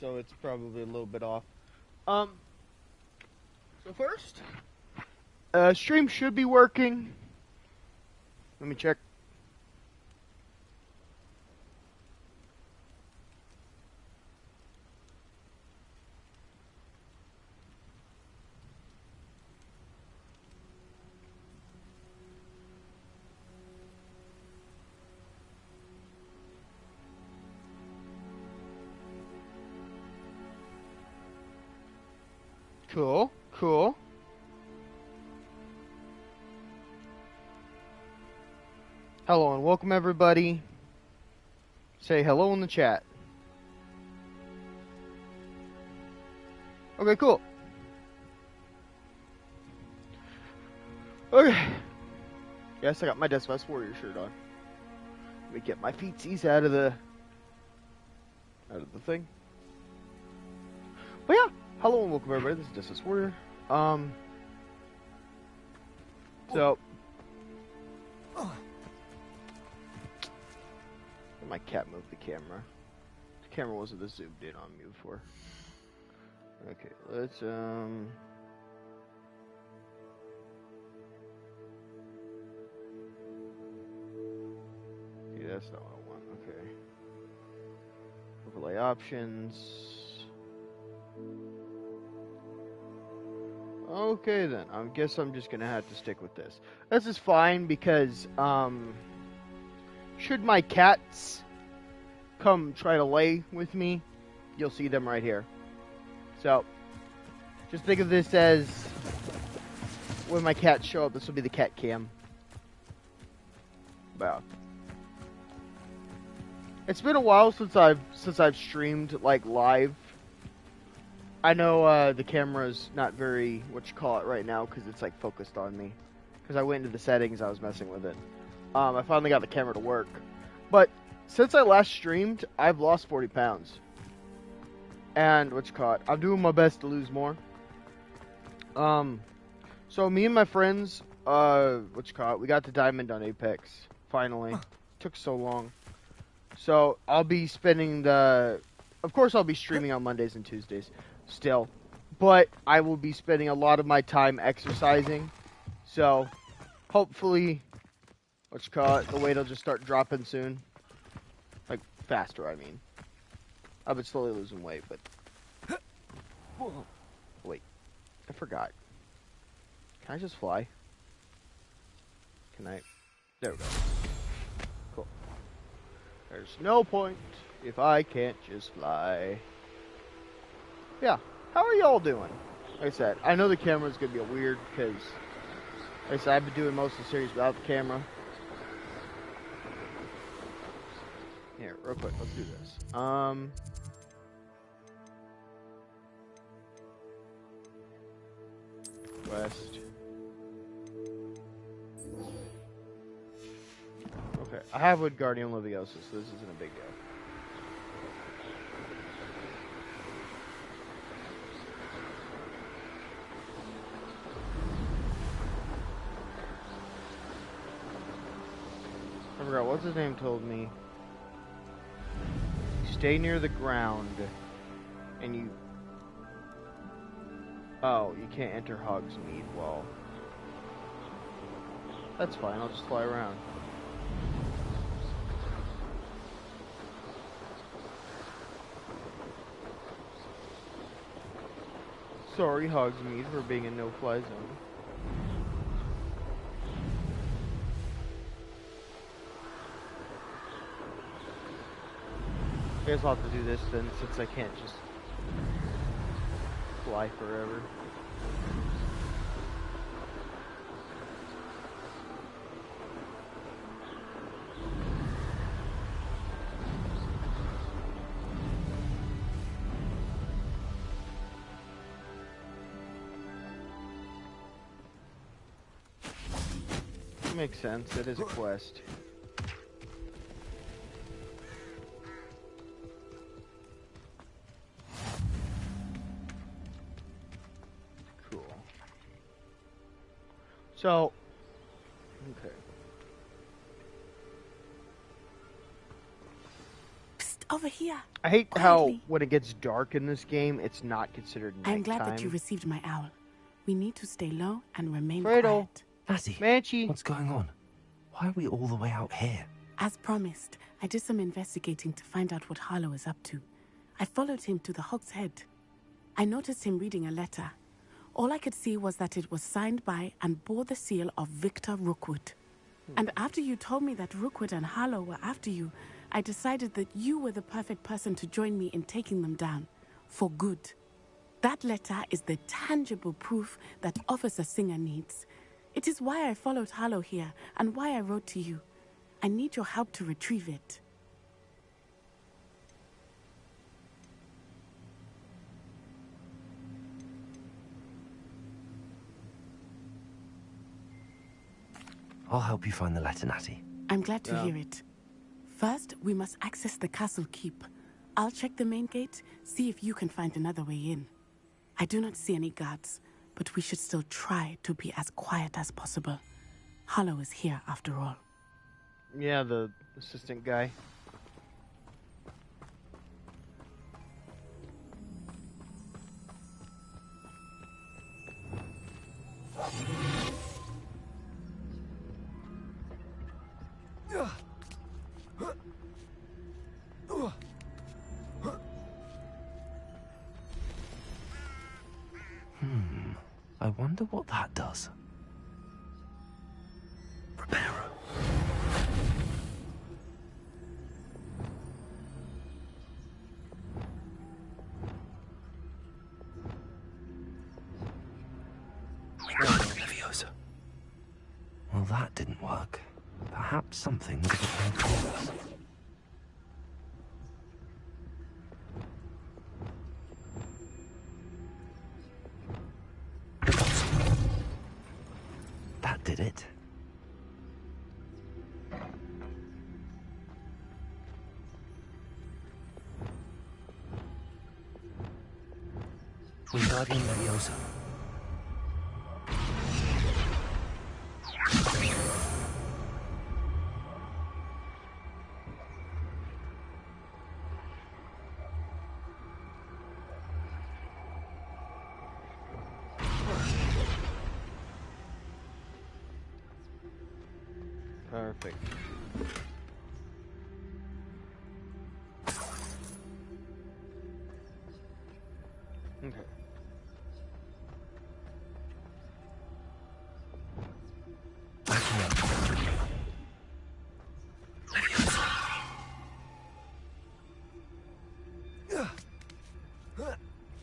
so it's probably a little bit off. So first, stream should be working. Let me check. Cool, cool. Hello and welcome everybody. Say hello in the chat. Okay, cool. Okay. Yes, I got my Death West Warrior shirt on. Let me get my feetsies out of the thing. But yeah, hello and welcome everybody. This is Death West Warrior. So my cat moved the camera. The camera wasn't this zoomed in on me before. Okay, let's yeah, that's not what I want. Okay. Overlay options. Okay then, I guess I'm just gonna have to stick with this. This is fine because should my cats come try to lay with me, you'll see them right here. So just think of this as when my cats show up, this will be the cat cam. Wow. It's been a while since I've streamed like live. I know the camera's not very right now because it's like focused on me. Because I went into the settings, I was messing with it. I finally got the camera to work. But since I last streamed, I've lost 40 pounds. And I'm doing my best to lose more. So me and my friends, we got the diamond on Apex finally. Took so long. So I'll be spending of course I'll be streaming on Mondays and Tuesdays still, but I will be spending a lot of my time exercising. So hopefully, the weight will just start dropping soon. Like faster, I mean. I've been slowly losing weight, but wait, I forgot. Can I just fly? Can I? There we go. Cool. There's no point if I can't just fly. Yeah. How are y'all doing? Like I said, I know the camera's gonna be weird because, like I said, I've been doing most of the series without the camera. Here, real quick, let's do this. West. Okay, I have Wingardium Leviosa, so this isn't a big deal. I forgot, what's his name told me? You stay near the ground, and you... Oh, you can't enter Hogsmeade. Well, that's fine, I'll just fly around. Sorry, Hogsmeade, for being a no-fly zone. I guess I'll have to do this then, since I can't just fly forever. Makes sense, it is a quest. Cool. So, okay. Psst, over over here. I hate Quietly. how when it gets dark in this game, it's not considered nighttime. I'm glad that you received my owl. We need to stay low and remain Fredo. quiet. Natty, Banshee. what's going on? Why are we all the way out here? As promised, I did some investigating to find out what Harlow is up to. I followed him to the Hog's Head. I noticed him reading a letter. All I could see was that it was signed by and bore the seal of Victor Rookwood. And after you told me that Rookwood and Harlow were after you, I decided that you were the perfect person to join me in taking them down. For good. That letter is the tangible proof that Officer Singer needs. It is why I followed Harlow here and why I wrote to you. I need your help to retrieve it. I'll help you find the letter, Natty. I'm glad to hear it. First, we must access the castle keep. I'll check the main gate, see if you can find another way in. I do not see any guards, but we should still try to be as quiet as possible. Harlow is here after all. Yeah, the assistant guy. I wonder what that does. Reparo. Leviosa. Well, that didn't work. Perhaps something was prepared for us. That did it. Wingardium Leviosa. Perfect. Okay. Backing up. Leviosa.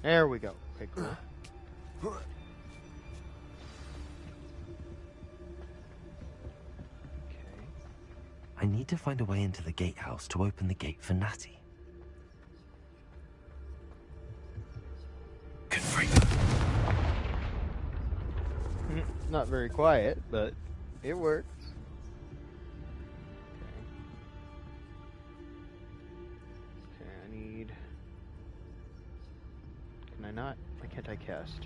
There we go. Okay, cool. I need to find a way into the gatehouse to open the gate for Natty. Confringo. Not very quiet, but it works. Okay, I need... Can I not? Why can't I cast?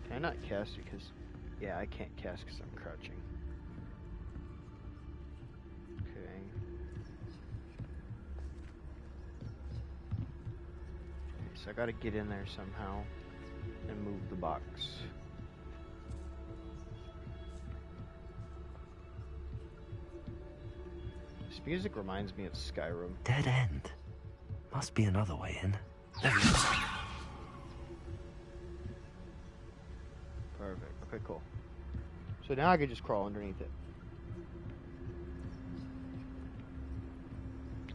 Can I not cast because... Yeah, I can't cast because I'm crouching. Okay. So I gotta get in there somehow and move the box. This music reminds me of Skyrim. Dead end. Must be another way in. Perfect. Okay, cool. So now I can just crawl underneath it.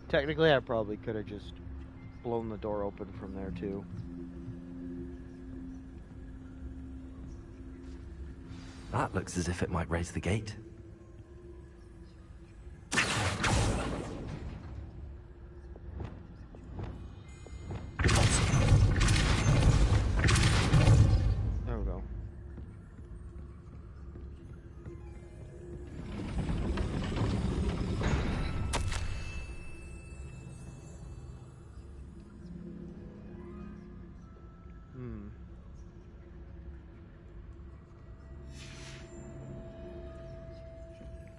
Technically, I probably could have just blown the door open from there, too. That looks as if it might raise the gate. There we go.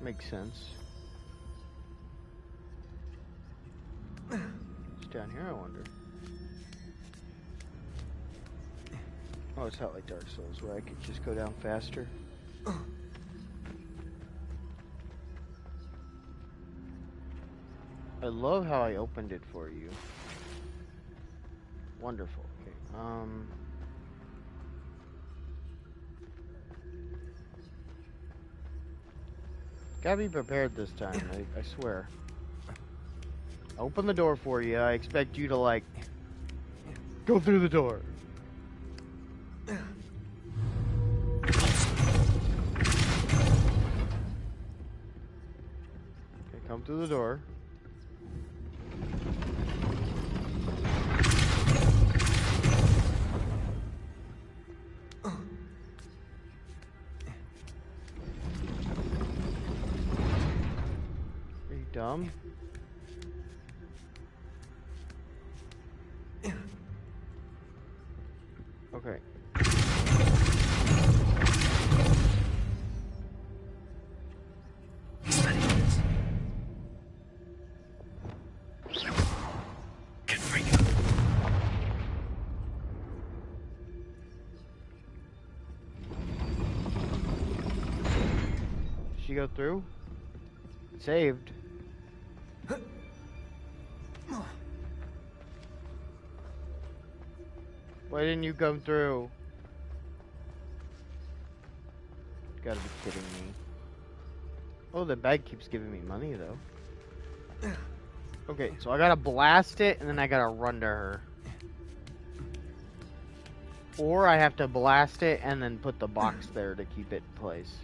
Makes sense. down here, I wonder? Oh, it's not like Dark Souls where I could just go down faster. I love how I opened it for you. Wonderful. Okay. Gotta be prepared this time, I swear. Open the door for you. I expect you to, like, go through the door. Okay, come through the door. Are you dumb? Okay. Did she go through? Saved. Why didn't you come through? You gotta be kidding me. Oh, the bag keeps giving me money, though. Okay, so I gotta blast it, and then I gotta run to her. Or I have to blast it, and then put the box there to keep it in place.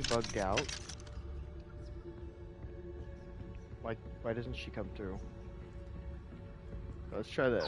Bugged out. Why doesn't she come through? Let's try this.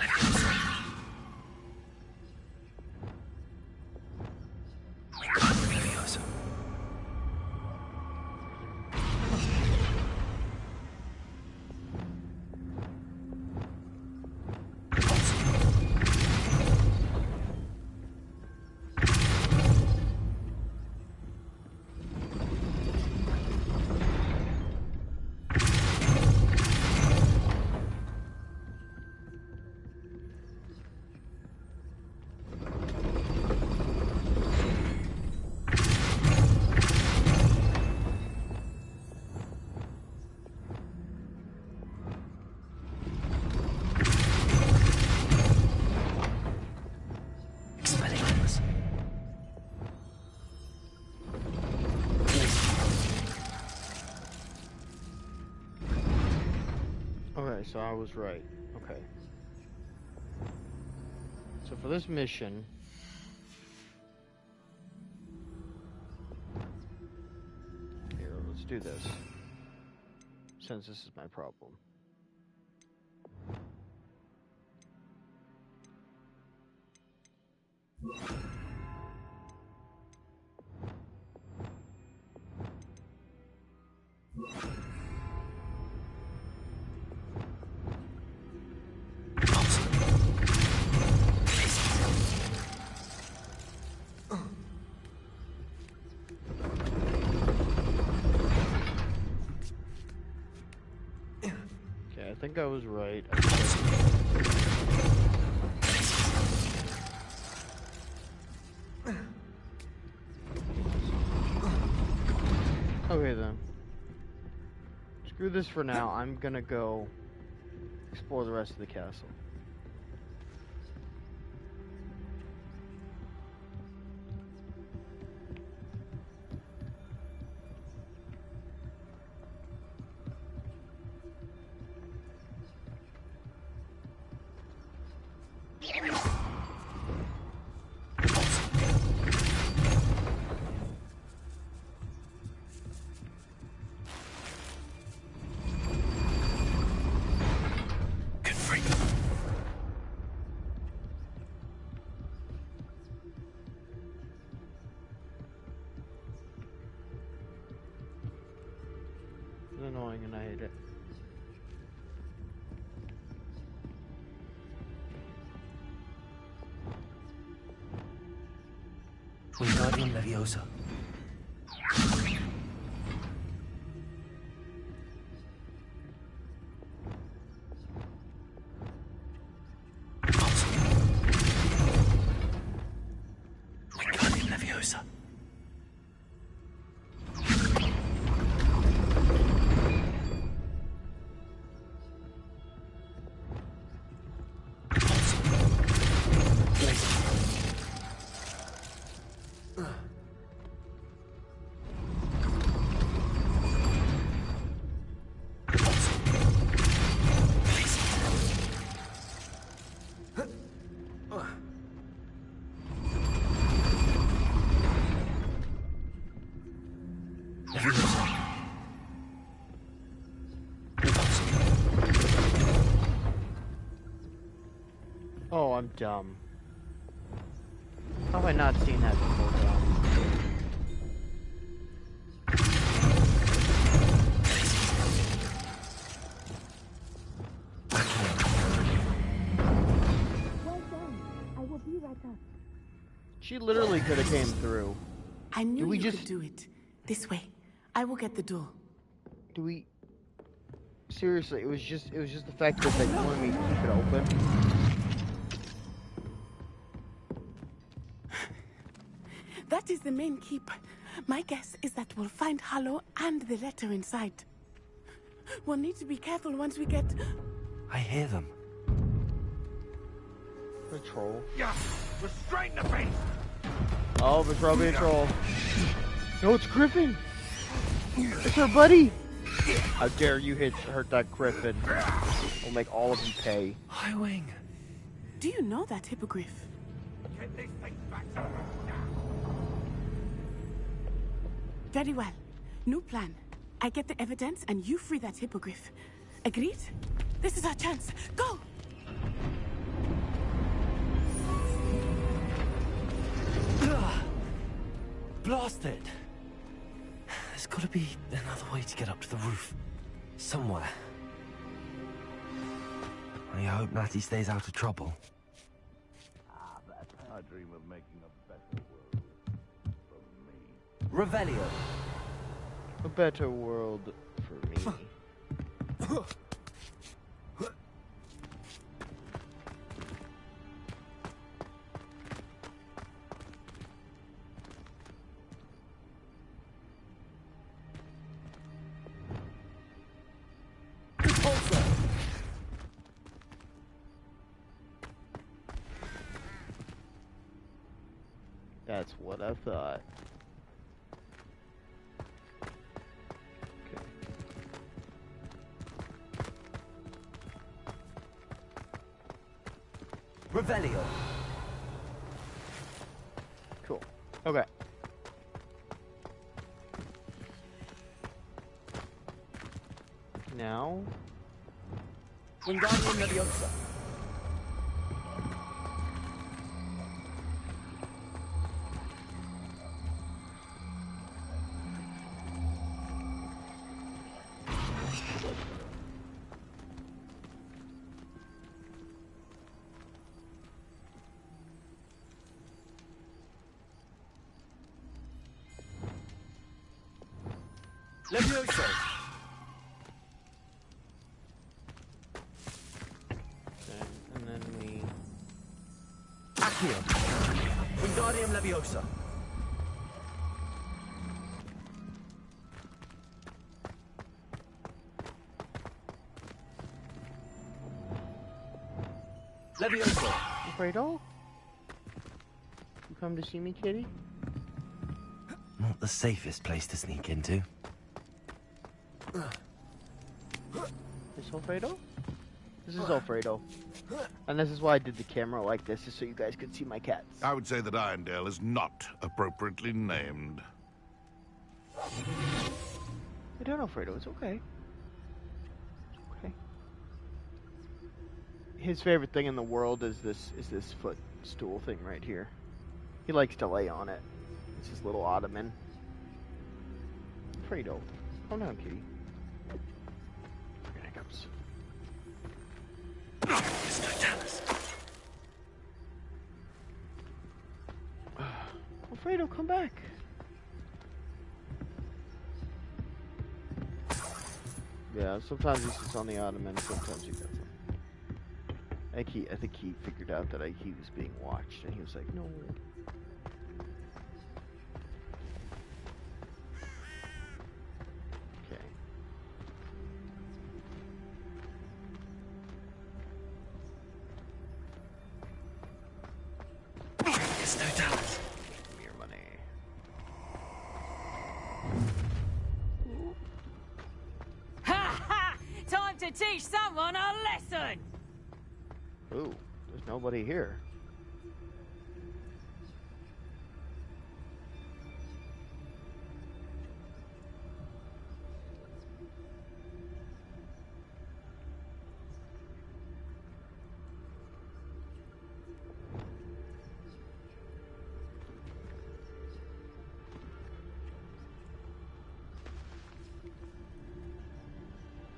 Okay, so I was right. Okay. So for this mission... Here, let's do this. Since this is my problem. I think I was right. Okay then. Screw this for now. I'm gonna go explore the rest of the castle. annoying and I hate it. Wingardium Leviosa. Wingardium Leviosa. Oh, I'm dumb. How have I not seen that before, Tom? Well done. I will be right up. She literally could have came through. I knew we you just- could do it. This way. I will get the door. Do we... Seriously, it was just the fact that they wanted me to keep it open. That is the main keep. My guess is that we'll find Hollow and the letter inside. We'll need to be careful once we get... I hear them. The troll. Yeah, restrain the beast! Oh, it's probably a troll. No, it's Griffin! It's her buddy! How dare you hurt that Griffin. We'll make all of you pay. Highwing. Do you know that hippogriff? Get this thing back to me now! Very well. New plan. I get the evidence and you free that hippogriff. Agreed? This is our chance. Go! Blast it! There's gotta be another way to get up to the roof. Somewhere. I hope Natty stays out of trouble. I dream of making a better world for me. Revelio. A better world for me. That's what I thought. Okay. Revelio. Cool. Okay. Now, Wingardium Leviosa. Leviosa. okay, and then we. Accio. Wingardium Leviosa. Leviosa. Fredo? You come to see me, kitty? Not the safest place to sneak into. This Alfredo? This is Alfredo. And this is why I did the camera like this, is so you guys could see my cats. I would say that Irondale is not appropriately named. I don't know, Alfredo. It's okay. It's okay. His favorite thing in the world is this footstool thing right here. He likes to lay on it. It's his little ottoman. Fredo. Calm down, kitty. Fredo, come back. Yeah, sometimes he sits on the ottoman, sometimes he doesn't. I think he figured out that he was being watched, and he was like, no. Okay. There's no doubt. Give me your money. Ha ha! Time to teach someone a lesson! Ooh, there's nobody here.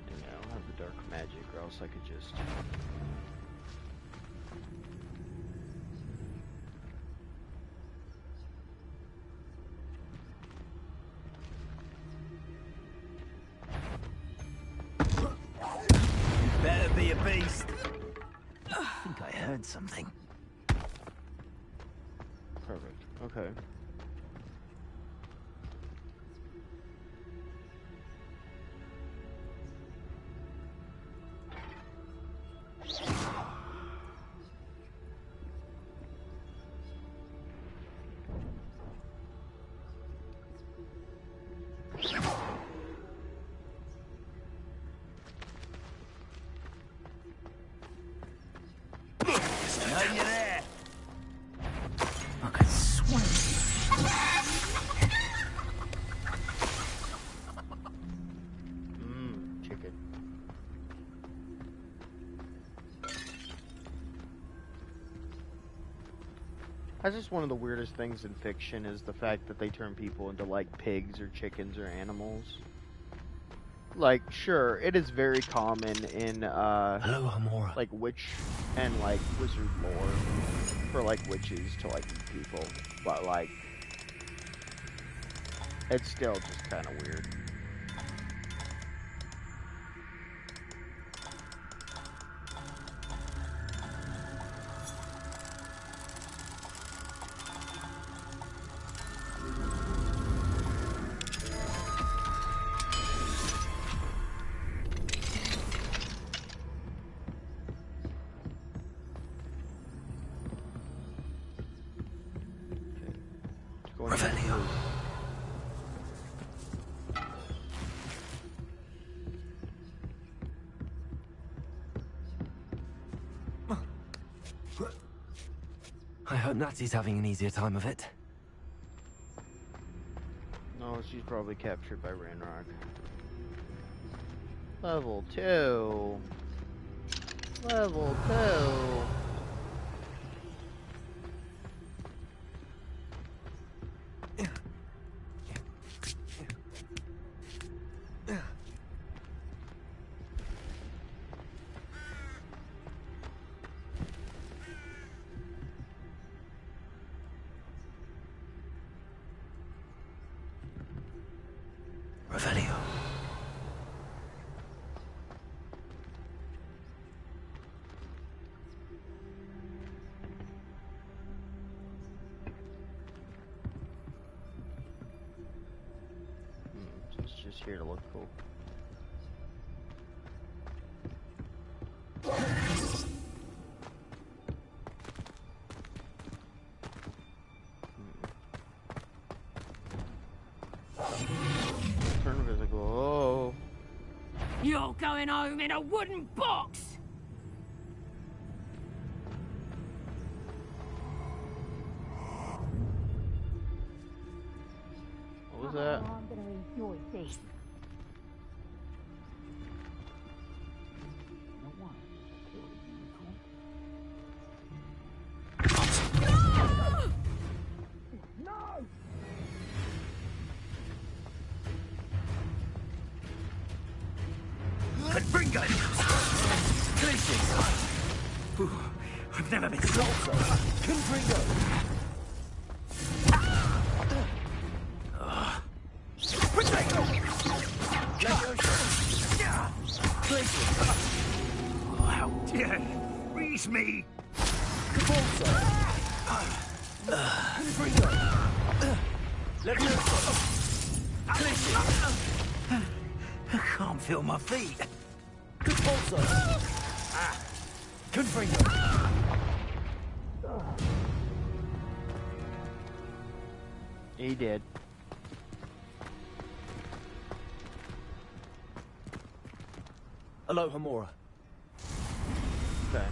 I don't have the dark magic, or else I could just... Better be a beast. I think I heard something. Perfect. Okay. Are you there? I could swear. Chicken. That's just one of the weirdest things in fiction is the fact that they turn people into like pigs or chickens or animals. Like, sure, it is very common in Hello, Amora. like witch and like wizard lore for like witches to like eat people, but like it's still just kind of weird. Going into Revelio. I hope Natsy's having an easier time of it. No, she's probably captured by Ranrock. Level 2. Level 2. Revelio. So it's just here to look cool. Turn physical. Oh. You're going home in a wooden box! What was that? I'm gonna enjoy this. Bring guys! I've never been closer. Confringo! Let me... I can't feel my feet. Good also. Confringo. He did. Hello, Hamura. Okay.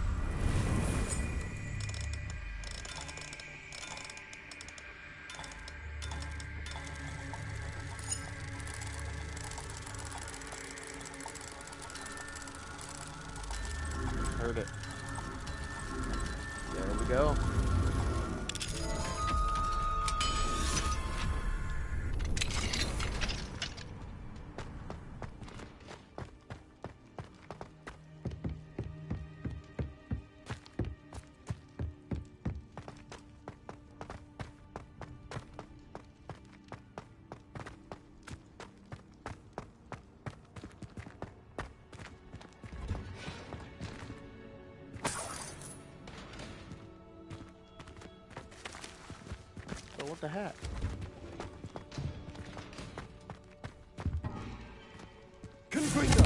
Heard it. There we go. So what the heck? Confringo.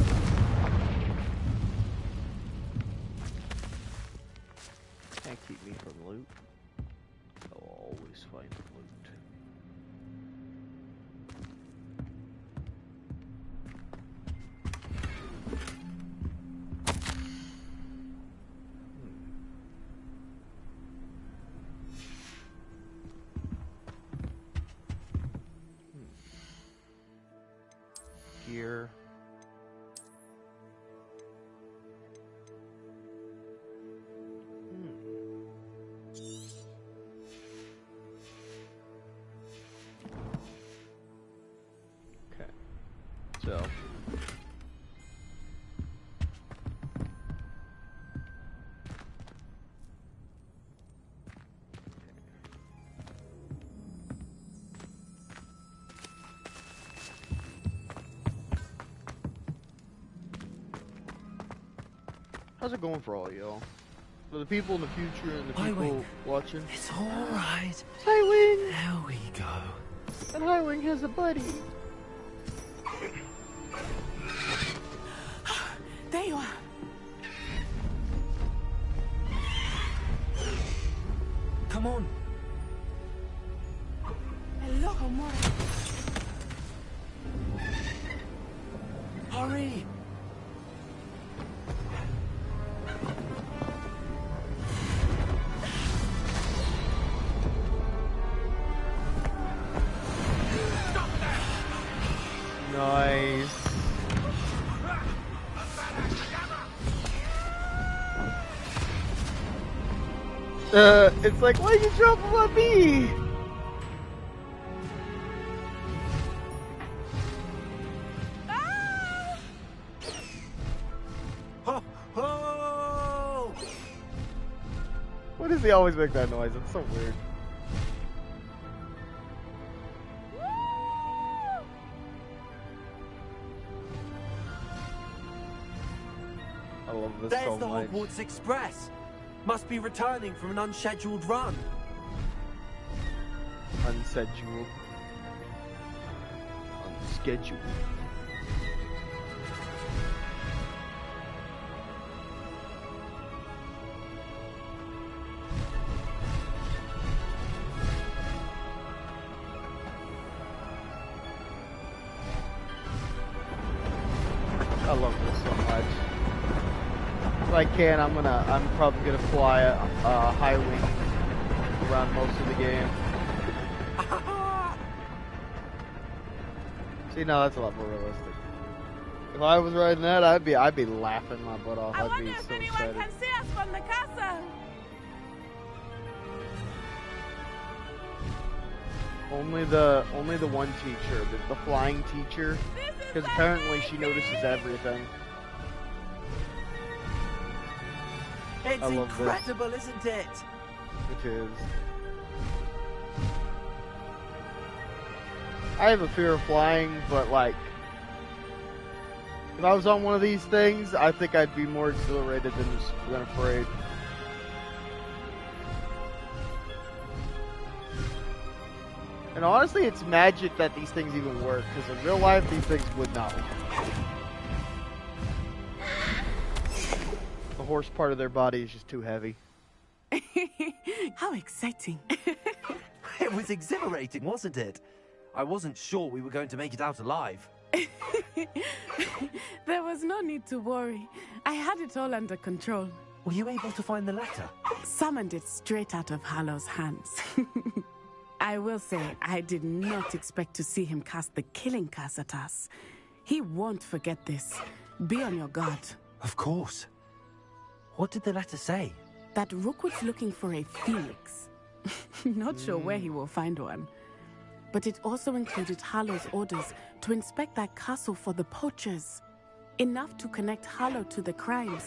Can't keep me from loot. I'll always find loot. Gear. Okay. So. How's it going for all y'all? For the people in the future and the people Highwing. watching. It's all right. Highwing! There we go. And Highwing has a buddy. There you are. Come on. Hello, Hamura. Hurry. Nice. It's like, why you drop him on me? Ho, ho! Why does he always make that noise? It's so weird. I love this There's so the much. Hogwarts Express. Must be returning from an unscheduled run. Unscheduled. Unscheduled. I love this so much. If I can, I'm probably gonna fly a high wing around most of the game. See, now that's a lot more realistic. If I was riding that, I'd be laughing my butt off. I I'd be wonder if so anyone excited. can see us from the castle. Only the one teacher, the flying teacher, because apparently she notices everything. It's I love this. incredible, isn't it? It is. I have a fear of flying, but like, if I was on one of these things, I think I'd be more exhilarated than afraid. And honestly, it's magic that these things even work, because in real life, these things would not work. The horse part of their body is just too heavy. How exciting. It was exhilarating, wasn't it? I wasn't sure we were going to make it out alive. There was no need to worry. I had it all under control. Were you able to find the letter? Summoned it straight out of Harlow's hands. I will say, I did not expect to see him cast the killing curse at us. He won't forget this. Be on your guard. Of course. What did the letter say? That Rookwood's looking for a phoenix. Not sure where he will find one. But it also included Harlow's orders to inspect that castle for the poachers. Enough to connect Harlow to the crimes.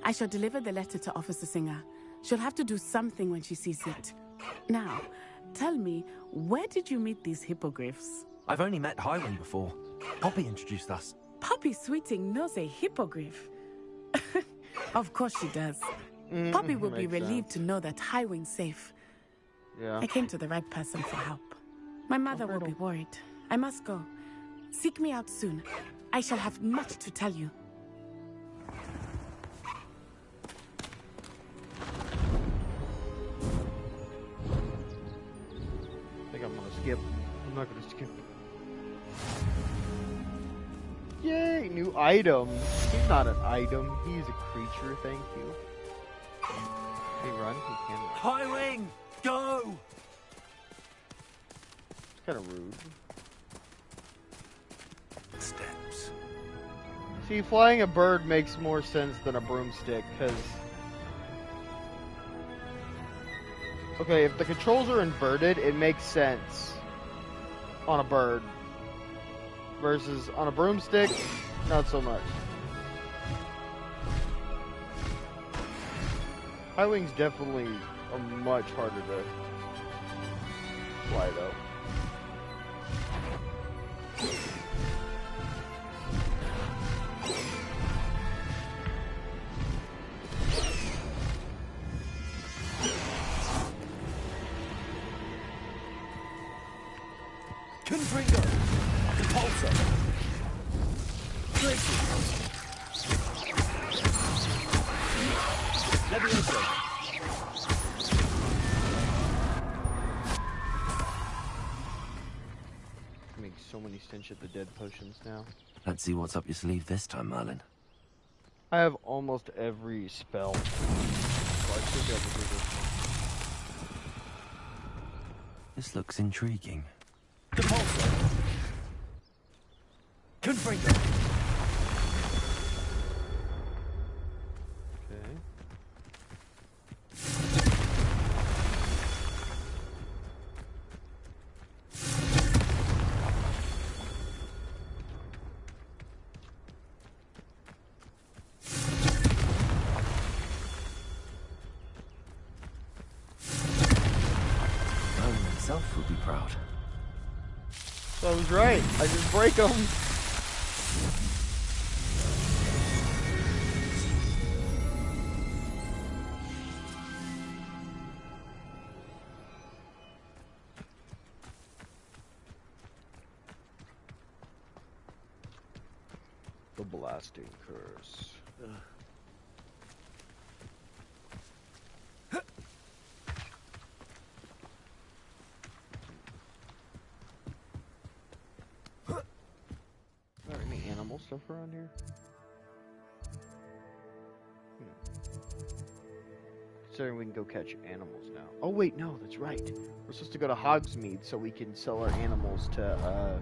I shall deliver the letter to Officer Singer. She'll have to do something when she sees it. Now, tell me, where did you meet these hippogriffs? I've only met Highwing before. Poppy introduced us. Poppy Sweeting knows a hippogriff. Of course she does. Poppy will be relieved to know that Highwing's safe. Yeah. I came to the right person for help. My mother will be worried. I must go. Seek me out soon. I shall have much to tell you. I think I'm gonna skip. I'm not gonna skip. Yay, new item. He's not an item. He's a creature, thank you. Can he run? He can run. Highwing! Go! It's kind of rude. Steps. See, flying a bird makes more sense than a broomstick, because... Okay, if the controls are inverted, it makes sense on a bird. Versus on a broomstick, not so much. Highwing's definitely a much harder to fly, though. Confringo! Repulsor! Levioso! Make so many stench at the dead potions now. Let's see what's up your sleeve this time, Merlin. I have almost every spell. So I should be able to do this one. This looks intriguing. Repulsor! Confringo! Okay. Merlin himself would be proud. So I was right. I just break them. The blasting curse. Are there any animal stuff around here? Considering we can go catch animals now. Oh wait, no, that's right. We're supposed to go to Hogsmeade so we can sell our animals to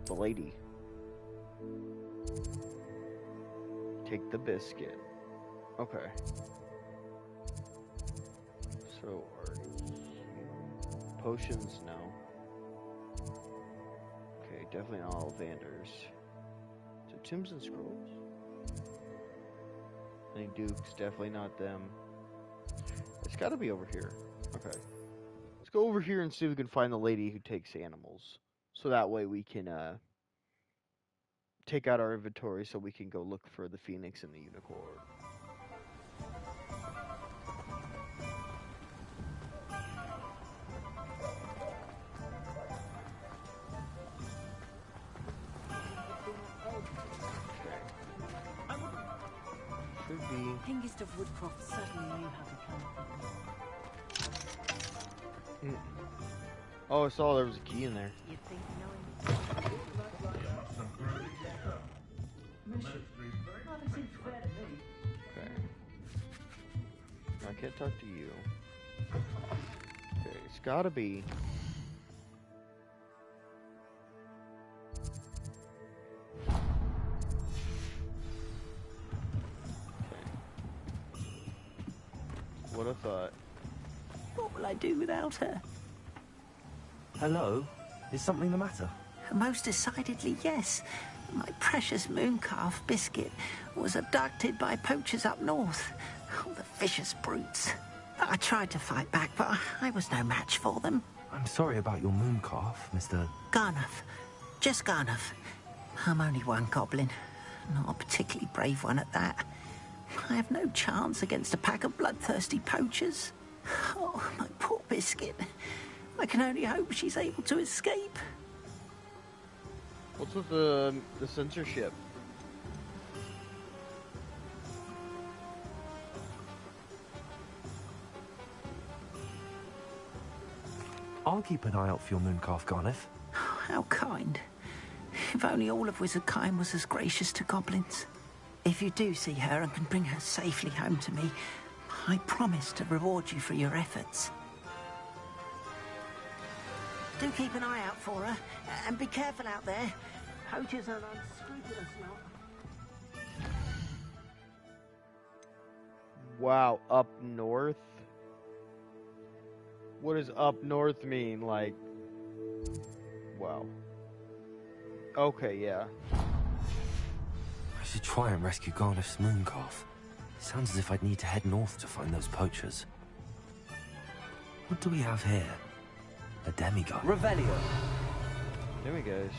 the lady. Take the biscuit. Okay. So are you... Potions? No. Okay, definitely not Ollivanders. So Tombs and Scrolls? Any Dukes? Definitely not them. It's gotta be over here. Okay. Let's go over here and see if we can find the lady who takes animals. So that way we can take out our inventory so we can go look for the Phoenix and the Unicorn. be. Hengist of Woodcroft certainly knew how to plan. Oh, I saw there was a key in there. You'd think knowing. Okay. I can't talk to you. Okay, it's gotta be. What I thought. What will I do without her? Hello? Is something the matter? Most decidedly, yes. My precious mooncalf, Biscuit, was abducted by poachers up north. Oh, the vicious brutes. I tried to fight back, but I was no match for them. I'm sorry about your mooncalf, Mr. Garnuff. Just Garnuff. I'm only one goblin. Not a particularly brave one at that. I have no chance against a pack of bloodthirsty poachers. Oh, my poor Biscuit. I can only hope she's able to escape. What's with the censorship? I'll keep an eye out for your mooncalf, Garneth. How kind. If only all of Wizardkind was as gracious to goblins. If you do see her and can bring her safely home to me, I promise to reward you for your efforts. Do keep an eye out for her, and be careful out there. Poachers are an unscrupulous lot. Wow, up north? What does up north mean? Like, wow. Okay, yeah. I should try and rescue Garneth's mooncalf. Sounds as if I'd need to head north to find those poachers. What do we have here? A demigod. Revelio. There we go.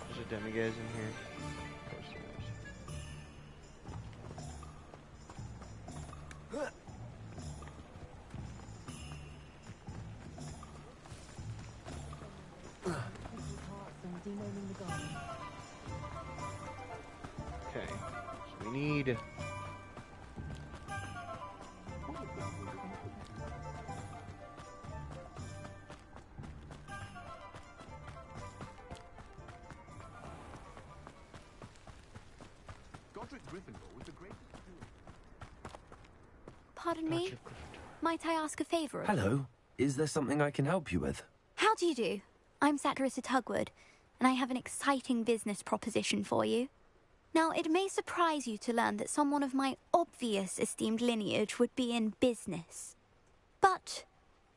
There's a demiguise in here. Of course there is. Okay, so we need. Pardon me? Might I ask a favour of you? Hello. Is there something I can help you with? How do you do? I'm Saccharissa Tugwood, and I have an exciting business proposition for you. Now, it may surprise you to learn that someone of my obvious esteemed lineage would be in business. But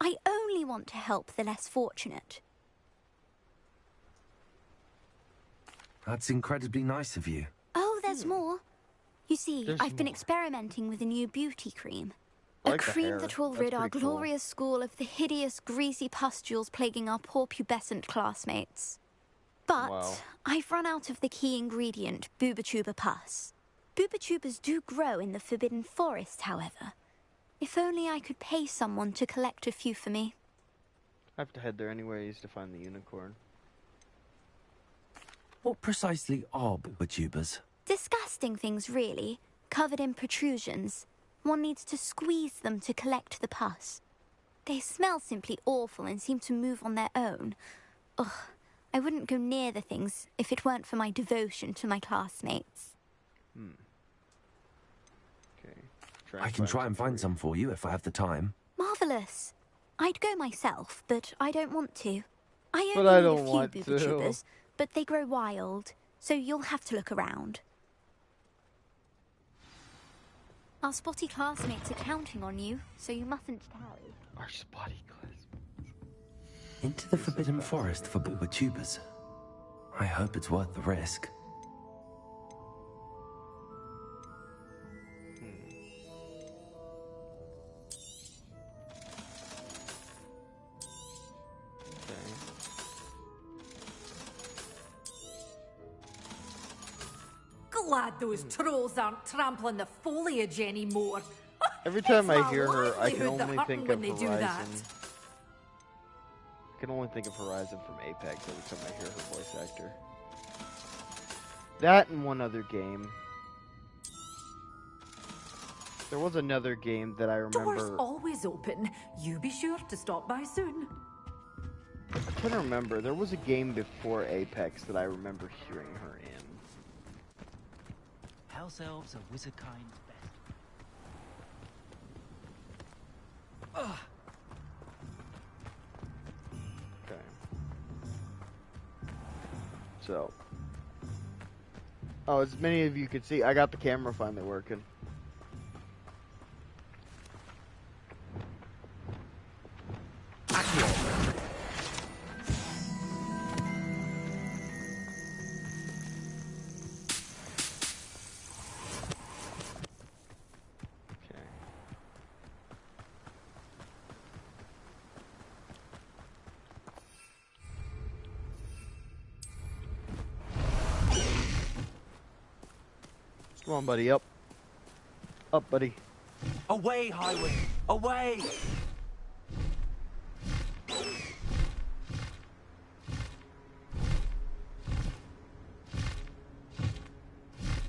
I only want to help the less fortunate. That's incredibly nice of you. Oh, there's more. You see, I've been experimenting with a new beauty cream. I A like the cream hair. that will That's rid our pretty cool. glorious school of the hideous, greasy pustules plaguing our poor pubescent classmates. But Wow. I've run out of the key ingredient, Booba-Tuba pus. Booba-Tubas do grow in the Forbidden Forest, however. If only I could pay someone to collect a few for me. I have to head there anyways to find the unicorn. What precisely are booba-tubas? Disgusting things, really, covered in protrusions. One needs to squeeze them to collect the pus. They smell simply awful and seem to move on their own. Ugh, I wouldn't go near the things if it weren't for my devotion to my classmates. Okay. I can try and find some for you if I have the time. Marvellous. I'd go myself, but I don't want to. I But only I need don't a few want to. booba-tubas, but they grow wild, so you'll have to look around. Our spotty classmates are counting on you, so you mustn't tarry. Our spotty class. Into the Forbidden Forest for booba-tubas. I hope it's worth the risk. Glad those trolls aren't trampling the foliage anymore. Every time It's I my hear her, I can livelihood they're only hurting think when of they do that. Horizon. I can only think of Horizon from Apex every time I hear her voice actor. That and one other game. There was another game that I Door's remember. always open. You be sure to stop by soon. I'm trying to remember. There was a game before Apex that I remember hearing her in. House elves are wizardkind's best. Okay. So. Oh, as many of you could see, I got the camera finally working. Come on, buddy, up. Up, buddy. Away, Highway! Away!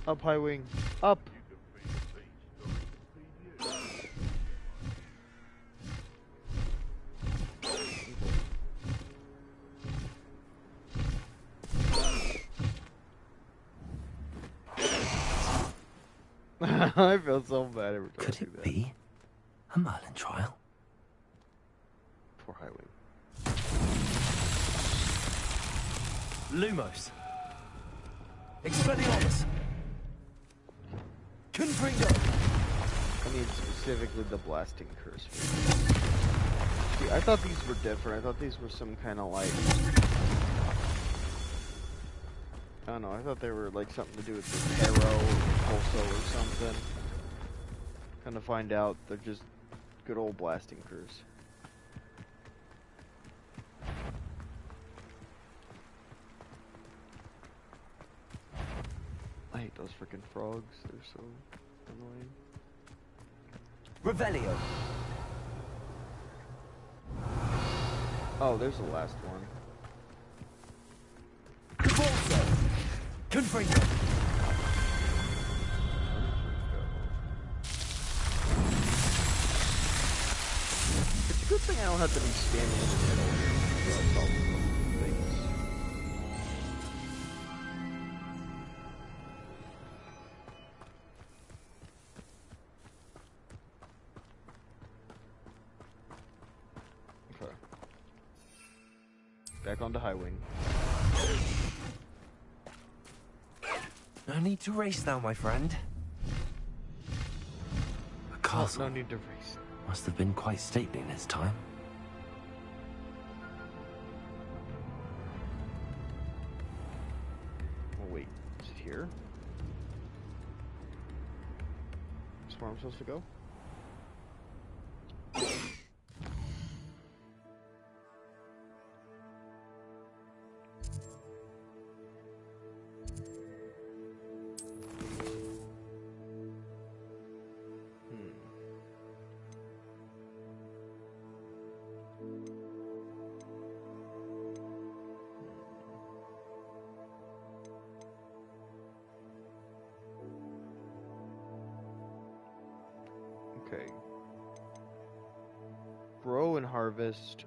Up, High Wing. Up! I feel so bad every time Could I do it that. be a Merlin trial? Poor High Wing. Lumos. Expelliarmus. Confringo. I need specifically the blasting curse. See, I thought these were different. I thought these were some kind of like... I don't know, I thought they were like something to do with the tarot or pulso or something. Kind of find out they're just good old blasting curse. I hate those freaking frogs, they're so annoying. Revelio. Oh, there's the last one. Volso. Confringo. It's a good thing I don't have to be standing in the middle here. That's all the things. Okay. Back onto High Wing. No need to race now, my friend. The castle No need to race. must have been quite stately in its time. Oh wait, is it here? Is where I'm supposed to go? Okay. Grow and harvest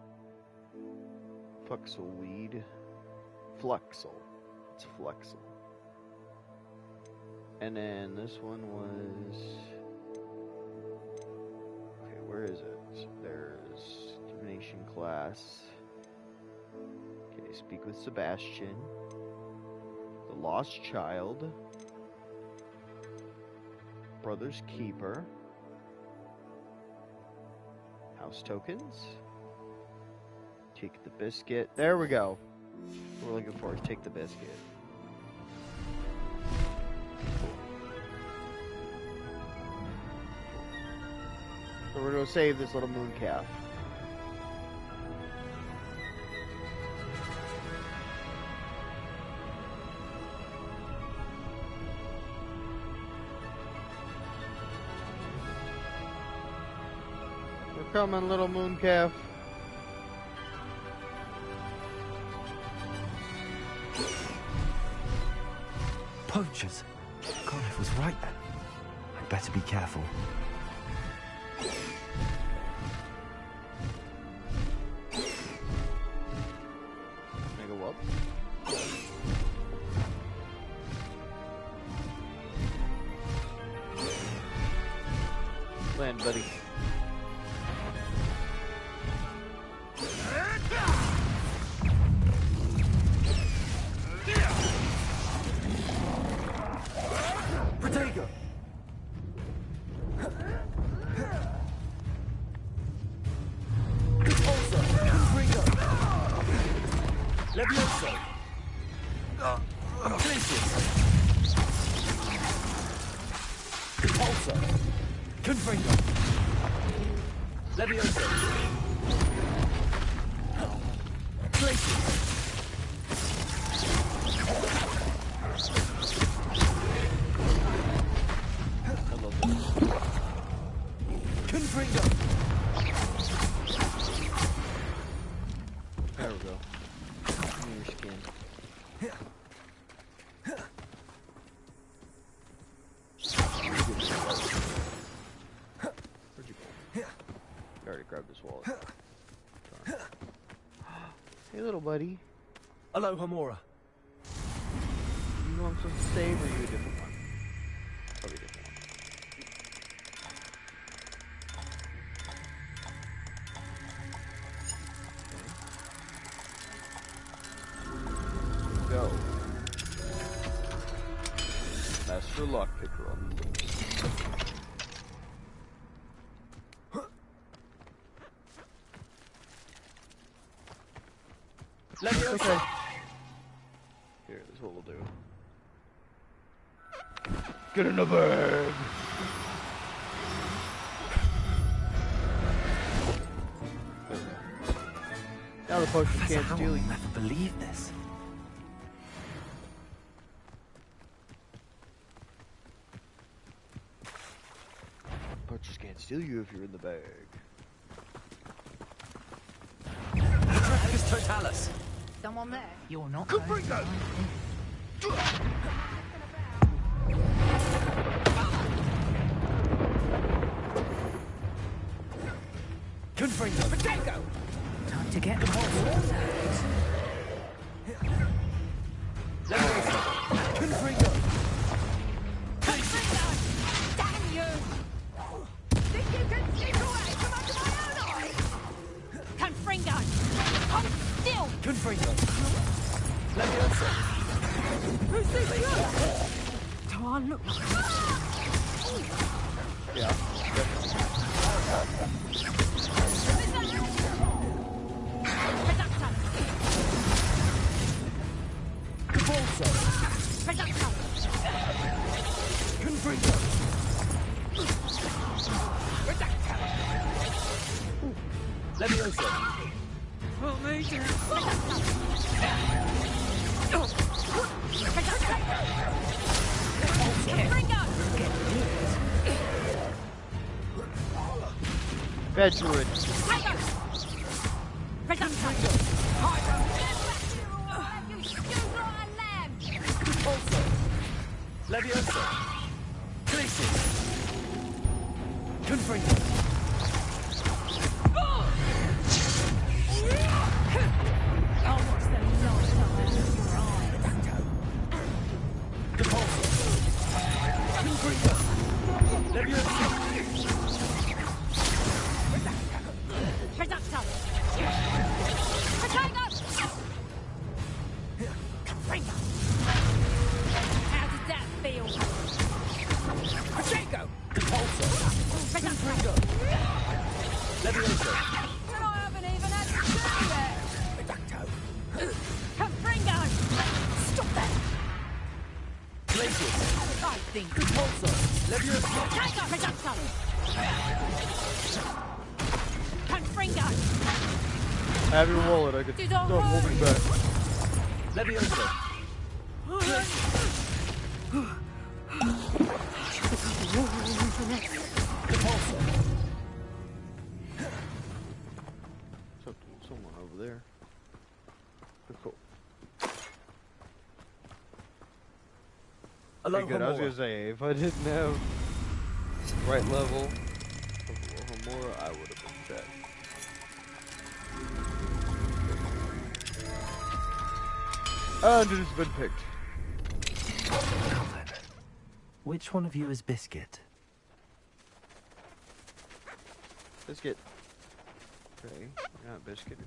Fluxel weed. Fluxel. It's Fluxel. And then this one was... Okay, where is it? There's divination class. Okay, speak with Sebastian. The Lost Child. Brother's Keeper. House tokens. Take the biscuit. There we go. What we're looking for is take the biscuit. So we're gonna save this little moon calf. We're coming, little moon calf. Poachers! Gareth was right then. I'd better be careful. Can I go up? Land, buddy. Protego! Repulsor! Confringo! Levioso! Glacius! Repulsor! Confringo! Levioso! Glacius! Confringo! There we go. Give me your skin. Where'd you go? I already grabbed this wallet. Darn. Hey, little buddy. Hello, Hamura. You want some to save or you a different one? Probably a different one. Okay. Go. Master lockpicker on the list. Okay. Here, this is what we'll do. Get in the bag! Now the potion can't How steal will you. never believe this. Poachers can't steal you if you're in the bag. Trafficus Totalis! Someone there? You're not. Confringo! Confringo! Protego! Time to get more. Confringo! Damn you! Think you can sneak away from under my own eyes? Confringo! Hold still! Confringo! Levioso! Who's this girl? Do I look like? Yeah. Cabalso! Confringo! Levioso! What me do? Bad druid. Repulsor! Levioso! Glacius! Confringo! Oh, what's the light of your eyes? Repulsor! Confringo! Levioso! Reducto! Potato! Confringo! How did that feel? Protego! Repulsor! Reducto! Levioso! And I haven't even had to do that! Reducto! Confringo! Stop that! Glacius! I think. Repulsor! Levioso! Potato! Reducto! Confringo! Have your wallet, I could Did start I holding back. Levioso! Repulsor! Someone over there. Cool. Aloha Pretty good. I was Mora. gonna say, if I didn't have right level of Alohomora, I would have been set. And it has been picked. Now then, which one of you is Biscuit? Biscuit. Okay, not Biscuit.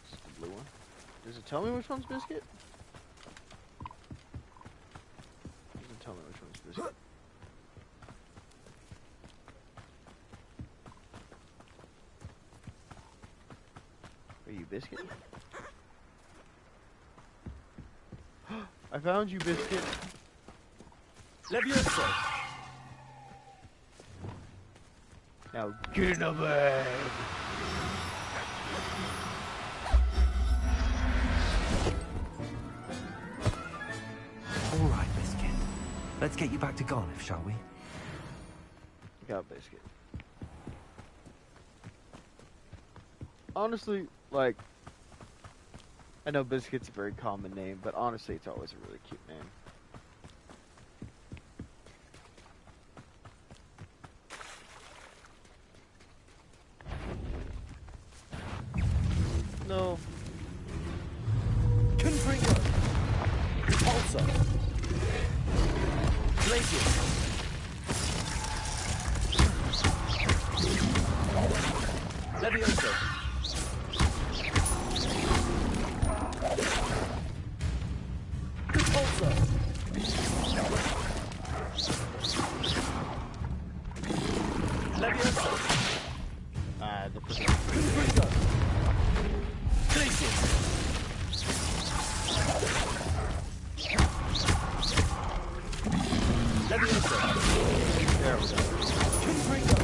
It's the blue one. Does it tell me which one's Biscuit? Doesn't tell me which one's Biscuit. Are you Biscuit? I found you, Biscuit. Levioso! Now get in the bag. All right, Biscuit. Let's get you back to Garniff, shall we? Got Biscuit. Honestly, like, I know Biscuit's a very common name, but honestly, it's always a really cute name. No. Confringo! Repulsor! Glacius! Levioso! Repulsor! Levioso! The Confringo! Glacius! Levioso! there we go. Confringo!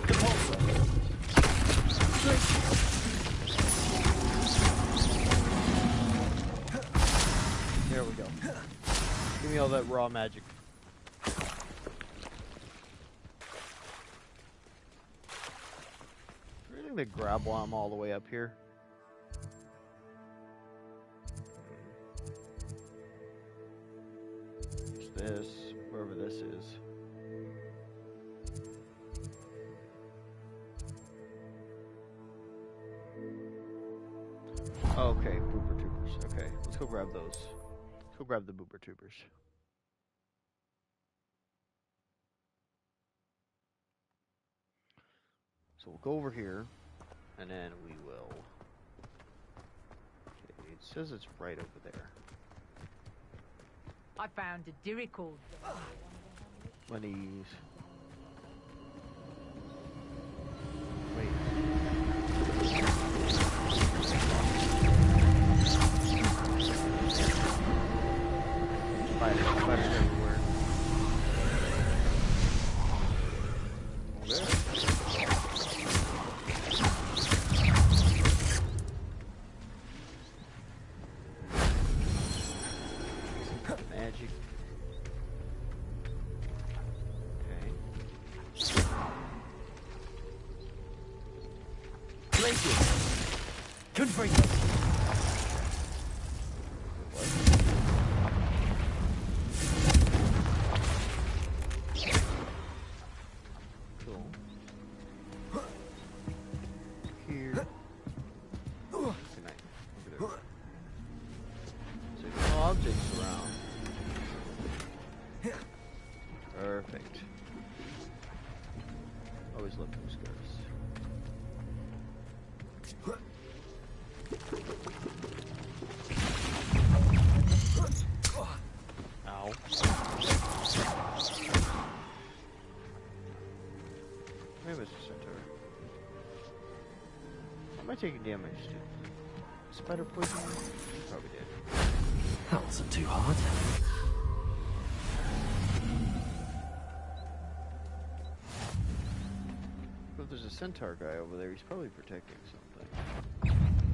Repulsor! Glacius! There we go. Give me all that raw magic. Really the grab while I'm all the way up here. There's this, wherever this is. Okay, boober tubers. Okay, let's go grab those. Let's go grab the boober tubers. So we'll go over here, and then we will. Okay, it says it's right over there. I found a dirical. Money's. Wait. Spiders everywhere. Okay. Magic. Okay. Glacius! Confringo! What? Cool. Here. Good night. Look at it. So there's no objects around. Perfect. Always love those guys. Ow. Hey, Mr. Centaur. Am I taking damage? Did spider poison me? Probably did. That wasn't too hard. But if there's a centaur guy over there, he's probably protecting something.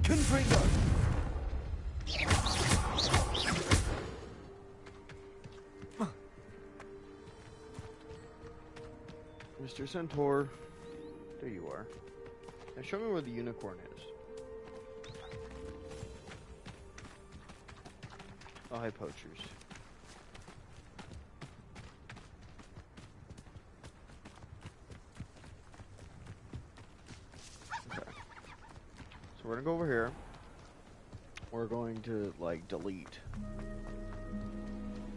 Confringo! Mr. Centaur, there you are. Now show me where the unicorn is. Oh, hi, poachers. Okay. So we're gonna go over here. We're going to, like, delete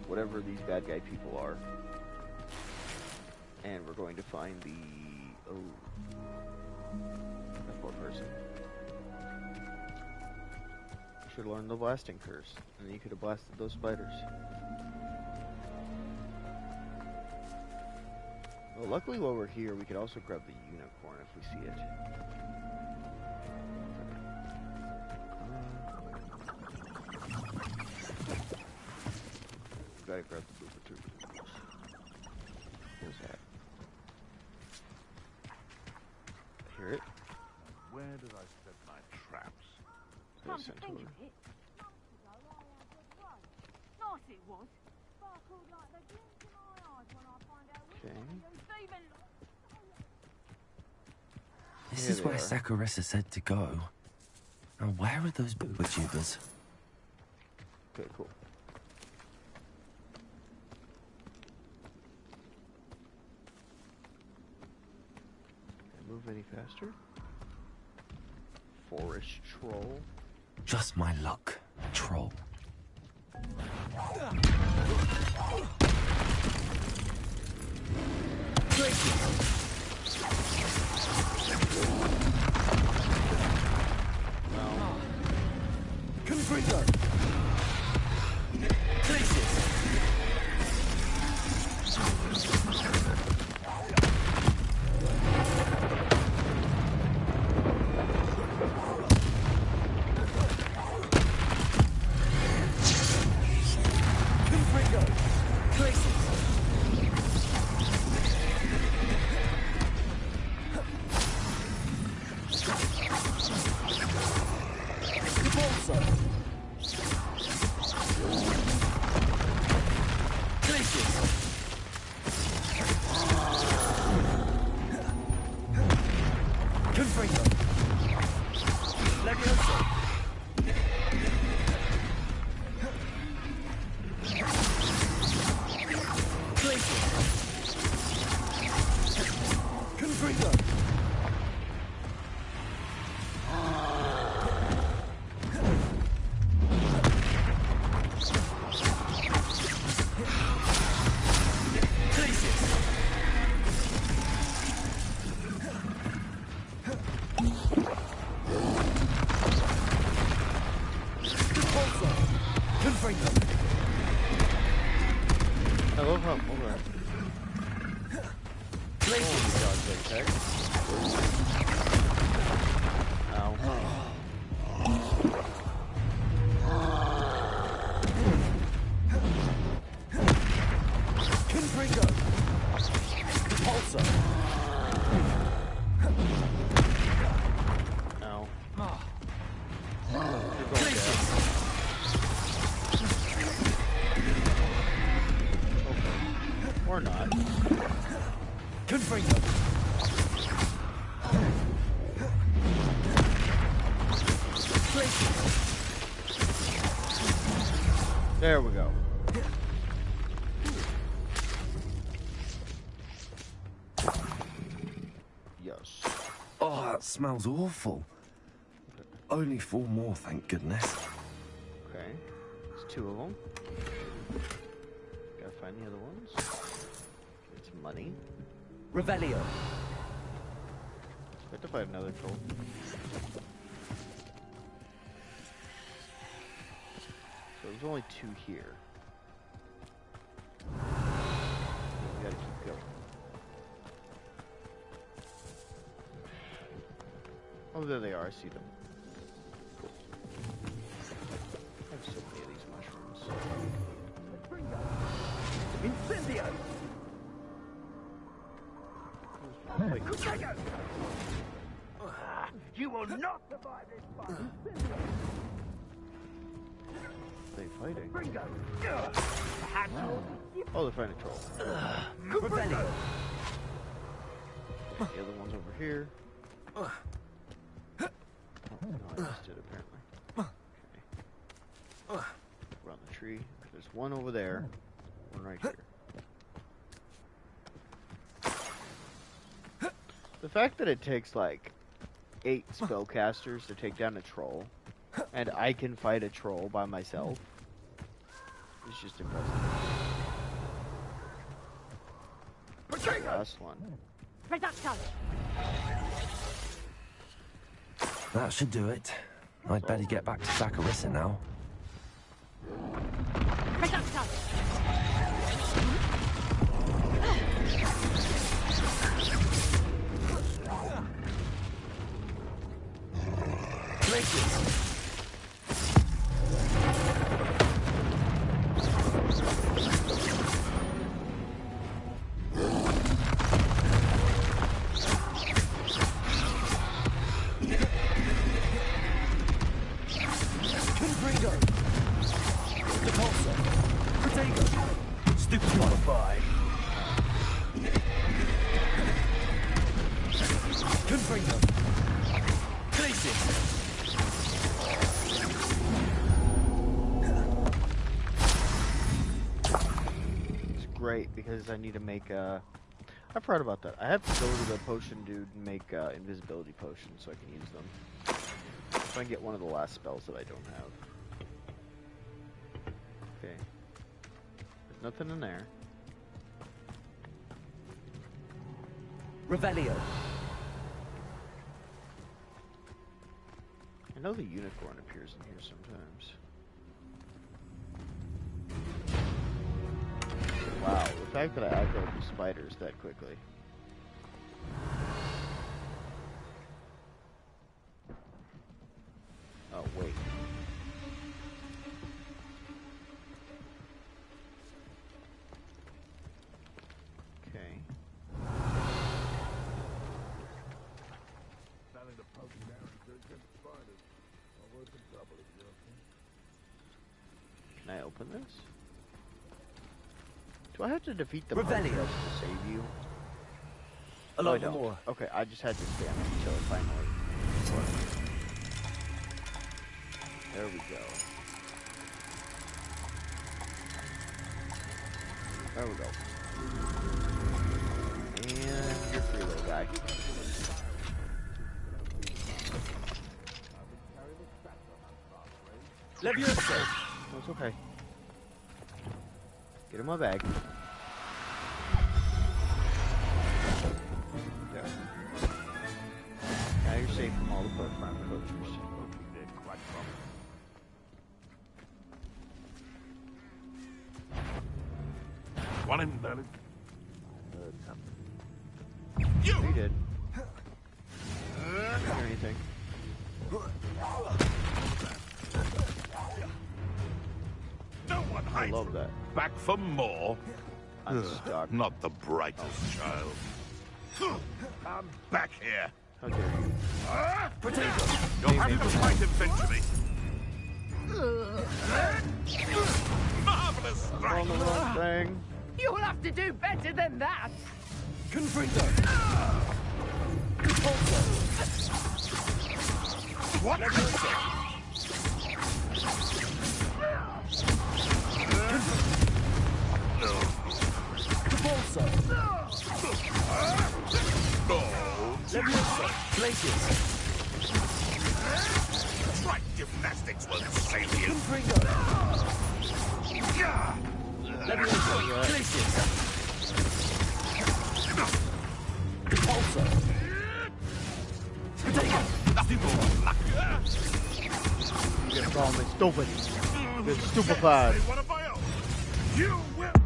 whatever these bad guy people are. And we're going to find the... Oh. That poor person. You should learn the blasting curse. And then you could have blasted those spiders. Well, luckily while we're here, we could also grab the unicorn if we see it. Gotta grab the boober too. What's that? I hear it. Where did I set my traps? Come to think of it, months ago I had a run. Nice it was. Sparkled like the glint in my eyes when I find out which one of you thieving This Here is they where are. Saccharissa said to go. Now, where are those boober tubers? Okay, cool. Can I move any faster? Forest troll. Just my luck. Troll. Confringo! Places! Confringo! Places! Capolso! Places! Confringo! Levioso! Places! Confringo! Places! Repulsor! Confringo! I love how. Hold on. Places! Oh, God, okay. Ow. Confringo! Repulsor! Ow. You're going down. Okay. Or not. Confringo! Places! There we go. Yes. Oh, that smells awful. Only 4 more, thank goodness. Okay. There's 2 of them. Gotta find the other ones. Get some money. Revelio! We have to find another troll. So there's only 2 here. We gotta keep going. Oh, there they are. I see them. Cool. I have so many of these mushrooms. Incendio! Wait, You will not survive this fight! they fighting? Ringo! Oh, they're fighting a troll. Revelio! The other one's over here. Oh, no, I missed it apparently. Okay. Around the tree. tree. There's one over there. One right here. The fact that it takes like 8 spellcasters to take down a troll, and I can fight a troll by myself, is just impressive. Last one. That should do it. I'd better get back to Saccharissa now. Because I need to make I forgot about that. I have to go to the potion dude and make invisibility potions so I can use them. If I can get one of the last spells that I don't have. Okay. There's nothing in there. Revelio. I know the unicorn appears in here sometimes. Wow, the fact that I aggroed the spiders that quickly. Oh, wait. Okay. Can I open this? Do I have to defeat the monsters to save you? A lot more. Okay, I just had to stand until it finally worked. There we go. There we go. And you're free, little guy. Leviosa. No, it's okay. Get in my bag. There. Now you're safe from all the prime poachers. Want him, Danny? You did. Didn't hear anything. No one I hides. love that. Back for more? I'm stuck. Not the brightest child. Come back here. How dare you? You'll have to fight eventually. Marvelous strike. On the wrong thing. You'll have to do better than that. Confringo. What? Capolso. No. Leviosa. Places. Right gymnastics will save you. Confringo. Leviosa. Places. Capolso. Potato. You just call me stupid. You're stupefied. What have I owned? You will.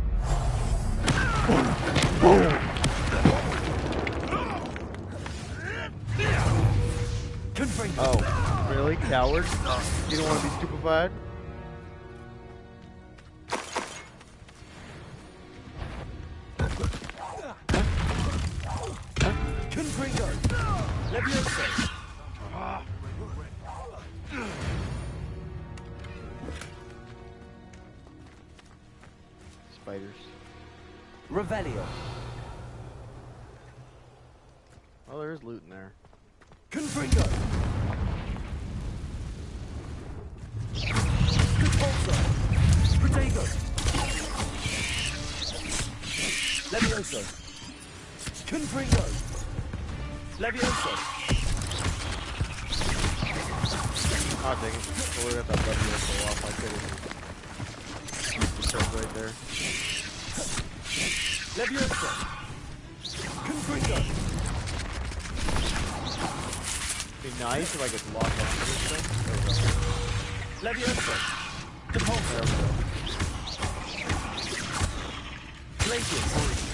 Confringo. Oh, really? Coward? You don't want to be stupefied? Confringo. Leviosa. Spiders. Revelio. Oh, there's loot in there. Confringo. Capolso. Confringo. Levioso. Oh, dang it. Oh, we got that Levioso off. I could've used the right there. Levioso. Confringo. It'd be nice if I could lock onto this thing. There we go. Levioso. Depulso. Glacius.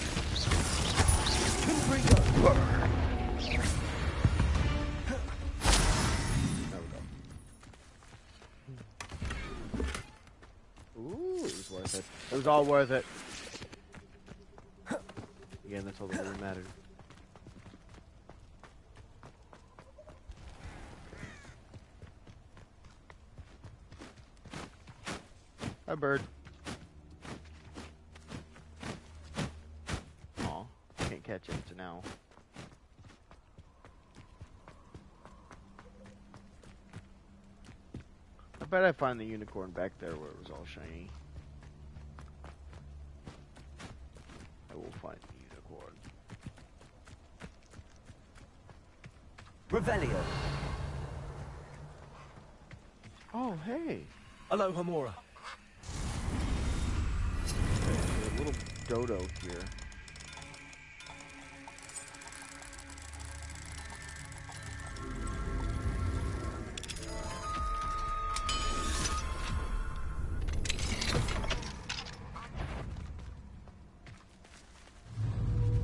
Confringo. There we go. Ooh, it was worth it. It was all worth it. Again, that's all that really mattered. Hi, bird. Aw, can't catch it to now. I bet I find the unicorn back there where it was all shiny. I will find the unicorn. Revelio. Oh, hey. Aloha Mora. There's a little dodo here.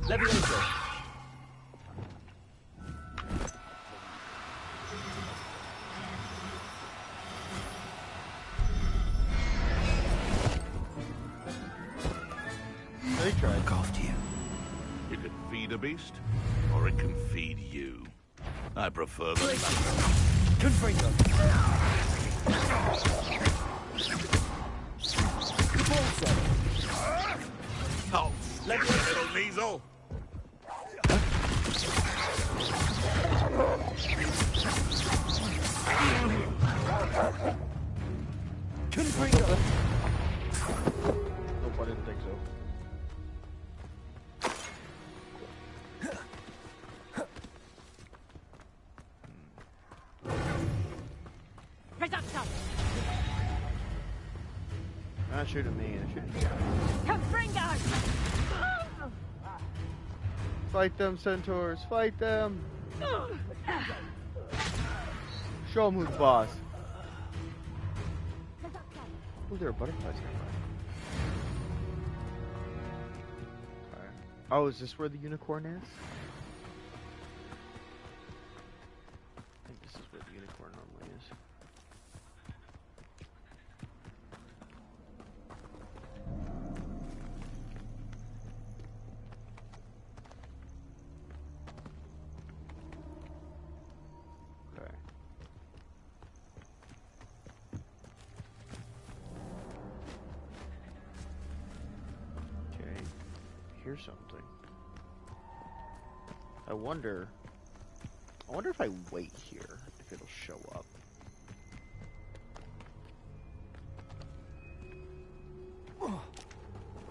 Levioso. They tried. Look after you. It can feed a beast, or it can feed you. I prefer the latter. Confringo. Depulso. Oh, little weasel! Confringo. Nope, I didn't think so. Reduction. Not shooting me, they're shooting you. Confringo. Fight them, centaurs, fight them! Show them who's boss. Oh, there are butterflies nearby. Alright. Oh, is this where the unicorn is? I think this is where the unicorn normally is. Okay. Okay. Here's something. I wonder if I wait here, if it'll show up.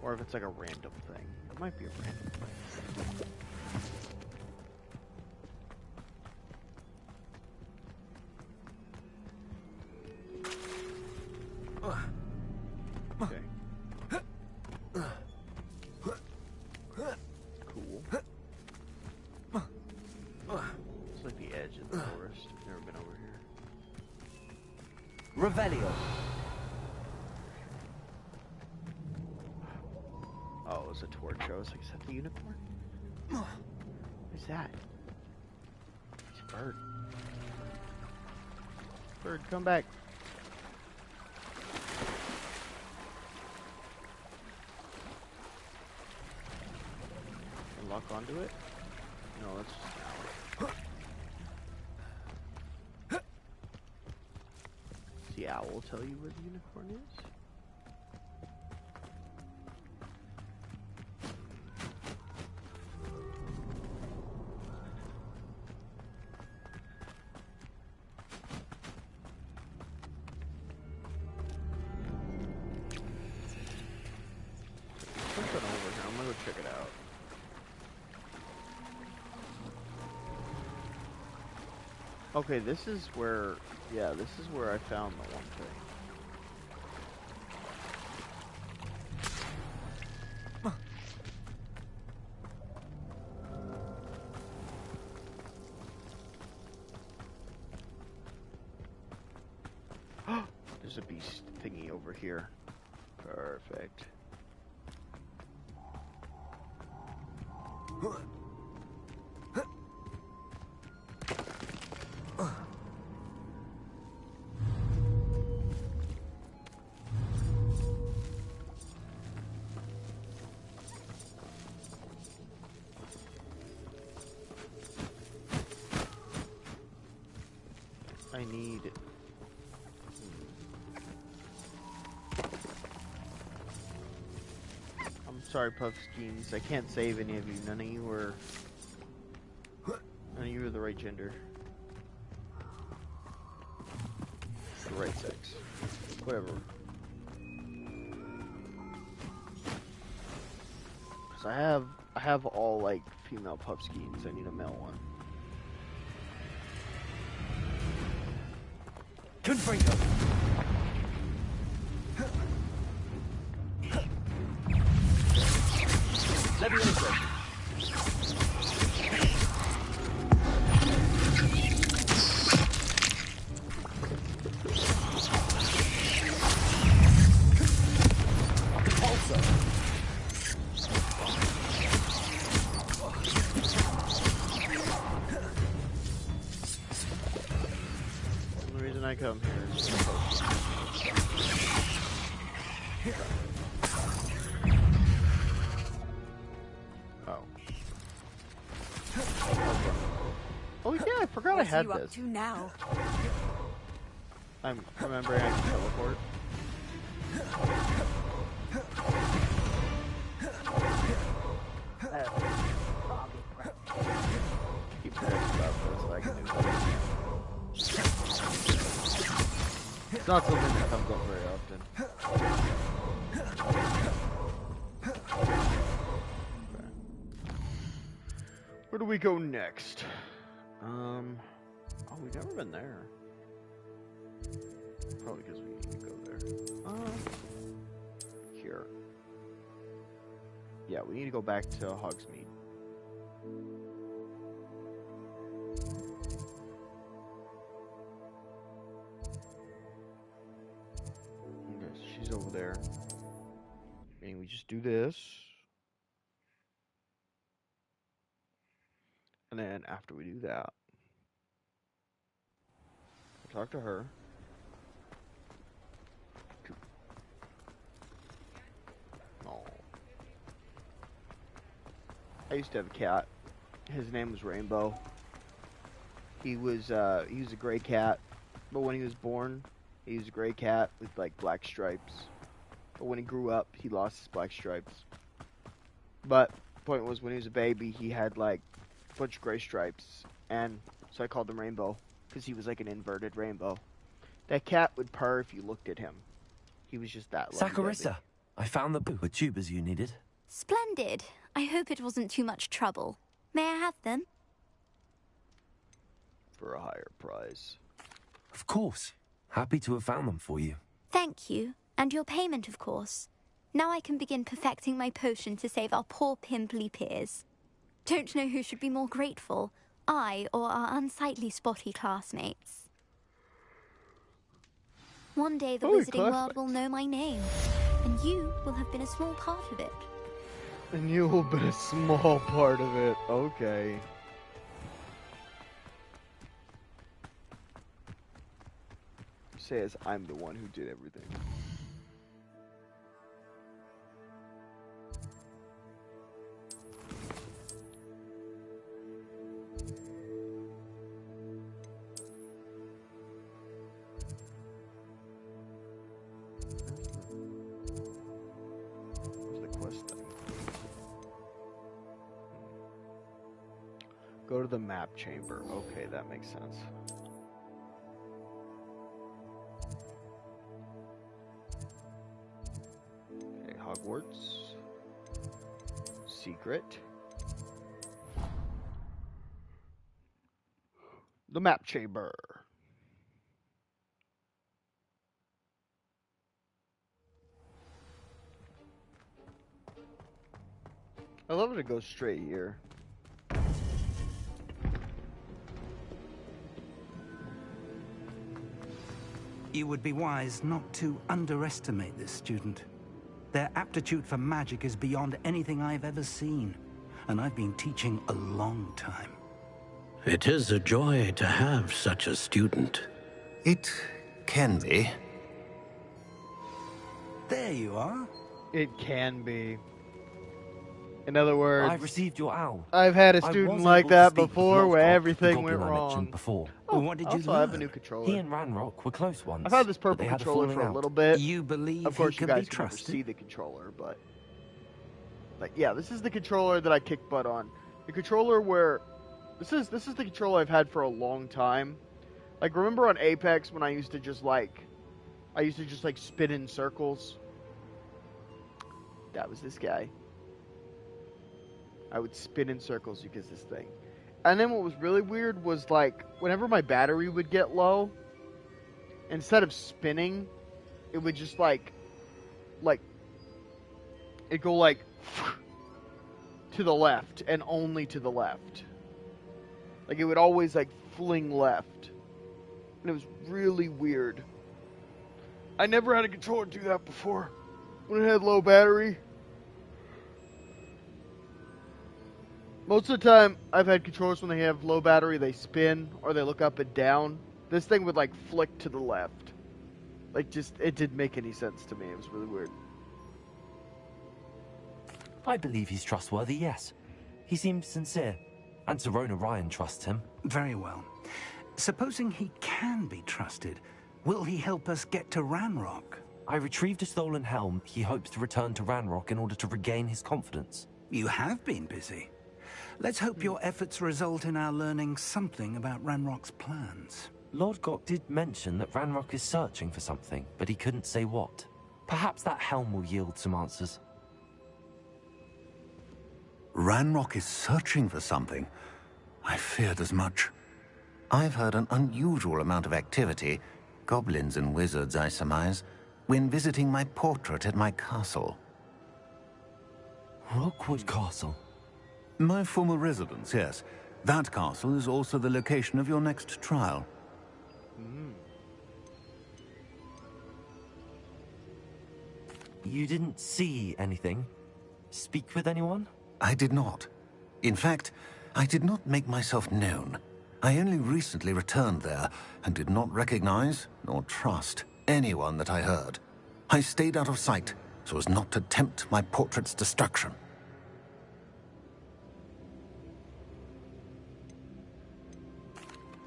Or if it's like a random thing. It might be a random thing. Okay. Cool. It's like the edge of the forest. I've never been over here. Revelio. Oh, it was a torch. I was like, is that the unicorn? What is that? It's a bird. Bird, come back. And lock onto it? No, that's just an owl. Does the owl tell you where the unicorn is? Something over here. I'm gonna go check it out. Okay, this is where, yeah, this is where I found the one thing. There's a beast thingy over here. Perfect. I need... I'm sorry, Puffskeins. I can't save any of you. None of you are the right gender. The right sex. Whatever. Cause I have all like female Puffskeins. I need a male one. Confringo. Levioso. The reason I come here is oh yeah, I forgot I had What are you this. up to now? I'm remembering I can teleport. Keep forgetting about this. I can do this. It's not something that comes up very often. Okay. Where do we go next? Oh, we've never been there. Probably because we need to go there. Here. Yeah, we need to go back to Hogsmeade. Okay, so she's over there. And we just do this. And then after we do that, we'll talk to her. Oh. I used to have a cat. His name was Rainbow. He was a gray cat, but when he was born, he was a gray cat with like black stripes. But when he grew up, he lost his black stripes. But the point was, when he was a baby, he had like a bunch of gray stripes, and so I called him Rainbow because he was like an inverted rainbow. That cat would purr if you looked at him. He was just that lovey-dovey. Saccharissa, I found the tubers you needed. Splendid. I hope it wasn't too much trouble. May I have them? For a higher price. Of course. Happy to have found them for you. Thank you. And your payment, of course. Now I can begin perfecting my potion to save our poor pimply peers. Don't know who should be more grateful, I or our unsightly spotty classmates. One day the wizarding world will know my name, and you will have been a small part of it. And you will be a small part of it. Okay. Say as I'm the one who did everything. Go to the map chamber. Okay, that makes sense. Okay, Hogwarts. Secret. The map chamber. I love it. It goes straight here. You would be wise not to underestimate this student. Their aptitude for magic is beyond anything I've ever seen, and I've been teaching a long time. It is a joy to have such a student. It can be. There you are. It can be. In other words, I've received your owl. I've had a I student was like able to that speak with before where Lothgard, the everything goblin went I mentioned wrong. before. Oh, What did you also, I have a learn? new controller. He and Ranrock were close once. I've had this but purple they had a controller falling for a out. little bit. You believe Of course, he you can be guys can never trusted? see the controller, but yeah, this is the controller that I kick butt on. The controller where this is the controller I've had for a long time. Like, remember on Apex when I used to just spin in circles? That was this guy. I would spin in circles because this thing. And then what was really weird was, like, whenever my battery would get low, instead of spinning, it would just it'd go like to the left and only to the left. Like, it would always like fling left. And it was really weird. I never had a controller do that before when it had low battery. Most of the time, I've had controllers when they have low battery, they spin or they look up and down. This thing would like flick to the left. Like, just, it didn't make any sense to me. It was really weird. I believe he's trustworthy, yes. He seems sincere. And Sirona Ryan trusts him. Very well. Supposing he can be trusted, will he help us get to Ranrock? I retrieved a stolen helm. He hopes to return to Ranrock in order to regain his confidence. You have been busy. Let's hope your efforts result in our learning something about Ranrock's plans. Lord Gok did mention that Ranrock is searching for something, but he couldn't say what. Perhaps that helm will yield some answers. Ranrock is searching for something. I feared as much. I've heard an unusual amount of activity, goblins and wizards, I surmise, when visiting my portrait at my castle. Rookwood Castle? My former residence, yes. That castle is also the location of your next trial. You didn't see anything? Speak with anyone? I did not. In fact, I did not make myself known. I only recently returned there and did not recognize nor trust anyone that I heard. I stayed out of sight so as not to tempt my portrait's destruction.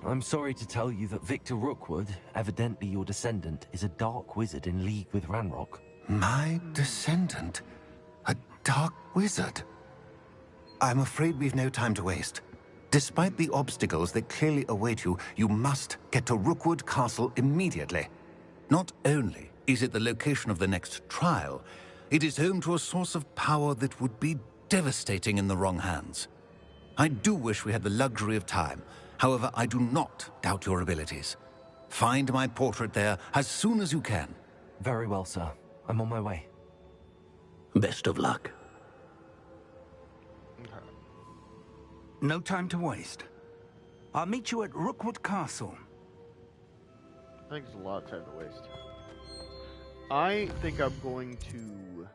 I'm sorry to tell you that Victor Rookwood, evidently your descendant, is a dark wizard in league with Ranrock. My descendant? A dark wizard? I'm afraid we've no time to waste. Despite the obstacles that clearly await you, you must get to Rookwood Castle immediately. Not only is it the location of the next trial, it is home to a source of power that would be devastating in the wrong hands. I do wish we had the luxury of time. However, I do not doubt your abilities. Find my portrait there as soon as you can. Very well, sir. I'm on my way. Best of luck. No time to waste. I'll meet you at Rookwood Castle. I think it's a lot of time to waste. I think I'm going to...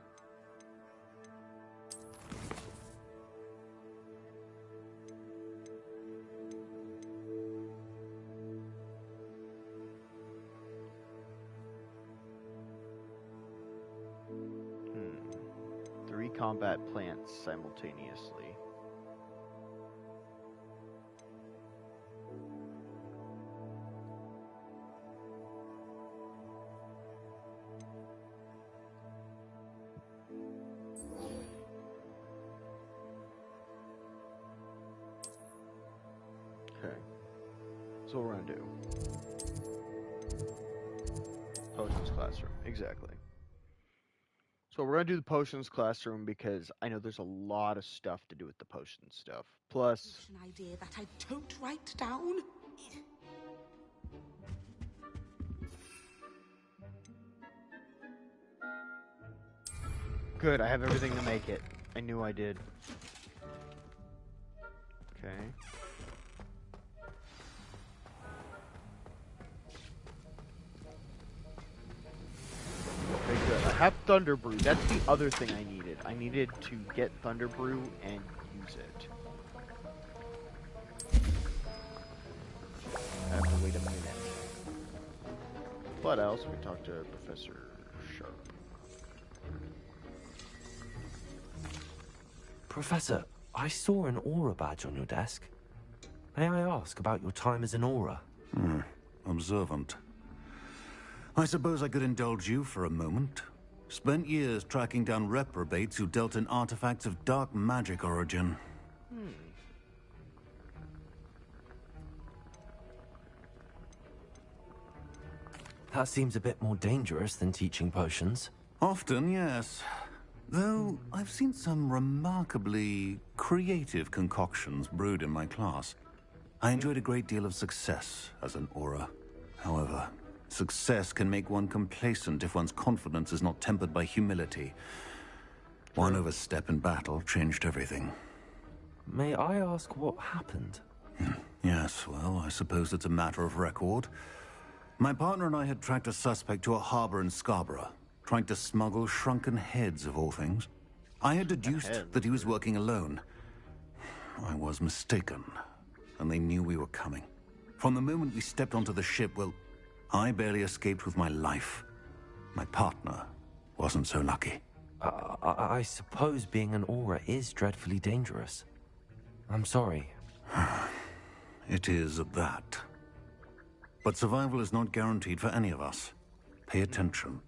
Three combat plants simultaneously. Okay. So what we're gonna do. Potions classroom. Exactly. So we're gonna do the potions classroom because I know there's a lot of stuff to do with the potion stuff. Plus, An idea that I don't write down. Good, I have everything to make it. I knew I did. Okay. Okay, good. I have Thunder Brew. That's the other thing I needed. I needed to get Thunder Brew and use it. I have to wait a minute. But I also can talk to Professor Sharp. Professor, I saw an aura badge on your desk. May I ask about your time as an aura? Observant. I suppose I could indulge you for a moment. Spent years tracking down reprobates who dealt in artifacts of dark magic origin. That seems a bit more dangerous than teaching potions. Often, yes. Though I've seen some remarkably creative concoctions brewed in my class. I enjoyed a great deal of success as an aura. However, success can make one complacent if one's confidence is not tempered by humility. One overstep in battle changed everything. May I ask what happened? Yes, well, I suppose it's a matter of record. My partner and I had tracked a suspect to a harbor in Scarborough, trying to smuggle shrunken heads of all things. I had deduced that he was working alone. I was mistaken, and they knew we were coming. From the moment we stepped onto the ship, well, I barely escaped with my life. My partner wasn't so lucky. I suppose being an aura is dreadfully dangerous. I'm sorry. It is at that. But survival is not guaranteed for any of us. Pay attention.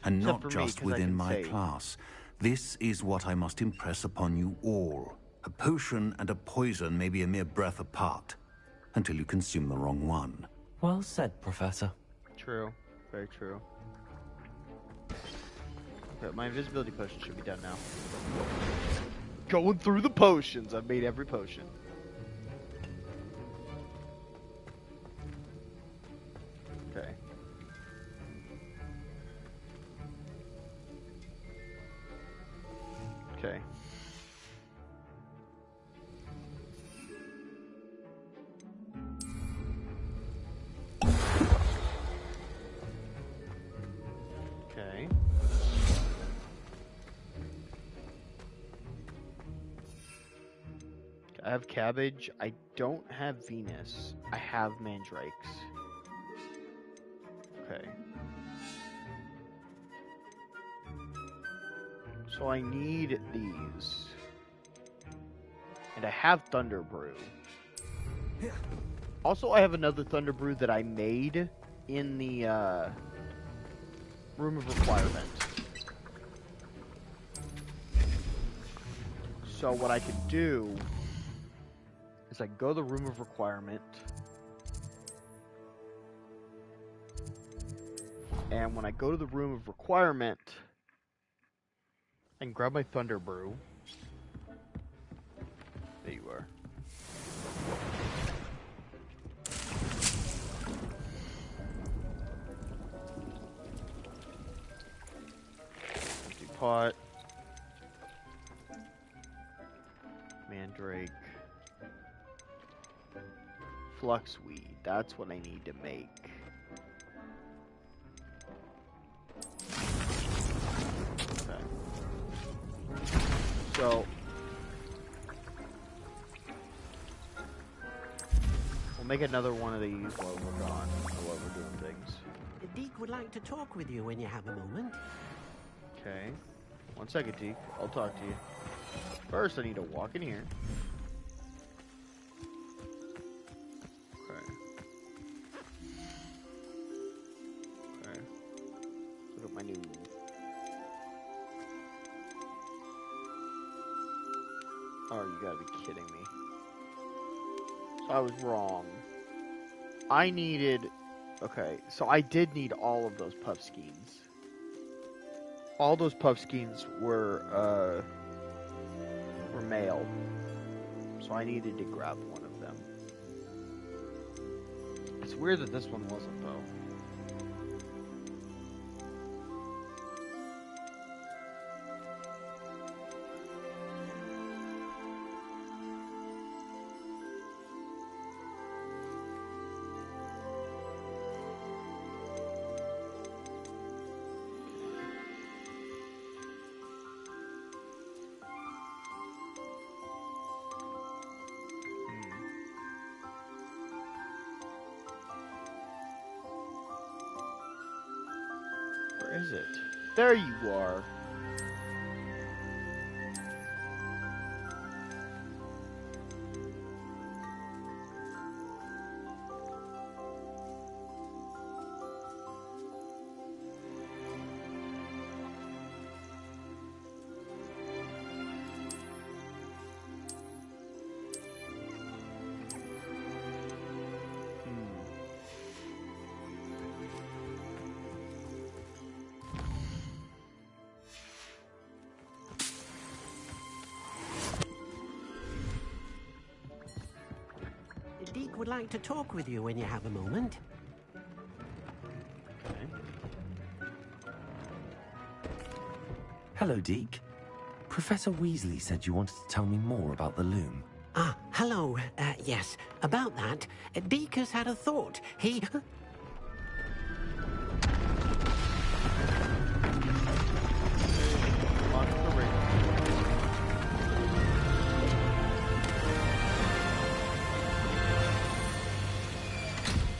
And Except not for me, just 'cause I within can my save. class. This is what I must impress upon you all. A potion and a poison may be a mere breath apart, until you consume the wrong one. Well said, Professor. True. Very true. Okay, my invisibility potion should be done now. Going through the potions. I've made every potion. Okay. Okay. Okay. I have cabbage. I don't have Venus. I have mandrakes. Okay. So I need these. And I have Thunder Brew. Also, I have another Thunder Brew that I made in the Room of Requirement. So what I can do is I can go to the Room of Requirement. And when I go to the Room of Requirement, I can grab my Thunder Brew. There you are. Empty pot. Mandrake. Fluxweed. That's what I need to make. So, we'll make another one of these while we're gone, or while we're doing things. Deke would like to talk with you when you have a moment. Okay. 1 second, Deke. I'll talk to you. First, I need to walk in here. Okay. Okay. Look at my new... Oh, you gotta be kidding me. So I was wrong. I needed... Okay, so I did need all of those puff skeins. All those puff skeins were male. So I needed to grab one of them. It's weird that this one wasn't, though. Where is it? There you are. Deke would like to talk with you when you have a moment. Hello, Deke. Professor Weasley said you wanted to tell me more about the loom. Ah, hello. Yes, about that. Deke has had a thought. He...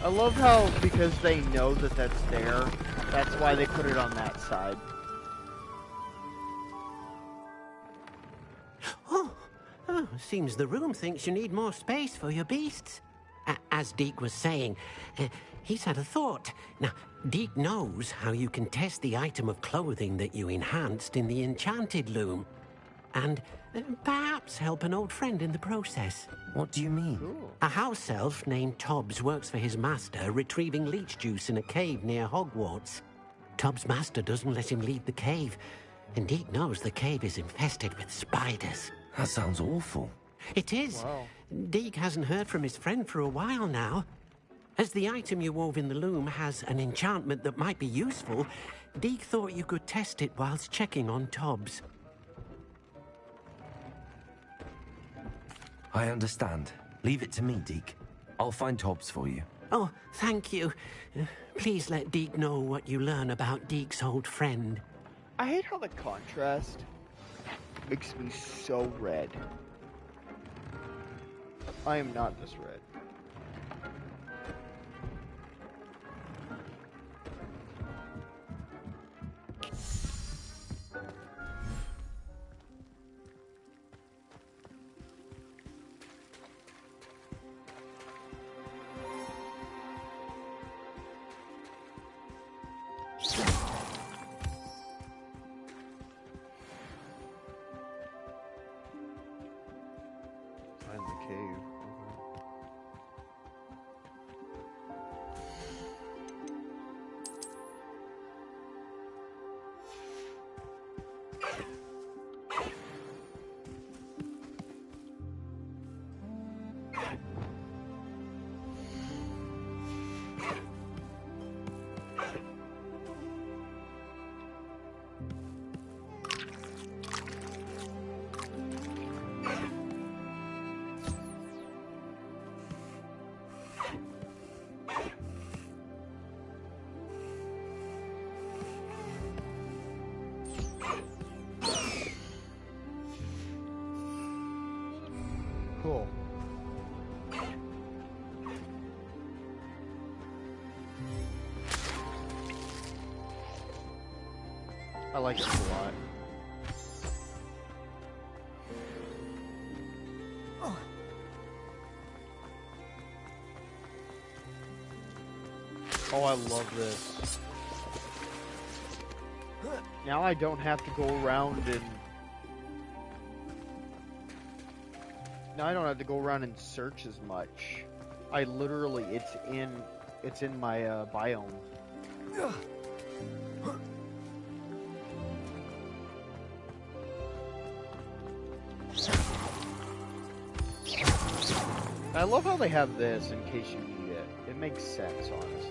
I love how, because they know that that's there, that's why they put it on that side. Oh, seems the room thinks you need more space for your beasts. As Deke was saying, he's had a thought. Now, Deke knows how you can test the item of clothing that you enhanced in the enchanted loom. And perhaps help an old friend in the process. What do you mean? Cool. A house elf named Tobbs works for his master, retrieving leech juice in a cave near Hogwarts. Tobbs' master doesn't let him leave the cave, and Deke knows the cave is infested with spiders. That sounds awful. It is. Wow. Deke hasn't heard from his friend for a while now. As the item you wove in the loom has an enchantment that might be useful, Deke thought you could test it whilst checking on Tobbs. I understand. Leave it to me, Deke. I'll find Tobbs for you. Oh, thank you. Please let Deke know what you learn about Deke's old friend. I hate how the contrast makes me so red. I am not this red. Find the cave. Cool. I like it a lot. Oh, I love this. Now I don't have to go around and... Now I don't have to go around and search as much. I literally, it's in my biome. I love how they have this in case you need it. It makes sense, honestly.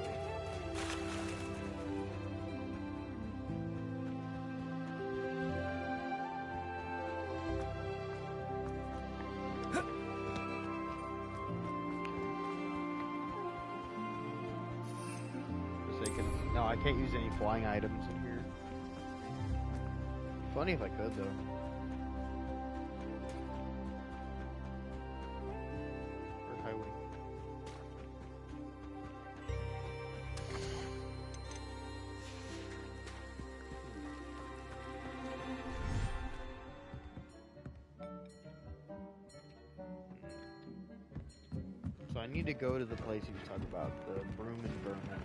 No, I can't use any flying items in here. Funny if I could, though. Or highway. So I need to go to the place you was talking about, the Broom and Vermin.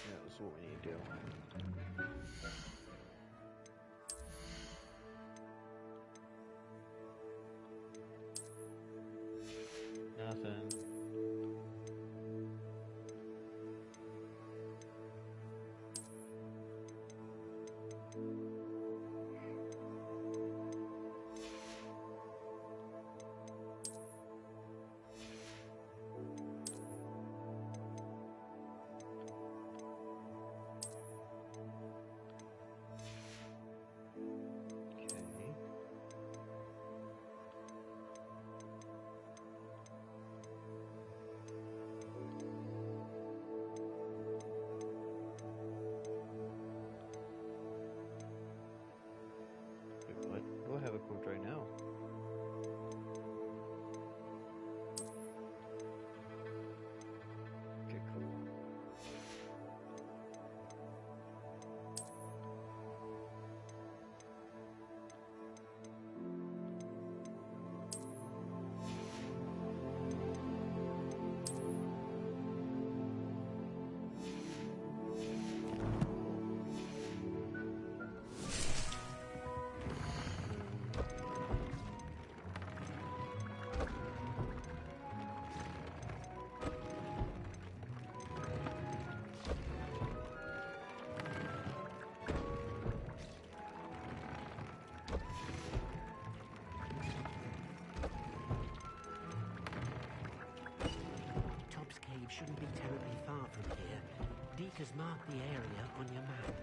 That's what we need to do. Nothing. We'll have a quote right now. Okay, cool. Shouldn't be terribly far from here. Deke has marked the area on your map.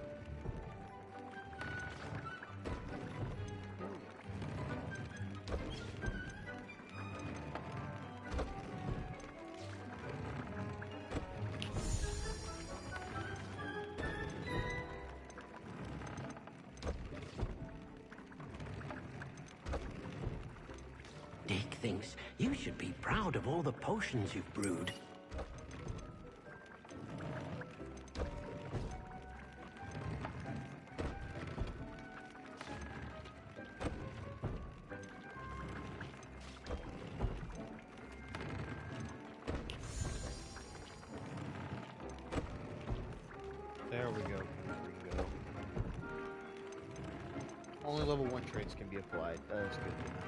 Deke thinks you should be proud of all the potions you've brewed. There we go. There we go. Only level 1 traits can be applied. That's good to know.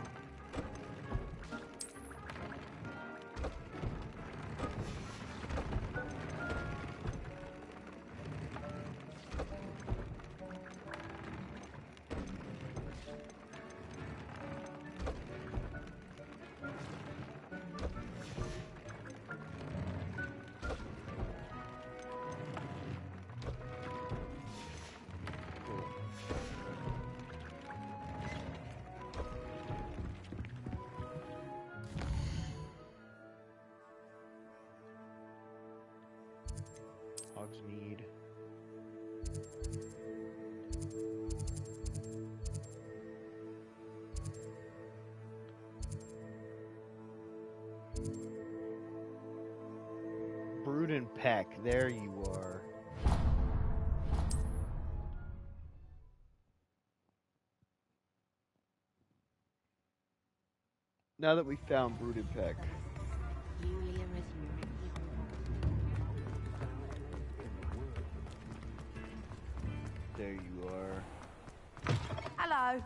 Hogsmeade. Brood and Peck, there you are. Now that we found Brood and Peck. There you are. Hello.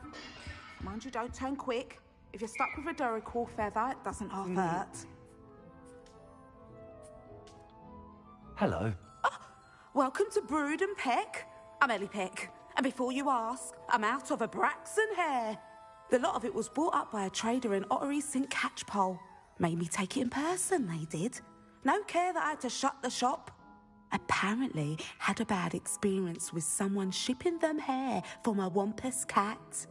Mind you, don't turn quick. If you're stuck with a Duracell feather, it doesn't half hurt. Hello. Welcome to Brood and Peck. I'm Ellie Peck. And before you ask, I'm out of a Braxton hair. The lot of it was bought up by a trader in Ottery St. Catchpole. Made me take it in person, they did. No care that I had to shut the shop. Apparently had a bad experience with someone shipping them hair for my Wampus cat.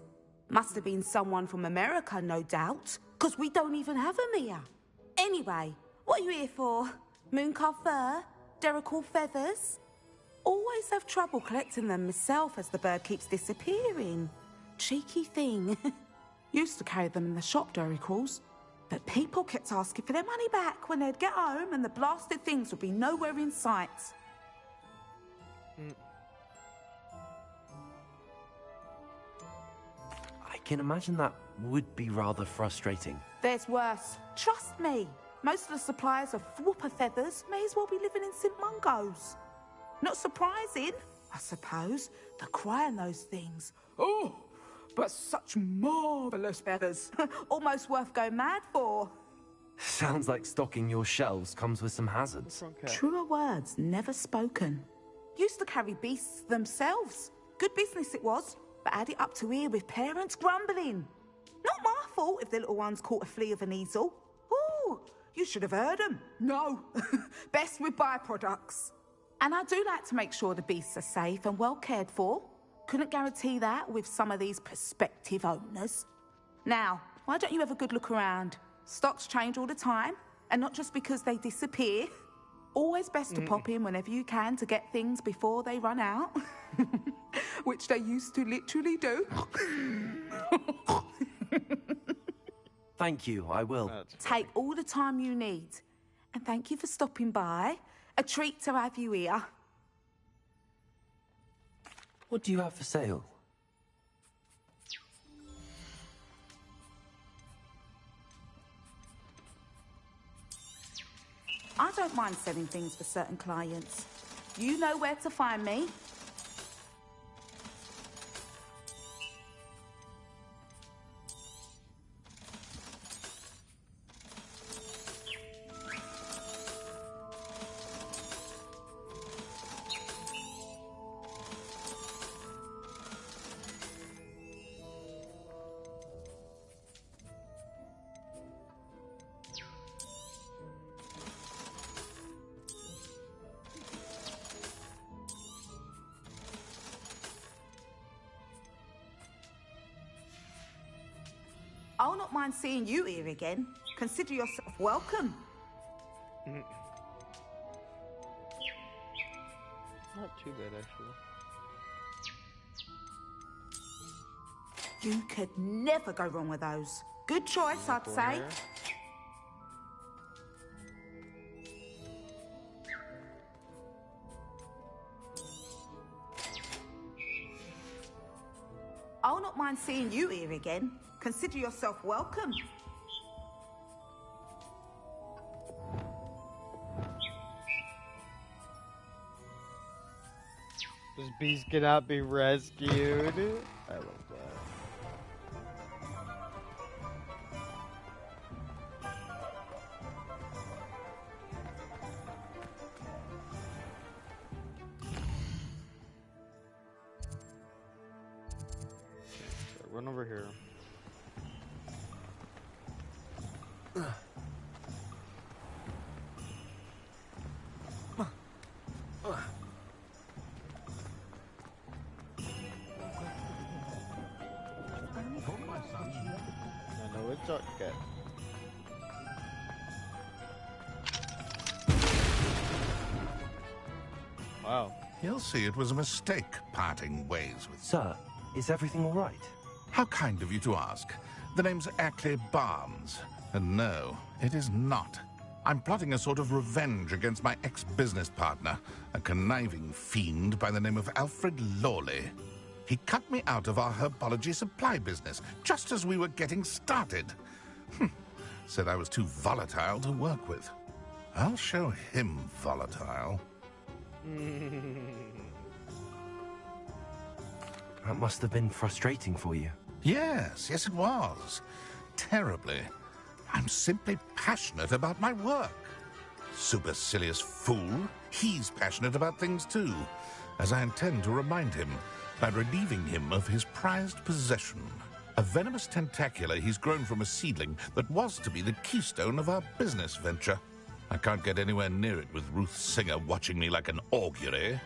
Must have been someone from America, no doubt, because we don't even have them here. Anyway, what are you here for? Mooncalf fur? Duracell feathers? Always have trouble collecting them myself as the bird keeps disappearing. Cheeky thing. Used to carry them in the shop, Duracalls. But people kept asking for their money back when they'd get home and the blasted things would be nowhere in sight. I can imagine that would be rather frustrating. There's worse. Trust me. Most of the suppliers of whooper feathers may as well be living in St. Mungo's. Not surprising, I suppose, the cry in those things. Oh, but such marvellous feathers. Almost worth going mad for. Sounds like stocking your shelves comes with some hazards. Truer words never spoken. Used to carry beasts themselves. Good business it was, but had it up to here with parents grumbling. Not my fault if the little ones caught a flea of an easel. Ooh, you should have heard them. No, best with byproducts. And I do like to make sure the beasts are safe and well cared for. Couldn't guarantee that with some of these prospective owners. Now, why don't you have a good look around? Stocks change all the time, and not just because they disappear. Always best to pop in whenever you can to get things before they run out. Which they used to literally do. Thank you, I will. Take all the time you need. And thank you for stopping by. A treat to have you here. What do you have for sale? I don't mind selling things for certain clients. You know where to find me. I'll not mind seeing you here again. Consider yourself welcome. Not too bad, actually. You could never go wrong with those. Good choice, I'd say. I'll not mind seeing you here again. Consider yourself welcome. This beast cannot be rescued. I love that. Okay, so run over here. No, it's okay. Wow. He'll see it was a mistake parting ways with... Sir, is everything all right? How kind of you to ask. The name's Ackley Barnes. And no, it is not. I'm plotting a sort of revenge against my ex-business partner, a conniving fiend by the name of Alfred Lawley. He cut me out of our herbology supply business just as we were getting started. Said I was too volatile to work with. I'll show him volatile. That must have been frustrating for you. Yes, it was. Terribly. I'm simply passionate about my work. Supercilious fool. He's passionate about things too, as I intend to remind him by relieving him of his prized possession. A venomous tentacula he's grown from a seedling that was to be the keystone of our business venture. I can't get anywhere near it with Ruth Singer watching me like an augury.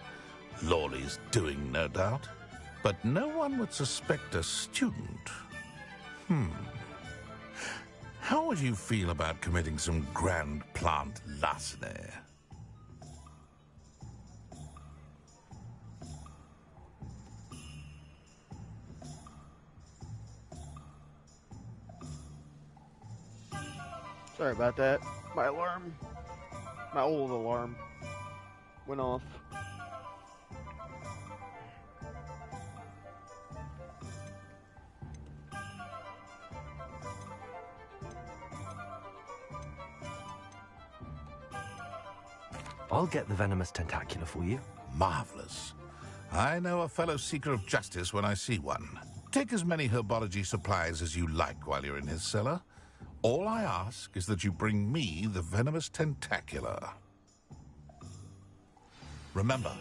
Lawley's doing, no doubt. But no one would suspect a student. How would you feel about committing some grand plant larceny? Sorry about that. My old alarm went off. I'll get the venomous tentacula for you. Marvelous. I know a fellow seeker of justice when I see one. Take as many herbology supplies as you like while you're in his cellar. All I ask is that you bring me the venomous tentacula. Remember,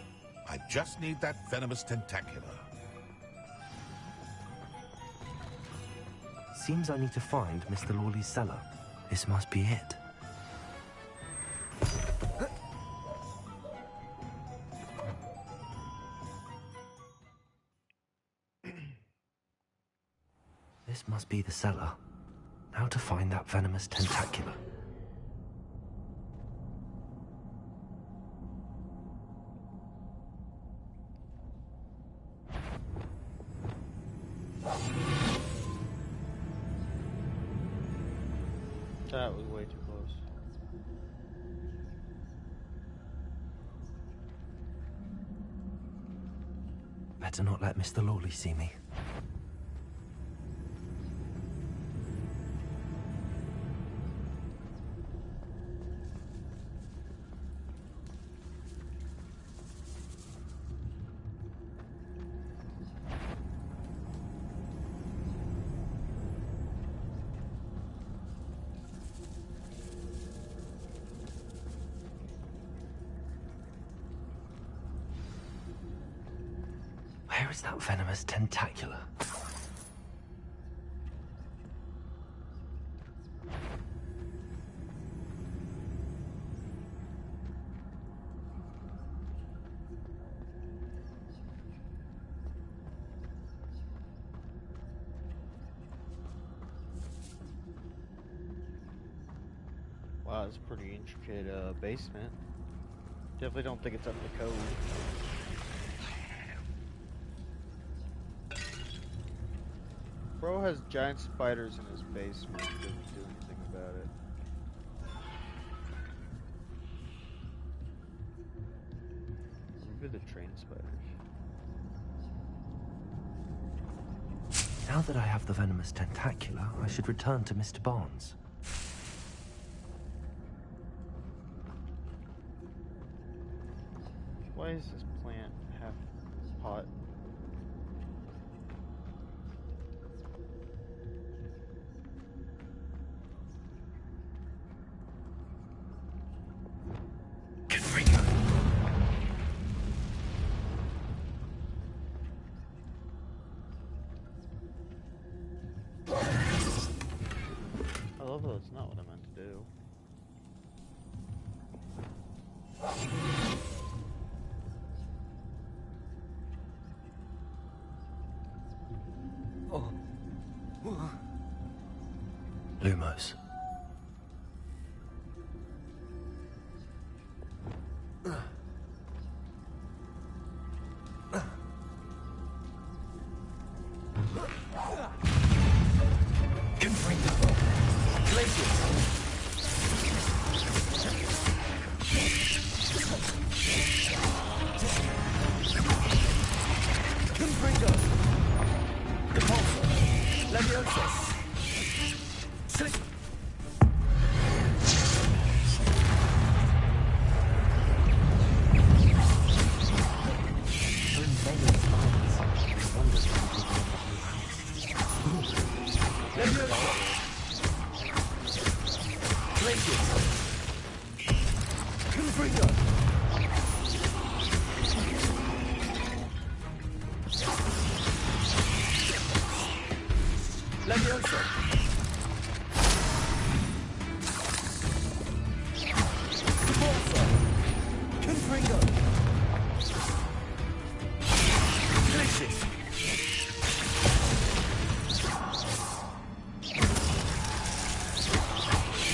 I just need that venomous tentacula. Seems I need to find Mr. Lawley's cellar. This must be it. This must be the cellar. Now to find that venomous tentacula. That was way too close. Better not let Mr. Lawley see me. Where is that venomous tentacula? Wow, it's a pretty intricate basement. Definitely don't think it's under the code. Bro has giant spiders in his basement. He doesn't do anything about it. Maybe the train spiders. Now that I have the venomous tentacula, I should return to Mr. Barnes. Why is this plant half pot? I love that it's not what I meant to do. Lumos. Levioso. Corso. Confringo. Delicious.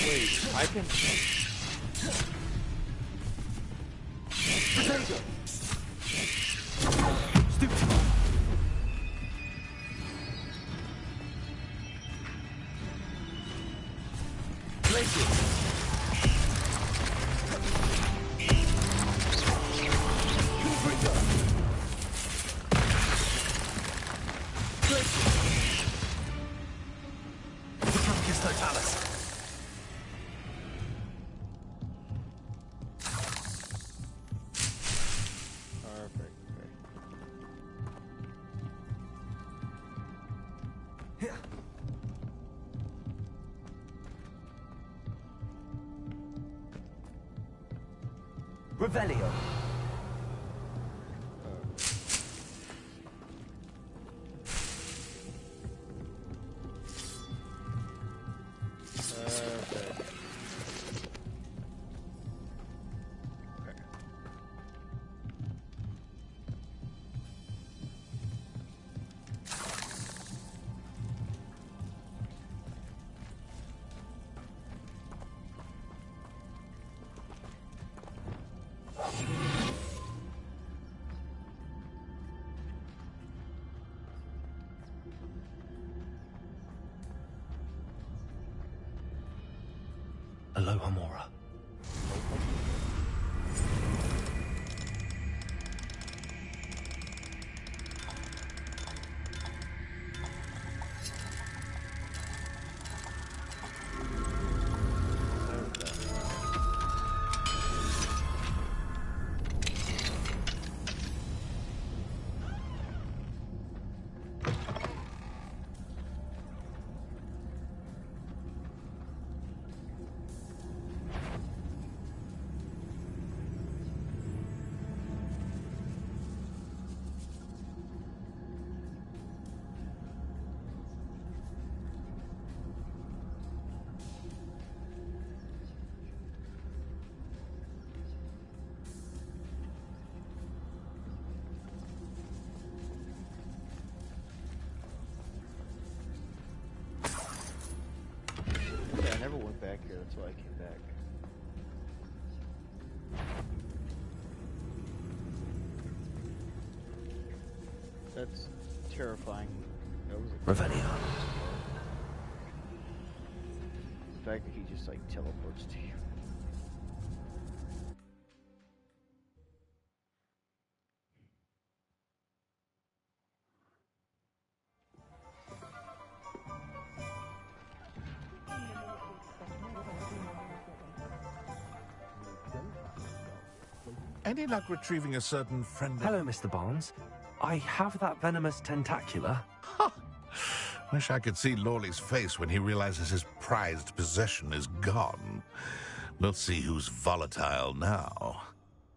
Wait, I can. Potato. Stupid. Revelio. Aloha Mora. Yeah, I never went back here, that's why I came back. That's terrifying. That was a Revelio. The fact that he just like teleports to you. Any luck retrieving a certain friend? Hello, Mr. Barnes. I have that venomous tentacula. Wish I could see Lawley's face when he realizes his prized possession is gone. We'll see who's volatile now.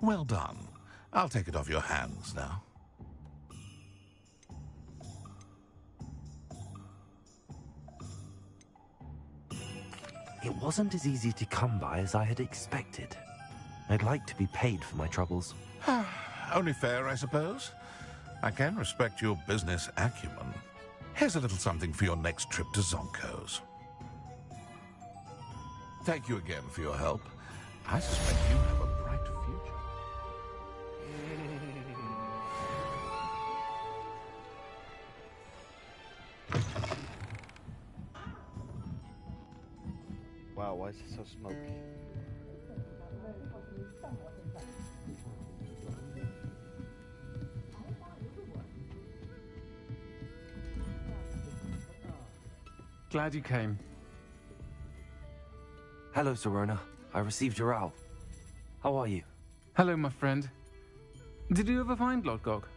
Well done. I'll take it off your hands now. It wasn't as easy to come by as I had expected. I'd like to be paid for my troubles. Only fair, I suppose. I can respect your business acumen. Here's a little something for your next trip to Zonko's. Thank you again for your help. I suspect you have a bright future. Wow, why is it so smoky? Glad you came. Hello, Serona. I received your owl. How are you? Hello, my friend. Did you ever find Lodgok?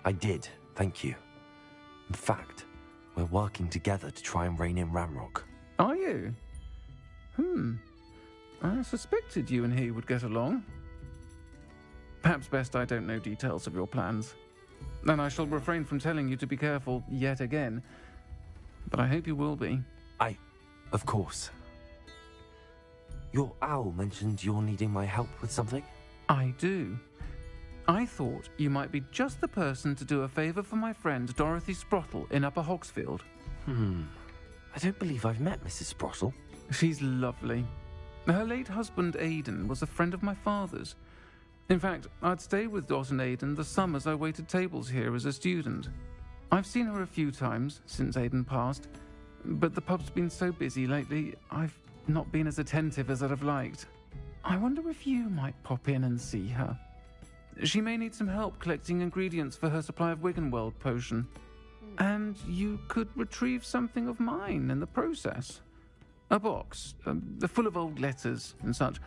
I did, thank you. In fact, we're working together to try and rein in Ranrock. Are you? I suspected you and he would get along. Perhaps best I don't know details of your plans. And I shall refrain from telling you to be careful yet again. But I hope you will be. Of course. Your owl mentioned you're needing my help with something? I do. I thought you might be just the person to do a favour for my friend Dorothy Sprottle in Upper Hogsfield. I don't believe I've met Mrs. Sprottle. She's lovely. Her late husband Aidan was a friend of my father's. In fact, I'd stay with Dot and Aidan the summers I waited tables here as a student. I've seen her a few times since Aidan passed, but the pub's been so busy lately, I've not been as attentive as I'd have liked. I wonder if you might pop in and see her. She may need some help collecting ingredients for her supply of Wiggenweld potion. And you could retrieve something of mine in the process. A box, full of old letters and such.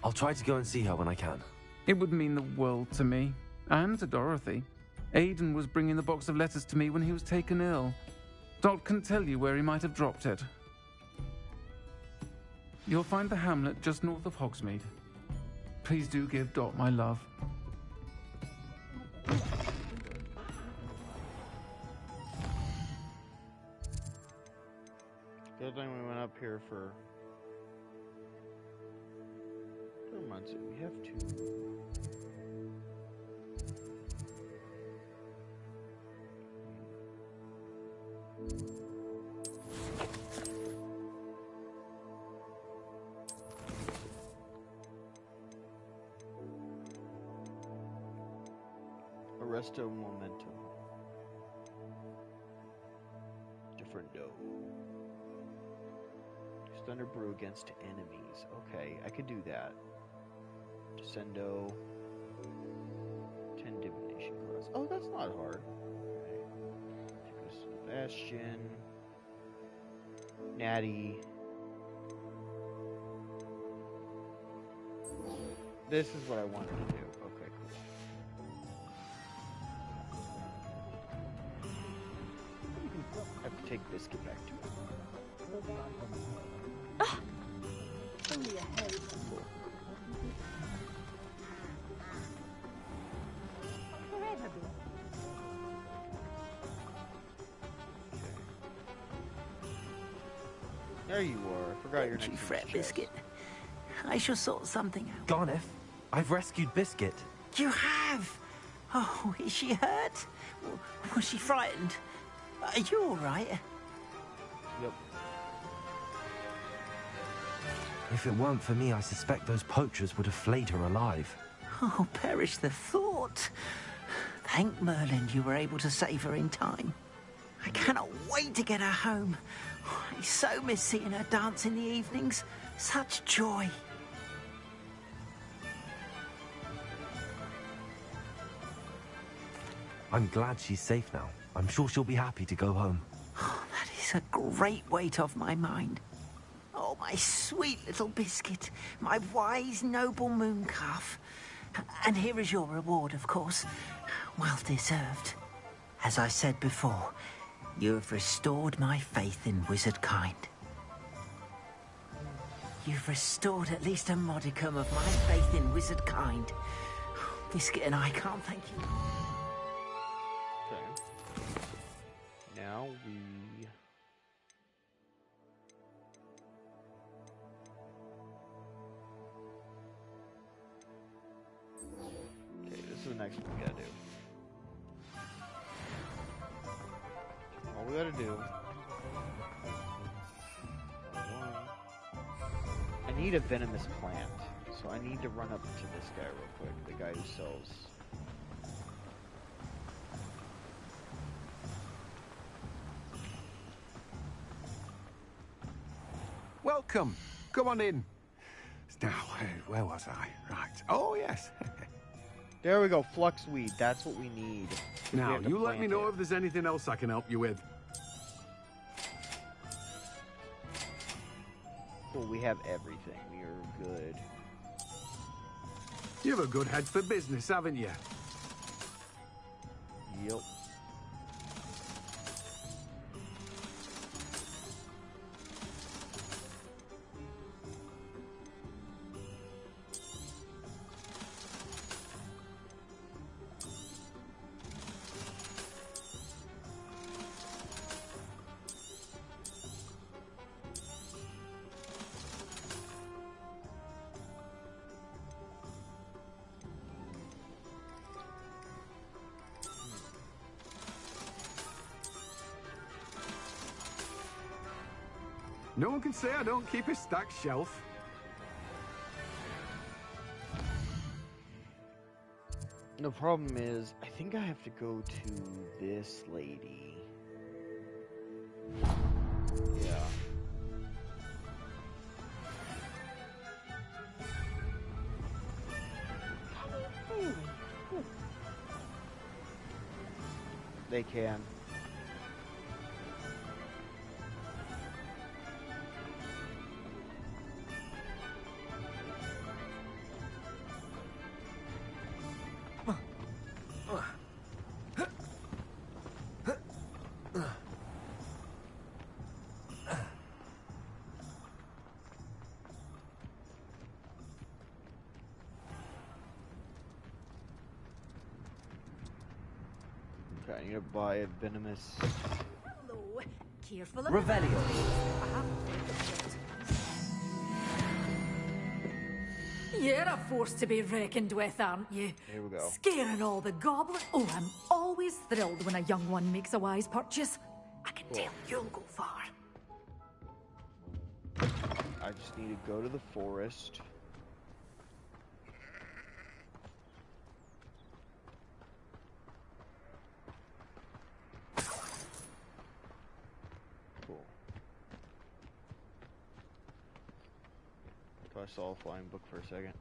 I'll try to go and see her when I can. It would mean the world to me, and to Dorothy. Aidan was bringing the box of letters to me when he was taken ill. Dot can tell you where he might have dropped it. You'll find the hamlet just north of Hogsmeade. Please do give Dot my love. Good thing we went up here for 3 months. We have to. Arresto momentum. Differendo. Thunder brew against enemies. Okay, I could do that. Descendo. 10 divination cross. Oh, that's not hard. Okay. Bastion. Natty. This is what I wanted to do. Okay, cool. I have to take Biscuit back to it. Only a head. Forever be. There you are. I forgot your name. You fret, Biscuit. I shall sort something out. Garneth, I've rescued Biscuit. You have? Oh, is she hurt? Was she frightened? Are you all right? Yep. If it weren't for me, I suspect those poachers would have flayed her alive. Oh, perish the thought. Thank Merlin you were able to save her in time. I cannot wait to get her home. I so miss seeing her dance in the evenings. Such joy. I'm glad she's safe now. I'm sure she'll be happy to go home. Oh, that is a great weight off my mind. Oh, my sweet little Biscuit, my wise, noble mooncalf. And here is your reward, of course. Well deserved. As I said before, you have restored my faith in wizard kind. You've restored at least a modicum of my faith in wizard kind. Biscuit and I can't thank you. Okay. Now we... Okay, this is the next one we gotta do. All we gotta do... I need a venomous plant, so I need to run up to this guy real quick, the guy who sells... Welcome. Come on in. Now, where was I? Right. Oh, yes. There we go, fluxweed. That's what we need. Now, you let me know if there's anything else I can help you with. Cool, we have everything. We are good. You have a good head for business, haven't you? Yep. No one can say I don't keep a stacked shelf. The problem is, I think I have to go to this lady. Yeah. They can. Okay, I need to buy a venomous. Hello. Careful of Revelio. I haven't yet. You're a force to be reckoned with, aren't you? Here we go. Scaring all the goblins. Oh, I'm always thrilled when a young one makes a wise purchase. I can tell you'll go far. I just need to go to the forest. Cool. So I saw a flying book for a second.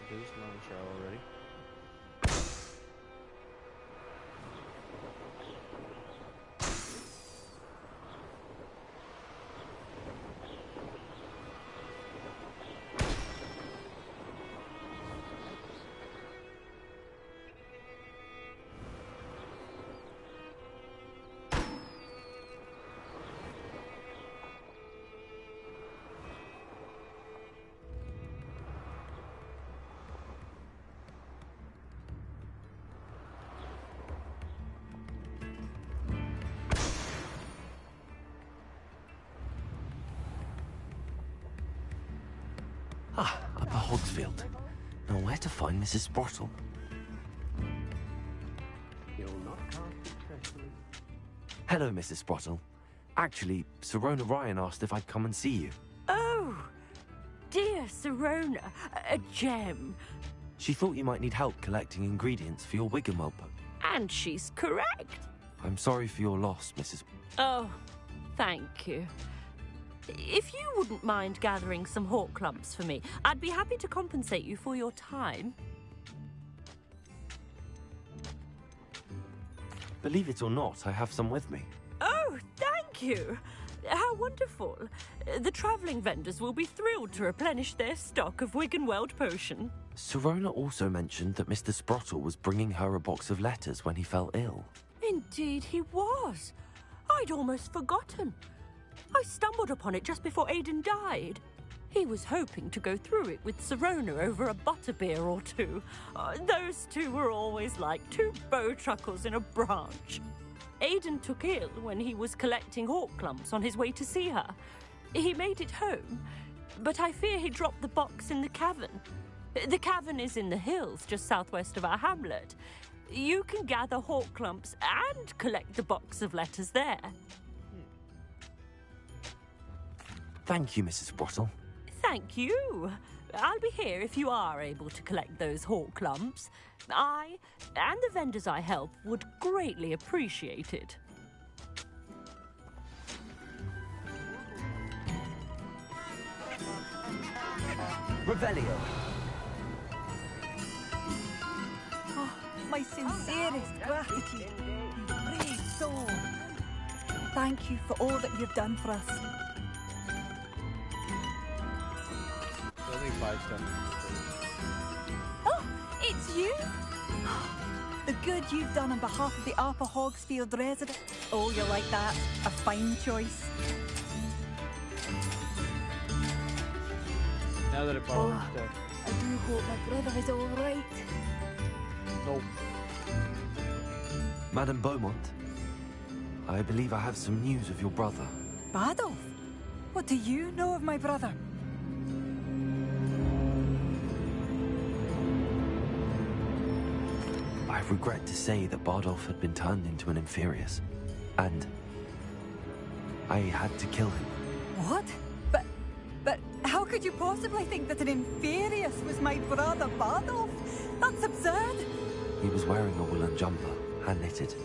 There's no trial already. Ah, Upper Hogsfield. Now where to find Mrs. Sprottle? You'll not cast successfully. Hello, Mrs. Sprottle. Actually, Sirona Ryan asked if I'd come and see you. Oh, dear Sirona, a gem. She thought you might need help collecting ingredients for your Wiggenweld book. And she's correct. I'm sorry for your loss, Mrs. Oh, thank you. If you wouldn't mind gathering some hawk clumps for me, I'd be happy to compensate you for your time. Believe it or not, I have some with me. Oh, thank you. How wonderful. The travelling vendors will be thrilled to replenish their stock of Wiggenweld potion. Sirona also mentioned that Mr. Sprottle was bringing her a box of letters when he fell ill. Indeed he was. I'd almost forgotten. I stumbled upon it just before Aidan died. He was hoping to go through it with Sirona over a butterbeer or two. Those two were always like two bowtruckles in a branch. Aidan took ill when he was collecting hawk clumps on his way to see her. He made it home, but I fear he dropped the box in the cavern. The cavern is in the hills just southwest of our hamlet. You can gather hawk clumps and collect the box of letters there. Thank you, Mrs. Sprottle. Thank you. I'll be here if you are able to collect those hawk clumps. I and the vendors I help would greatly appreciate it. Revelio. Oh, my sincerest gratitude. You brave soul. Thank you for all that you've done for us. Only 5 steps. Oh, it's you? The good you've done on behalf of the Upper Hogsfield residents. Oh, you like that? A fine choice. Now that it brought all stuff. I do hope my brother is all right. Nope. Madame Beaumont, I believe I have some news of your brother. Badolf? What do you know of my brother? I regret to say that Bardolph had been turned into an Inferius, and I had to kill him. What? But how could you possibly think that an Inferius was my brother Badolf? That's absurd. He was wearing a woolen jumper, hand-knitted.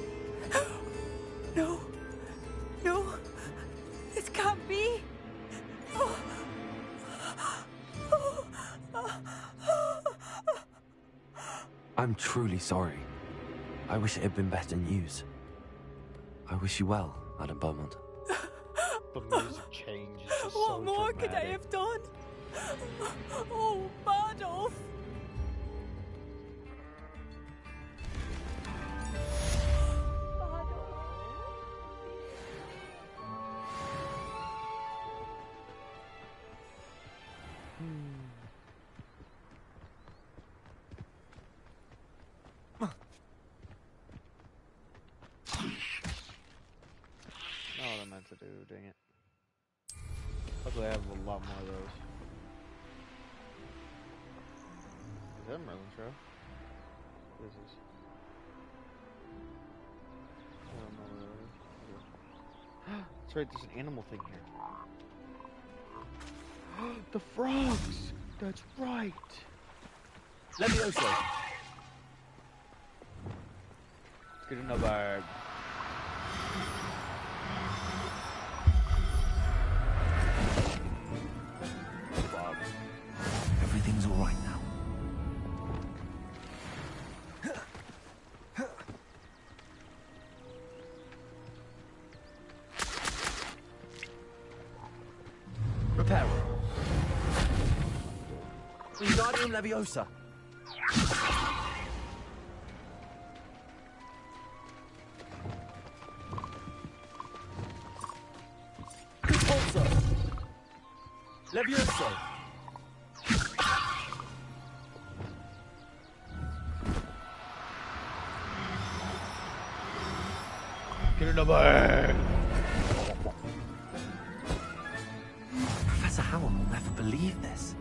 No. No. This can't be. I'm truly sorry. I wish it had been better news. I wish you well, Madame Beaumont. The music changes. What more could I have done? Oh, Badolf! Not what I meant to do, dang it. Luckily I have a lot more of those. Is that a Merlin trail? What is this? I don't know what that is. That's right, there's an animal thing here. The frogs! That's right! Levioso. Get another. Everything's all right now. Reparo. Wingardium Leviosa. Also. Levioso. Get another. Professor Howell will never believe this.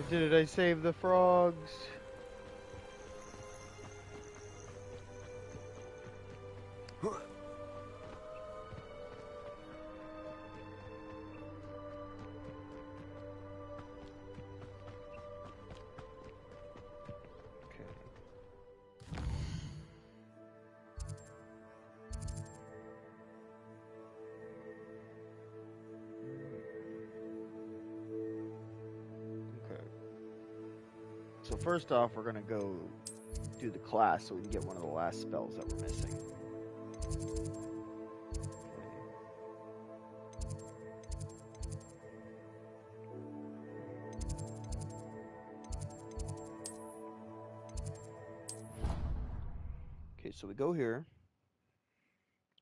Did I save the frogs? So first off, we're gonna go do the class so we can get one of the last spells that we're missing. Okay, so we go here.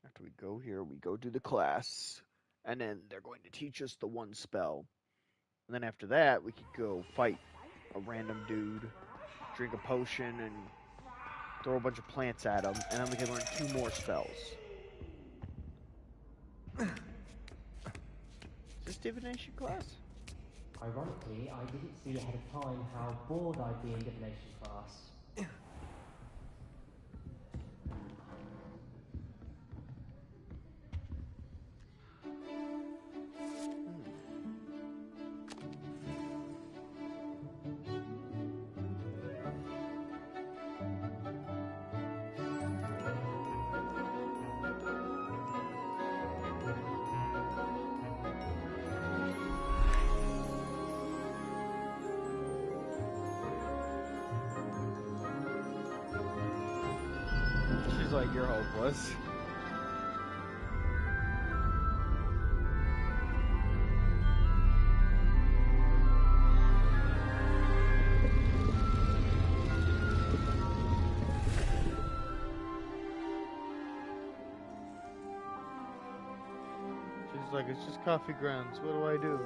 After we go here, we go do the class, and then they're going to teach us the one spell. And then after that, we could go fight a random dude, drink a potion, and throw a bunch of plants at him, and then we can learn 2 more spells. Is this divination class? Ironically, I didn't see ahead of time how bored I'd be in divination class. She's like, you're hopeless. She's like, it's just coffee grounds. What do I do?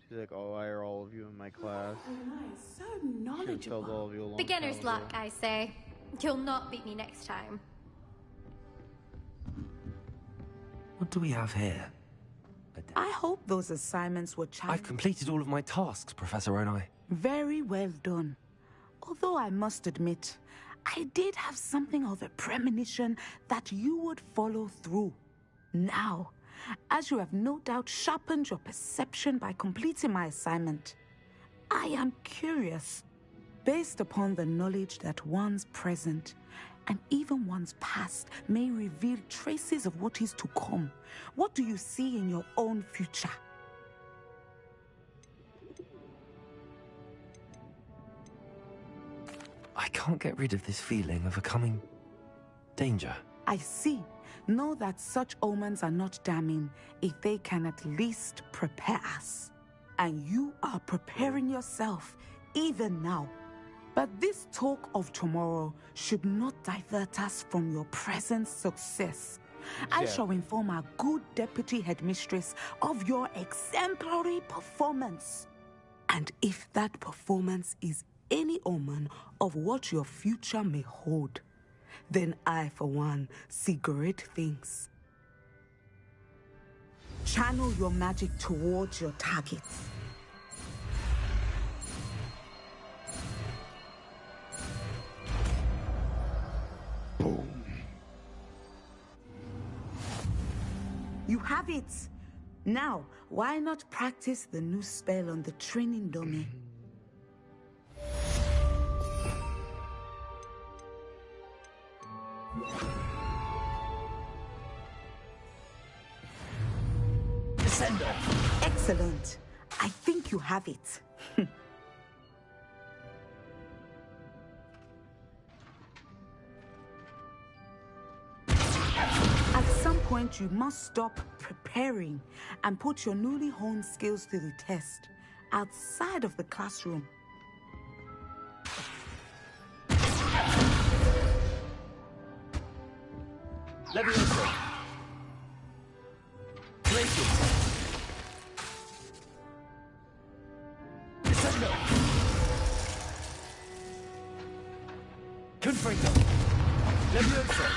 She's like, oh, why are all of you in my class? So knowledgeable. Told all of you a long Beginner's time luck, ago. I say. You'll not beat me next time. What do we have here? I hope those assignments were I've completed all of my tasks, Professor Onai. Very well done. Although I must admit, I did have something of a premonition that you would follow through. Now, as you have no doubt sharpened your perception by completing my assignment, I am curious, based upon the knowledge that one's present and even one's past may reveal traces of what is to come. What do you see in your own future? I can't get rid of this feeling of a coming danger. I see. Know that such omens are not damning if they can at least prepare us. And you are preparing yourself even now. But this talk of tomorrow should not divert us from your present success. I shall inform our good deputy headmistress of your exemplary performance. And if that performance is any omen of what your future may hold, then I, for one, see great things. Channel your magic towards your targets. Boom. You have it. Now, why not practice the new spell on the training dummy? Descender. Excellent. I think you have it. At some point, you must stop preparing and put your newly honed skills to the test outside of the classroom. Levioso. Glacius. Descendo. Confringo. Levioso.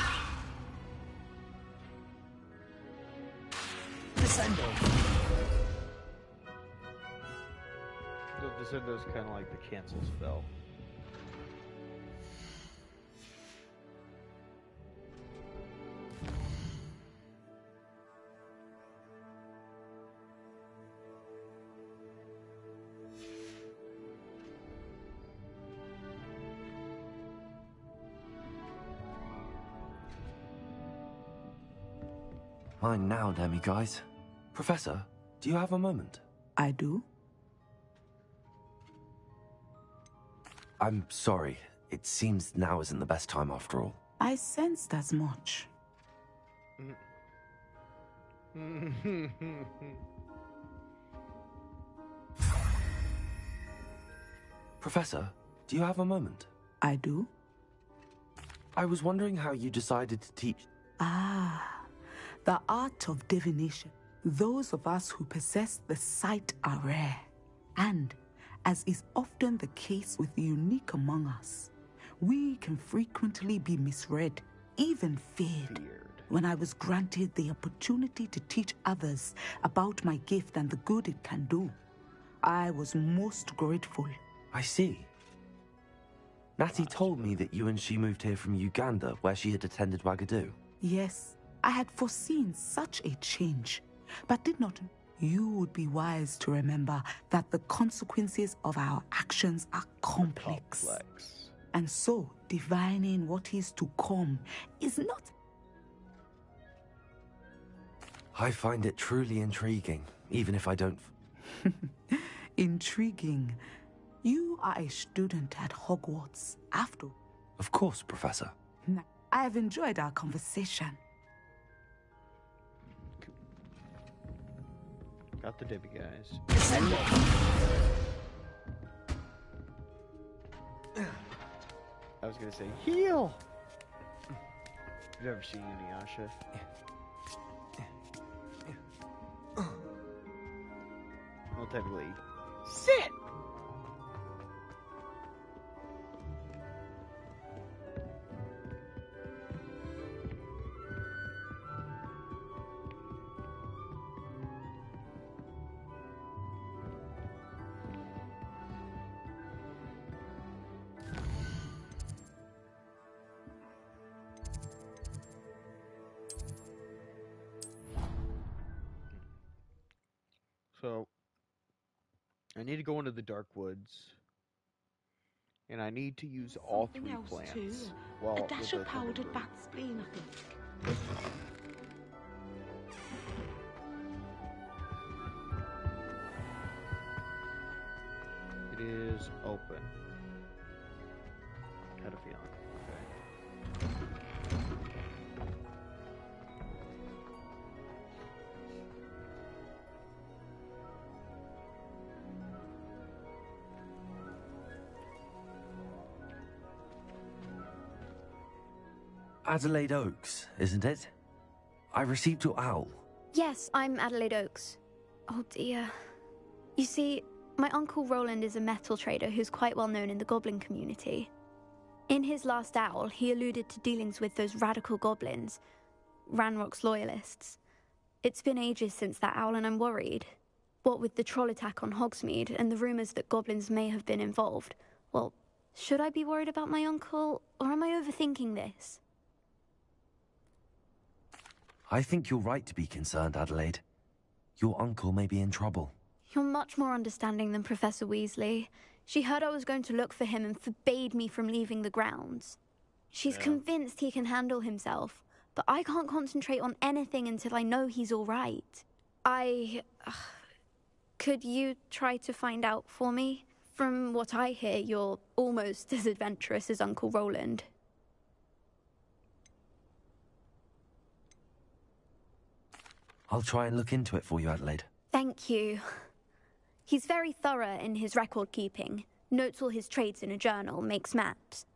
Descendo. The Descendo's kind of like the cancel spell. Mine now, demi-guys. Professor, do you have a moment? I do. I'm sorry. It seems now isn't the best time after all. I sensed as much. Professor, do you have a moment? I do. I was wondering how you decided to teach. Ah, the art of divination. Those of us who possess the sight are rare. And, as is often the case with the unique among us, we can frequently be misread, even feared. When I was granted the opportunity to teach others about my gift and the good it can do, I was most grateful. I see. Natty told me that you and she moved here from Uganda, where she had attended Wagadu. Yes, I had foreseen such a change, but did not. You would be wise to remember that the consequences of our actions are complex. And so, divining what is to come is not... I find it truly intriguing, even if I don't... Intriguing. You are a student at Hogwarts, after... Of course, Professor. I have enjoyed our conversation. Got the Debbie guys. I was gonna say heal. You've ever seen Inuyasha? Well, technically, sit. So, I need to go into the dark woods, and I need to use all three plants. Too. Well, A dash of powdered bat spleen, I think. It is open. Had a feeling. Okay. Adelaide Oaks, isn't it? I received your owl. Yes, I'm Adelaide Oaks. Oh dear. You see, my uncle Roland is a metal trader who's quite well known in the goblin community. In his last owl, he alluded to dealings with those radical goblins, Ranrock's loyalists. It's been ages since that owl and I'm worried. What with the troll attack on Hogsmeade and the rumours that goblins may have been involved, well, should I be worried about my uncle, or am I overthinking this? I think you're right to be concerned, Adelaide. Your uncle may be in trouble. You're much more understanding than Professor Weasley. She heard I was going to look for him and forbade me from leaving the grounds. She's convinced he can handle himself, but I can't concentrate on anything until I know he's all right. Could you try to find out for me? From what I hear, you're almost as adventurous as Uncle Roland. I'll try and look into it for you, Adelaide. Thank you. He's very thorough in his record keeping, notes all his trades in a journal, makes maps.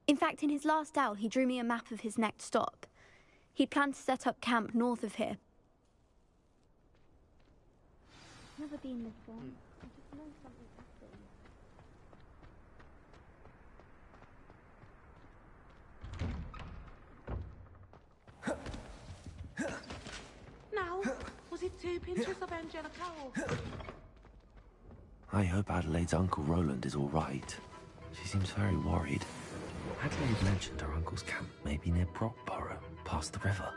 In fact, in his last owl, he drew me a map of his next stop. He'd planned to set up camp north of here. Never been this one. I just know something happened. Now, was it 2 pinches of Angelica? I hope Adelaide's Uncle Roland is all right. She seems very worried. Adelaide mentioned her uncle's camp may be near Brockborough, past the river.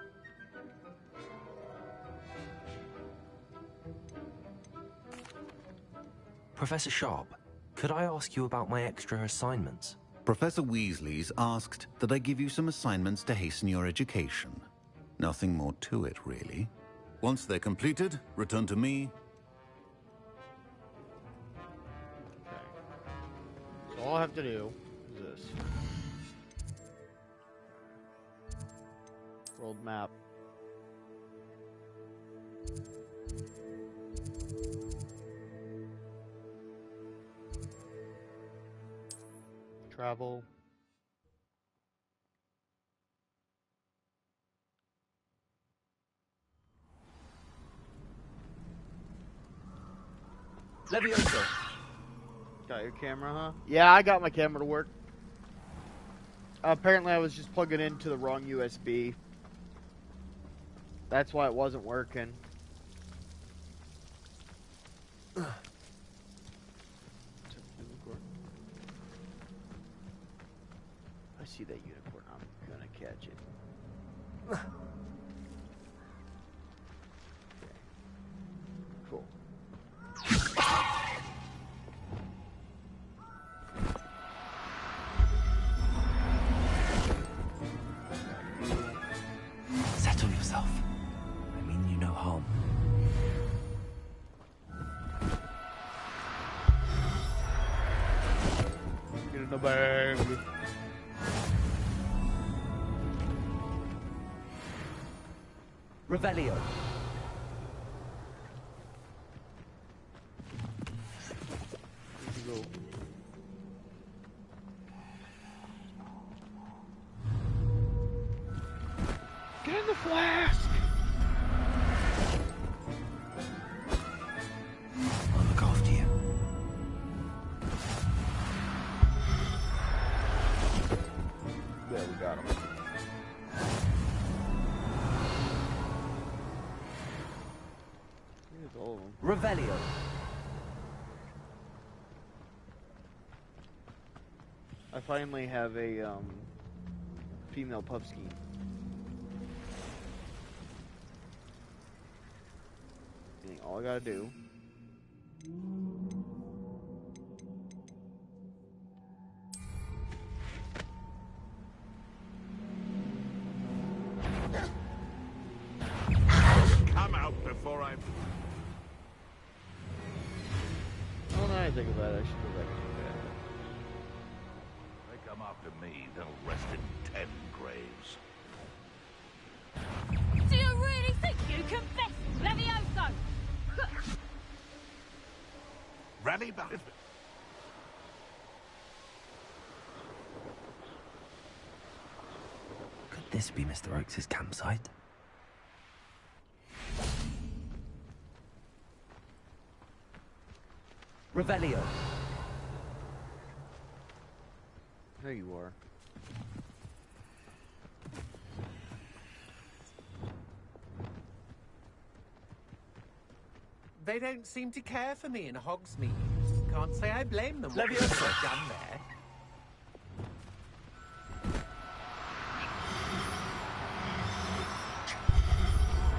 Professor Sharp, could I ask you about my extra assignments? Professor Weasley's asked that I give you some assignments to hasten your education. Nothing more to it, really. Once they're completed, return to me. So all I have to do is this. World map. Travel. Levioso. Got your camera, huh? Yeah, I got my camera to work. Apparently I was just plugging into the wrong USB. That's why it wasn't working. I see that unicorn. I'm gonna catch it. Okay. Cool. Settle yourself. I mean you no harm. Get in the bag. Revelio. Get in the flask. I'll look after you. There, we got him. Here's all of them. Revelio. I finally have a female Pupski. All I gotta do. Come out before I... Oh, now I think about it, I should go back to bed. They come after me, they'll rest in 10 graves. Do you really think you can best Levioso? Rally back. Could this be Mr. Oakes' campsite? Revelio. There you are. They don't seem to care for me in Hogsmeade. Can't say I blame them. Levioso. What they've done there.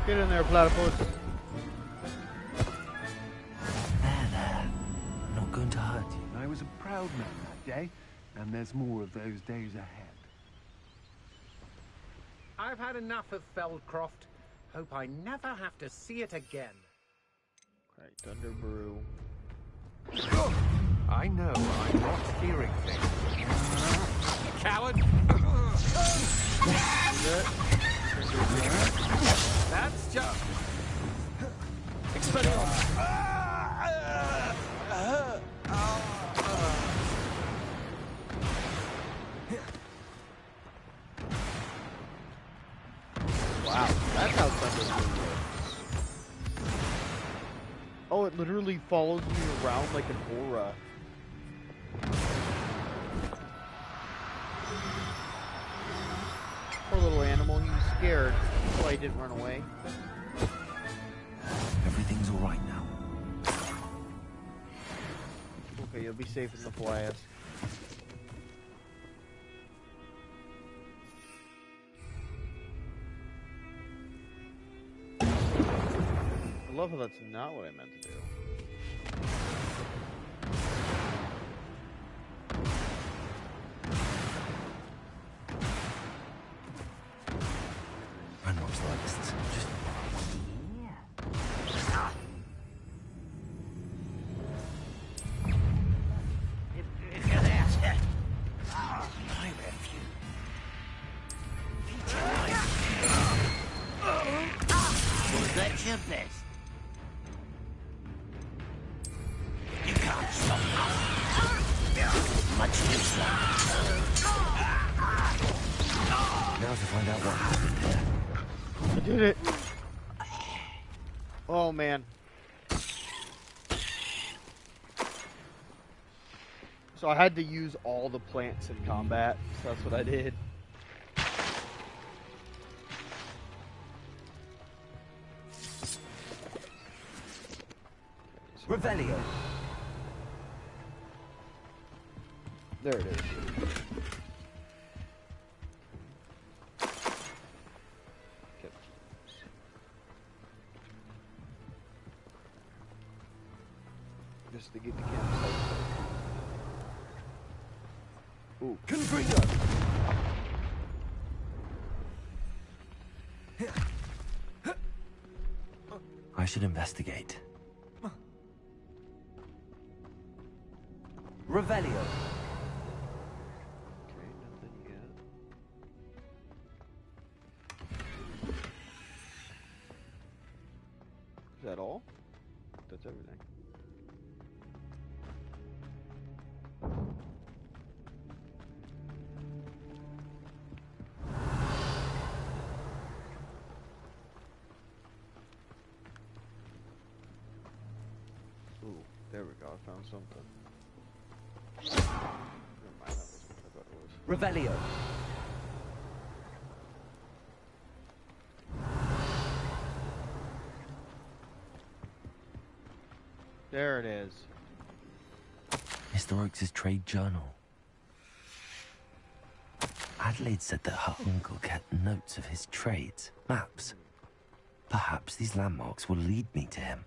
Get in there, platypus. There. I'm not going to hurt you. I was a proud man that day, and there's more of those days ahead. I've had enough of Feldcroft. Hope I never have to see it again. Right, Thunder Brew. I know I'm not hearing things. Coward! That's just... Expelliarmus. Wow, that's how Thunder Brew works. Oh, it literally follows me around like an aura. Poor little animal, he was scared. That's why he didn't run away. Everything's all right now. Okay, you'll be safe in the flask. I love how that's not what I meant to do. Ranrock's like this. Just... My refuge. Was that your best? You can't stop us. Much too slow. Now to find out what happened here. I did it. Oh man. So So I had to use all the plants in combat, so that's what I did. Revelio. There it is. Okay. Just to get the campsite. Ooh. Confringo. I should investigate. Revelio. Okay, nothing yet. Is that all? That's everything. Ooh, there we go. I found something. Never mind, that wasn't what I thought it was. Revelio. There it is. Mr. Oakes' trade journal. Adelaide said that her uncle kept notes of his trades, maps. Perhaps these landmarks will lead me to him.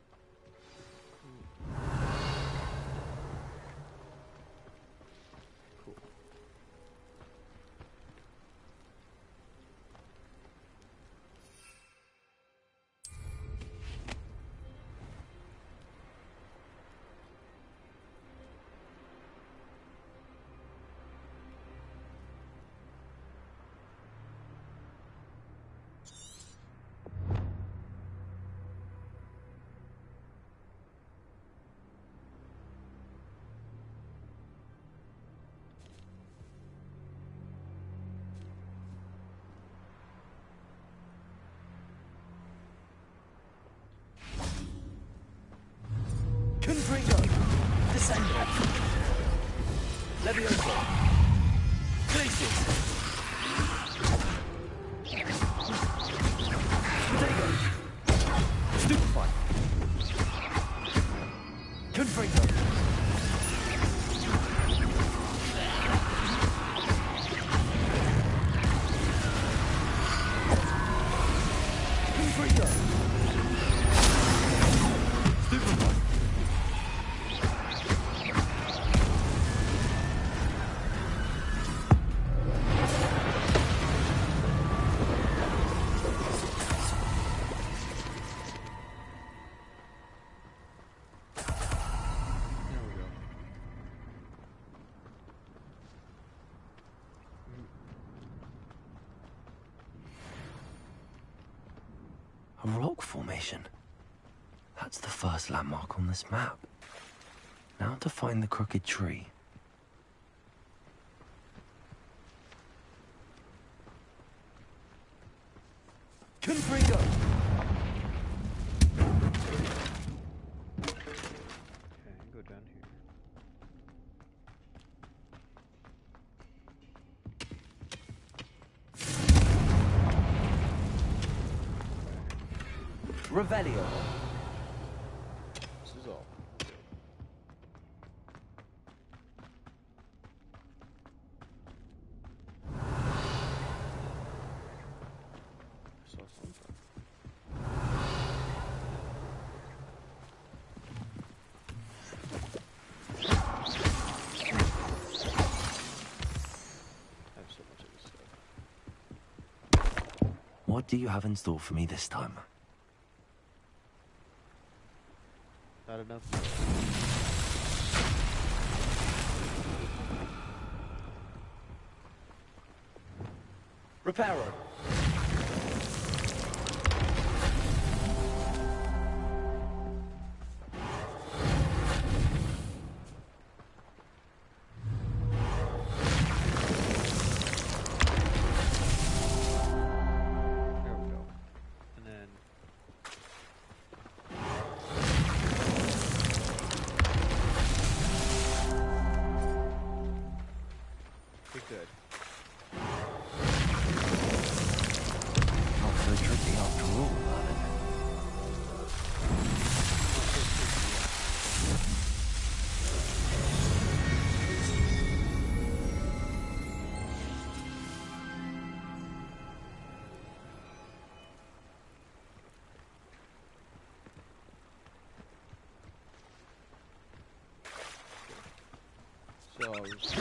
Confringo. Descendo. Levioso. Glacius. Protego. Stupefy. Confringo. Confringo. Stupefy. A rock formation. That's the first landmark on this map. Now to find the crooked tree. Confringo. Okay, go down here. Revelio. This is all. I saw something. I have so much of this stuff. What do you have in store for me this time? Not enough. Reparo. There we go. And then was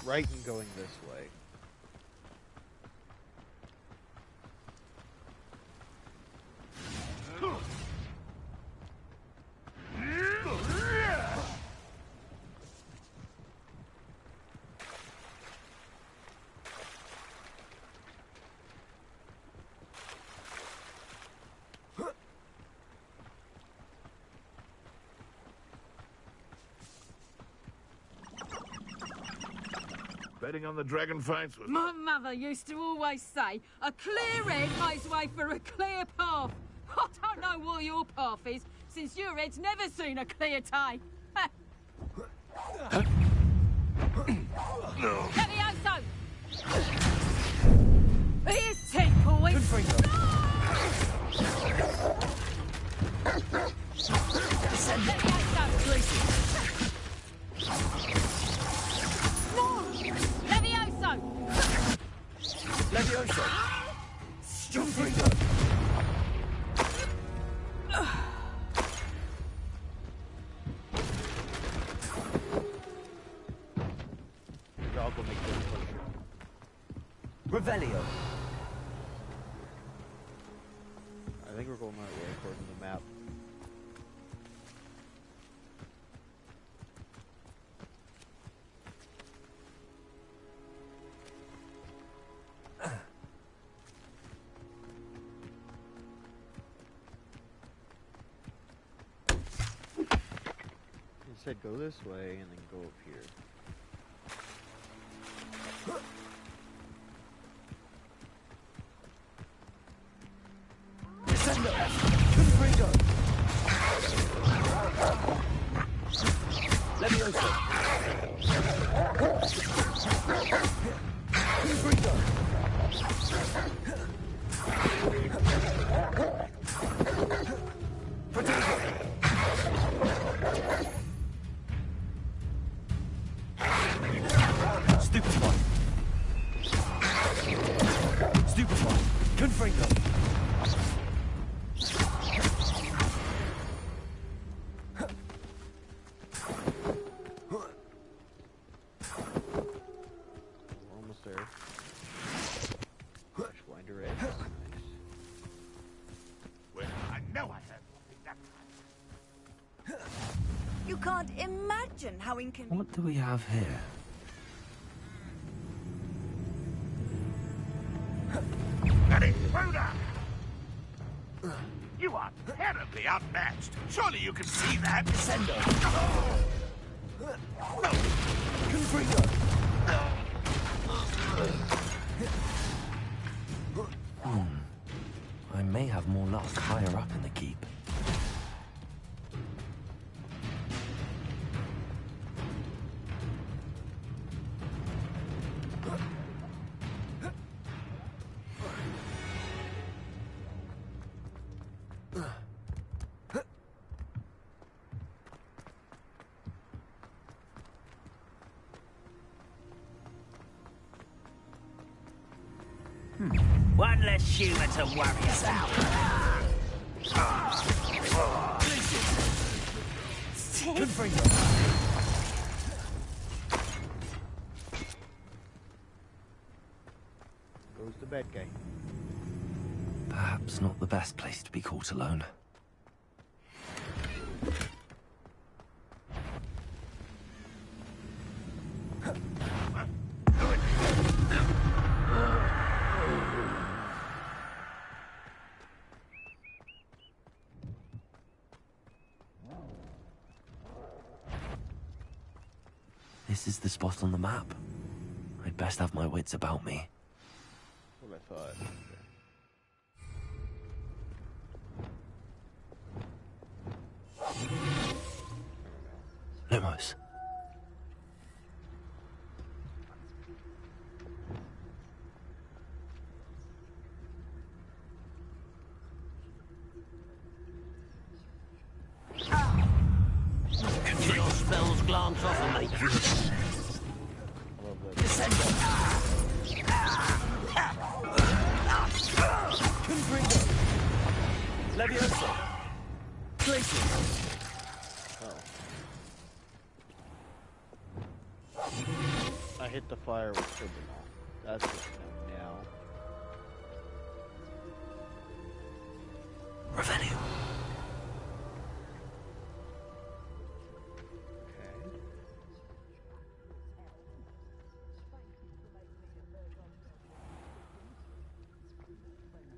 right in going this way. Betting on the dragon fights was... My mother used to always say, a clear head makes way for a clear path. I don't know what your path is, since your head's never seen a clear day. Levioso! Here's 10 points. Levioso! Levioso! Stupid! I'll go make this potion. Revelio. I think we're going the right way according to the map. It said go this way and then go up here. Descendo! Confringo! Levioso! Confringo! Protego! Stupefy! Stupefy! Confringo! Almost there. Winder edge. Nice. Well, I know I had something that You can't imagine how inconvenient. What do we have here? An intruder! You are terribly outmatched. Surely you can see that. Descendo! Confringo! I may have more luck higher up in the keep. One less humour to worry about. Confringo! Goes the bad guy. Perhaps not the best place to be caught alone. This is the spot on the map. I'd best have my wits about me. What I thought. Lumos. Your spells glance off and make you. Descendo! Confringo! Levioso! Glacier! I hit the fire with triple ball. That's what I know now. Revelio.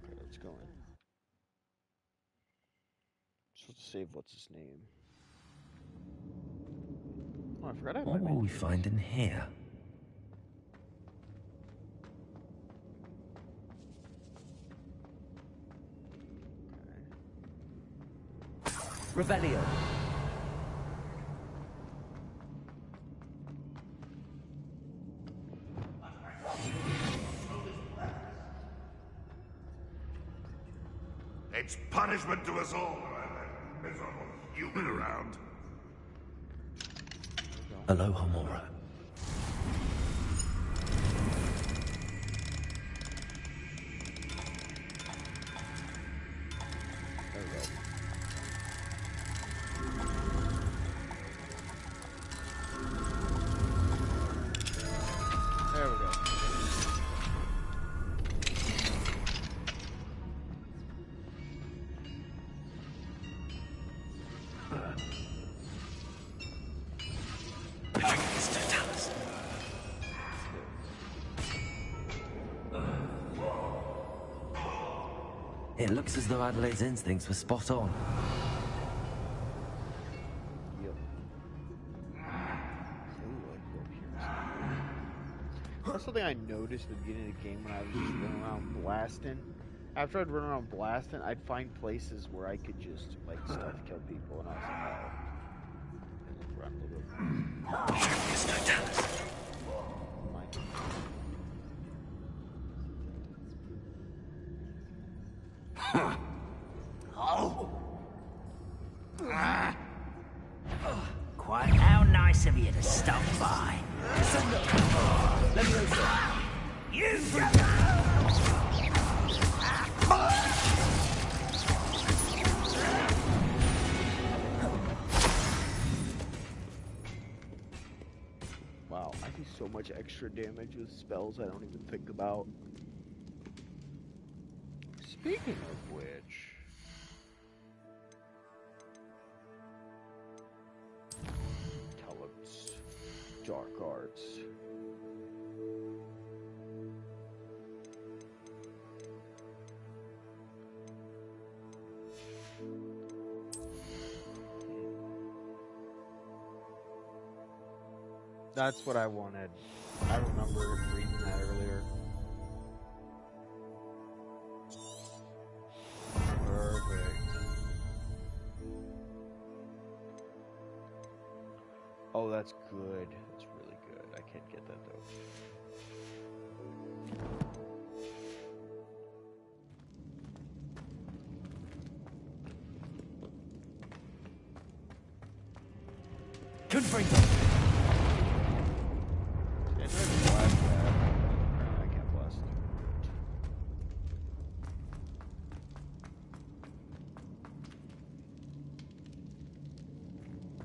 Okay, let's go in. Supposed to save what's his name. Oh, I forgot I had my What will we menus. find in here? Revelio. It's punishment to us all to have that miserable human around. Hello, Homura. There we go. There we go. It looks as though Adelaide's instincts were spot on. Yep. That's something I noticed at the beginning of the game when I was just running around blasting. After I'd run around blasting, I'd find places where I could just, like, stealth kill people, and I was like, oh. And then run a little bit. Quite how nice of you to stop by. Let me know, sir. You Wow, I do so much extra damage with spells I don't even think about. Speaking of which... Talents. Dark arts. That's what I wanted. I remember reading that earlier. Perfect. Oh, that's good. That's really good. I can't get that though. Confringo.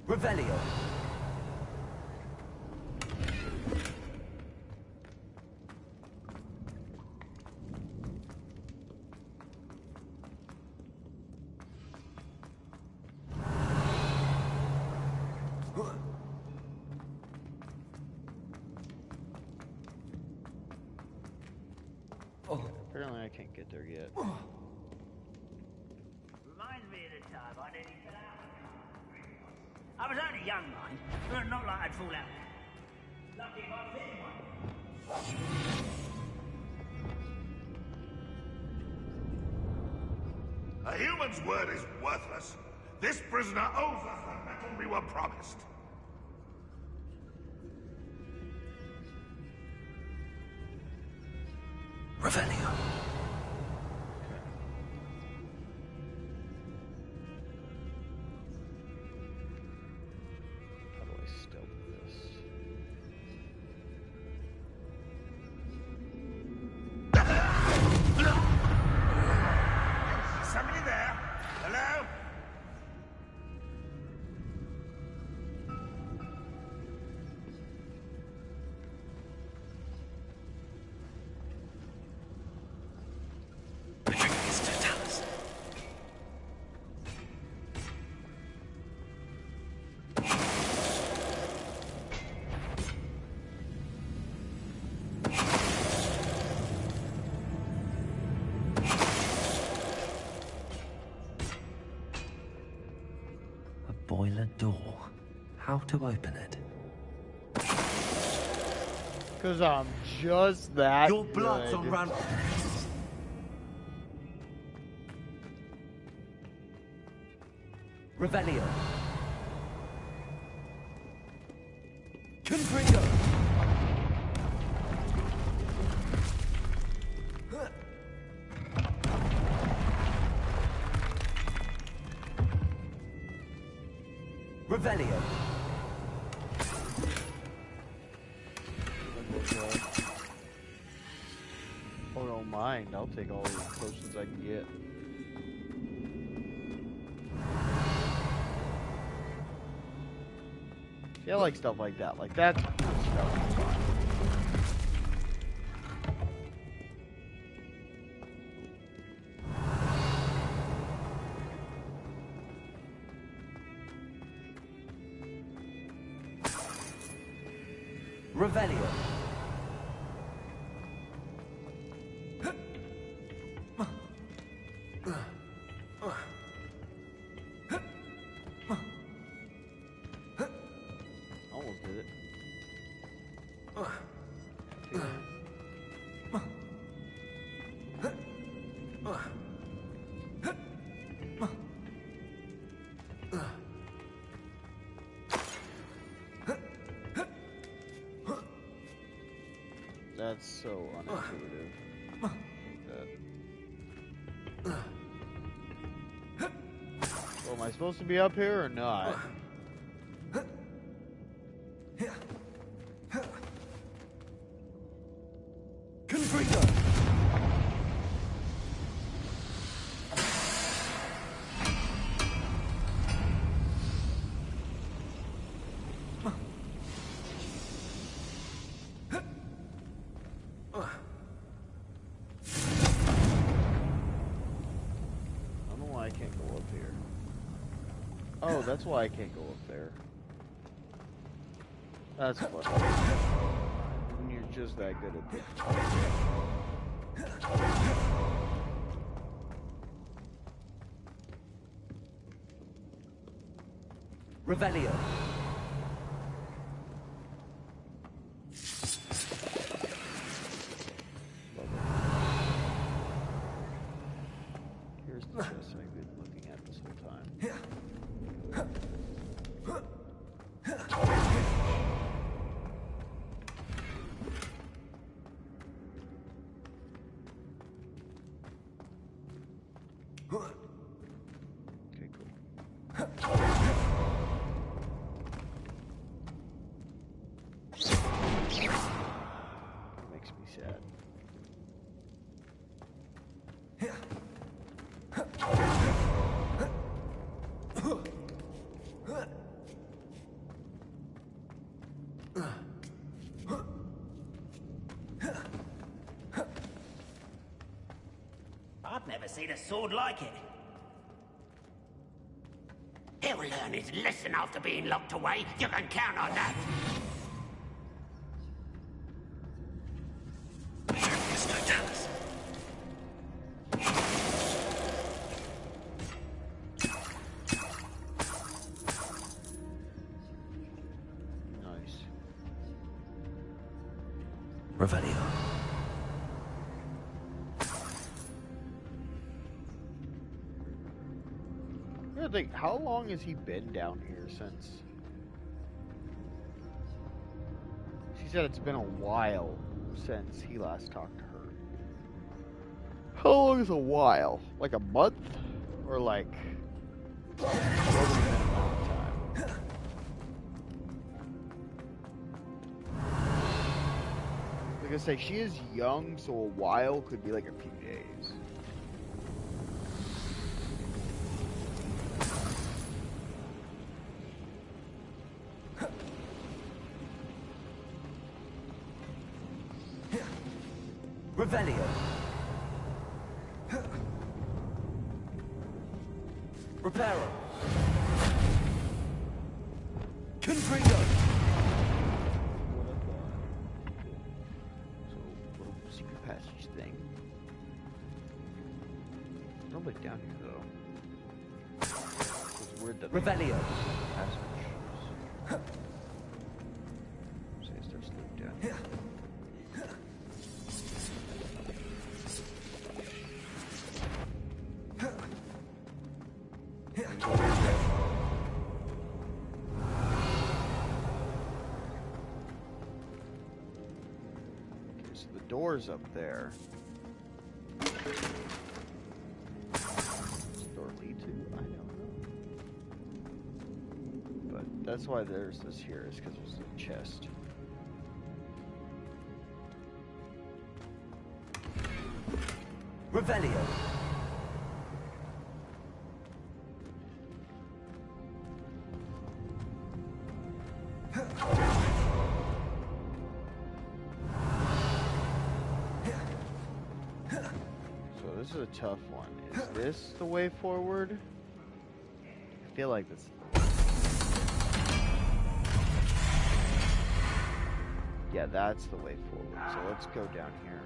Revelio. Apparently I can't get there yet. Reminds me of the time I nearly fell out. I was only young, mind, but not like I'd fall out. Lucky if I fit one. A human's word is worthless. This prisoner owes us the metal we were promised. Revelio. How do I stealth this? Somebody there? Hello? toilet door. How to open it? Cause I'm just that Your blood's good. on run. Revelio. Confringo. Revelio. Oh, don't mind. I'll take all the potions I can get. See, I like stuff like that. Like, that's cool stuff. It's fine. Revelio. Almost did it. That's so unintuitive. So am I supposed to be up here or not? Confringo. I don't know why I can't go up here. Oh, that's why I can't go up there. That's funny. When you're just that good at this. Revelio. Here's the chest I've been looking at this whole time. Okay, cool. Makes me sad. I've never seen a sword like it. He'll learn his lesson after being locked away. You can count on that. Nice. Revelio. I gotta think, how long has he been down here since? She said it's been a while since he last talked to her. How long is a while? Like a month? Or like... what would have been an amount of time? Like I say, she is young, so a while could be like a few days. Revelio. Reparo. Confringo. So, little secret passage thing. Nobody down here, though. It's weird that Revelio. So he starts to look down. Okay, so the door's up there. What's the door lead to? I don't know. But that's why there's this here, is because there's a chest. Revelio. So this is a tough one. Is this the way forward? I feel like this. Yeah, that's the way forward. So let's go down here.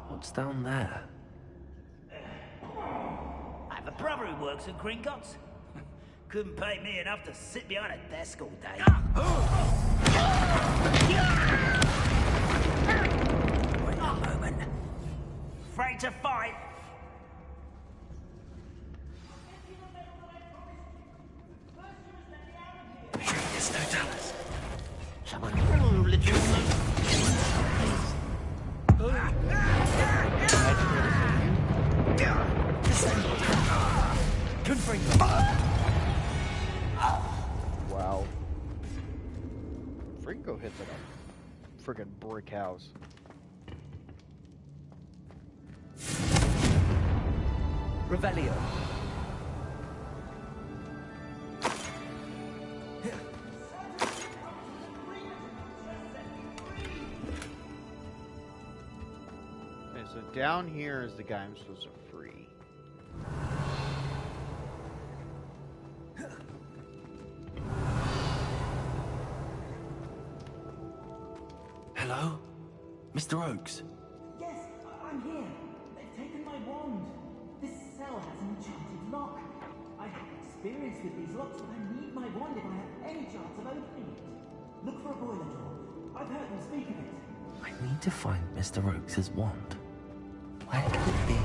What's down there? I have a brother who works at Gringotts. Couldn't pay me enough to sit behind a desk all day. Wait a moment. Afraid to fight? There's no dollars. Someone legit. Wow. Fringo hits like a freaking brick house. Revelio. Okay, so down here is the guy I'm supposed to free. Hello? Mr. Oakes? Yes, I'm here. They've taken my wand. This cell has an enchanted lock. I have experience with these locks, but I need my wand if I have any chance of opening it. Look for a boiler door. I've heard them speak of it. I need to find Mr. Oakes' wand. Where could it be?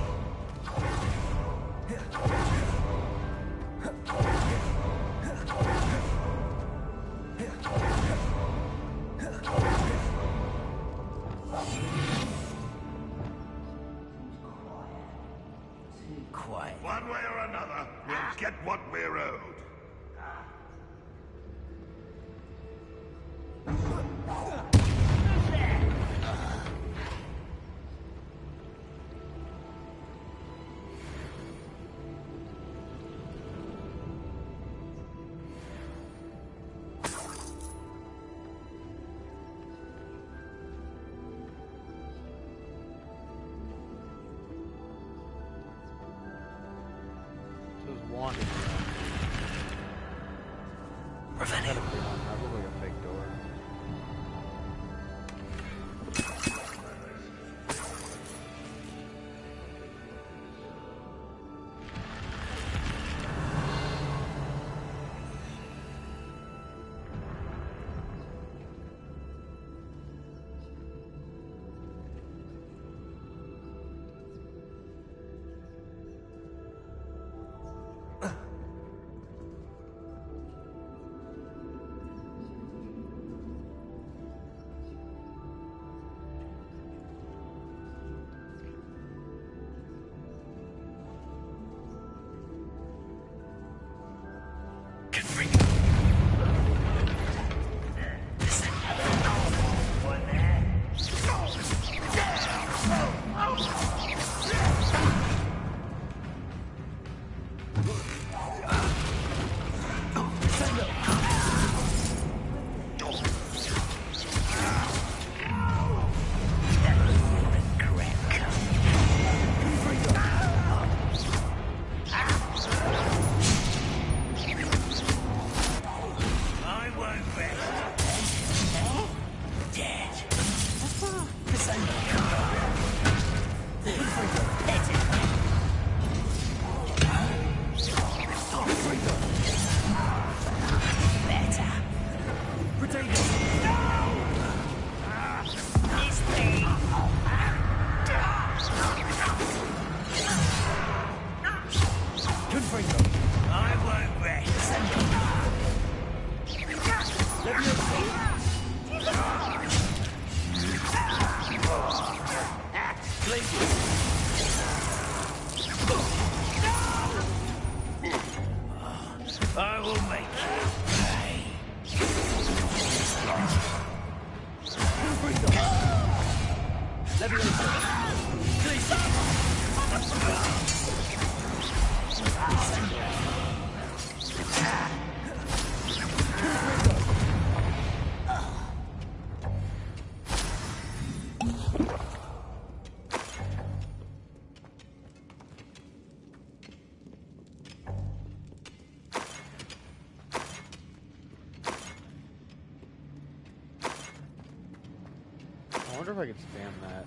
Quiet. One way or another, we'll get what we're owed. So it's wanted. Revelio. That looks like a fake door. I won't rest. I won't rest. I will make you pay. I wonder if I can spam that.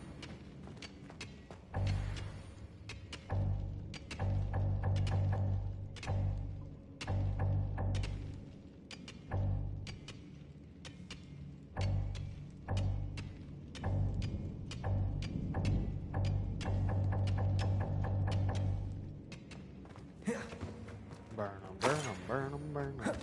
Burn 'em, burn 'em, burn 'em, burn 'em.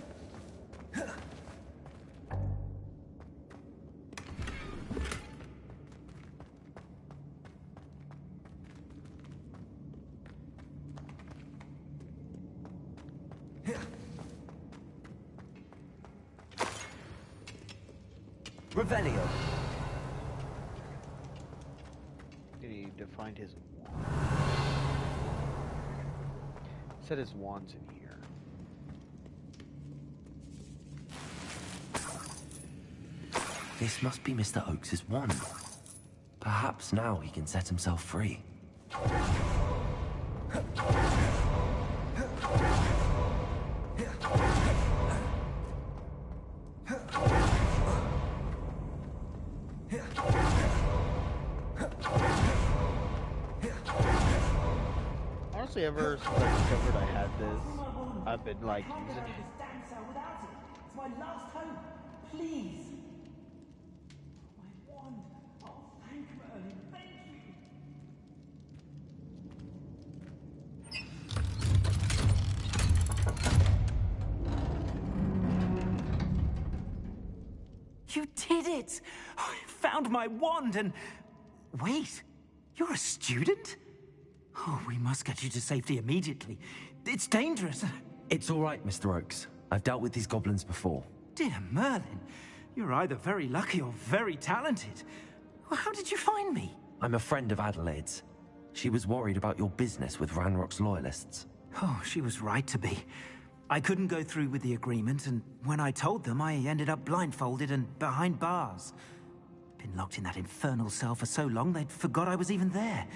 Revelio. You need to find his wand. Said his wand's in here. This must be Mr. Oakes's wand. Perhaps now he can set himself free. Honestly, ever since I discovered I had this, I've been like using it. Damn cell without it. It's my last hope. Please. My wand. Oh, thank Merlin. Thank you. You did it! I found my wand and... Wait, you're a student? Oh, we must get you to safety immediately. It's dangerous. It's all right, Mr. Oakes. I've dealt with these goblins before. Dear Merlin, you're either very lucky or very talented. Well, how did you find me? I'm a friend of Adelaide's. She was worried about your business with Ranrock's loyalists. Oh, she was right to be. I couldn't go through with the agreement, and when I told them, I ended up blindfolded and behind bars. Been locked in that infernal cell for so long, they'd forgot I was even there.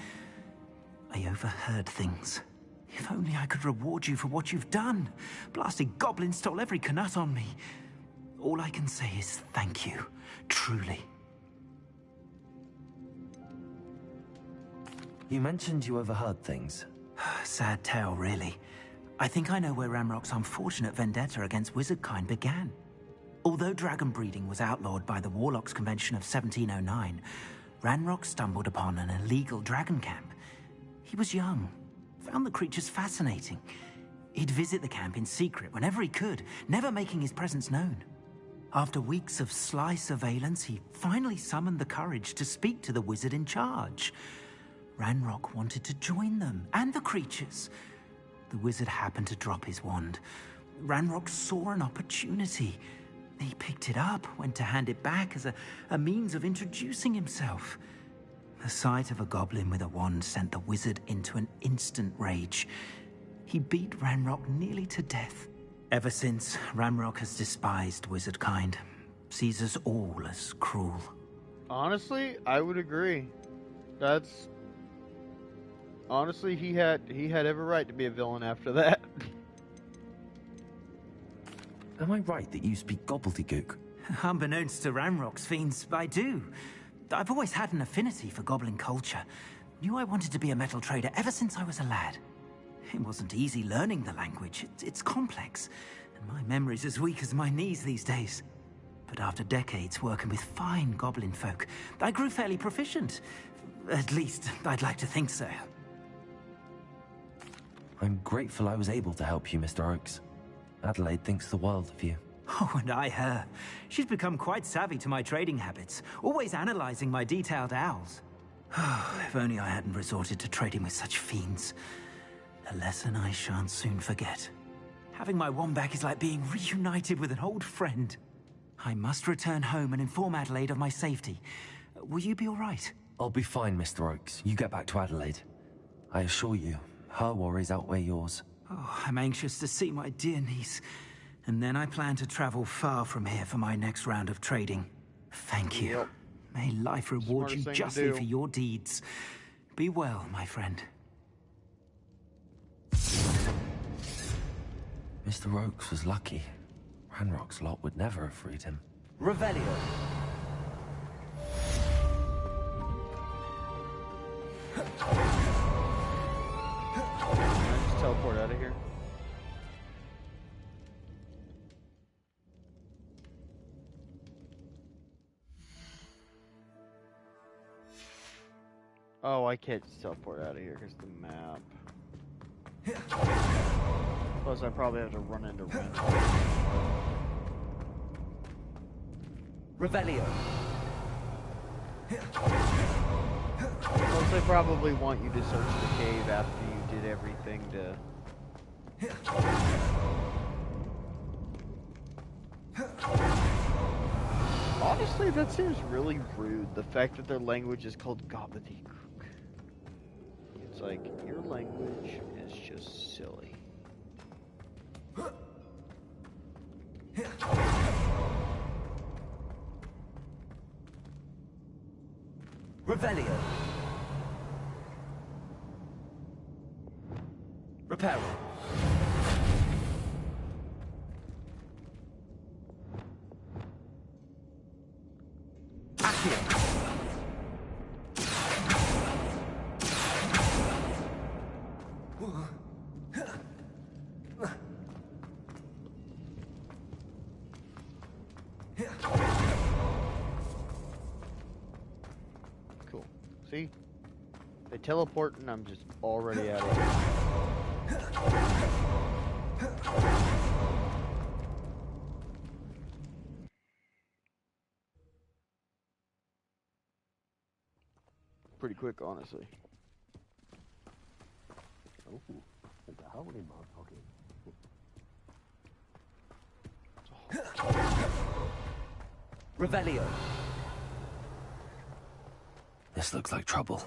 I overheard things. If only I could reward you for what you've done. Blasted goblins stole every Knut on me. All I can say is thank you. Truly. You mentioned you overheard things. Sad tale, really. I think I know where Ranrock's unfortunate vendetta against wizardkind began. Although dragon breeding was outlawed by the Warlocks Convention of 1709, Ranrock stumbled upon an illegal dragon camp. He was young, found the creatures fascinating. He'd visit the camp in secret whenever he could, never making his presence known. After weeks of sly surveillance, he finally summoned the courage to speak to the wizard in charge. Ranrock wanted to join them, and the creatures. The wizard happened to drop his wand. Ranrock saw an opportunity. He picked it up, went to hand it back as a means of introducing himself. The sight of a goblin with a wand sent the wizard into an instant rage. He beat Ranrock nearly to death. Ever since, Ranrock has despised wizardkind, sees us all as cruel. Honestly, I would agree. That's... Honestly, he had every right to be a villain after that. Am I right that you speak gobbledygook? Unbeknownst to Ranrock's fiends, I do. I've always had an affinity for goblin culture. Knew I wanted to be a metal trader ever since I was a lad. It wasn't easy learning the language. It's complex, and my memory's as weak as my knees these days. But after decades working with fine goblin folk, I grew fairly proficient. At least, I'd like to think so. I'm grateful I was able to help you, Mr. Oakes. Adelaide thinks the world of you. Oh, and I her. She's become quite savvy to my trading habits, always analyzing my detailed owls. If only I hadn't resorted to trading with such fiends. A lesson I shan't soon forget. Having my wand back is like being reunited with an old friend. I must return home and inform Adelaide of my safety. Will you be all right? I'll be fine, Mr. Oakes. You get back to Adelaide. I assure you, her worries outweigh yours. Oh, I'm anxious to see my dear niece. And then I plan to travel far from here for my next round of trading. Thank you. Yep. May life reward Smartest you thing to justly do. for your deeds. Be well, my friend. Mr. Oakes was lucky. Ranrock's lot would never have freed him. Revelio. Can I just teleport out of here? Oh, I can't just teleport out of here because the map. Plus, I probably have to run into Ranrock. Revelio. Plus, they probably want you to search the cave after you did everything to... Honestly, that seems really rude. The fact that their language is called gobbledygook. It's like, your language is just silly. Revelio. Reparo. Accio. Cool. See? They teleport and I'm just already out of here. Pretty quick, honestly. Oh, there's a hole in my pocket. Revelio. This looks like trouble.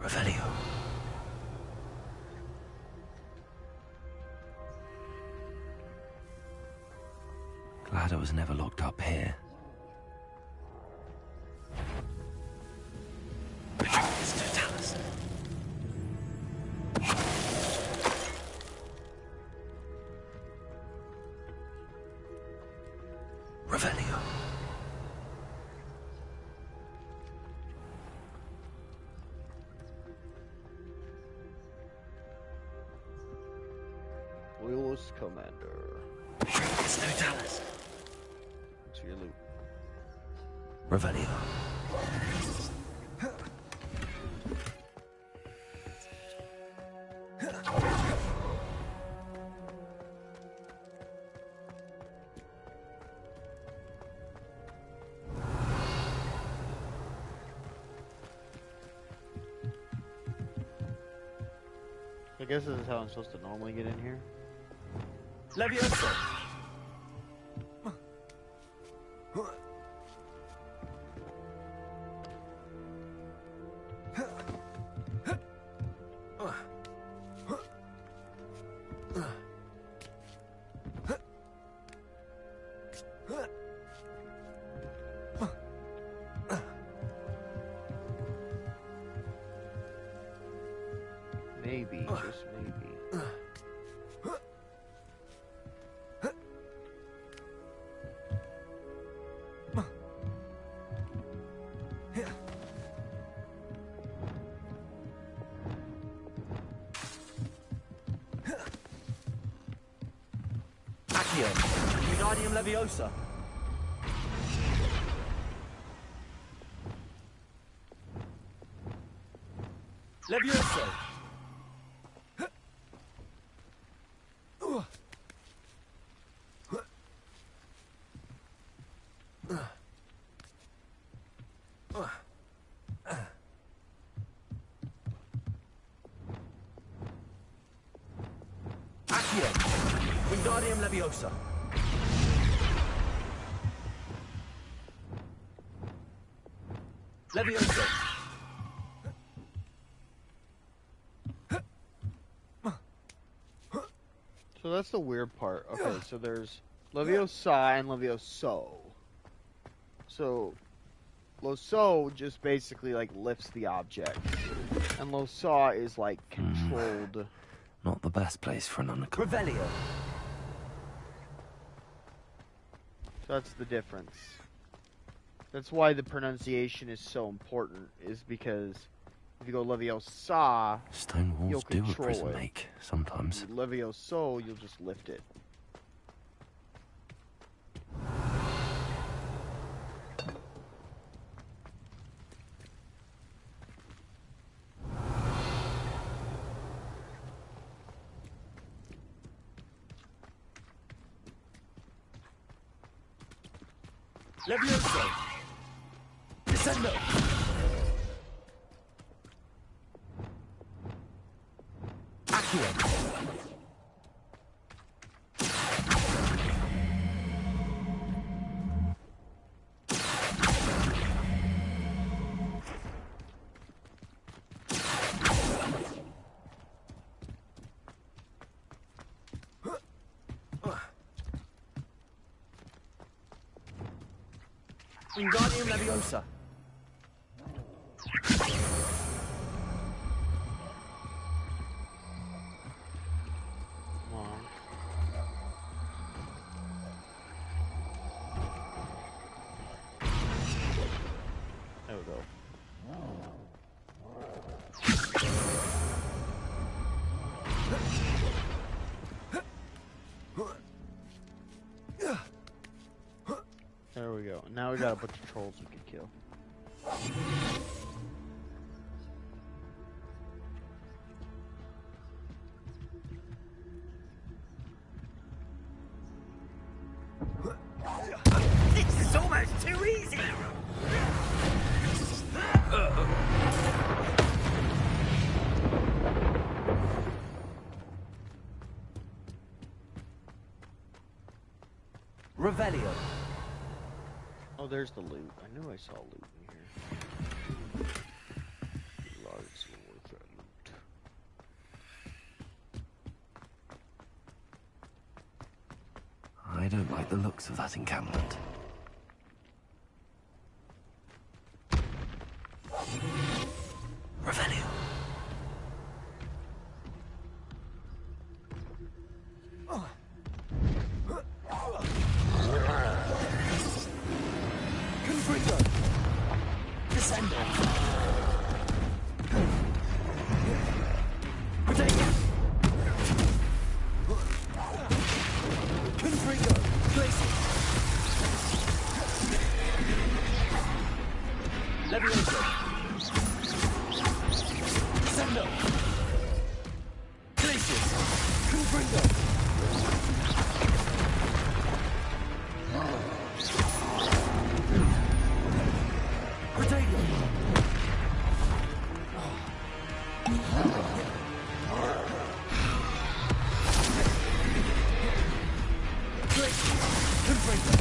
Revelio. Glad I was never locked up here. Revelio. Loyalist Commander. It's no Dallas. What's your loot? Revelio. I guess this is how I'm supposed to normally get in here. Levioso. Maybe, just maybe. Accio. Wingardium Leviosa. Levioso. Accio. Wingardium Leviosa. Levioso. So that's the weird part. Okay, so there's Leviosa and Levioso. So Loso just basically like lifts the object, and Losa is like controlled. Not the best place for an unaccount. Revelio. So that's the difference. That's why the pronunciation is so important, is because if you go Leviosa, Stone you'll walls do a control prison it. make, sometimes. Levioso, you'll just lift it. Levioso. Descendo. Accio. Wingardium Leviosa. Come on. There we go. There we go. Now we got a bunch of trolls we can kill. This is almost too easy! Revelio. Oh, there's the loot. I knew I saw loot in here. Large worth that loot. I don't like the looks of that encampment. Revelio. Confringo. Descendo. Potato. Confringo. Glacier. Levioso. Descendo. Glacier. Confringo. Potato. Confringo.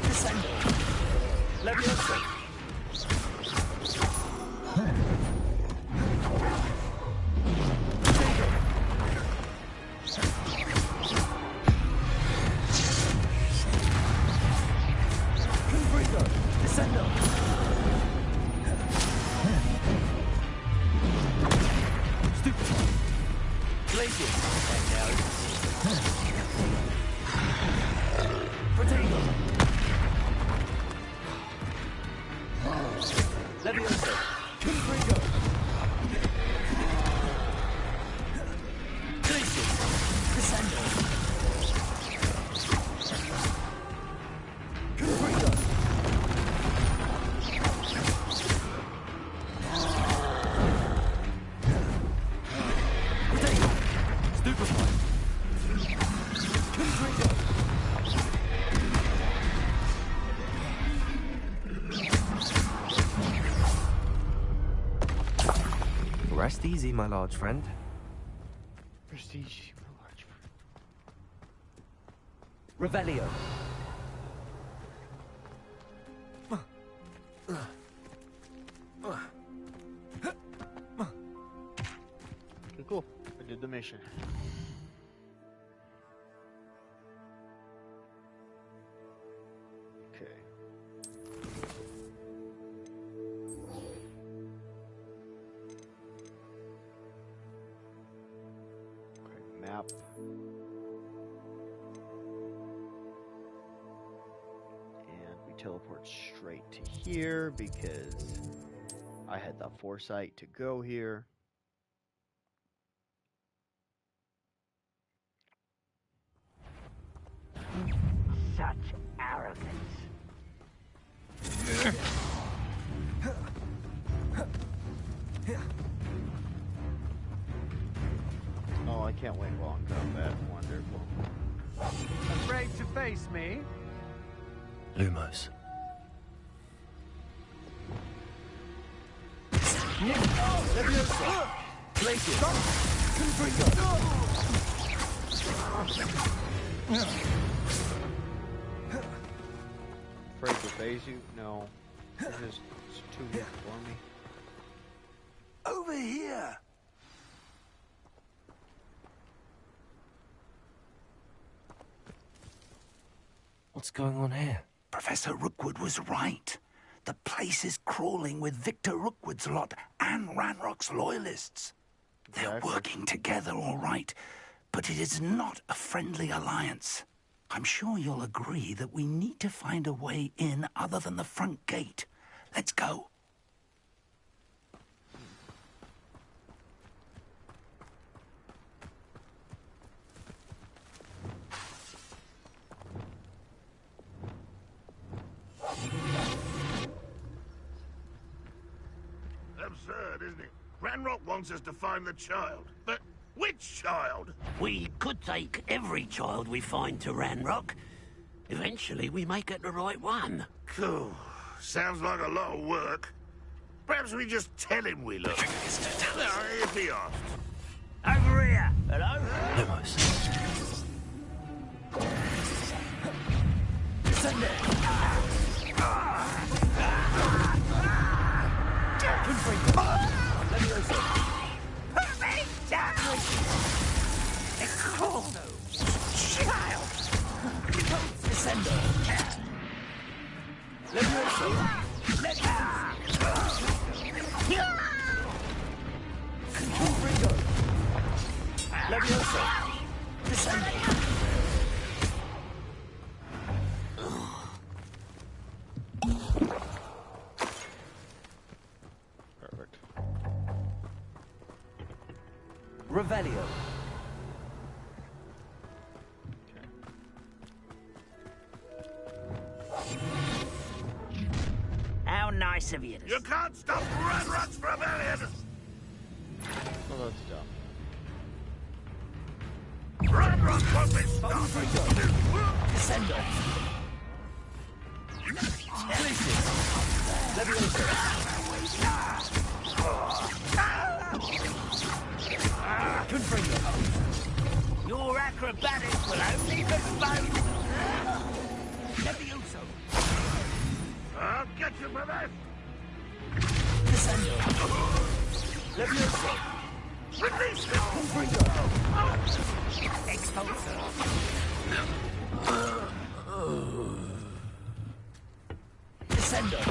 Descendo. Levioso. Confringo. Descendo. Stupid. Glacier. Potato. Levioso. Confringo. Glacier. Descendo. Confringo. Rest easy, my large friend. Prestige, my large friend. Revelio. Okay, cool. I did the mission. Okay. Okay, map. And we teleport straight to here because I had the foresight to go here. Such arrogance. Oh, I can't wait while in combat. Wonderful. Afraid to face me? Lumos. Leviosa. Plated. Afraid to phase you? No. It's just too weak for me. Over here. What's going on here? Professor Rookwood was right. The place is crawling with Victor Rookwood's lot and Ranrock's loyalists. They're working together, all right, but it is not a friendly alliance. I'm sure you'll agree that we need to find a way in other than the front gate. Let's go. Absurd, isn't it? Ranrock wants us to find the child. But which child? We could take every child we find to Ranrock. Eventually, we may get the right one. Cool. Sounds like a lot of work. Perhaps we just tell him we look. If he asks. Over here. Hello? Lumos. Send it. Leviosa. Put me down! Oh, child! Descendo. Leviosa. Confringo. Leviosa. Descendo. Perfect. Revelio. How nice of you to... You can't stop Ranrock's rebellion! Well, that's dumb. Ranrock won't be stopped! Descendo. Confringo. Your acrobatics will only expose... Levioso. I'll get you for this! Descendo. Leviosa. Release him! Confringo. Expulsor. Descendo.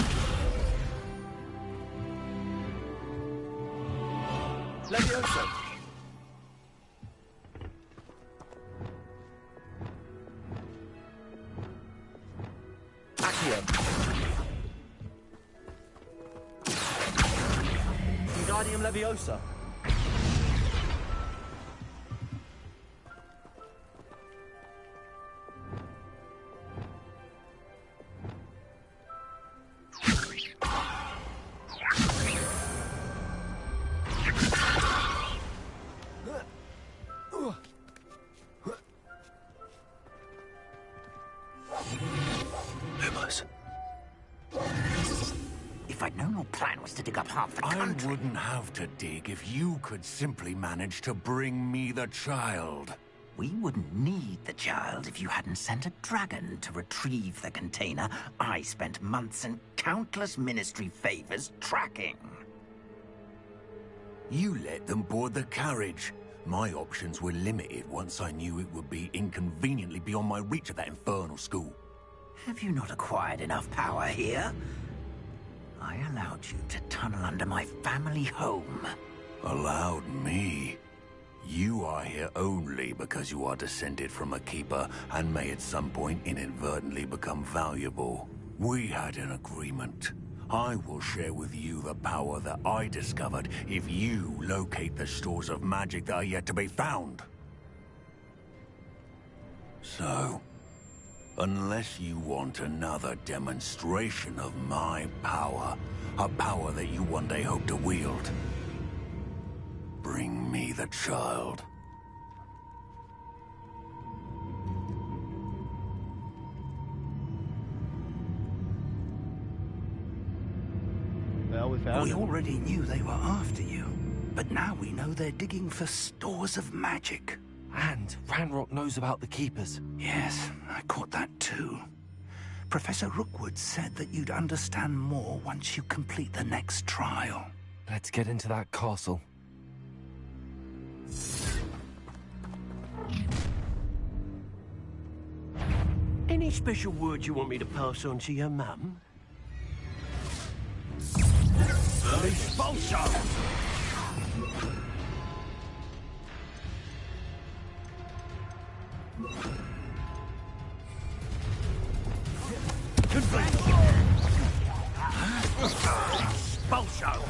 Leviosa. Accio. Wingardium Leviosa. If I'd known original plan was to dig up half the country. I wouldn't have to dig if you could simply manage to bring me the child. We wouldn't need the child if you hadn't sent a dragon to retrieve the container I spent months and countless ministry favors tracking. You let them board the carriage. My options were limited once I knew it would be inconveniently beyond my reach at that infernal school. Have you not acquired enough power here? I allowed you to tunnel under my family home. Allowed me? You are here only because you are descended from a keeper and may at some point inadvertently become valuable. We had an agreement. I will share with you the power that I discovered if you locate the stores of magic that are yet to be found. So, unless you want another demonstration of my power, a power that you one day hope to wield, bring me the child. Well, we found We him. already knew they were after you, but now we know they're digging for stores of magic. And Ranrock knows about the Keepers. Yes, I caught that too. Professor Rookwood said that you'd understand more once you complete the next trial. Let's get into that castle. Any special word you want me to pass on to your mum? Expulsion! Expulsion!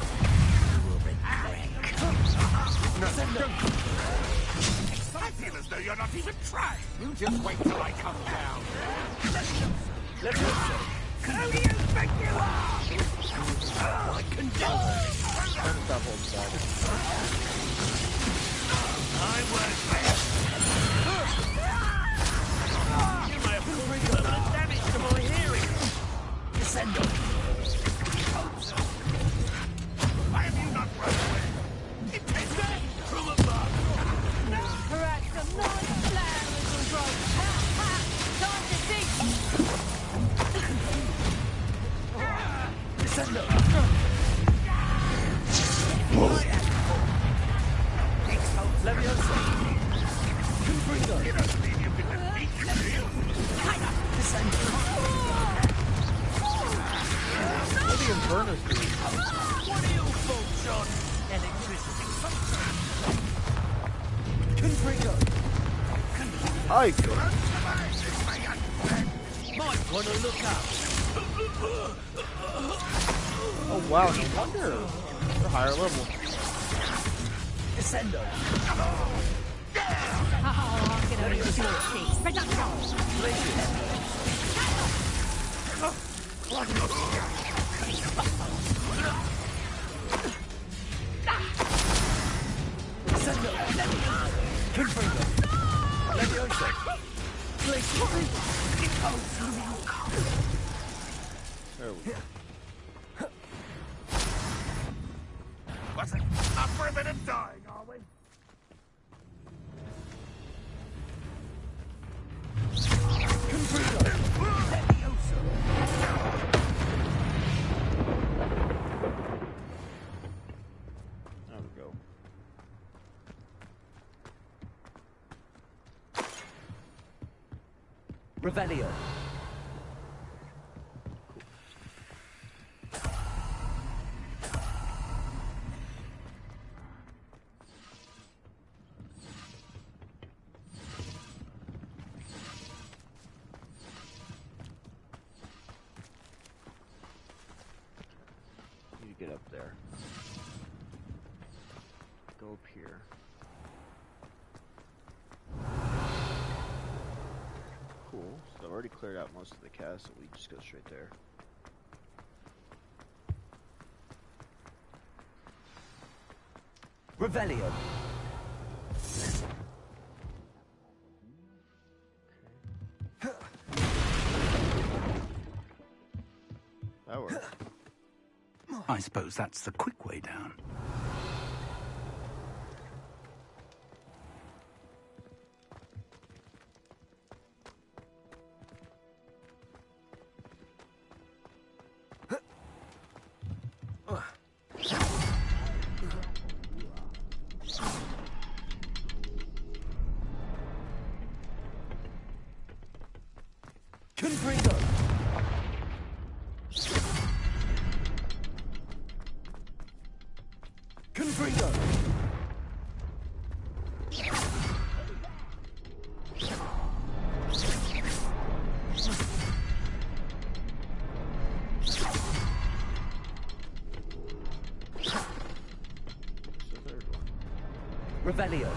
I feel as though you're not even trying. You just wait till I come down. Let me know. Who do you think you are? I condemn I work here. you may have caused permanent damage to my hearing. Descend on. Why have you not run away? It takes that from above. Perhaps some nice flowers will grow. Time to dig. Descend on. Leviosa. Confringo. You don't mean you can defeat you, do you? Descend. What are the Infernos doing? What are your thoughts on electricity? Confringo. Hi. Might want to look up. Oh wow, no wonder. They're higher level. Descendo. Oh, I'm gonna lose your cheeks. Reduction. Descendo. Confringo. Leviosa. There we go. What's it? Up for a bit of dying, are we? There we go. Revelio. Need to get up there. Go up here. Cool. So I've already cleared out most of the castle. We just go straight there. Revelio. That works. I suppose that's the quick way down. Confringo! Confringo! Revelio.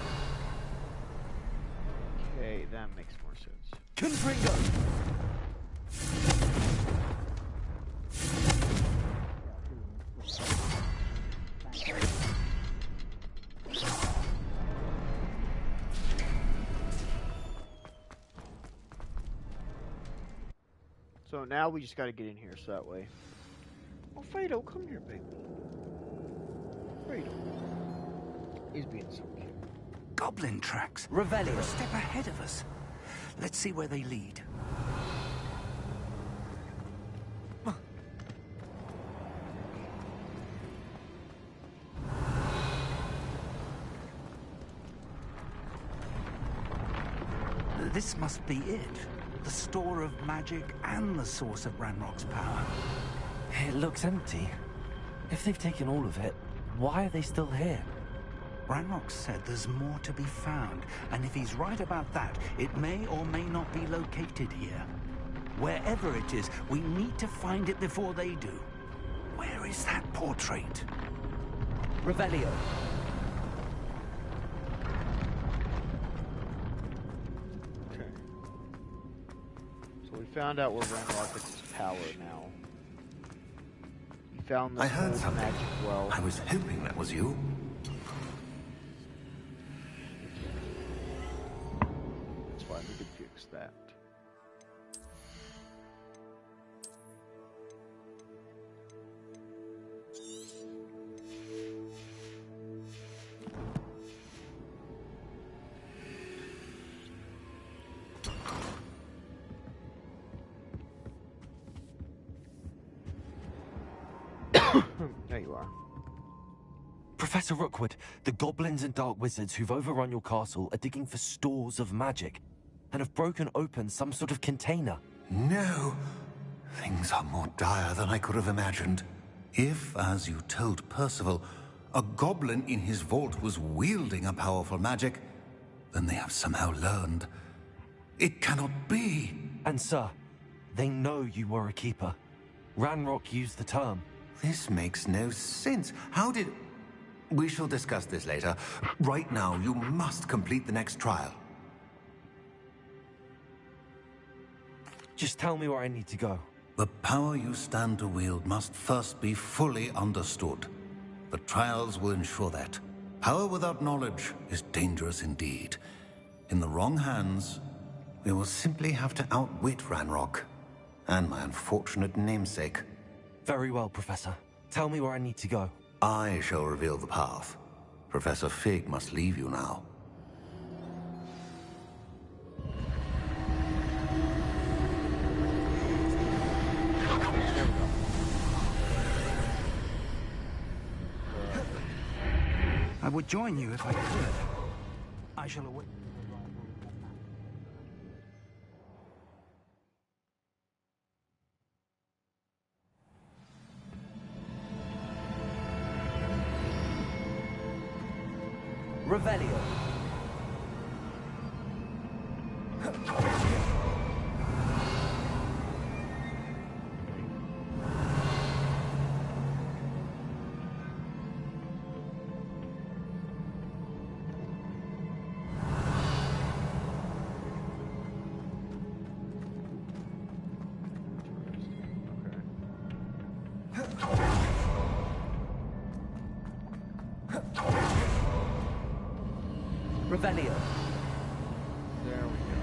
Okay, that makes more sense. Confringo! So now we just gotta get in here so that way. Oh, Fredo, come here, baby. Fredo. He's being so cute. Goblin tracks. Revelio. They're a step ahead of us. Let's see where they lead. This must be it. The store of magic and the source of Ranrock's power. It looks empty. If they've taken all of it, why are they still here? Ranrock said there's more to be found, and if he's right about that, it may or may not be located here. Wherever it is, we need to find it before they do. Where is that portrait? Revelio. Okay. So we found out where Ranrock gets his power now. He found the I heard old something. magic well. I was hoping that was you. That's fine, we can fix that. There you are. Professor Rookwood, the goblins and dark wizards who've overrun your castle are digging for stores of magic and have broken open some sort of container. No. Things are more dire than I could have imagined. If, as you told Percival, a goblin in his vault was wielding a powerful magic, then they have somehow learned. It cannot be. And sir, they know you were a keeper. Ranrock used the term. This makes no sense. How did... We shall discuss this later. Right now, you must complete the next trial. Just tell me where I need to go. The power you stand to wield must first be fully understood. The trials will ensure that. Power without knowledge is dangerous indeed. In the wrong hands, we will simply have to outwit Ranrock and my unfortunate namesake. Very well, Professor. Tell me where I need to go. I shall reveal the path. Professor Fig must leave you now. I would join you if I could. I shall await. Revelio. Revelio. There we go.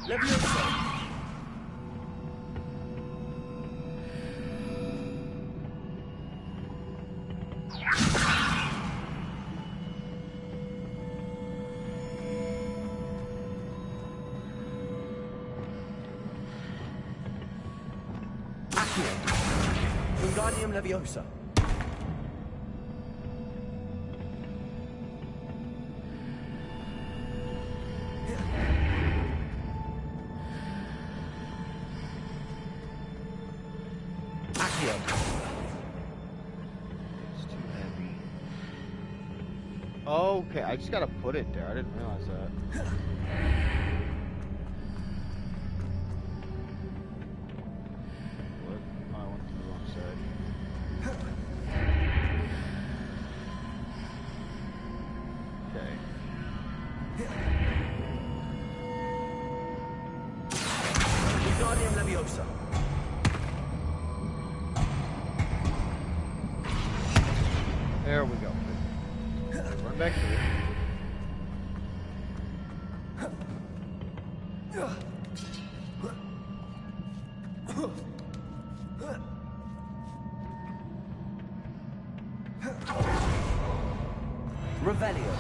Levioso! Wingardium Leviosa. Accio. It's too heavy. Okay, I just gotta put it there. I didn't realize that. What? Oh, I went to the wrong side. Okay. Wingardium Leviosa. There we go. Run back through. Revelio.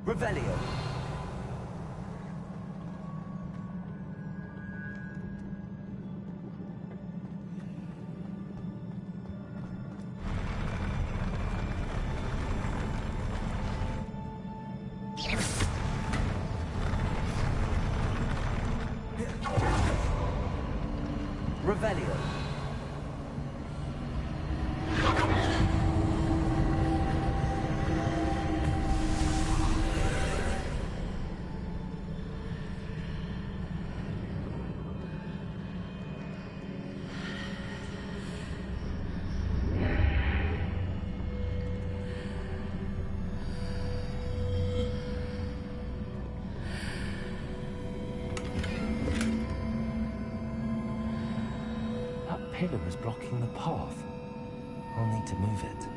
Revelio. Revelio. That pillar is blocking the path. I'll need to move it.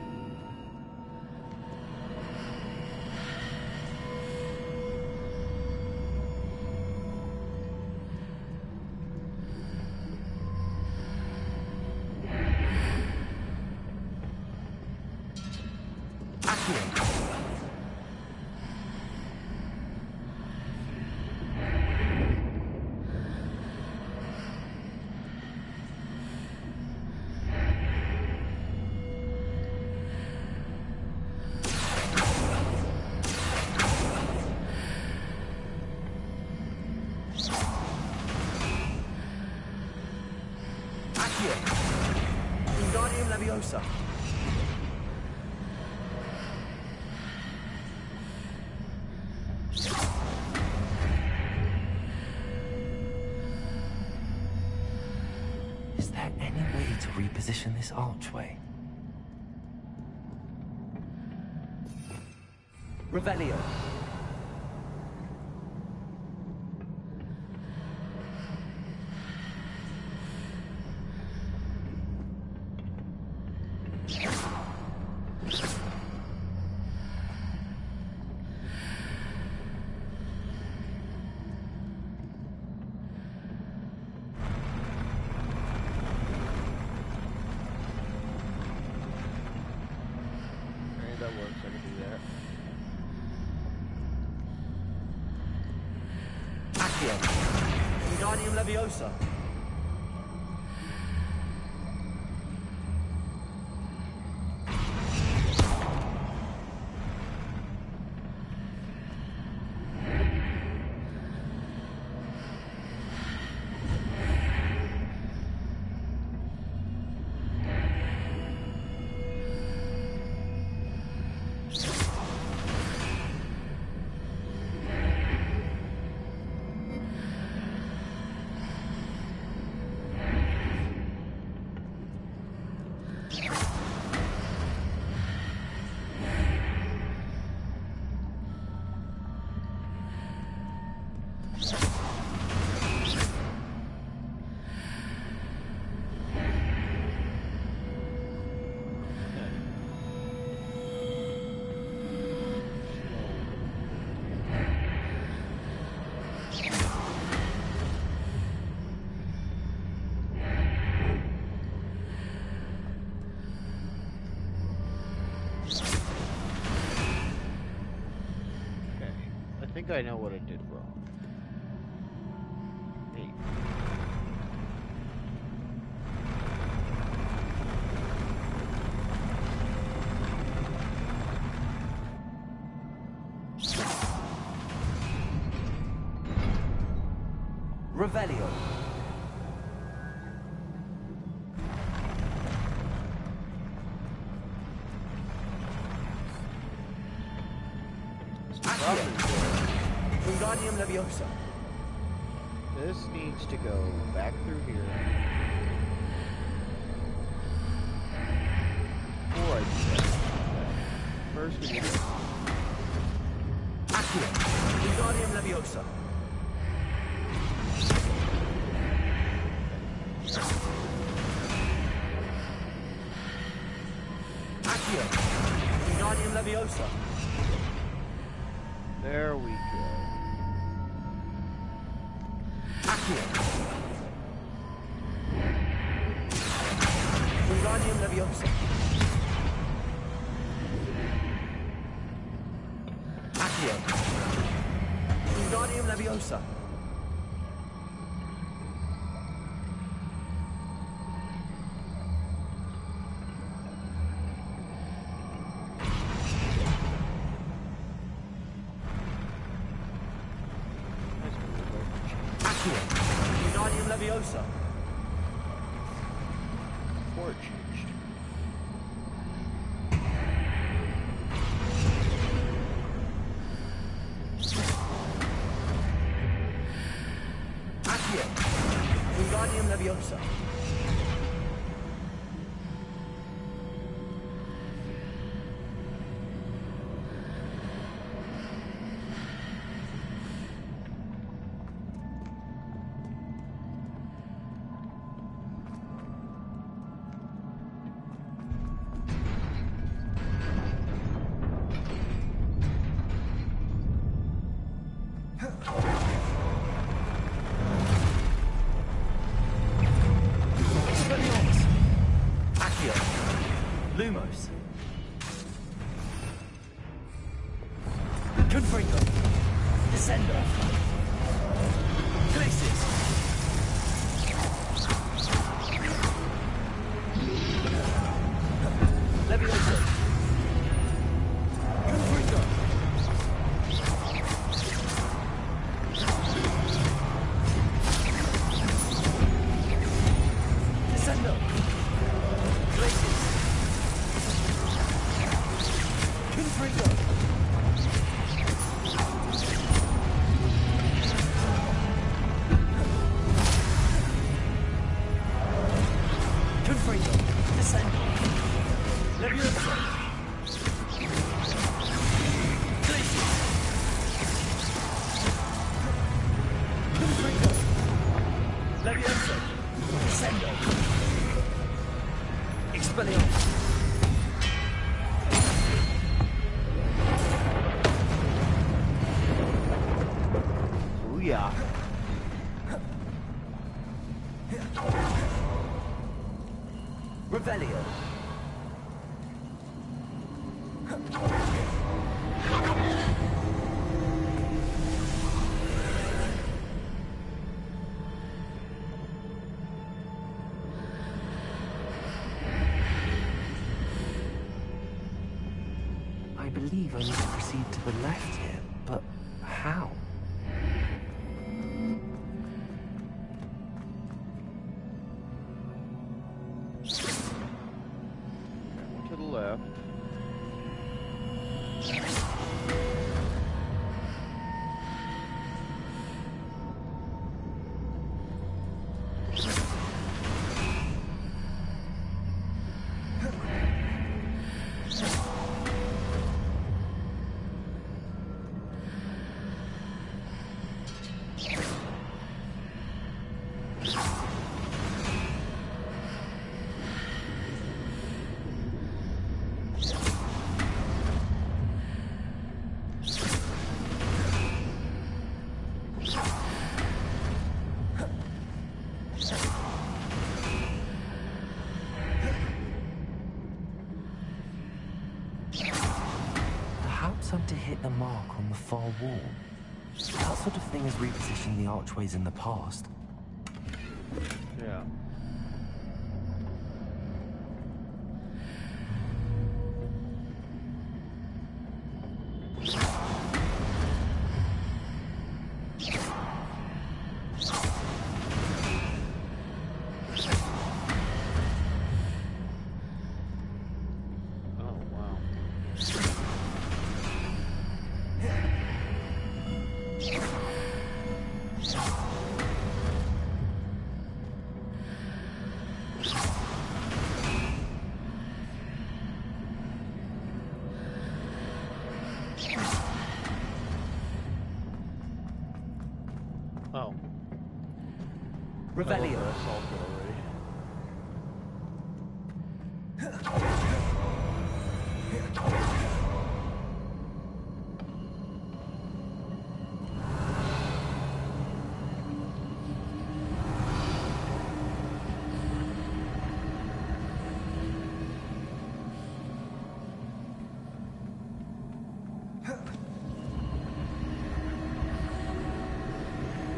Wingardium Leviosa. Is there any way to reposition this archway? Revelio. Okay, that works. I can do that. Accio. Wingardium Leviosa. I think I know what I did wrong. Hey. Revelio. Wingardium Leviosa. This needs to go back through here. Before I do that. First we get Accio. Wingardium Leviosa. Accio. Wingardium Leviosa. There we go. Accio. Wingardium Leviosa. Accio. Wingardium Leviosa. Wingardium Leviosa. Before it changed. Accio. Wingardium Leviosa. Accio. Lumos. Confringo. Descendo. Glacis. Leviosa. Confringo. Descendo. Glacis. Confringo. Confringo. Descendo. Leviosa. Glacis. Confringo. Leviosa. Descendo. Expelliarmus. Booyah. Revelio. I believe I need to proceed to the left here, but how? To the left. hit the mark on the far wall. That sort of thing has repositioned the archways in the past. Yeah. Oh. Revelio.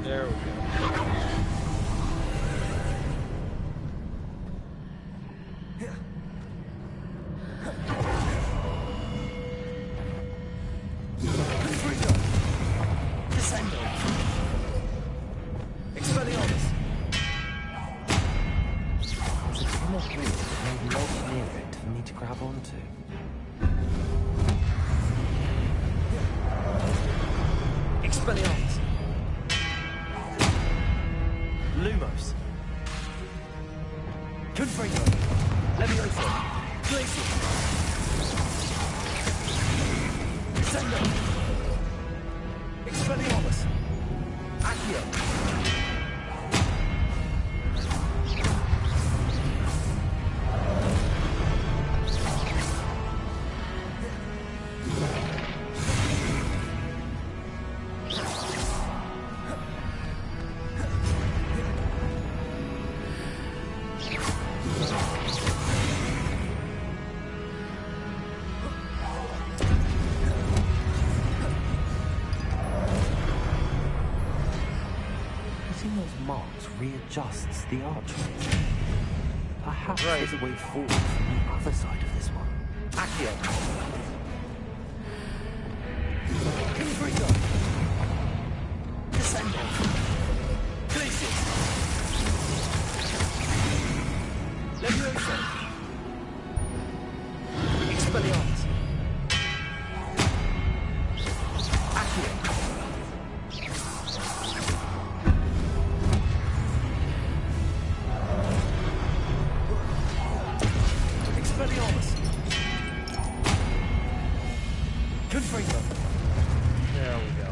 There we go. Descendo. Expelliarmus. There's a ton of wood maybe lodged near it for me to grab onto. Expelliarmus. Lumos. Confringo. Levioso. Glacier. Descendo. Expelliarmus. Accio. Hitting those marks readjusts the archways. Perhaps there's a way forward from the other side of this one. Accio. Confringo. Descendo. Glacier. Levioso. Expelliarmus. Accio. Expelliarmus. Confringo. There we go.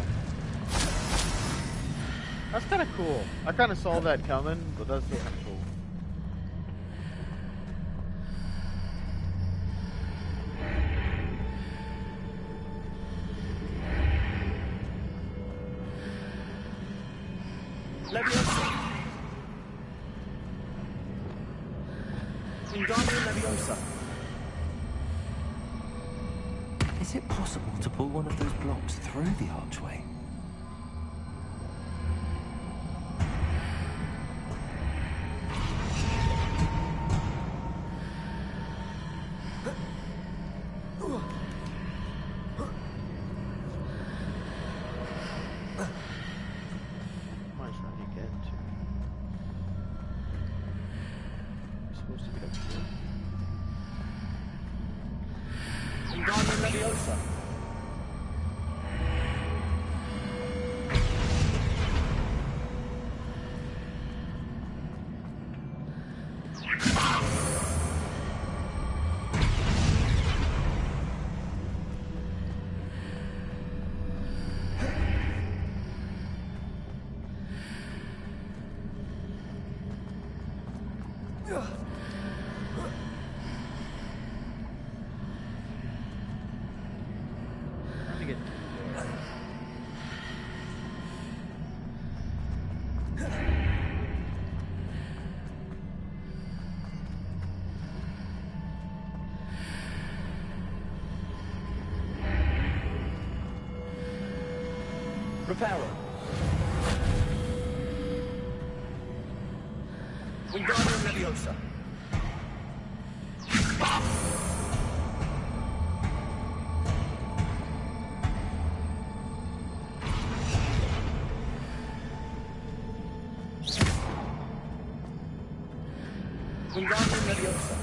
That's kind of cool. I kind of saw that coming, but that's still kind of cool. Leviosa. Wingardium Leviosa. Is it possible to pull one of those blocks through the archway? Am I trying to get to? I'm supposed to get up here. Wingardium Leviosa. Reparo. Wingardium Leviosa. Wingardium Leviosa.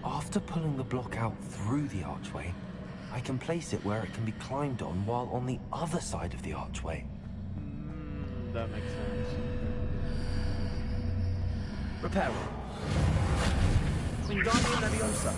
After pulling the block out through the archway, I can place it where it can be climbed on while on the other side of the archway. That makes sense. Reparo. Wingardium Leviosa.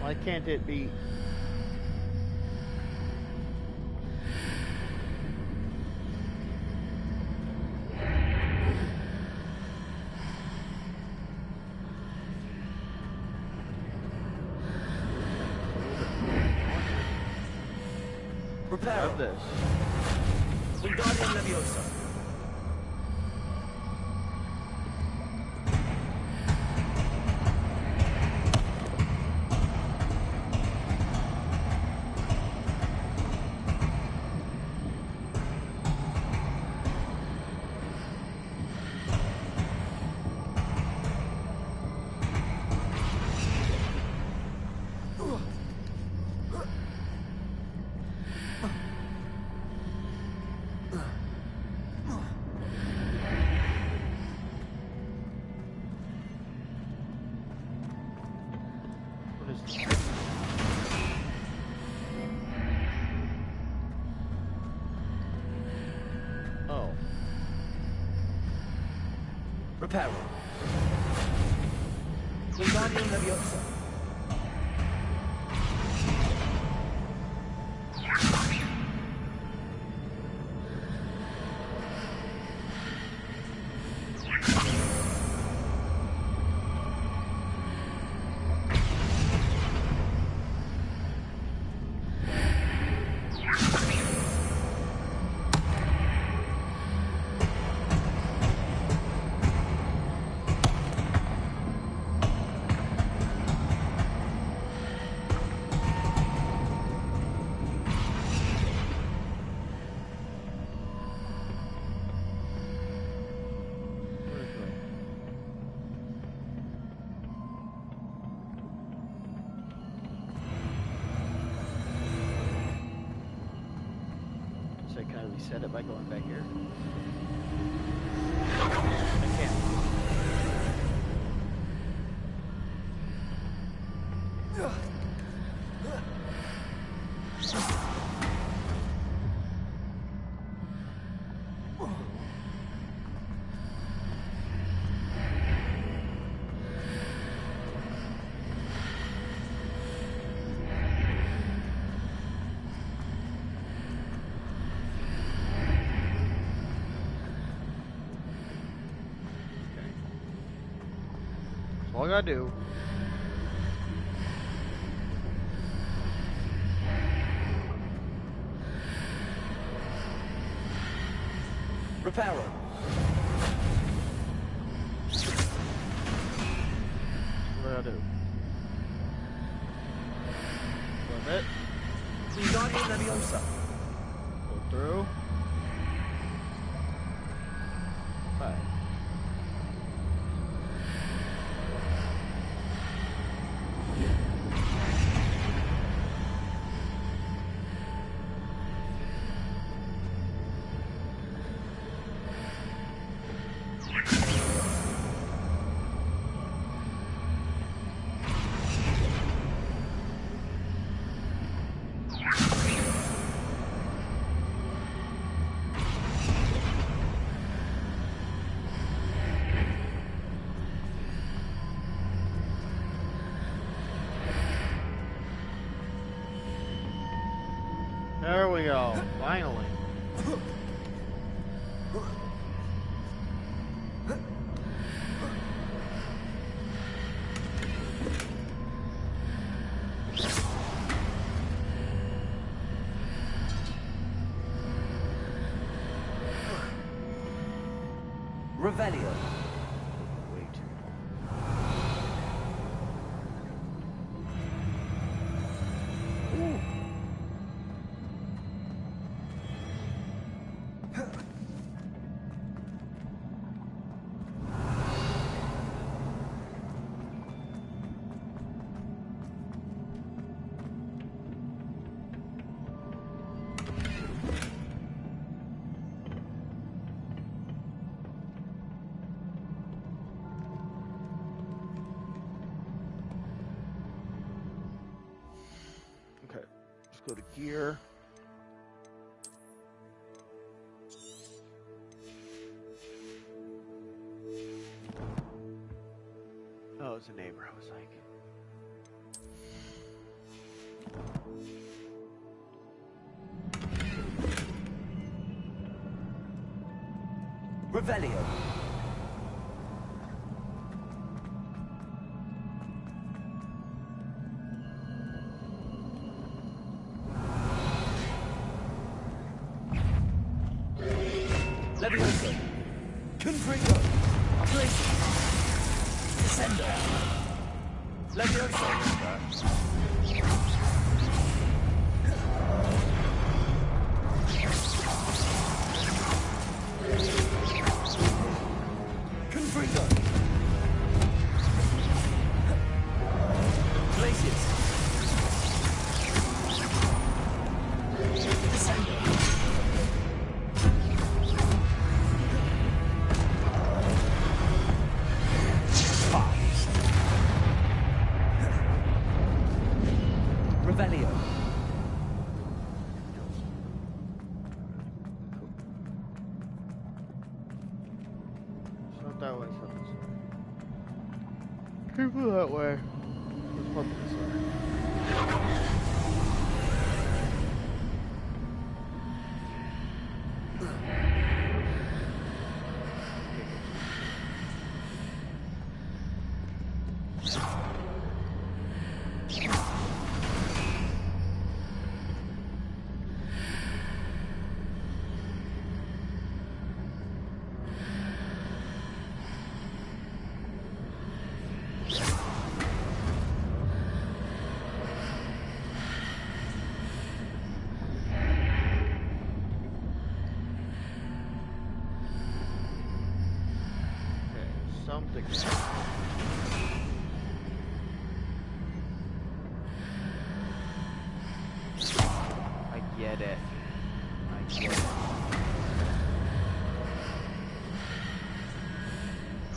Why can't it be? Reparo. This. Wingardium Leviosa. Oh. Reparo. Wingardium Leviosa. So can I reset it by going back here? I can't. That's all I gotta do. Reparo. What do I do? Flip it. Wingardium Leviosa. Go through. Right. There we go. Finally. Revelio. Wait. Ooh. Okay, let's go to gear. Oh, it's a neighbor. I was like, Revelio. Leviosa. Confringo. Place. Descendo. Leviosa. Confringo. Places. Descendo. Revelio. it's not that way, it's not this way. People that way. Let's pump this way. Something. I get it. I get it.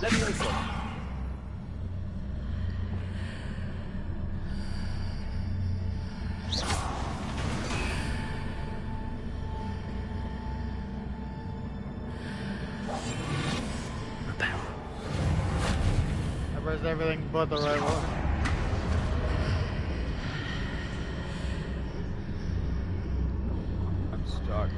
Leviosa. Repel. I pressed everything but the right one. I'm stuck.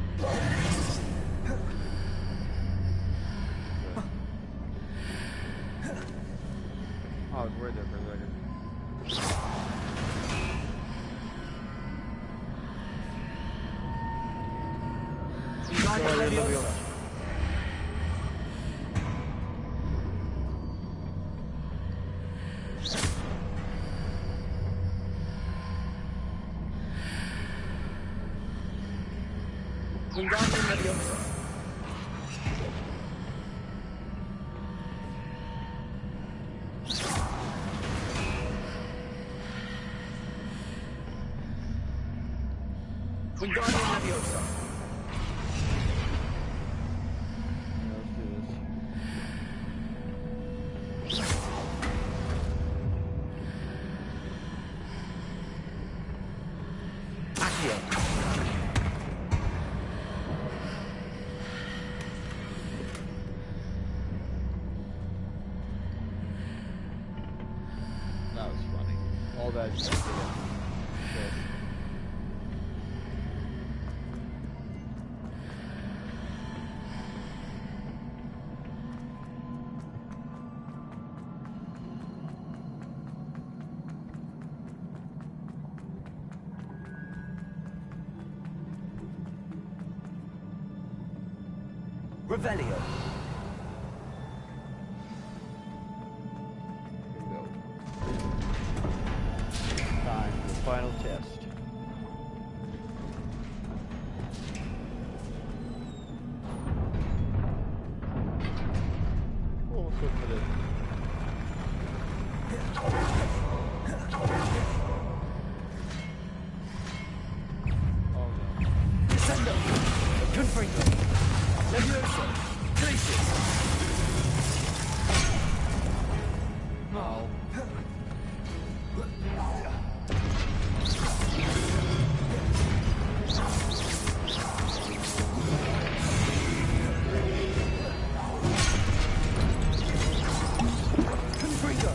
Oh, I was worried there for a second. Wingardium Leviosa. Wingardium Leviosa. Accio. That was funny. All that shit. Revelio. Time for the final test. Almost opened it. Oh no. Descendo. Confringo. Leviosa. Glacius. No. Confringo.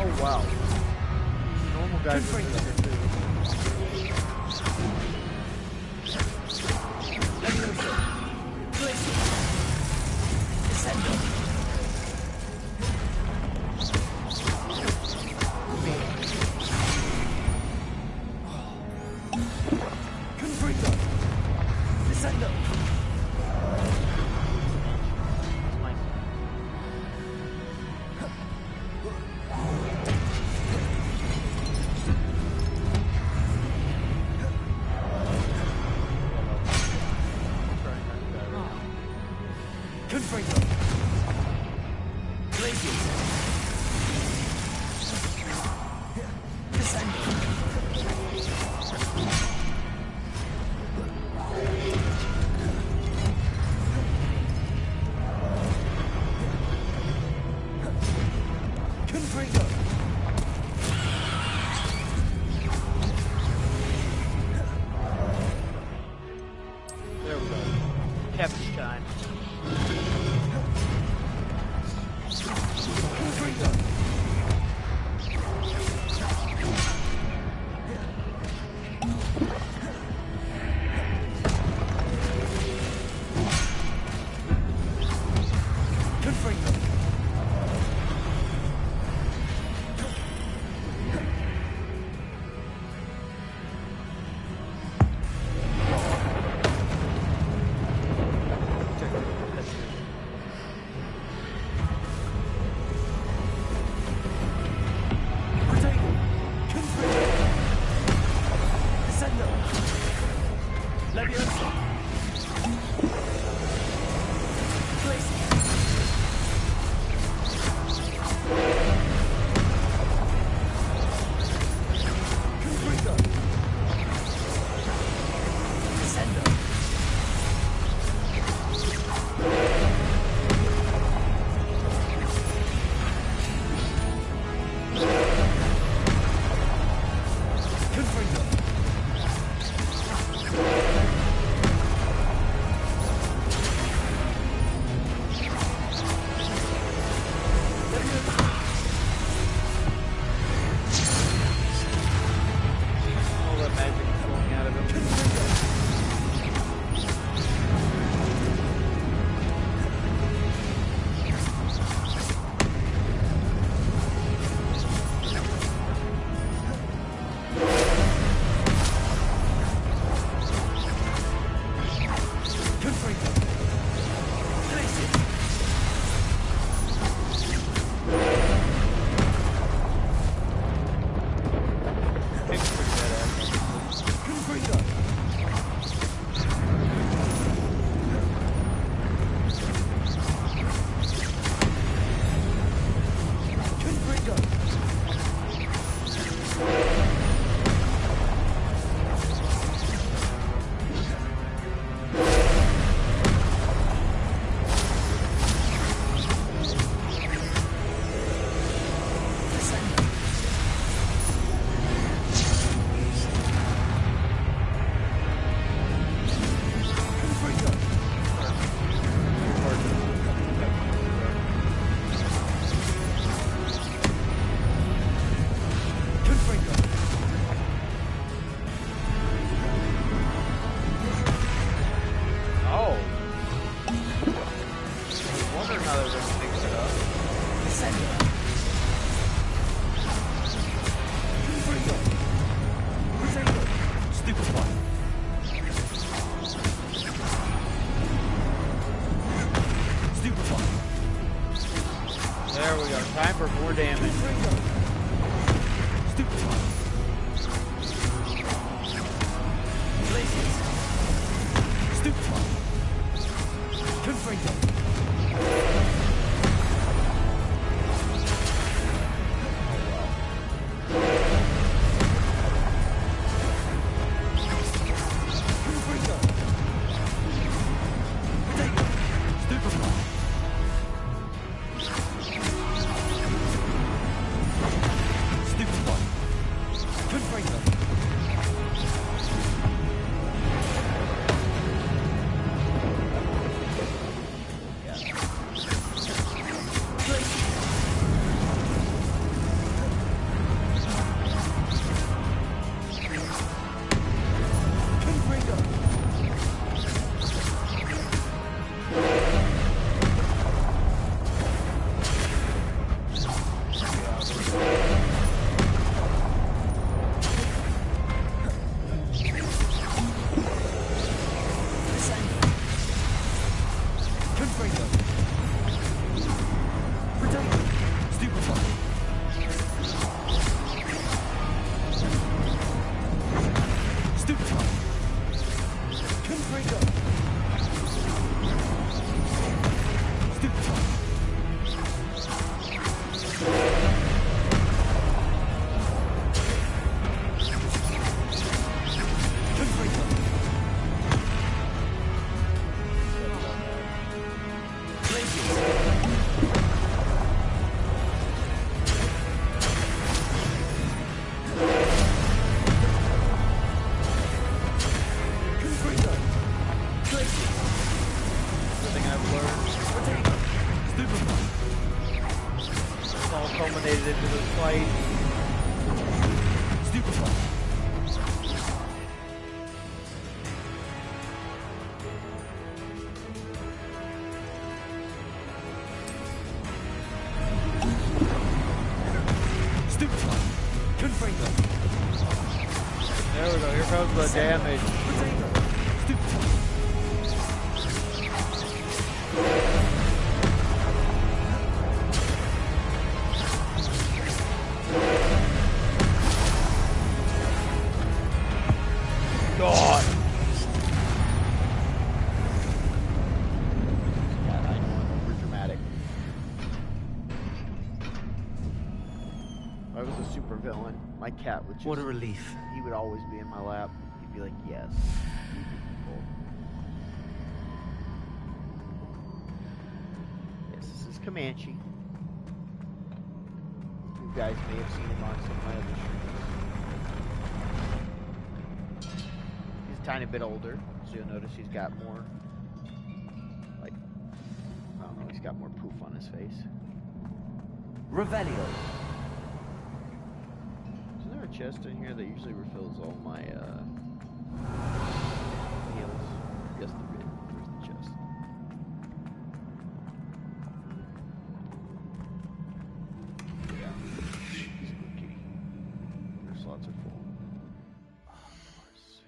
Oh wow. Normal guys are here too. Leviosa. Glacius. Descendo. Confringo. Descendo. Confringo. Glacius. Descendo. Confringo. There we go. Kevin's time. Confringo. Confringo. Leviosa. There we go. Time for more damage. Culminated into this fight. There we go. Here comes the damage. God. my cat would just... What a relief. He would always be in my lap. He'd be like, yes. Yes, this is Comanche. You guys may have seen him on some of my other streams. He's a tiny bit older, so you'll notice he's got more, like, I don't know, he's got more poof on his face. Revelio. Isn't there a chest in here that usually refills all my, heals? Yes, there is. There's the chest. Yeah. Spooky. Your slots are full. Of course.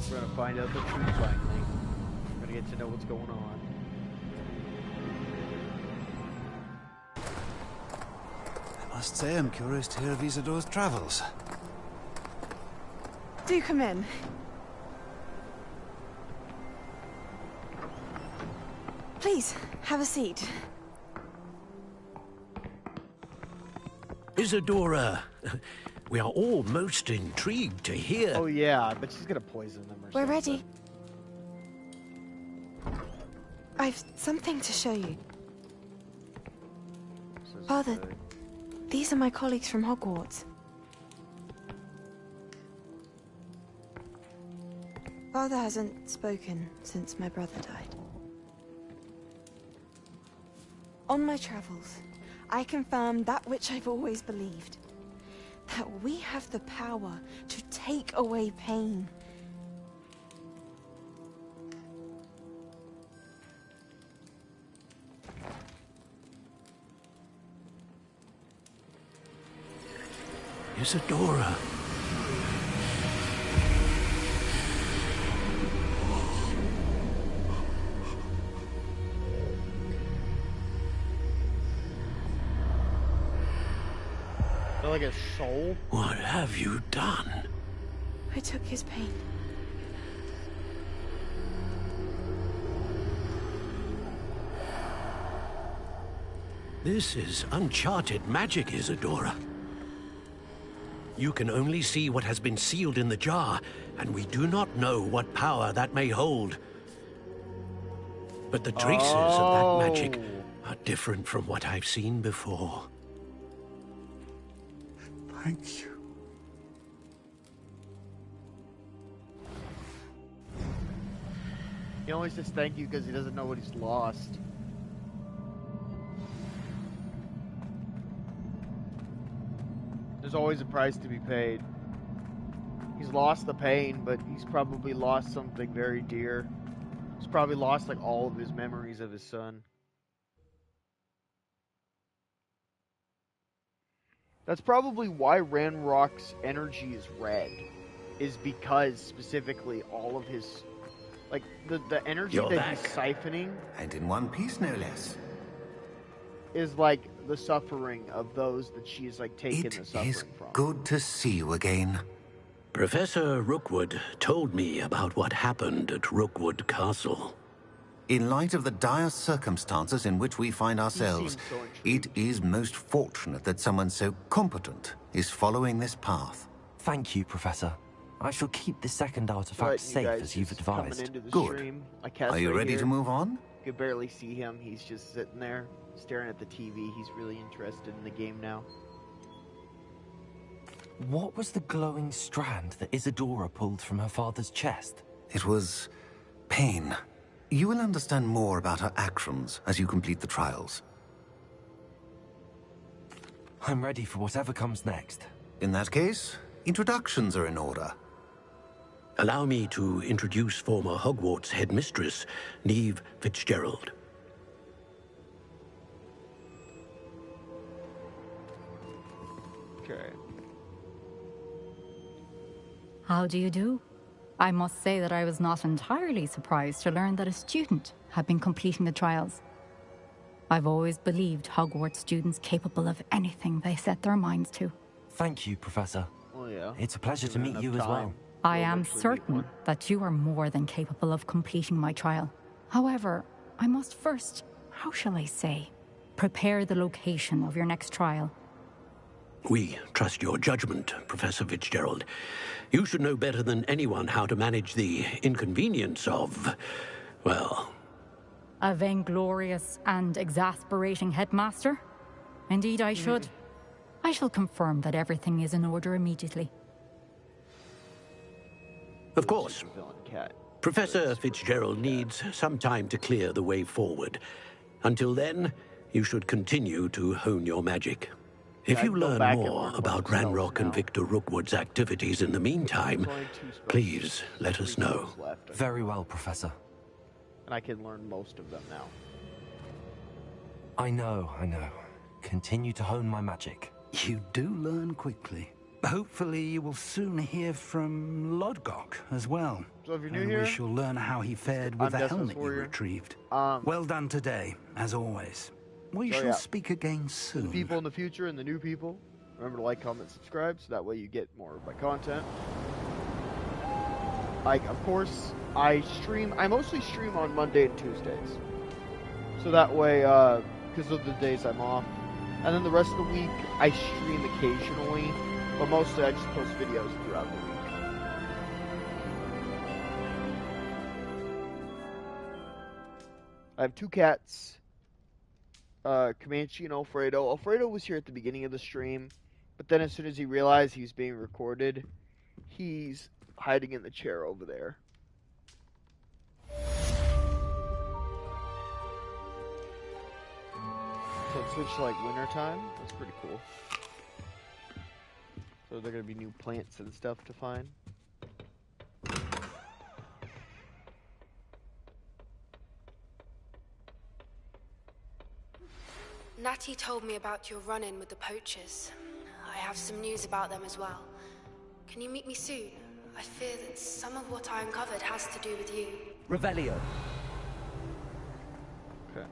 We're gonna find out the truth finally. We're gonna get to know what's going on. I must say I'm curious to hear of Isidore's travels. Do come in. Please, have a seat. Isadora, we are all most intrigued to hear. Oh yeah, but she's gonna poison them or We're something. ready. I've something to show you. Father, these are my colleagues from Hogwarts. Father hasn't spoken since my brother died. On my travels, I confirmed that which I've always believed. That we have the power to take away pain. Isadora. Like a soul? What have you done? I took his pain. This is uncharted magic, Isadora. You can only see what has been sealed in the jar, and we do not know what power that may hold. But the traces of that magic are different from what I've seen before. Thank you. He only says thank you because he doesn't know what he's lost. There's always a price to be paid. He's lost the pain, but he's probably lost something very dear. He's probably lost like all of his memories of his son. That's probably why Ranrock's energy is red. Is because specifically all of his, like the energy You're that back. he's siphoning, And in one piece, no less. is like the suffering of those that she's like taken the suffering It's from. good to see you again. Professor Rookwood told me about what happened at Rookwood Castle. In light of the dire circumstances in which we find ourselves, it is most fortunate that someone so competent is following this path. Thank you, Professor. I shall keep the second artifact safe as you've advised. Good. Are you ready to move on? You could barely see him. He's just sitting there staring at the TV. He's really interested in the game now. What was the glowing strand that Isadora pulled from her father's chest? It was pain. You will understand more about her actions as you complete the trials. I'm ready for whatever comes next. In that case, introductions are in order. Allow me to introduce former Hogwarts headmistress, Neve Fitzgerald. Okay. How do you do? I must say that I was not entirely surprised to learn that a student had been completing the trials. I've always believed Hogwarts students capable of anything they set their minds to. Thank you, Professor. Well, yeah. It's a pleasure to meet you as well. I am certain that you are more than capable of completing my trial. However, I must first, how shall I say, prepare the location of your next trial. We trust your judgment, Professor Fitzgerald. You should know better than anyone how to manage the inconvenience of, well... A vainglorious and exasperating headmaster? Indeed I should. I shall confirm that everything is in order immediately. Of course. Professor Fitzgerald needs some time to clear the way forward. Until then, you should continue to hone your magic. If you learn more about Ranrock and Victor Rookwood's activities in the meantime, please let us know. Very well, Professor. And I can learn most of them now. I know. Continue to hone my magic. You do learn quickly. Hopefully you will soon hear from Lodgok as well. So if you're new and here, we shall learn how he fared with the helmet you retrieved. Well done today, as always. We shall speak again soon. The people in the future and the new people, remember to like, comment, subscribe, so that way you get more of my content. Like, of course, I mostly stream on Monday and Tuesdays. So that way, because of the days I'm off. And then the rest of the week, I stream occasionally, but mostly I just post videos throughout the week. I have two cats. Comanche and Alfredo. Alfredo was here at the beginning of the stream, but then as soon as he realized he was being recorded, he's hiding in the chair over there. So it switched to like winter time. That's pretty cool. So there are gonna be new plants and stuff to find. Natty told me about your run-in with the poachers. I have some news about them as well. Can you meet me soon? I fear that some of what I uncovered has to do with you. Revelio. Okay.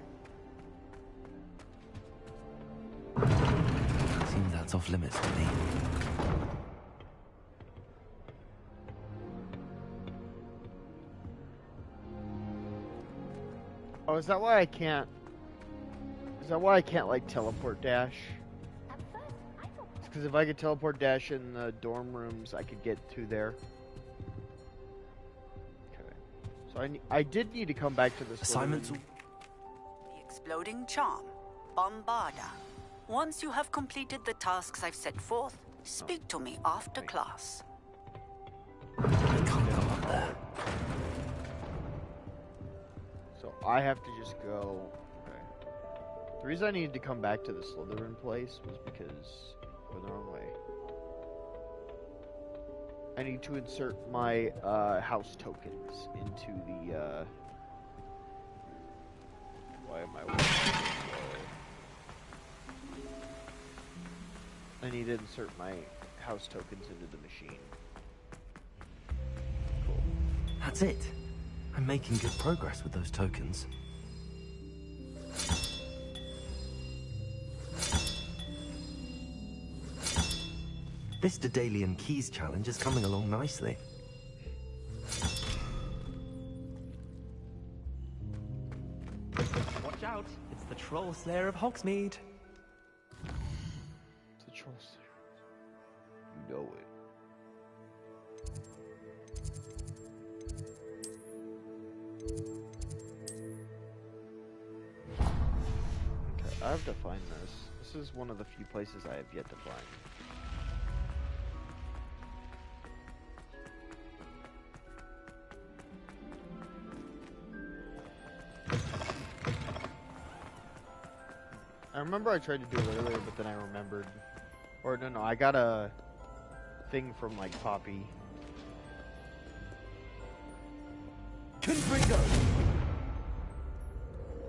Seems that's off limits to me. Oh, is that why I can't? Is that why I can't like teleport dash? It's because if I could teleport dash in the dorm rooms, I could get to there. Okay. So I did need to come back to this assignments. The exploding charm, Bombarda. Once you have completed the tasks I've set forth, speak to me after class. I can't go up there. So I have to just go. Okay. The reason I needed to come back to the Slytherin place was because I went the wrong way. I need to insert my house tokens into the. Why am I? I need to insert my house tokens into the machine. Cool. That's it. I'm making good progress with those tokens. This Daedalian Keys challenge is coming along nicely. Watch out, it's the Troll Slayer of Hogsmeade. It's the Troll Slayer. You know it. Okay, I have to find this. This is one of the few places I have yet to find. I remember I tried to do it earlier, but then I remembered. Or no, I got a thing from like Poppy. Confringo.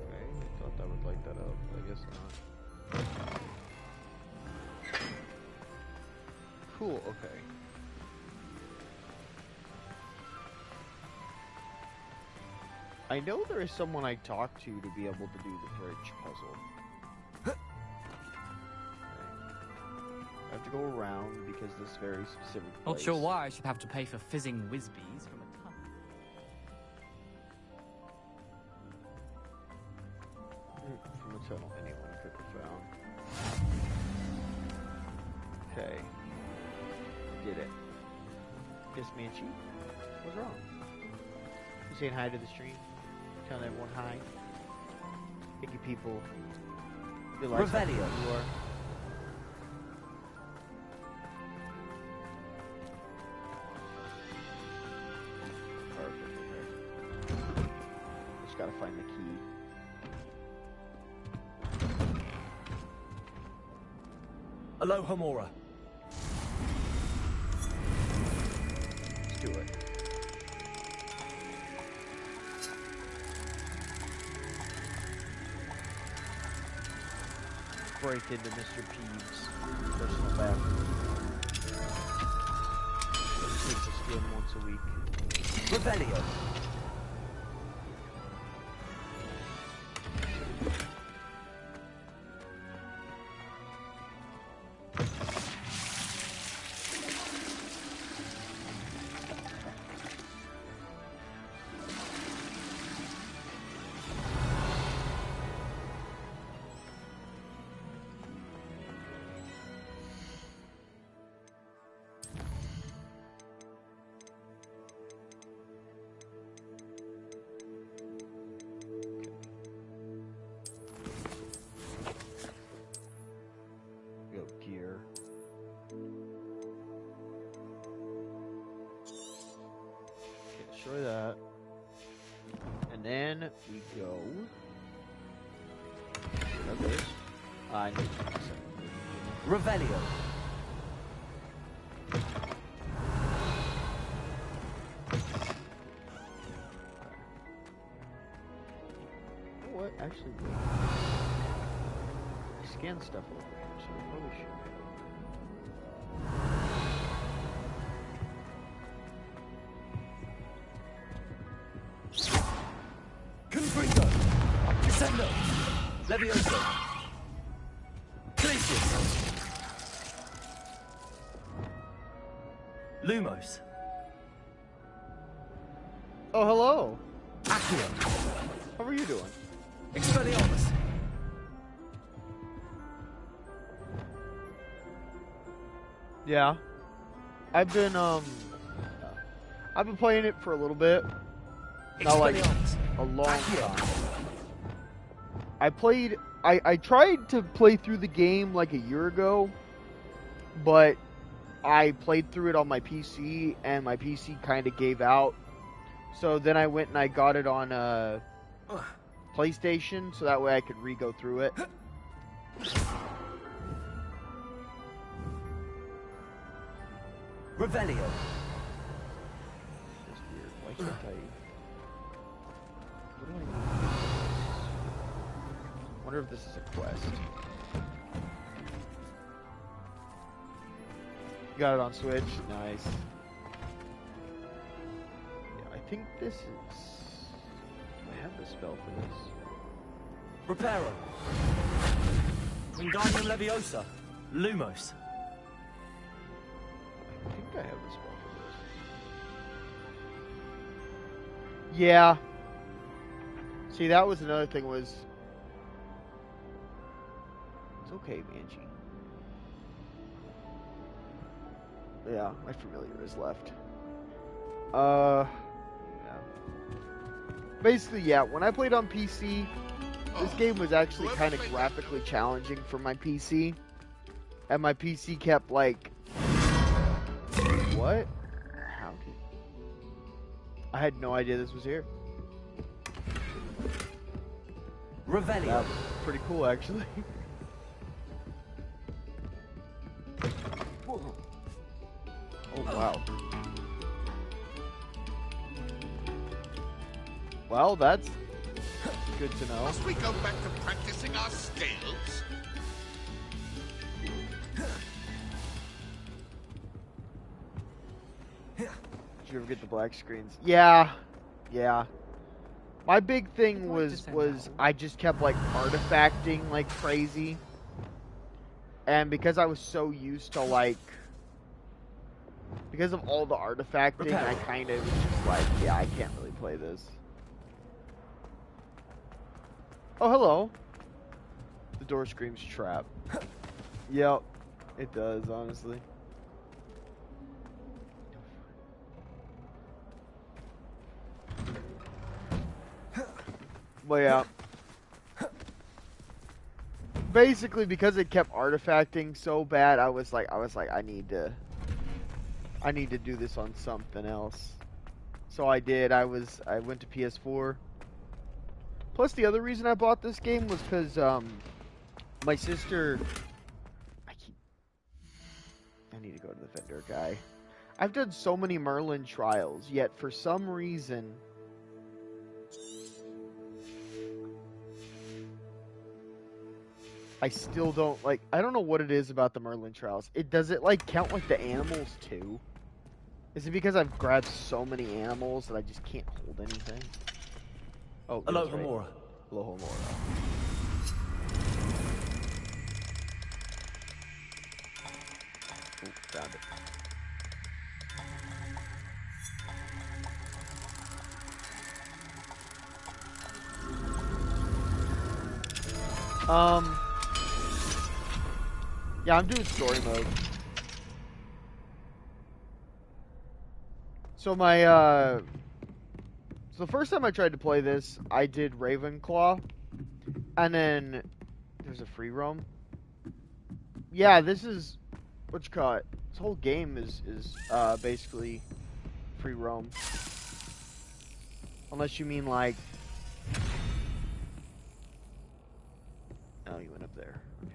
Okay, thought that would light that up, but I guess not. Cool, okay. I know there is someone I talked to be able to do the bridge puzzle. Okay. I have to go around because this very specific place. Not sure why I should have to pay for fizzing whizbees from a cup. From a tunnel anyone could have found. Okay. Did it. Yes, Manchi? What's wrong? You saying hi to the stream? Telling everyone hi? Thank you, people. Realize how cool you are. Perfect, okay. Just gotta find the key. Aloha Mora. Let's do it. Break into Mr. Peeves' personal bathroom. It takes a swim once a week. Revelio. Destroy that. And then we go. Grab this. I need to Revelio. You know what? Actually, wait. I scanned stuff over here, so I probably should. Confringo. Descendo. Levioso. Glacius. Lumos. Oh, hello. Accio. How are you doing? Expelliarmus. Yeah. I've been playing it for a little bit. Not like a long time. I tried to play through the game like a year ago, but I played through it on my PC and my PC kind of gave out. So then I went and I got it on PlayStation so that way I could re-go through it. Revelio. That's weird. Why can't I... What do I need? I wonder if this is a quest. You got it on Switch? Nice. Yeah, I think this is... Do I have the spell for this? Reparo. Wingardium Leviosa. Lumos. I think I have the spell for this. Yeah. See, that was another thing was... It's okay, Banshee. Yeah, my familiar is left. Yeah. Basically, yeah, when I played on PC, this game was actually kind of graphically challenging for my PC. And my PC kept, like... What? How did... I had no idea this was here. Revelio. That was pretty cool, actually. Oh, wow. Well, that's good to know. Must we go back to practicing our skills? Did you ever get the black screens? Yeah. My big thing was I just kept like artifacting like crazy. And because I was so used to like, because of all the artifacting, I kind of was just like, yeah, I can't really play this. Oh, hello. The door screams trap. Yep, it does, honestly. But yeah. Basically, because it kept artifacting so bad, I was like, I need to do this on something else. So I did. I went to PS4. Plus, the other reason I bought this game was because my sister. I need to go to the vendor guy. I've done so many Merlin trials, yet for some reason. I still don't like. I don't know what it is about the Merlin trials. Does it like count like the animals too? Is it because I've grabbed so many animals that I just can't hold anything? Oh, hello, right. Homura. Hello, Homura. Oh, found it. Yeah, I'm doing story mode. So so the first time I tried to play this, I did Ravenclaw, and then there's a free roam. Yeah, this is what you call it. This whole game is basically free roam, unless you mean like. Oh, you went up there. Okay.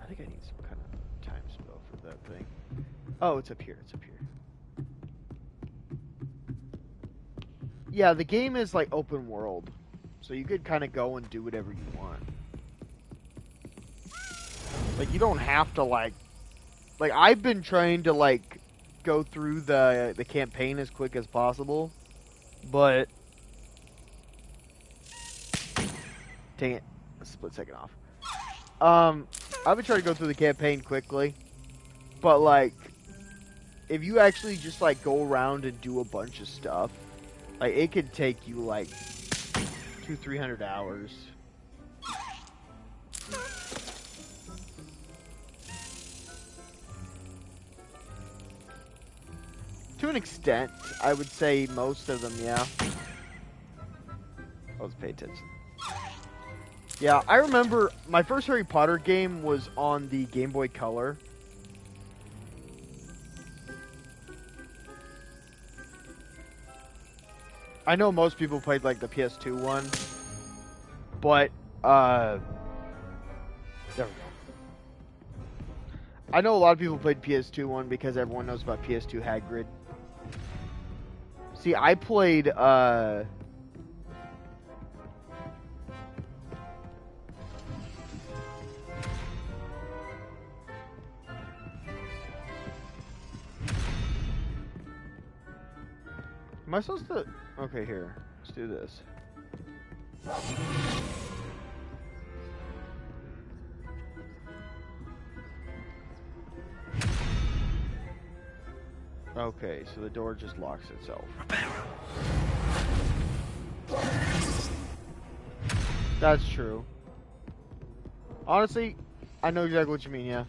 I think I need some kind of time spell for that thing. Oh, it's up here. It's up here. Yeah, the game is like open world, so you could kind of go and do whatever you want. Like, you don't have to like I've been trying to like go through the campaign as quick as possible, but dang it, a split second off. I've been trying to go through the campaign quickly, but like, if you actually just like go around and do a bunch of stuff, like it could take you like 200-300 hours. To an extent, I would say most of them, yeah. Let's pay attention. Yeah, I remember my first Harry Potter game was on the Game Boy Color. I know most people played like the PS2 one, but there we go. I know a lot of people played PS2 one because everyone knows about PS2 Hagrid. See, I played am I supposed to? Okay, here. Let's do this. Okay, so the door just locks itself. That's true. Honestly, I know exactly what you mean, yeah.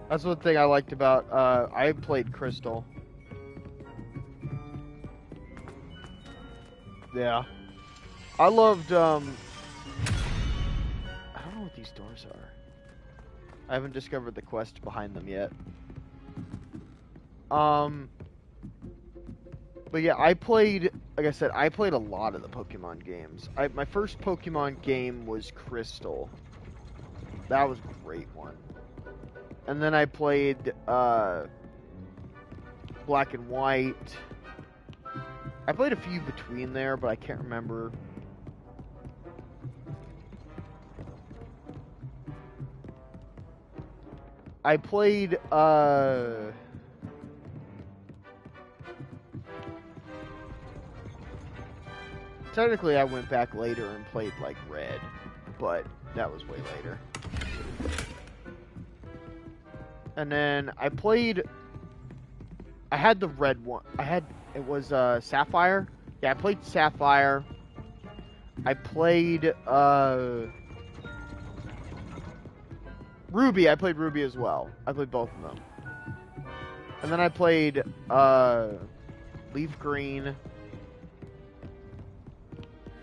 That's one thing I liked about, I played Crystal. Yeah. I loved, I don't know what these doors are. I haven't discovered the quest behind them yet. But yeah, I played, like I said, I played a lot of the Pokemon games. My first Pokemon game was Crystal. That was a great one. And then I played, Black and White. I played a few between there, but I can't remember. I played, technically I went back later and played, like, Red, but that was way later. And then I played, I had the Red one. It was, Sapphire. Yeah, I played Sapphire. I played, Ruby. I played Ruby as well. I played both of them. And then I played, Leaf Green.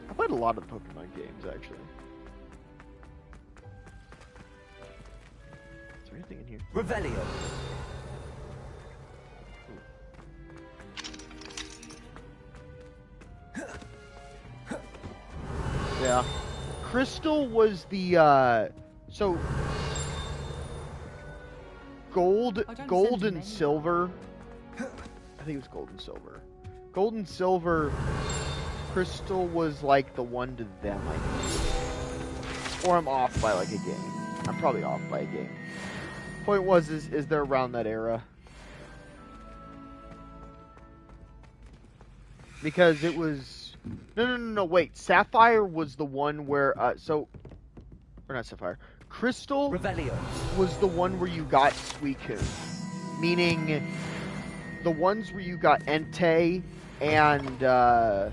I played a lot of the Pokemon games, actually. Is there anything in here? Revelio. Yeah. Crystal was the, so... Gold and Silver. I think it was Gold and Silver. Gold and Silver... Crystal was like the one to them, I think. Or I'm off by like a game. I'm probably off by a game. Point was, is they're around that era. Because it was... No, wait. Sapphire was the one where, or not Sapphire. Crystal Revelio. Was the one where you got Suicune. Meaning, the ones where you got Entei and, I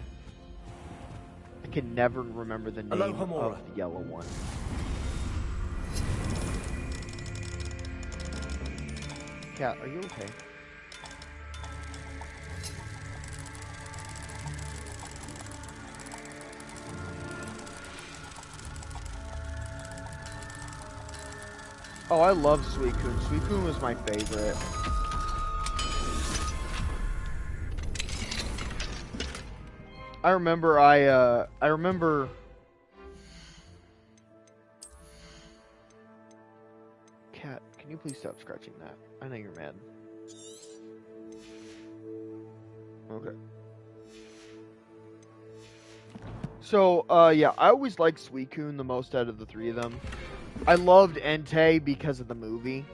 can never remember the name of the yellow one. Cat, are you okay? Oh, I love Suicune. Suicune was my favorite. I remember Cat, can you please stop scratching that? I know you're mad. Okay. So, yeah, I always liked Suicune the most out of the three of them. I loved Entei because of the movie.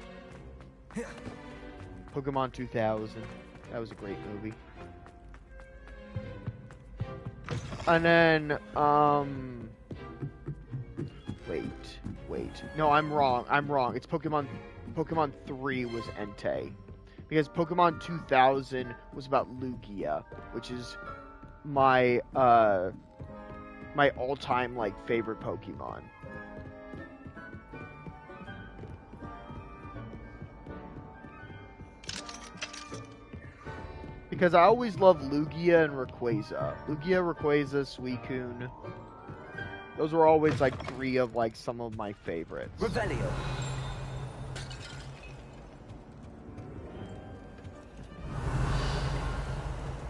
Pokemon 2000. That was a great movie. And then, wait. No, I'm wrong. It's Pokemon 3 was Entei. Because Pokemon 2000 was about Lugia, which is my, my all-time, like, favorite Pokemon. Because I always loved Lugia and Rayquaza. Lugia, Rayquaza, Suicune. Those were always, like, three of, like, some of my favorites. Revelio.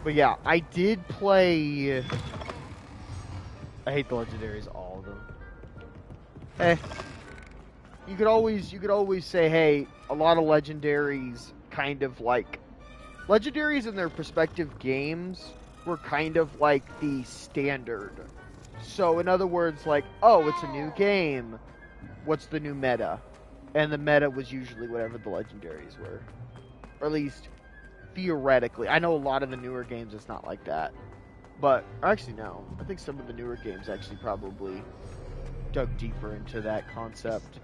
But yeah, I did play... I hate the legendaries, all of them. You could always say, hey, a lot of legendaries kind of like... Legendaries in their respective games were kind of like the standard. So, in other words, like, oh, it's a new game. What's the new meta? And the meta was usually whatever the legendaries were. Or at least, theoretically. I know a lot of the newer games it's not like that. But, actually, no. I think some of the newer games actually probably dug deeper into that concept.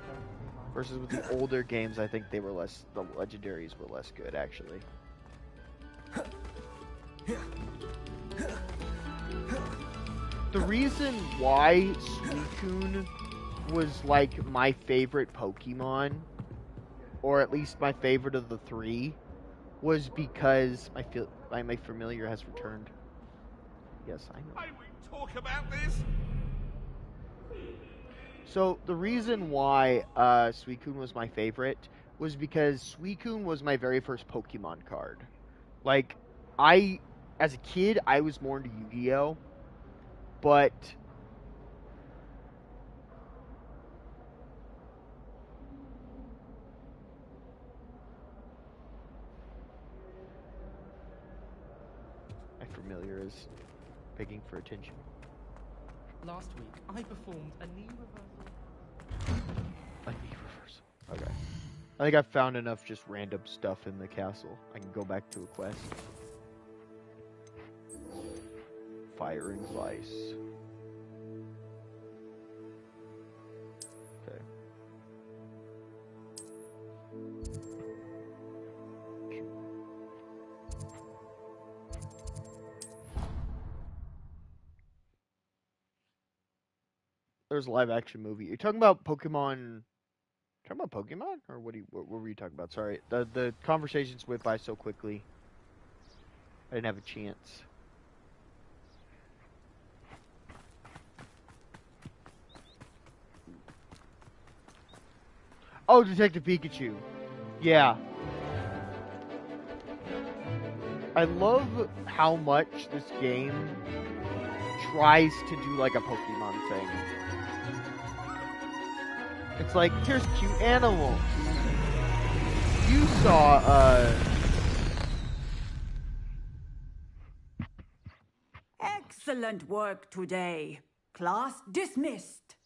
Versus with the older games, I think the legendaries were less good, actually. The reason why Suicune was like my favorite Pokemon, or at least my favorite of the three, was because my familiar has returned. Yes, I know. I won't talk about this. So the reason why Suicune was my favorite was because Suicune was my very first Pokemon card. Like, as a kid, I was more into Yu-Gi-Oh! But my familiar is just begging for attention. Last week, I performed a knee reversal. A knee reversal. Okay. I think I found enough just random stuff in the castle. I can go back to a quest. Fire and Vice. Okay. There's a live action movie. You're talking about Pokemon? Talking about Pokemon, or what were you talking about? Sorry, the conversations went by so quickly. I didn't have a chance. Oh, Detective Pikachu. Yeah. I love how much this game tries to do like a Pokemon thing. It's like, here's cute animals. You saw, Excellent work today. Class dismissed.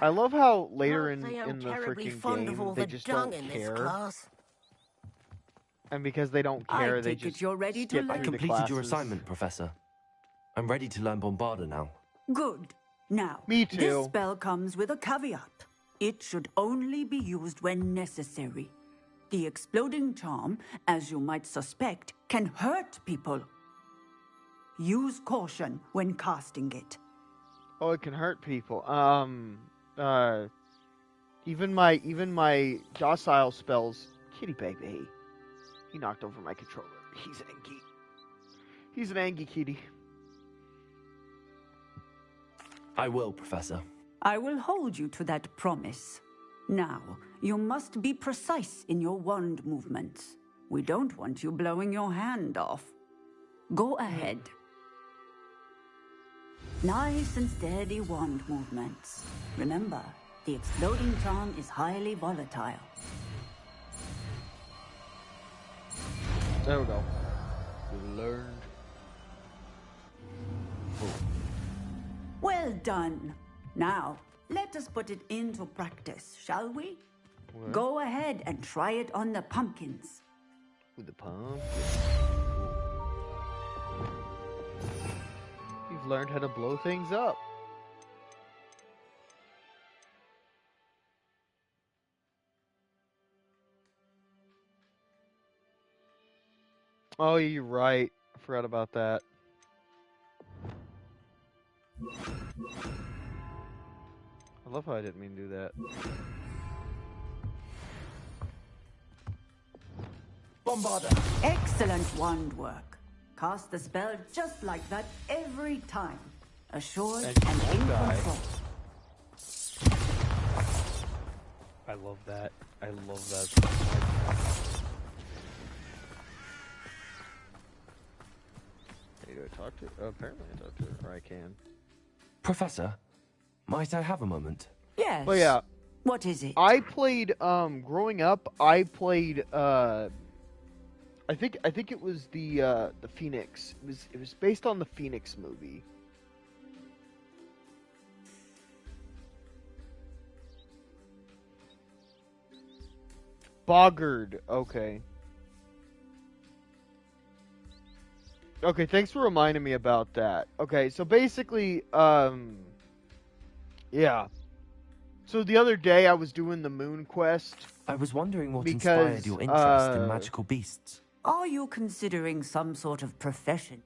I love how later in I'm the terribly freaking fond of game all they the just dung don't in this care. class. And because they don't care, they just skip I through the completed your classes. assignment, Professor. I'm ready to learn Bombarda now. Good. Now, Me too. this spell comes with a caveat. It should only be used when necessary. The exploding charm, as you might suspect, can hurt people. Use caution when casting it. Oh, it can hurt people. Even my docile spells. Kitty baby. He knocked over my controller. He's angry. He's an angry kitty. I will, Professor. I will hold you to that promise. Now, you must be precise in your wand movements. We don't want you blowing your hand off. Go ahead. Nice and steady wand movements. Remember, the exploding charm is highly volatile. There we go. We learned. Well done. Now, let us put it into practice, shall we? What? Go ahead and try it on the pumpkins. With the pumpkin. You've learned how to blow things up. Oh, you're right. I forgot about that. I love how I didn't mean to do that. Bombarda. Excellent wand work. Cast the spell just like that every time. Assured and in control. I love that. I love that so much. Hey, do I talk to her? Oh, apparently I talk to her, or I can. Professor, might I have a moment? Yes. Well, yeah. What is it? I played, growing up, I played, I think it was the Phoenix. It was based on the Phoenix movie. Boggard, okay. Okay, thanks for reminding me about that. Okay, so basically, yeah. So the other day I was doing the moon quest. I was wondering what because, inspired your interest in magical beasts. Are you considering some sort of profession?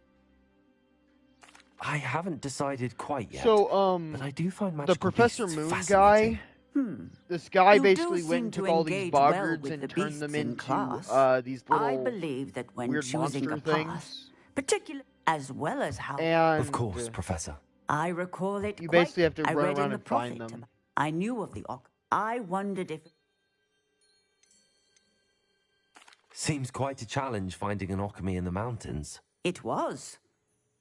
I haven't decided quite yet. So, but I do find magical the Professor beasts Moon fascinating. guy, this guy You basically do went seem and took to all these engage boggards well with and the turned them beasts in into class. these little I believe that when weird choosing a monster path, things. particularly as well as how. And Of course, Professor. I recall it. You quite- basically have to I run read in around the and find prophet them. about- I knew of the Ock. I wondered if. Seems quite a challenge finding an alchemy in the mountains. It was.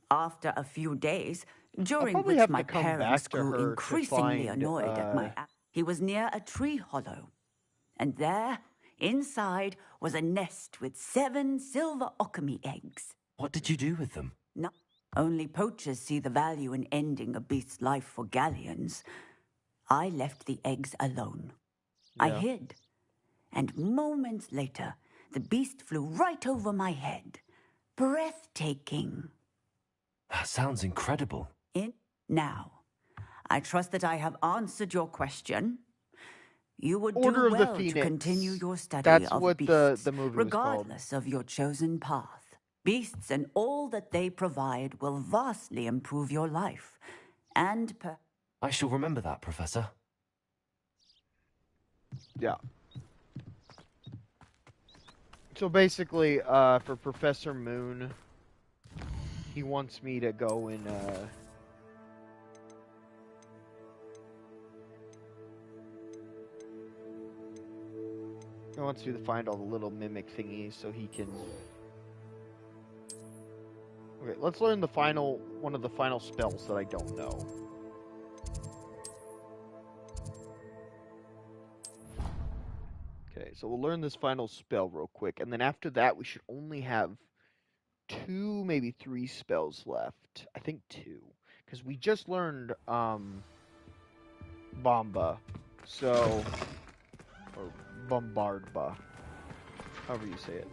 After a few days, during probably which have to my come parents back to grew her to increasingly find, annoyed at my. He was near a tree hollow, and there, inside, was a nest with 7 silver alchemy eggs. What did you do with them? No, only poachers see the value in ending a beast's life for galleons. I left the eggs alone. I Yeah. hid. And moments later, the beast flew right over my head. Breathtaking. That sounds incredible. Now, I trust that I have answered your question. You would Order do of the well to Phoenix. continue your study That's of what beasts, the movie was regardless of your chosen path. Beasts and all that they provide will vastly improve your life. And I shall remember that, Professor. Yeah. So basically, for Professor Moon, he wants me to go and, he wants me to find all the little mimic thingies so he can... Okay, let's learn the one of the final spells that I don't know. Okay, so we'll learn this final spell real quick, and then after that we should only have 2, maybe 3 spells left. I think 2, because we just learned Bomba, so, or Bombardba, however you say it.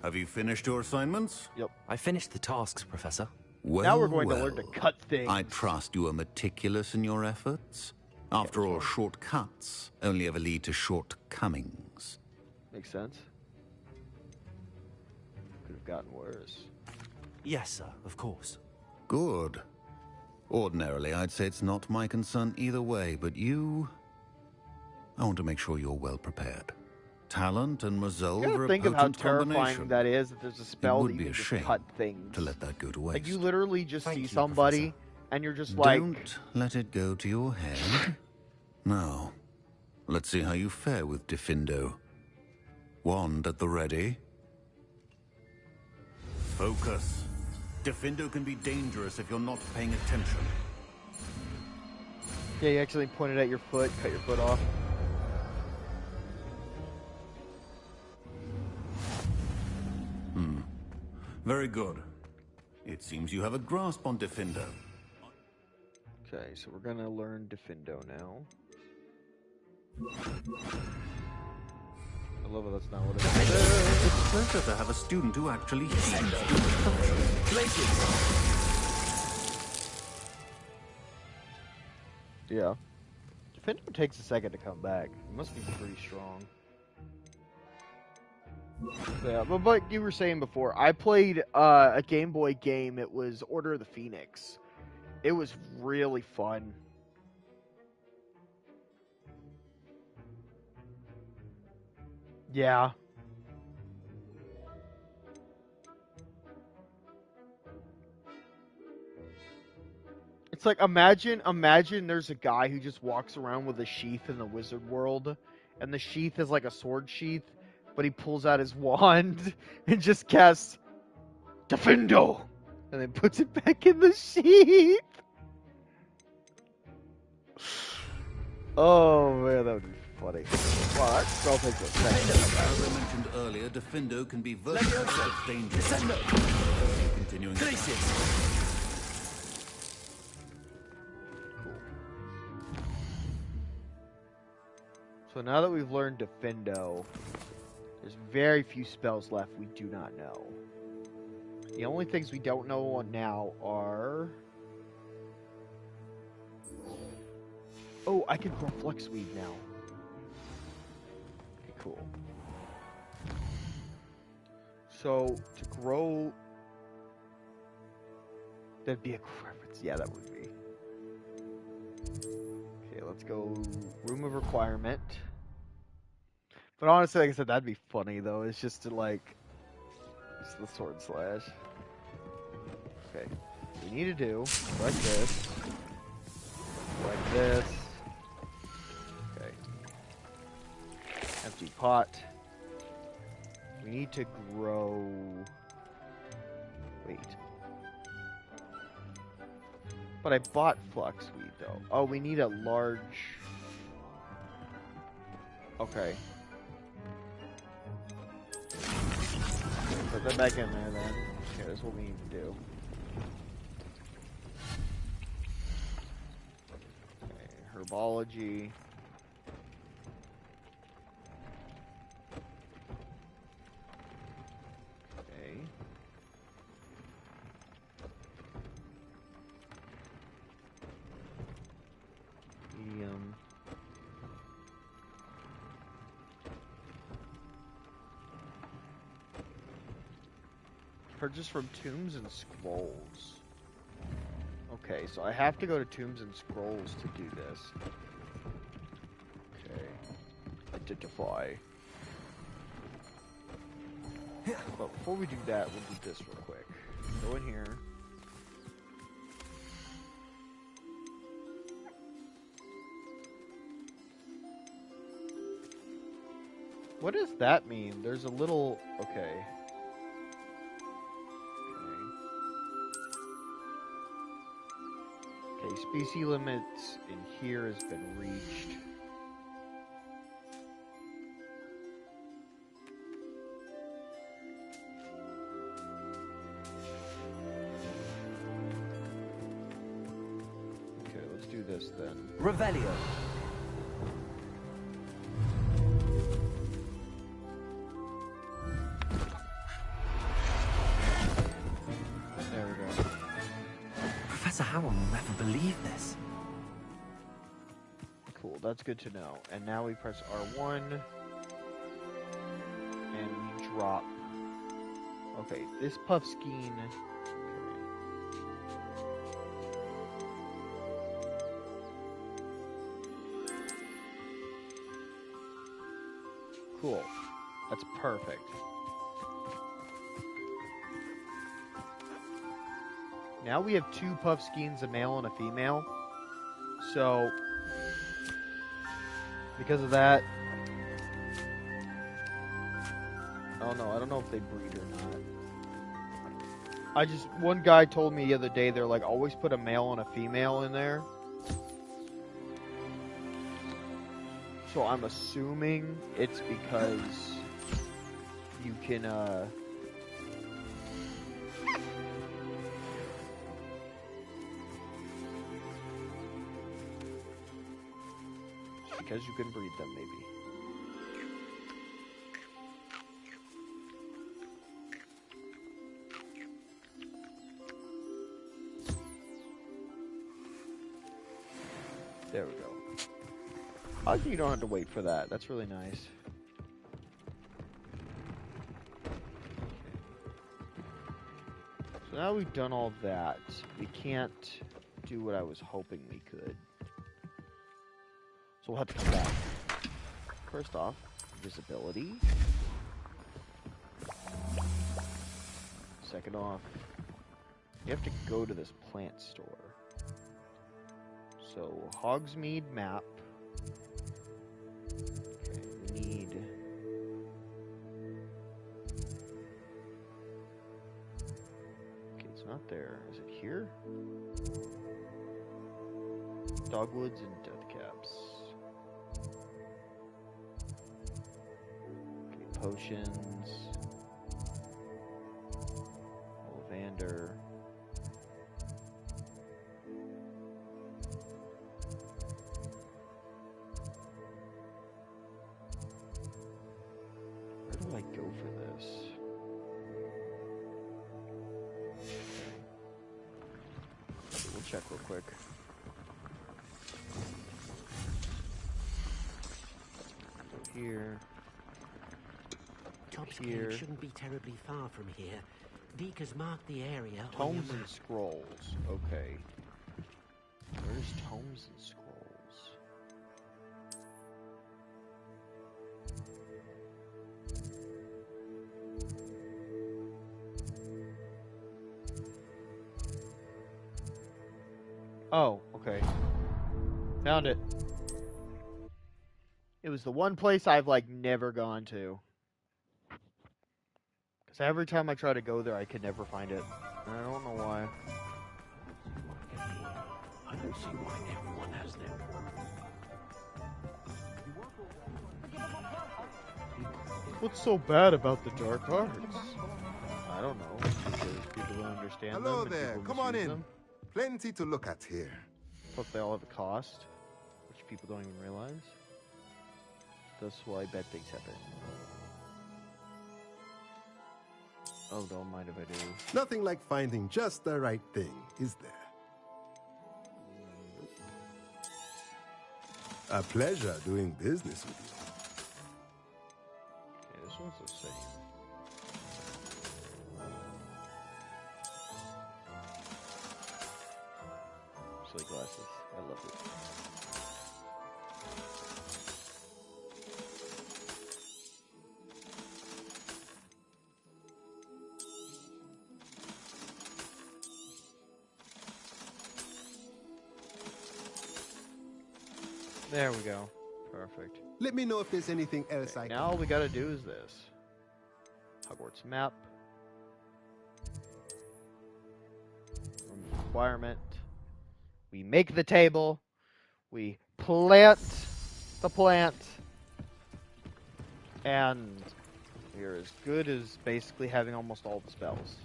Have you finished your assignments? Yep. I finished the tasks, Professor. Well, now we're going to learn to cut things. I trust you are meticulous in your efforts. After all, shortcuts only ever lead to shortcomings. Makes sense. Could have gotten worse. Yes, sir, of course. Good. Ordinarily, I'd say it's not my concern either way, but you... I want to make sure you're well prepared. Talent and resolve are a think of how potent terrifying combination. that is, that there's a spell that It would you be can a just shame cut things. to let that go to waste. Like, you literally just Thank see you, somebody, Professor. and you're just like... Don't let it go to your head. Now, let's see how you fare with Diffindo. Wand at the ready. Focus. Diffindo can be dangerous if you're not paying attention. Yeah, you accidentally pointed at your foot, cut your foot off. Very good. It seems you have a grasp on Diffindo. Okay, so we're gonna learn Diffindo now. I love it, that's not what it is. It's a pleasure to have a student who actually heeds. Yeah. Diffindo takes a second to come back. It must be pretty strong. Yeah, but like you were saying before, I played a Game Boy game. It was Order of the Phoenix. It was really fun. Yeah. It's like, imagine there's a guy who just walks around with a sheath in the wizard world, and the sheath is like a sword sheath, but he pulls out his wand and just casts Diffindo, and then puts it back in the sheath. Oh man, that would be funny. Wow, that spell takes a second. As I mentioned earlier, Diffindo can be versatile, dangerous. Continuing. So now that we've learned Diffindo, there's very few spells left we do not know. The only things we don't know now are... Oh, I can grow Fluxweed now. Okay, cool. So, to grow... That'd be a reference. Yeah, that would be. Okay, let's go Room of Requirement. But honestly, like I said, that'd be funny, though. It's just to, like... It's the sword slash. Okay. We need to do like this. Like this. Okay. Empty pot. We need to grow... Wait. But I bought Fluxweed, though. Oh, we need a large... Put that back in there then. Okay, that's what we need to do. Okay, herbology. Okay. Medium. Purchase from Tombs and Scrolls. Okay, so I have to go to Tombs and Scrolls to do this. Okay. Identify. But before we do that, we'll do this real quick. Go in here. What does that mean? There's a little... Okay. Okay, species limits in here has been reached. Okay, let's do this then. Revelio. There we go. Professor Howell will never believe this. Cool, that's good to know. And now we press R1 and we drop. Okay, this Puffskein. Cool. That's perfect. Now we have 2 Puffskeins, a male and a female. So, because of that, oh no, I don't know if they breed or not. One guy told me the other day, they're like, always put a male and a female in there. So I'm assuming it's because you can, because you can breed them, maybe. There we go. I think you don't have to wait for that. That's really nice. So now we've done all that. We can't do what I was hoping we could. So we'll have to come back. First off, visibility. Second off, you have to go to this plant store. So, Hogsmeade map. Okay, we need... Okay, it's not there. Is it here? Dogwoods and Deathcaps. Okay, potions. Ollivander. Where do I go for this? Okay, we'll check real quick. Here. Top's Here. Cave shouldn't be terribly far from here. Deke has marked the area. Tomes and Scrolls. Okay. Where's Tomes and Scrolls? Oh, okay. Found it. It was the one place I've, like, never gone to. Because every time I try to go there, I could never find it. And I don't know why. I don't see why everyone has them. What's so bad about the dark arts? I don't know. Because people don't understand them. Hello and there. people Come on misuse in. them. Plenty to look at here. Plus, they all have a cost, which people don't even realize. That's why bad things happen. Oh, don't mind if I do. Nothing like finding just the right thing, is there? A pleasure doing business with you. Okay, this one's the same. Silly glasses. I love it. There we go. Perfect. Let me know if there's anything else I can. Now all we gotta do is this. Hogwarts map. Requirement. We make the table. We plant the plant. And we're as good as basically having almost all the spells.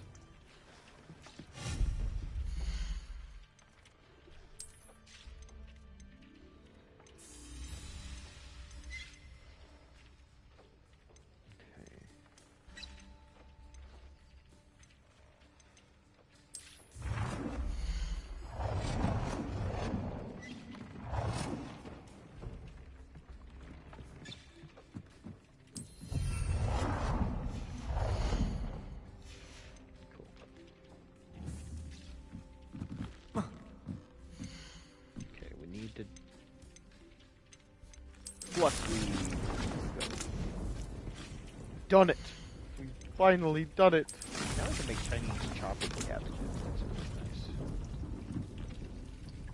Done it. We finally done it. Now we can make Chinese chocolate cabbages. That's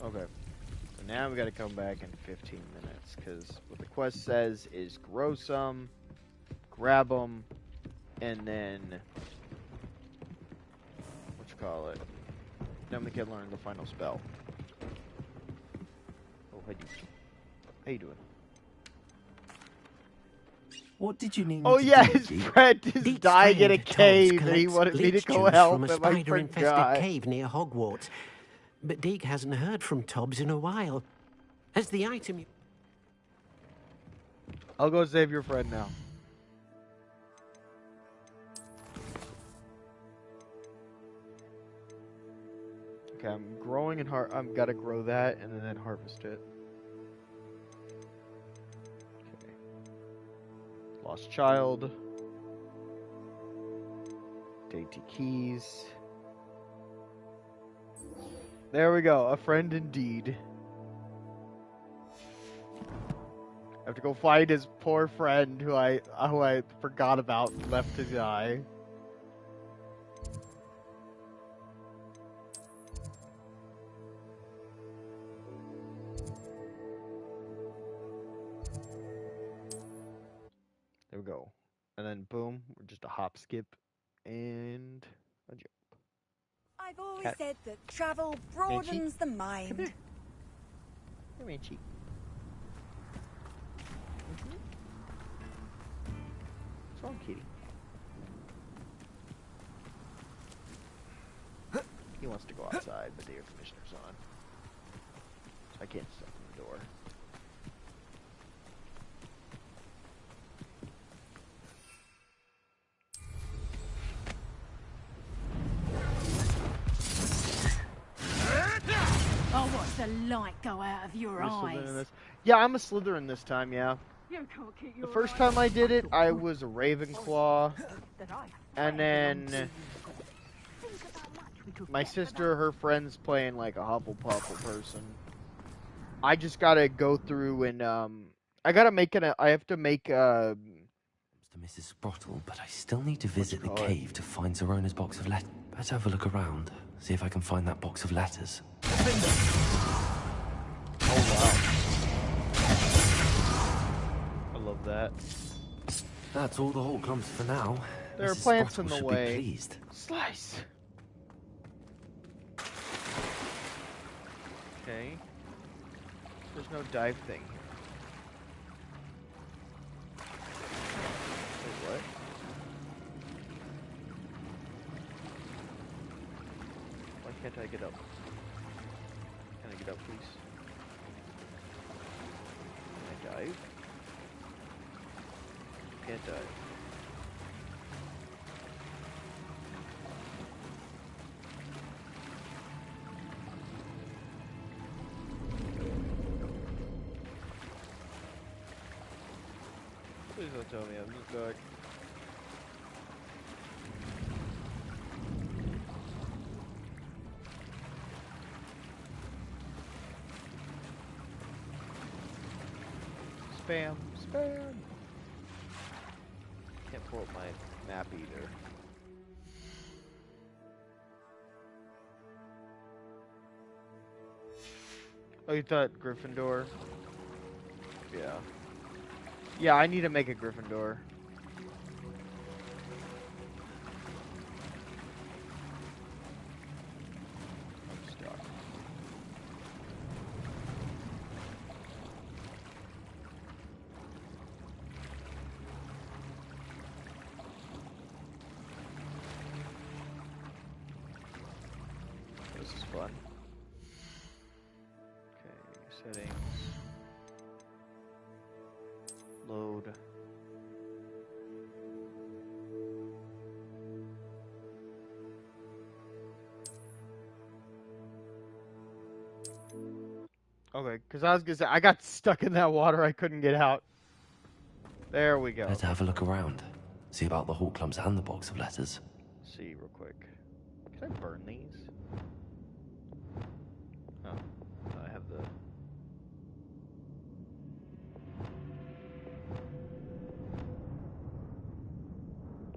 nice. Okay. So now we gotta come back in 15 minutes, because what the quest says is grow some, grab them, and then then we can learn the final spell. Oh, hey, dude. How you doing? What did you need? Oh me to yeah, do, his Deke? friend is Deke's dying in a friend, Tobbs, cave, and he collects wanted me to bleach go juice help from a him. I spider-infested forgot. cave near Hogwarts. But Deke hasn't heard from Tobbs in a while. Has the item you... I'll go save your friend now. Okay, I'm growing and I'm gotta grow that and then harvest it. Okay. Lost child. Dainty keys. There we go, a friend indeed. I have to go find his poor friend who I forgot about and left to die. There we go. And then boom, we're just a hop, skip, and a jump. I've always Cat. said that travel broadens the mind. Come here, Chi. What's wrong, kitty? He wants to go outside, but the air conditioner's on. So I can't step in the door. Oh, watch the light go out of your You're a Slytherin in eyes. this? Yeah, I'm a Slytherin this time, yeah. You can't keep The your first eyes time I did it, shut. I was a Ravenclaw. That I And then my sister, her friends playing like a Hufflepuff person. I just gotta go through and I have to make To Mrs. Sprottle, but I still need to visit the cave to find Zerona's box of letters. Better have a look around, see if I can find that box of letters. Oh wow. I love that. That's all the whole clumps for now. There are Mrs. plants in Sprottle the should way. Be pleased. Slice. Okay. There's no dive thing here. Wait, what? can't I get up? Can I get up, please? Can I dive? Can't dive. Please don't tell me I'm stuck. Spam, spam. Can't pull up my map either. Oh, you thought Gryffindor? Yeah. Yeah, I need to make a Gryffindor. I'm stuck. This is fun. Okay, settings. Load. Okay, because I was gonna say I got stuck in that water. I couldn't get out. There we go. Let's have a look around. See about the Hawk Clumps and the box of letters. See real quick. Can I burn these? Oh, I have the.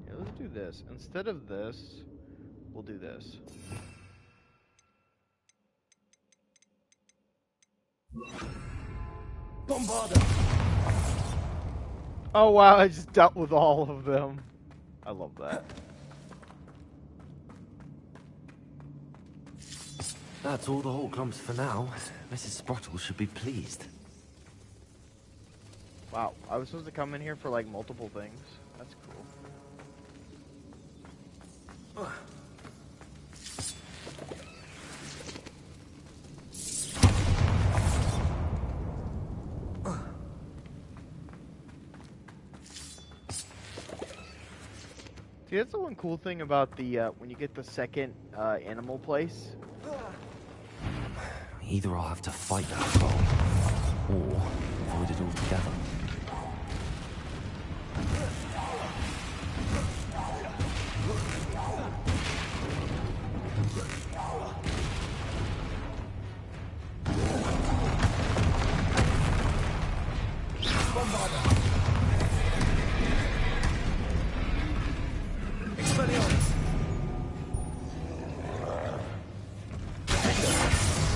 Yeah, let's do this. Instead of this, we'll do this. Bombarda! Oh wow, I just dealt with all of them. I love that. That's all the Hawk Clumps for now. Mrs. Sprottle should be pleased. Wow, I was supposed to come in here for like multiple things. That's cool. See, that's the one cool thing about the when you get the second animal place. Either I'll have to fight that foe, or avoid it altogether.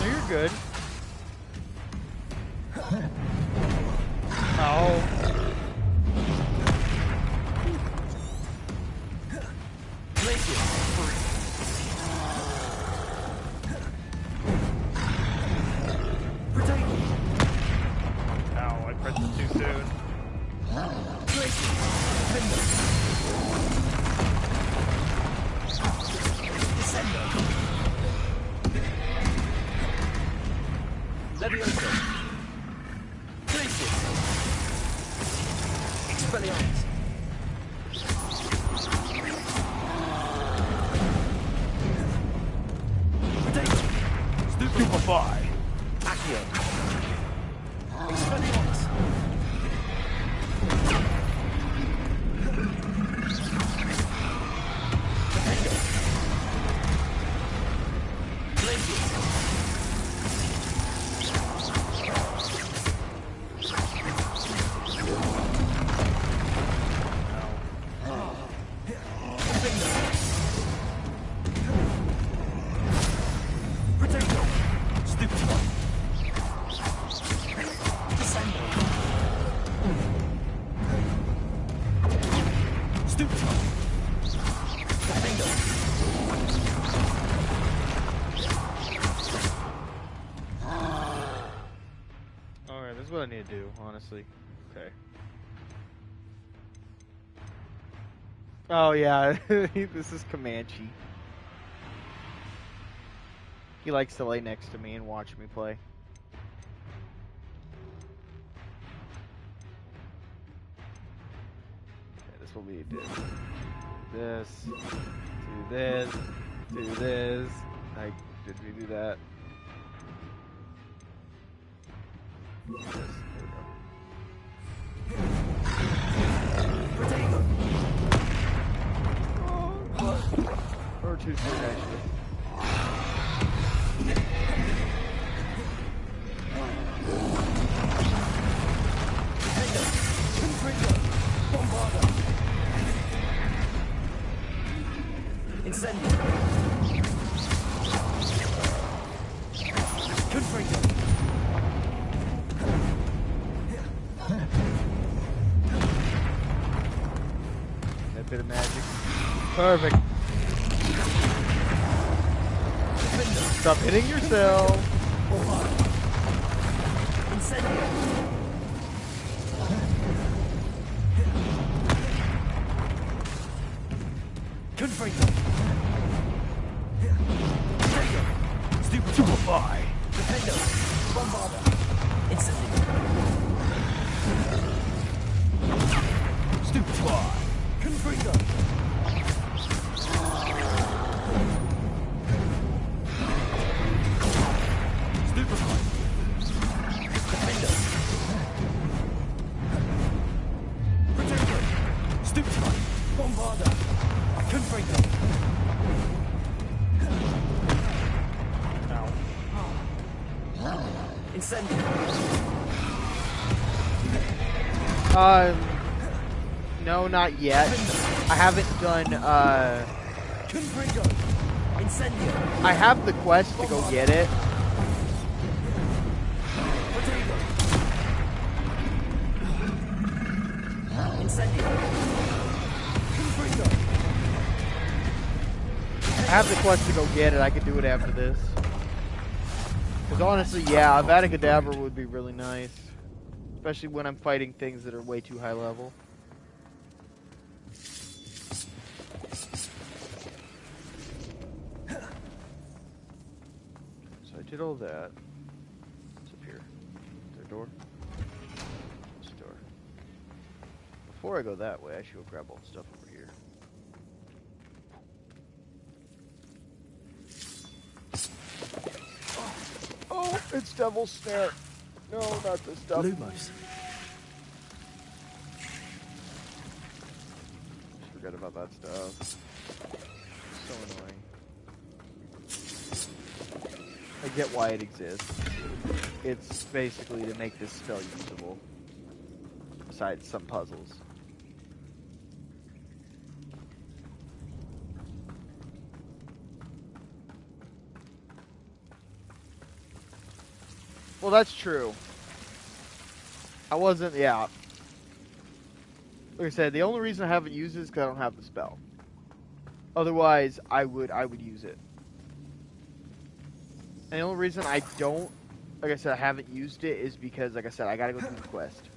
No, you're good. Oh. Ow, I pressed it too soon. Levioso! Glacius! Expelliarmus! Stupefy! Accio! Expelliarmus! Alright, this is what I need to do, honestly. Okay. Oh yeah, this is Comanche. He likes to lay next to me and watch me play. Okay, this will be this, do this, do this. Like, did we do that? This, there we go. Or too soon, actually. Incendio. Confringo. That bit of magic. Perfect. Stop hitting yourself. Incendio. Confringo. Stupefy. Defendo. Bombarda. Incendio. Stupefy. Confringo. Stupefy. Defendo. Protector. Stupefy. Bombarda. Confringo. Incendio. No, not yet. I haven't done, Confringo. Incendio. I have the quest to go get it. Incendio. Confringo. I have the quest to go get it. I could do it after this. Because honestly, yeah, Avada Kedavra would be really nice. Especially when I'm fighting things that are way too high level. So I did all that. What's up here? Is there a door? There's a door. Before I go that way, I should go grab all the stuff over here. Oh, it's Devil's Snare. No, not this stuff. Lumos. Forget about that stuff. So annoying. I get why it exists. It's basically to make this spell usable. Besides some puzzles. Well, that's true. I wasn't, yeah. Like I said, the only reason I haven't used it is because I don't have the spell. Otherwise, I would use it. And the only reason I don't, like I said, I haven't used it is because, like I said, I gotta go do the quest.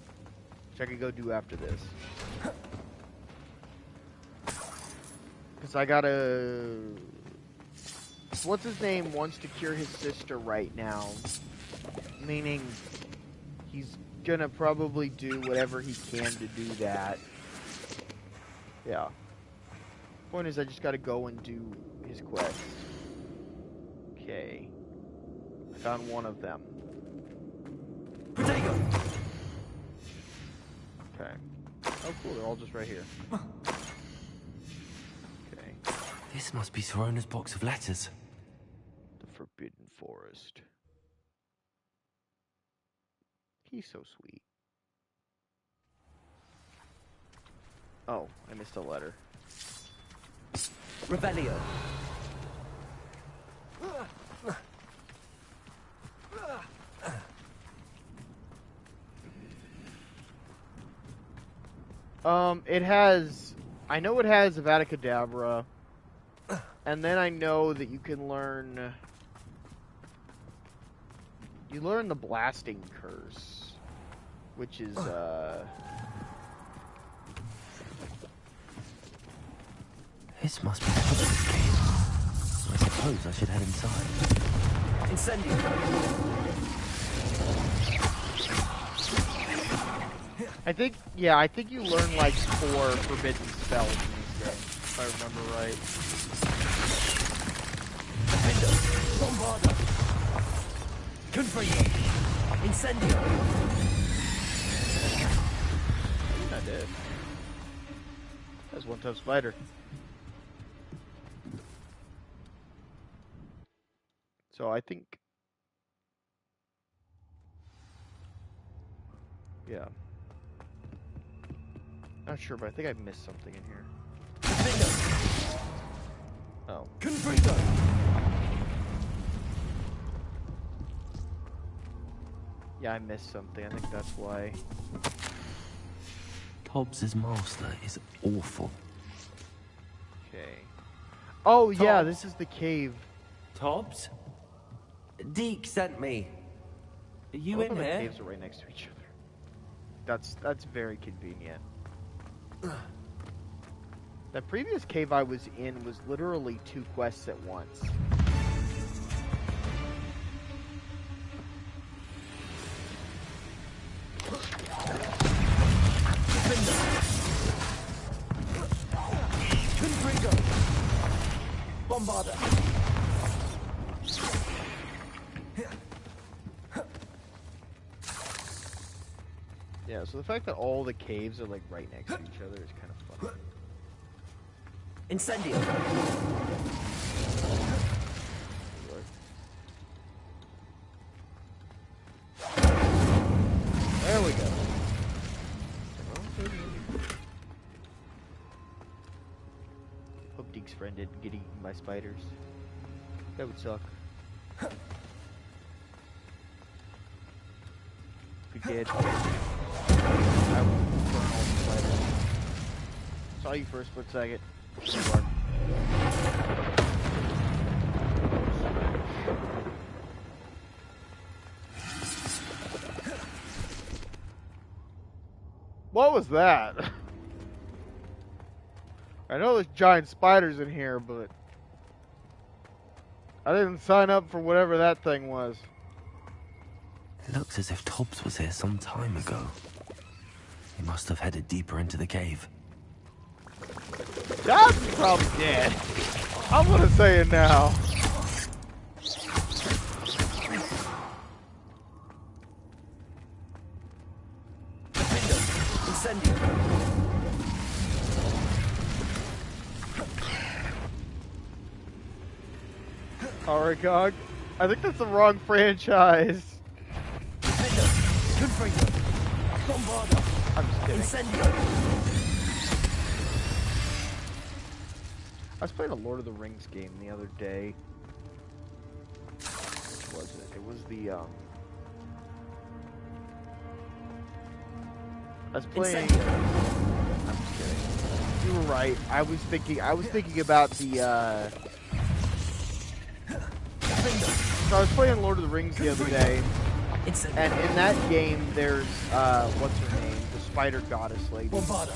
Which I can go do after this. Because I gotta... What's his name wants to cure his sister right now. Meaning, he's gonna probably do whatever he can to do that. Yeah. Point is, I just gotta go and do his quest. Okay. I found one of them. Potato. Okay. Oh, cool. They're all just right here. Okay. This must be Sorona's box of letters. The Forbidden Forest. He's so sweet. Oh, I missed a letter. Revelio. It has... I know it has Avada Kedavra. And then I know that you can learn... You learn the Blasting Curse. Which is, This must be the Hogwarts gate. I suppose I should head inside. Incendio. I think you learn like 4 forbidden spells in this game, if I remember right. Bombarda. Confringo. Incendio. I did. That's one tough spider. So I think, yeah. Not sure, but I think I missed something in here. Oh. Confringo. Yeah, I missed something. I think that's why. Hobbs's master is awful. Okay. Oh yeah, this is the cave. Tobbs? Deke sent me. Are you in The here? caves are right next to each other. That's very convenient. The previous cave I was in was literally 2 quests at once. Confringo. Bombarda. Yeah, so the fact that all the caves are like right next to each other is kind of funny. Incendio. There we go. Hope Deke's friend didn't get eaten by spiders. That would suck. If he did, I would burn all the spiders. Saw you for a split second. What was that? I know there's giant spiders in here, but I didn't sign up for whatever that thing was. It looks as if Tobbs was here some time ago. He must have headed deeper into the cave. Tobbs is probably dead. I'm gonna say it now. Incendio. Alright, Gog. I think that's the wrong franchise. Confringo. Bombarda. I'm just kidding. Incendio. I was playing a Lord of the Rings game the other day. Which was it? It was the, I was playing... I'm just kidding. You were right. I was thinking about the, So I was playing Lord of the Rings the other day. And in that game, there's, what's her name? The Spider Goddess lady. Bombarda.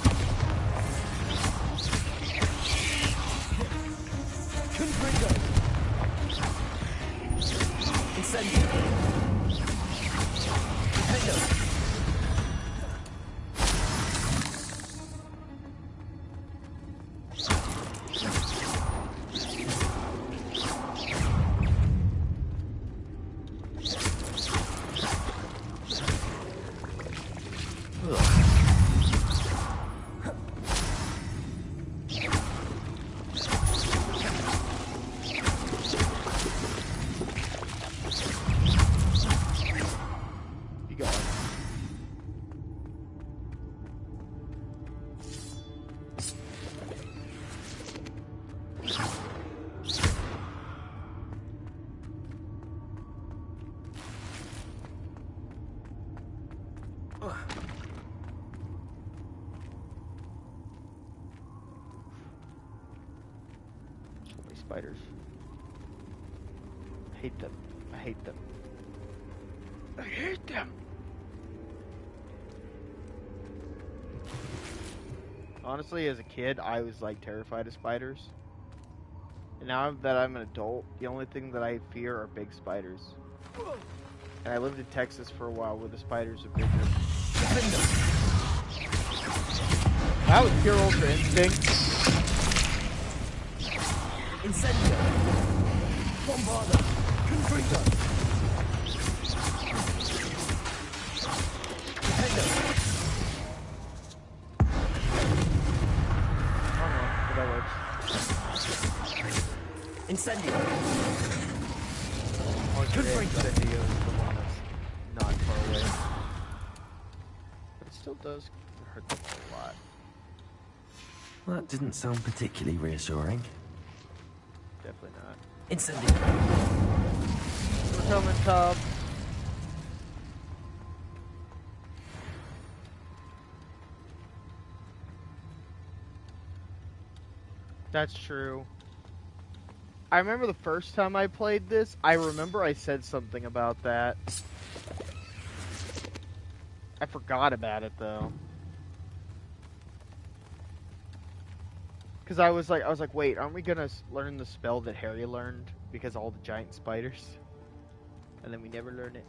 Confringo. Incendio. Confringo. Spiders. I hate them. I hate them. I hate them. Honestly, as a kid, I was like terrified of spiders. And now that I'm an adult, the only thing that I fear are big spiders. And I lived in Texas for a while where the spiders are bigger. That was pure Ultra Instinct. Incendio. Bombarda. Confringo. That works. Incendio. Incendio is the one that's not far away. But it still does hurt them a lot. That didn't sound particularly reassuring. Definitely not. Incendio. We're coming, Tom. That's true. I remember the first time I played this, I remember I said something about that. I forgot about it though. Cause I was like, wait, aren't we gonna learn the spell that Harry learned? Because all the giant spiders? And then we never learn it.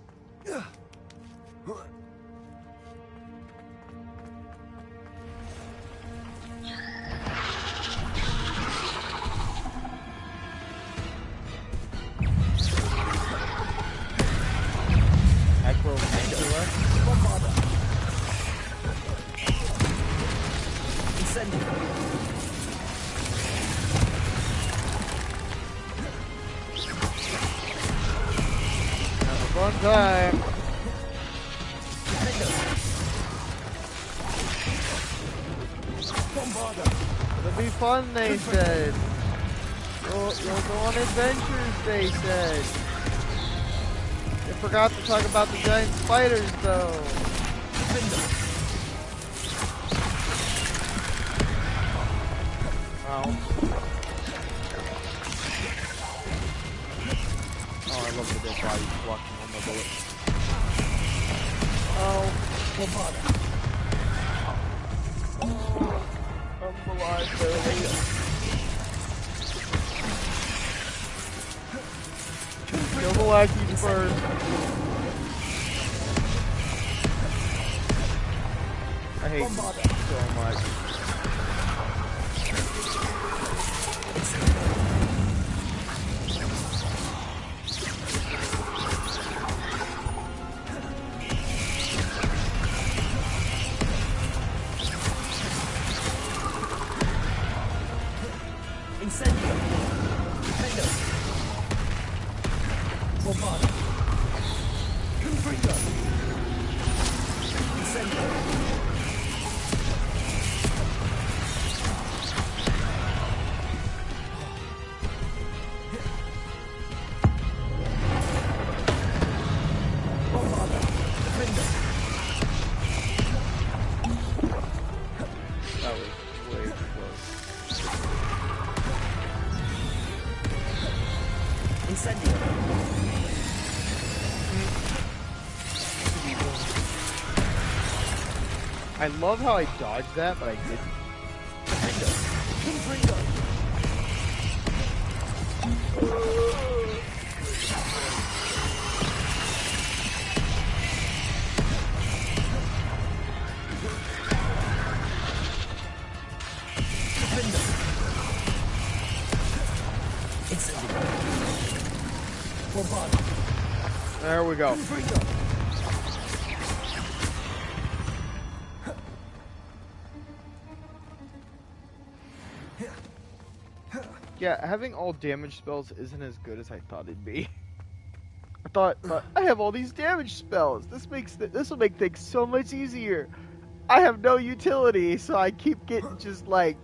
Fun time. It'll be fun, they said. You'll go on adventures, they said. They forgot to talk about the giant spiders, though. Oh, I love the dead body walking on the bullet. Oh, I'm alive, barely. Kill the lackeys first. I hate you so much. Incendio. Defendo. Bombarda. Confringo. Incendio. Bombarda. Defendo. That was way too close. Incendio. I love how I dodged that, but I didn't. Confringo. There we go. Yeah, having all damage spells isn't as good as I thought it'd be. I thought I have all these damage spells. This will make things so much easier. I have no utility, so I keep getting just like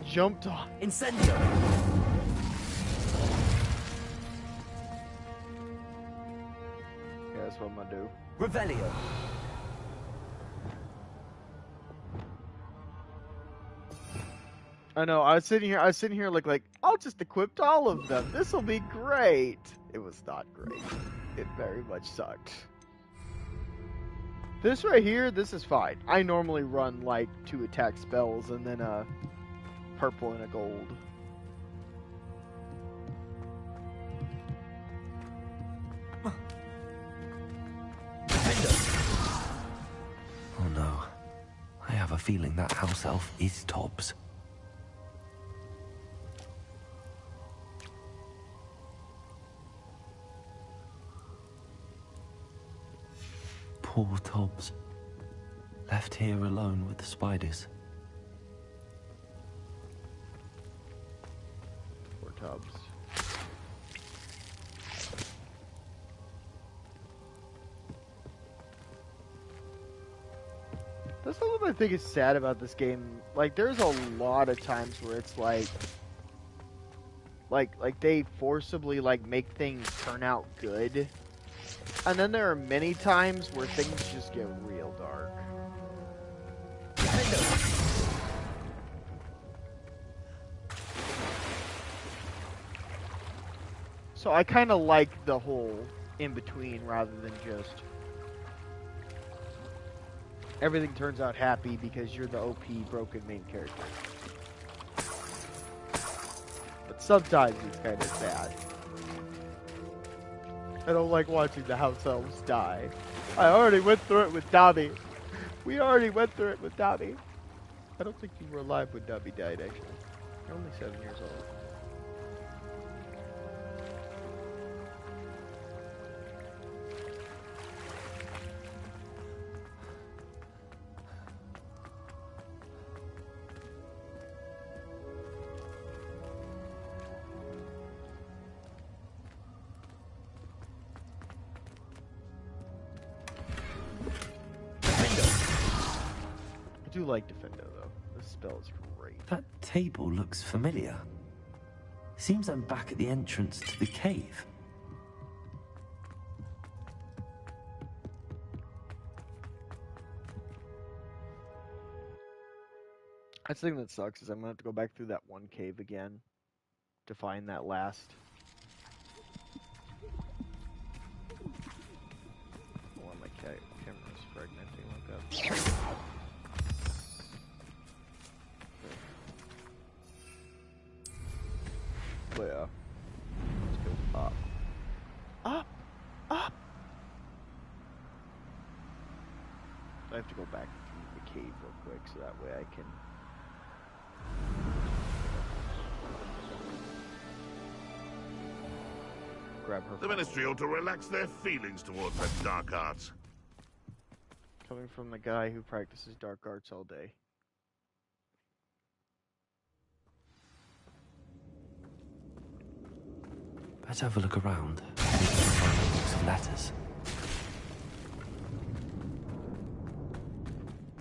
jumped on. Incendio. Yeah, that's what I'm gonna do. Revelio. I know. I was sitting here like I'll just equip all of them. This will be great. It was not great. It very much sucked. This right here, this is fine. I normally run like 2 attack spells and then a purple and a gold. feeling that house elf is Tobbs. Poor Tobbs. Left here alone with the spiders. Poor Tubbs. That's not what I think is sad about this game. Like, there's a lot of times where it's like they forcibly like make things turn out good, and then there are many times where things just get real dark. So I kind of like the whole in between rather than just everything turns out happy because you're the OP broken main character. But sometimes it's kind of sad. I don't like watching the house elves die. I already went through it with Dobby. We already went through it with Dobby. I don't think you were alive when Dobby died, actually. You're only 7 years old. I do like Defendo, though. This spell is great. That table looks familiar. Seems I'm back at the entrance to the cave. That's the thing that sucks is I'm gonna have to go back through that one cave again to find that last. Oh, my camera's fragmenting like that. But yeah, let's go up, up, up. I have to go back through the cave real quick so that way I can. Grab her. The Ministry ought to relax their feelings towards that dark arts. Coming from the guy who practices dark arts all day. Let's have a look around. Find a box of letters.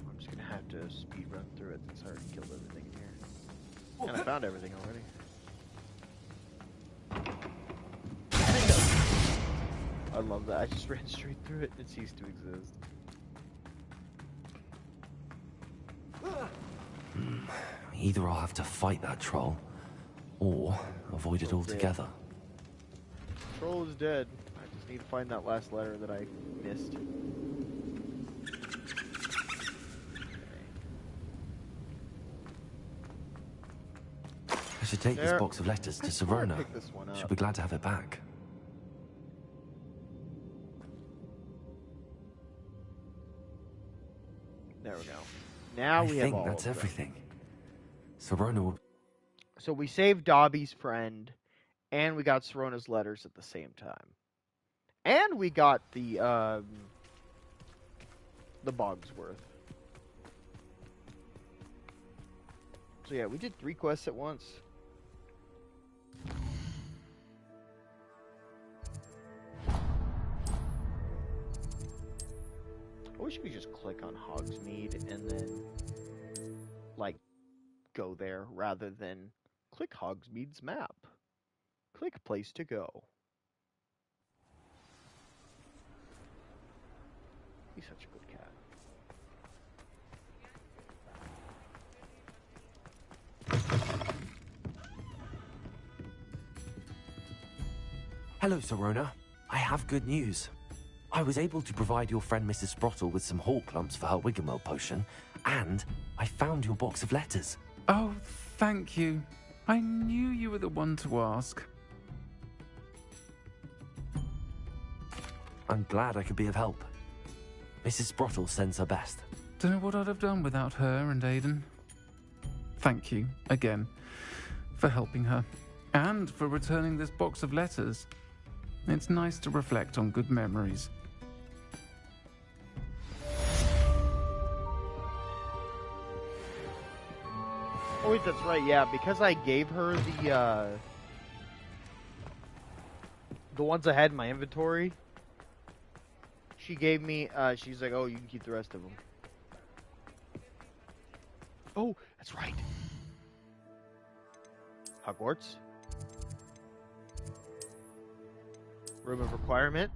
I'm just gonna have to speed run through it since I already killed everything in here. And I found everything already. I love that. I just ran straight through it. It ceased to exist. Either I'll have to fight that troll, or avoid it altogether. Troll is dead. I just need to find that last letter that I missed. I should take this box of letters to Serona. She'll be glad to have it back. There we go. Now we have all I think that's of them. everything. Serona will... So we saved Dobby's friend, and we got Serona's letters at the same time. And we got the Bogsworth. So yeah, we did 3 quests at once. I wish you could just click on Hogsmeade and then, like, go there rather than click Hogsmeade's map. Click place to go. He's such a good cat. Hello, Serona. I have good news. I was able to provide your friend Mrs. Sprottle with some hawk lumps for her Wiggenweld potion, and I found your box of letters. Oh, thank you. I knew you were the one to ask. I'm glad I could be of help. Mrs. Sprottle sends her best. Don't know what I'd have done without her and Aiden. Thank you, again, for helping her, and for returning this box of letters. It's nice to reflect on good memories. Oh wait, that's right, yeah, because I gave her the ones I had in my inventory, she gave me, she's like, oh, you can keep the rest of them. Oh, that's right. Hogwarts. Room of requirement.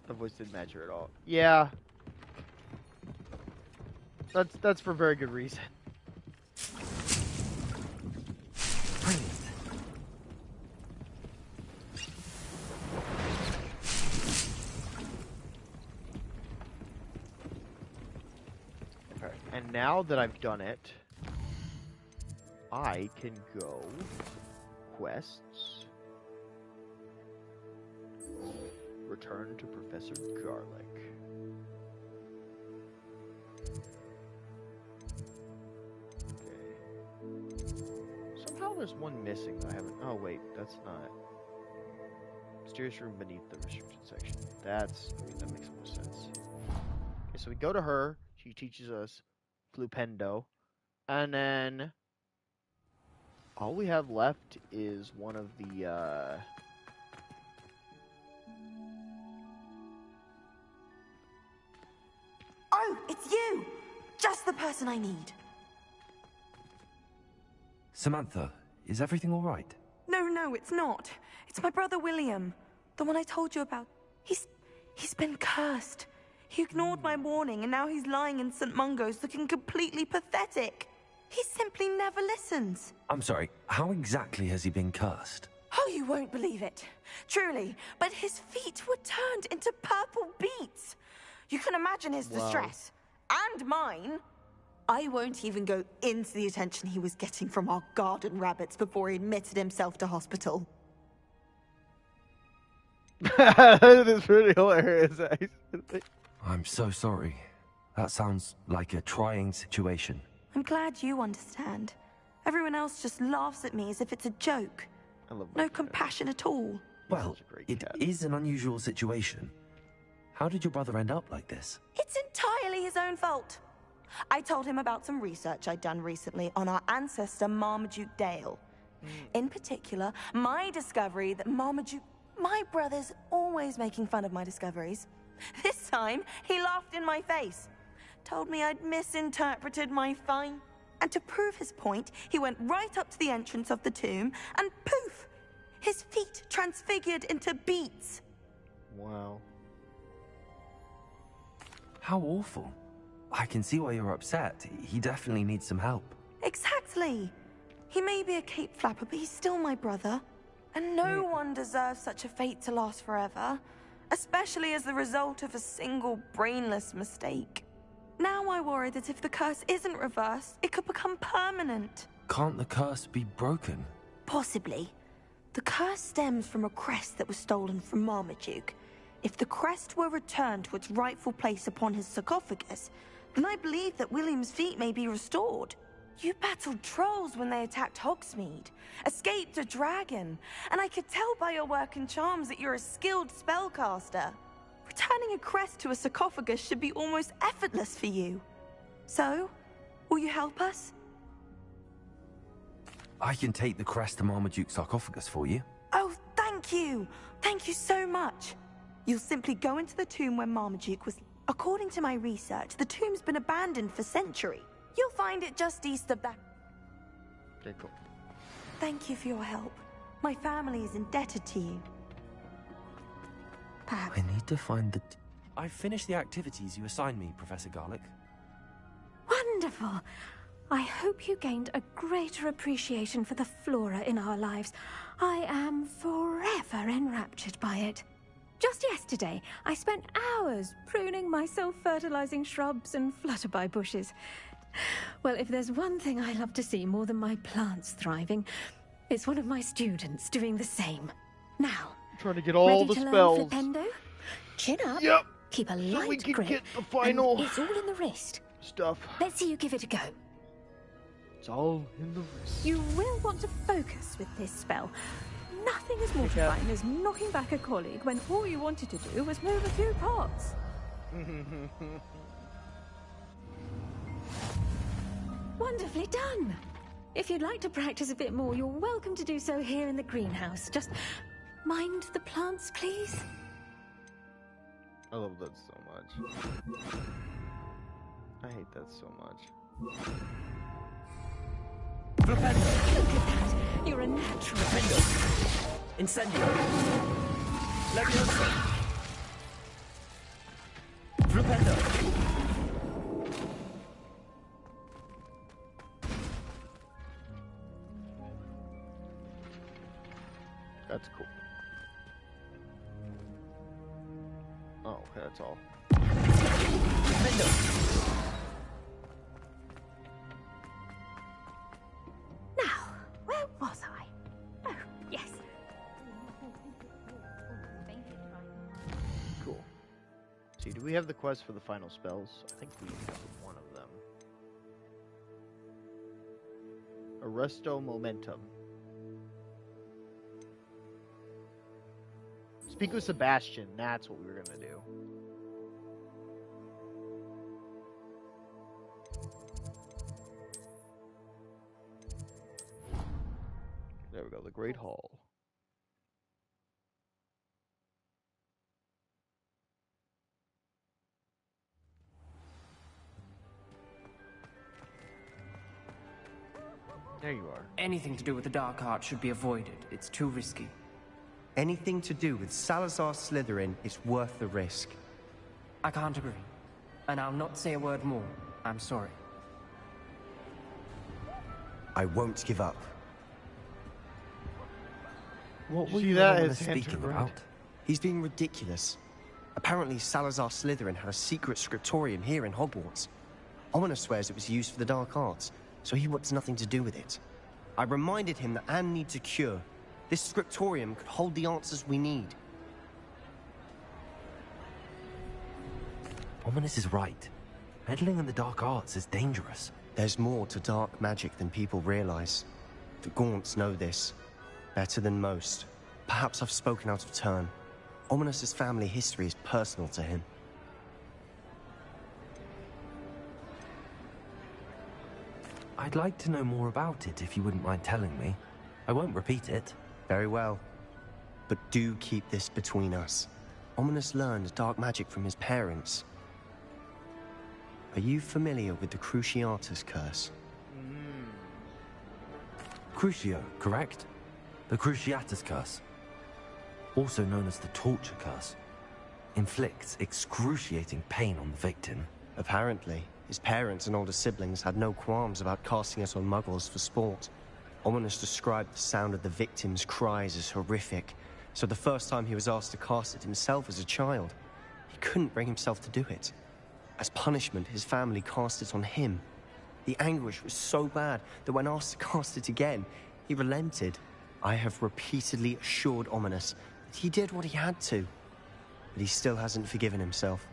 The voice didn't match her at all. Yeah. That's for very good reason. Alright, and now that I've done it, I can go quests. Return to Professor Garlic. Somehow there's one missing that I haven't. Oh, wait, that's not. Mysterious room beneath the restriction section. That's. I mean, that makes more sense. Okay, so we go to her. She teaches us Flupendo. And then. All we have left is one of the. Oh, it's you! Just the person I need. Samantha, is everything all right? No, it's not. It's my brother William. The one I told you about. He's been cursed. He ignored my warning and now he's lying in St. Mungo's looking completely pathetic. He simply never listens. I'm sorry, how exactly has he been cursed? Oh, you won't believe it. Truly, but his feet were turned into purple beets. You can imagine his distress. And mine. I won't even go into the attention he was getting from our garden rabbits before he admitted himself to hospital. That is pretty hilarious, actually. I'm so sorry. That sounds like a trying situation. I'm glad you understand. Everyone else just laughs at me as if it's a joke. I love no compassion at all. Well, it is an unusual situation. How did your brother end up like this? It's entirely his own fault. I told him about some research I'd done recently on our ancestor Marmaduke Dale. In particular, my discovery that Marmaduke... My brother's always making fun of my discoveries. This time, he laughed in my face. Told me I'd misinterpreted my find. And to prove his point, he went right up to the entrance of the tomb and poof! His feet transfigured into beets. Wow. How awful. I can see why you're upset. He definitely needs some help. Exactly. He may be a cape flapper, but he's still my brother. And no one deserves such a fate to last forever. Especially as the result of a single brainless mistake. Now I worry that if the curse isn't reversed, it could become permanent. Can't the curse be broken? Possibly. The curse stems from a crest that was stolen from Marmaduke. If the crest were returned to its rightful place upon his sarcophagus, then I believe that William's feet may be restored. You battled trolls when they attacked Hogsmeade, escaped a dragon, and I could tell by your work and charms that you're a skilled spellcaster. Returning a crest to a sarcophagus should be almost effortless for you. So, will you help us? I can take the crest to Marmaduke's sarcophagus for you. Oh, thank you! Thank you so much! You'll simply go into the tomb where Marmaduke was... According to my research, the tomb's been abandoned for centuries. You'll find it just east of that... Okay, cool. Thank you for your help. My family is indebted to you. Perhaps... I need to find the... I've finished the activities you assigned me, Professor Garlic. Wonderful. I hope you gained a greater appreciation for the flora in our lives. I am forever enraptured by it. Just yesterday, I spent hours pruning my self-fertilizing shrubs and flutterby bushes. Well, if there's one thing I love to see more than my plants thriving, it's one of my students doing the same. Now, I'm trying to get all the spells. Flipendo? Chin up. Yep. Keep a So light we can grip. get the final and it's all in the wrist. stuff. Let's see you give it a go. It's all in the wrist. You will want to focus with this spell. Nothing as mortifying as knocking back a colleague when all you wanted to do was move a few parts. Wonderfully done. If you'd like to practice a bit more, you're welcome to do so here in the greenhouse. Just mind the plants, please. I love that so much. I hate that so much. Look at that. You're a natural. Incendio. Leviosa. Flupendo. That's cool. Oh, okay, that's all. Now, where was I? Oh, yes. Cool. See, do we have the quest for the final spells? I think we have one of them. Arresto Momentum. Speak with Sebastian. That's what we were gonna do. There we go. The Great Hall. There you are. Anything to do with the dark art should be avoided. It's too risky. Anything to do with Salazar Slytherin is worth the risk. I can't agree. And I'll not say a word more. I'm sorry. I won't give up. What were See you that? and His Ominous hands speaking are red. about? He's being ridiculous. Apparently, Salazar Slytherin had a secret scriptorium here in Hogwarts. Ominous swears it was used for the dark arts, so he wants nothing to do with it. I reminded him that Anne needs a cure. This scriptorium could hold the answers we need. Ominous is right. Meddling in the dark arts is dangerous. There's more to dark magic than people realize. The Gaunts know this. Better than most. Perhaps I've spoken out of turn. Ominous's family history is personal to him. I'd like to know more about it if you wouldn't mind telling me. I won't repeat it. Very well. But do keep this between us. Ominous learned dark magic from his parents. Are you familiar with the Cruciatus curse? Crucio, correct? The Cruciatus curse. Also known as the torture curse. Inflicts excruciating pain on the victim. Apparently, his parents and older siblings had no qualms about casting it on muggles for sport. Ominous described the sound of the victim's cries as horrific, so the first time he was asked to cast it himself as a child, he couldn't bring himself to do it. As punishment, his family cast it on him. The anguish was so bad that when asked to cast it again, he relented. I have repeatedly assured Ominous that he did what he had to, but he still hasn't forgiven himself.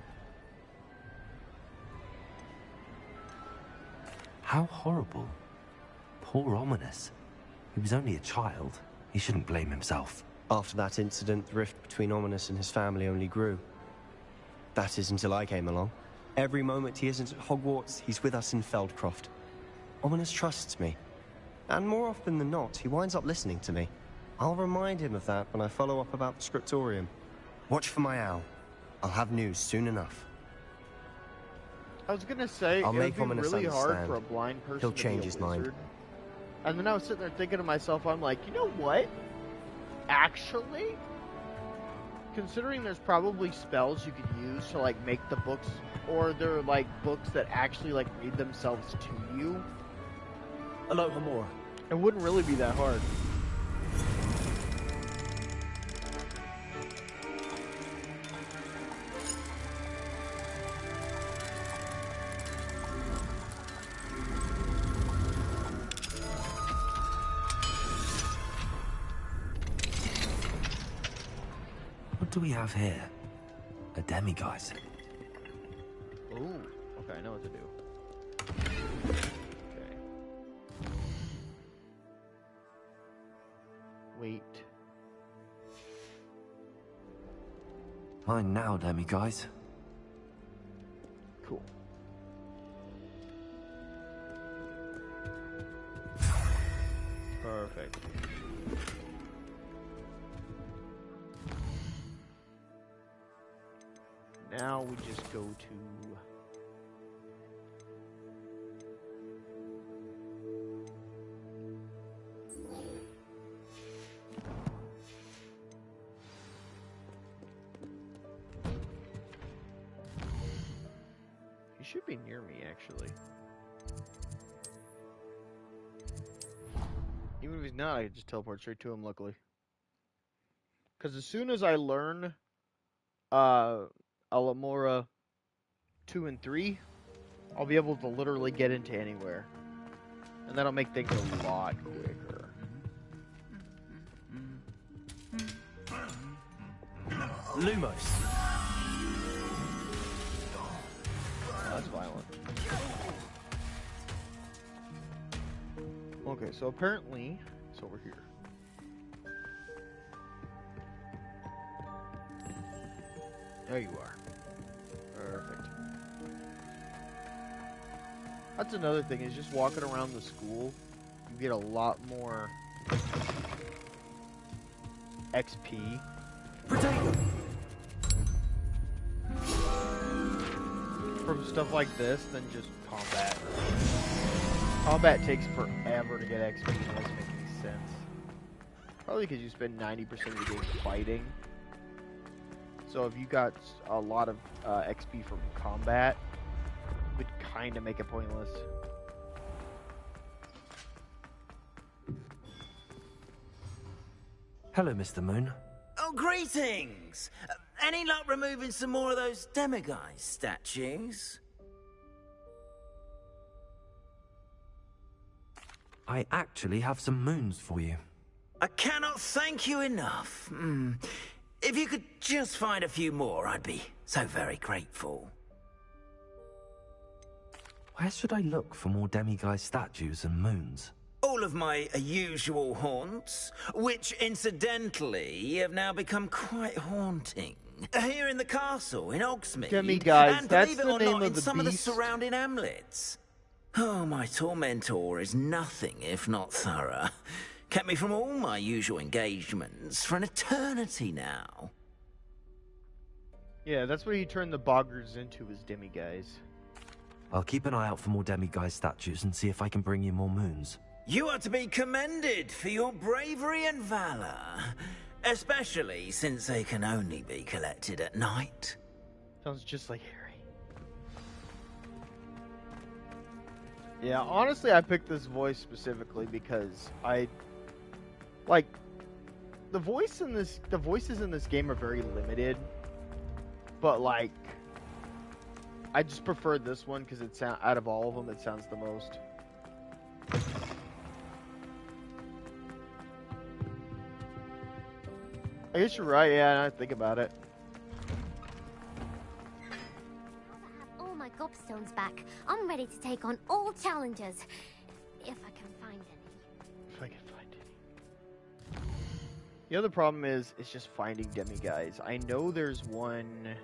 How horrible. Poor Ominous. He was only a child. He shouldn't blame himself. After that incident, the rift between Ominous and his family only grew. That is until I came along. Every moment he isn't at Hogwarts, he's with us in Feldcroft. Ominous trusts me. And more often than not, he winds up listening to me. I'll remind him of that when I follow up about the scriptorium. Watch for my owl. I'll have news soon enough. I was gonna say, I'll it make would be Ominous really hard understand. for a blind person He'll to change be a his mind. wizard. And then I was sitting there thinking to myself, I'm like, you know what? Actually, considering there's probably spells you could use to like make the books, or they're like books that actually like read themselves to you. Aloha more. It wouldn't really be that hard. What do we have here? A demiguise. Ooh, okay, I know what to do. Okay. Wait. Mine now, demiguise. Cool. Perfect. Now we just go to... He should be near me, actually. Even if he's not, I can just teleport straight to him, luckily. Because as soon as I learn Alamora 2 and 3, I'll be able to literally get into anywhere. And that'll make things a lot quicker. Lumos. That's violent. Okay, so apparently it's over here. There you are. Perfect. That's another thing, is just walking around the school, you get a lot more XP. From stuff like this than just combat. Combat takes forever to get XP, it doesn't make any sense. Probably because you spend 90% of your game fighting. So if you got a lot of XP from combat, it would kind of make it pointless. Hello, Mr. Moon. Oh, greetings! Any luck removing some more of those demiguise statues? I actually have some moons for you. I cannot thank you enough. If you could just find a few more, I'd be so very grateful. Where should I look for more demiguise statues and moons? All of my usual haunts, which incidentally have now become quite haunting. Here in the castle, in Hogsmeade, Demiguise, and that's believe it the or name not, of in the some of the beast? surrounding hamlets. Oh, my tormentor is nothing if not thorough. Kept me from all my usual engagements for an eternity now. Yeah, that's what you turn the boggers into, is demiguise. I'll keep an eye out for more demiguise statues and see if I can bring you more moons. You are to be commended for your bravery and valor, especially since they can only be collected at night. Sounds just like Harry. Yeah, honestly, I picked this voice specifically because the voices in this game are very limited, but like, I just prefer this one because out of all of them, it sounds the most. I guess you're right. Yeah, now I think about it. All my gobstones back. I'm ready to take on all challenges, if I can find any. If I can find any. The other problem is, it's just finding demiguise. I know there's one.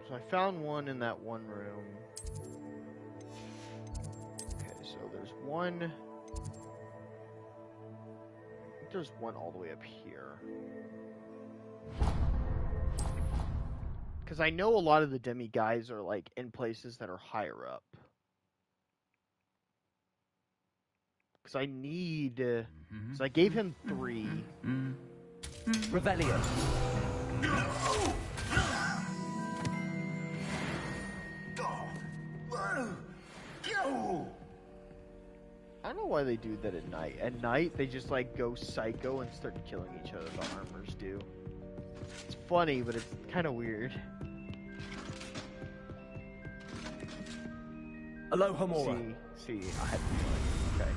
So I found one in that one room. Okay, so there's one. I think there's one all the way up here. Because I know a lot of the demiguise are like in places that are higher up. Because I need. So I gave him 3. Revelio. I don't know why they do that at night. At night, they just like go psycho and start killing each other. The armors do. It's funny, but it's kind of weird. Aloha Mora. See, I had to do it. Okay.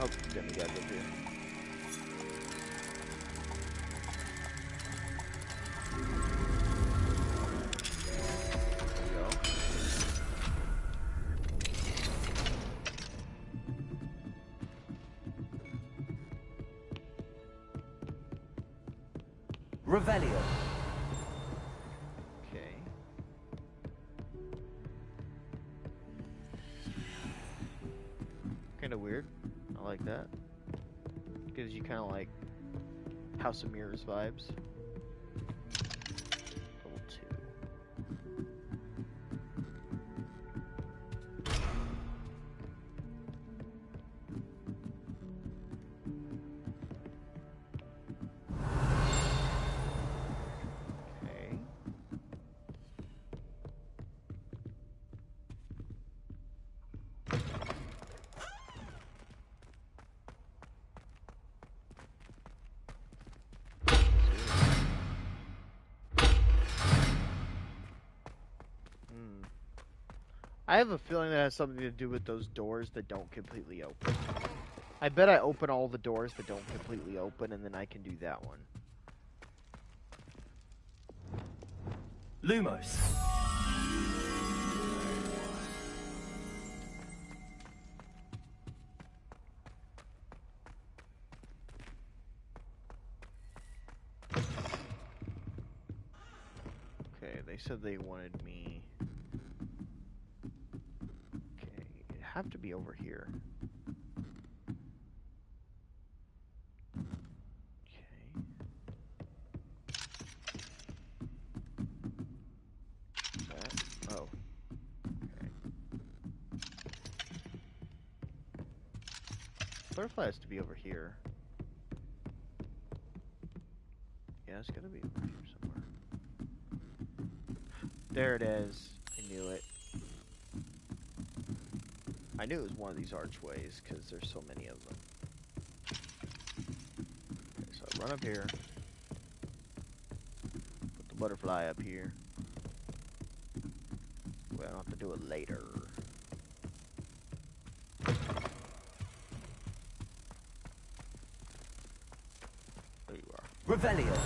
Oh, demigod up here. Revelio. Okay. Kind of weird. I like that. Gives you kind of like House of Mirrors vibes. Level 2. Okay. I have a feeling that has something to do with those doors that don't completely open. I bet I open all the doors that don't completely open, and then I can do that one. Lumos. Okay, they said they wanted me... Okay, it'd have to be over here. Oh. Okay. Butterfly has to be over here. Yeah, it's gotta be over here somewhere. There it is. I knew it. I knew it was one of these archways because there's so many of them. Okay, so I run up here. Put the butterfly up here. Well, I don't have to do it later. There you are. Revelio.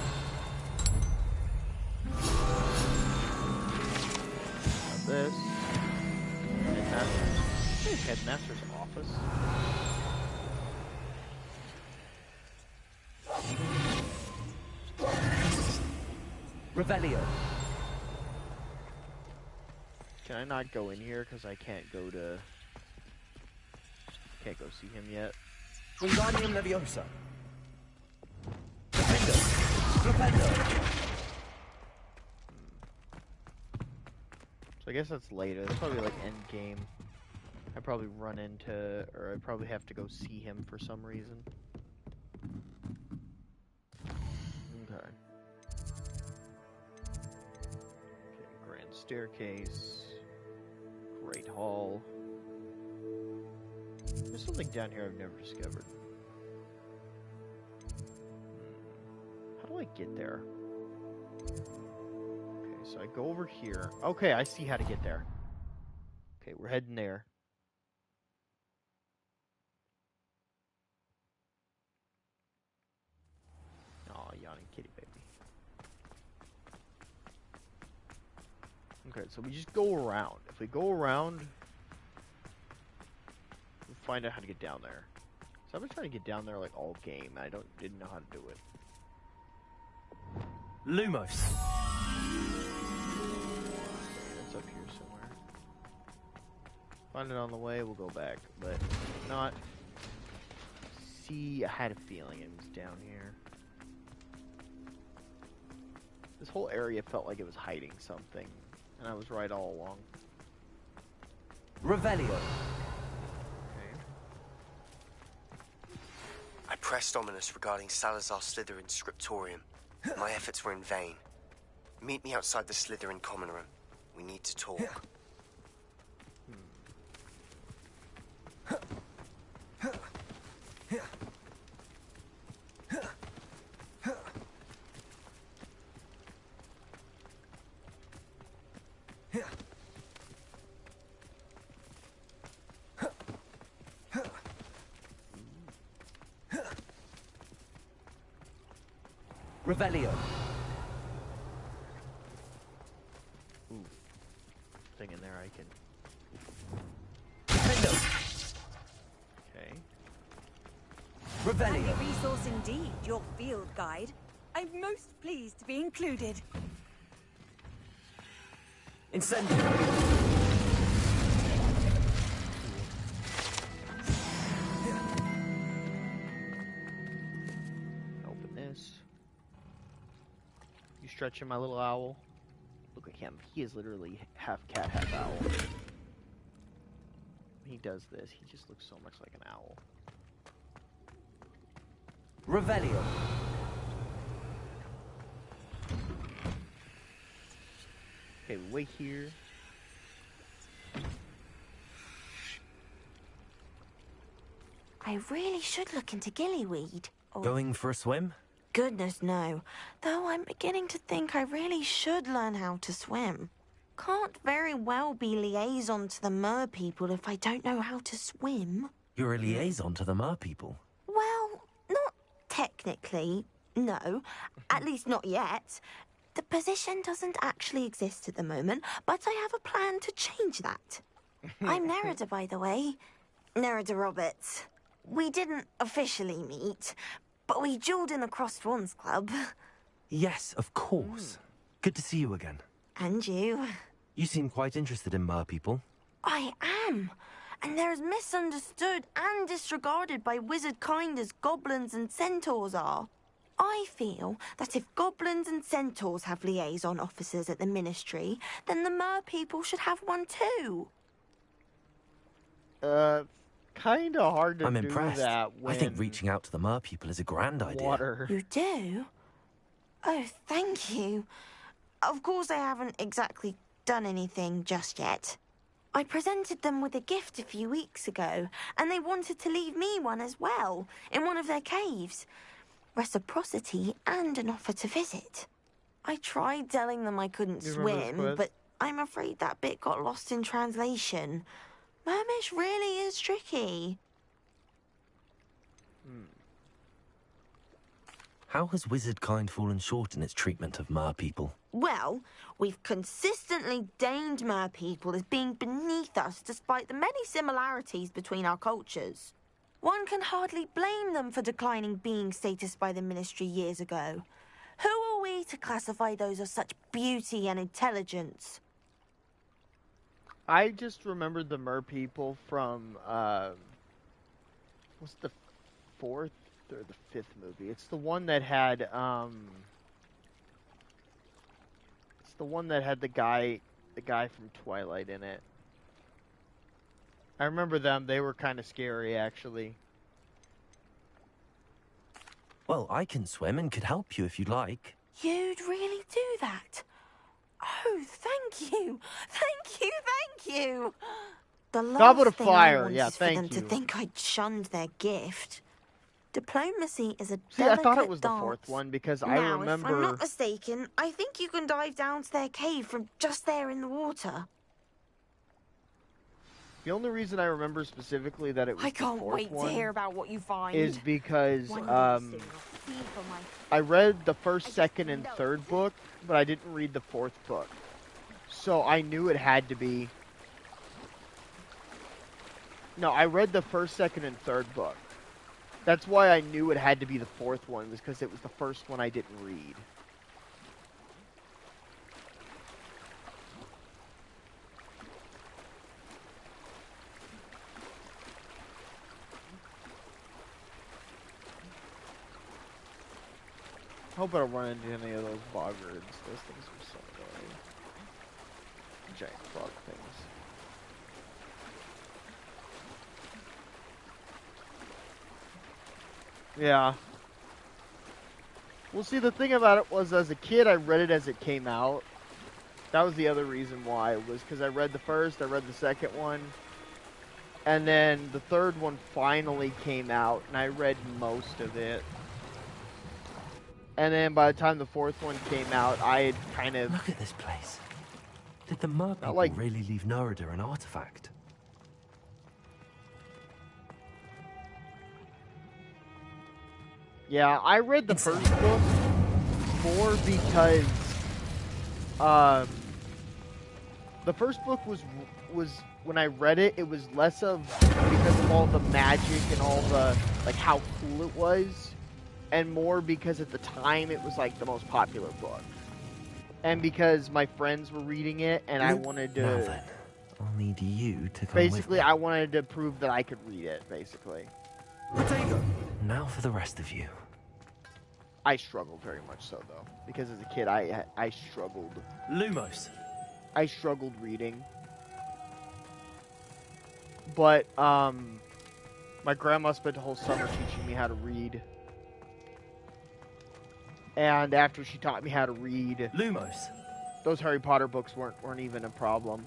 Got this. Headmaster's. Hey, Headmaster's office. Revelio. Can I not go in here because I can't go to... Can't go see him yet? Wingardium Leviosa. Flipendo. So I guess that's later. That's probably like end game. I probably run into, or I probably have to go see him for some reason. Okay. Okay, grand staircase. Great hall. There's something down here I've never discovered. How do I get there? Okay, so I go over here. Okay, I see how to get there. Okay, we're heading there. Aw, yawning kitty baby. Okay, so we just go around. If we go around, we'll find out how to get down there. So I've been trying to get down there like all game. I didn't know how to do it. Lumos. It's up here somewhere. Find it on the way, we'll go back. But if not, see, I had a feeling it was down here. This whole area felt like it was hiding something, and I was right all along. Revelio. Okay. I pressed ominous regarding Salazar Slytherin's scriptorium. My efforts were in vain. Meet me outside the Slytherin common room. We need to talk. Revelio. Ooh. Thing in there I can... Okay. Handy resource indeed, your field guide. I'm most pleased to be included. Incendio. Open this. You stretching my little owl? Look at him. He is literally half cat, half owl. When he does this, he just looks so much like an owl. Revelio. Okay, we wait here. I really should look into gillyweed. Or... Going for a swim? Goodness, no. Though I'm beginning to think I really should learn how to swim. Can't very well be liaison to the mer people if I don't know how to swim. You're a liaison to the mer people. Well, not technically, no. At least not yet. The position doesn't actually exist at the moment, but I have a plan to change that. I'm Nerida, by the way. Nerida Roberts. We didn't officially meet, but we duelled in the Crossed Swans Club. Yes, of course. Good to see you again. And you. You seem quite interested in mer people. I am. And they're as misunderstood and disregarded by wizard kind as goblins and centaurs are. I feel that if goblins and centaurs have liaison officers at the ministry, then the mer people should have one too. Kinda hard to I'm do impressed. that when... I think reaching out to the mer people is a grand idea. Water. You do? Oh, thank you. Of course I haven't exactly done anything just yet. I presented them with a gift a few weeks ago, and they wanted to leave me one as well, in one of their caves. Reciprocity and an offer to visit. I tried telling them I couldn't swim, but I'm afraid that bit got lost in translation. Mermish really is tricky. How has wizard kind fallen short in its treatment of mer people? Well, we've consistently deemed mer people as being beneath us despite the many similarities between our cultures. One can hardly blame them for declining being status by the ministry years ago. Who are we to classify those of such beauty and intelligence? I just remembered the mer people from, what's the fourth or the fifth movie? It's the one that had, it's the one that had the guy from Twilight in it. I remember them. They were kind of scary, actually. Well, I can swim and could help you if you'd like. You'd really do that? Oh, thank you. Thank you, thank you. The Goblet last of thing Fire. I want Yeah, is for thank them you. to think I'd shunned their gift. Diplomacy is a See, I delicate thought it was dance. the fourth one because Now, I if I'm remember... not mistaken, I think you can dive down to their cave from just there in the water. The only reason I remember specifically that it was I can't the fourth wait one to hear about what you find. is because One day soon, I'll see for my... I read the first, second, and third book, but I didn't read the fourth book. So I knew it had to be... No, I read the first, second, and third book. That's why I knew it had to be the fourth one, was because it was the first one I didn't read. I hope I don't run into any of those boggards. Those things are so annoying. Giant frog things. Yeah. Well, see, the thing about it was, as a kid, I read it as it came out. That was the other reason why, was because I read the first, I read the second one, and then the third one finally came out, and I read most of it. And then by the time the fourth one came out, I had kind of... Look at this place. Did the mer people really leave Nerida an artifact? Yeah, I read the first book, more because the first book was when I read it, it was less of because of all the magic and all the like how cool it was, and more because at the time it was like the most popular book, and because my friends were reading it, and I wanted to. Now then, I'll need you to come basically, with me. I wanted to prove that I could read it. Basically. Now for the rest of you. I struggled very much so though, because as a kid I struggled. Lumos. I struggled reading. But my grandma spent a whole summer teaching me how to read. And after she taught me how to read, Lumos. Those Harry Potter books weren't even a problem.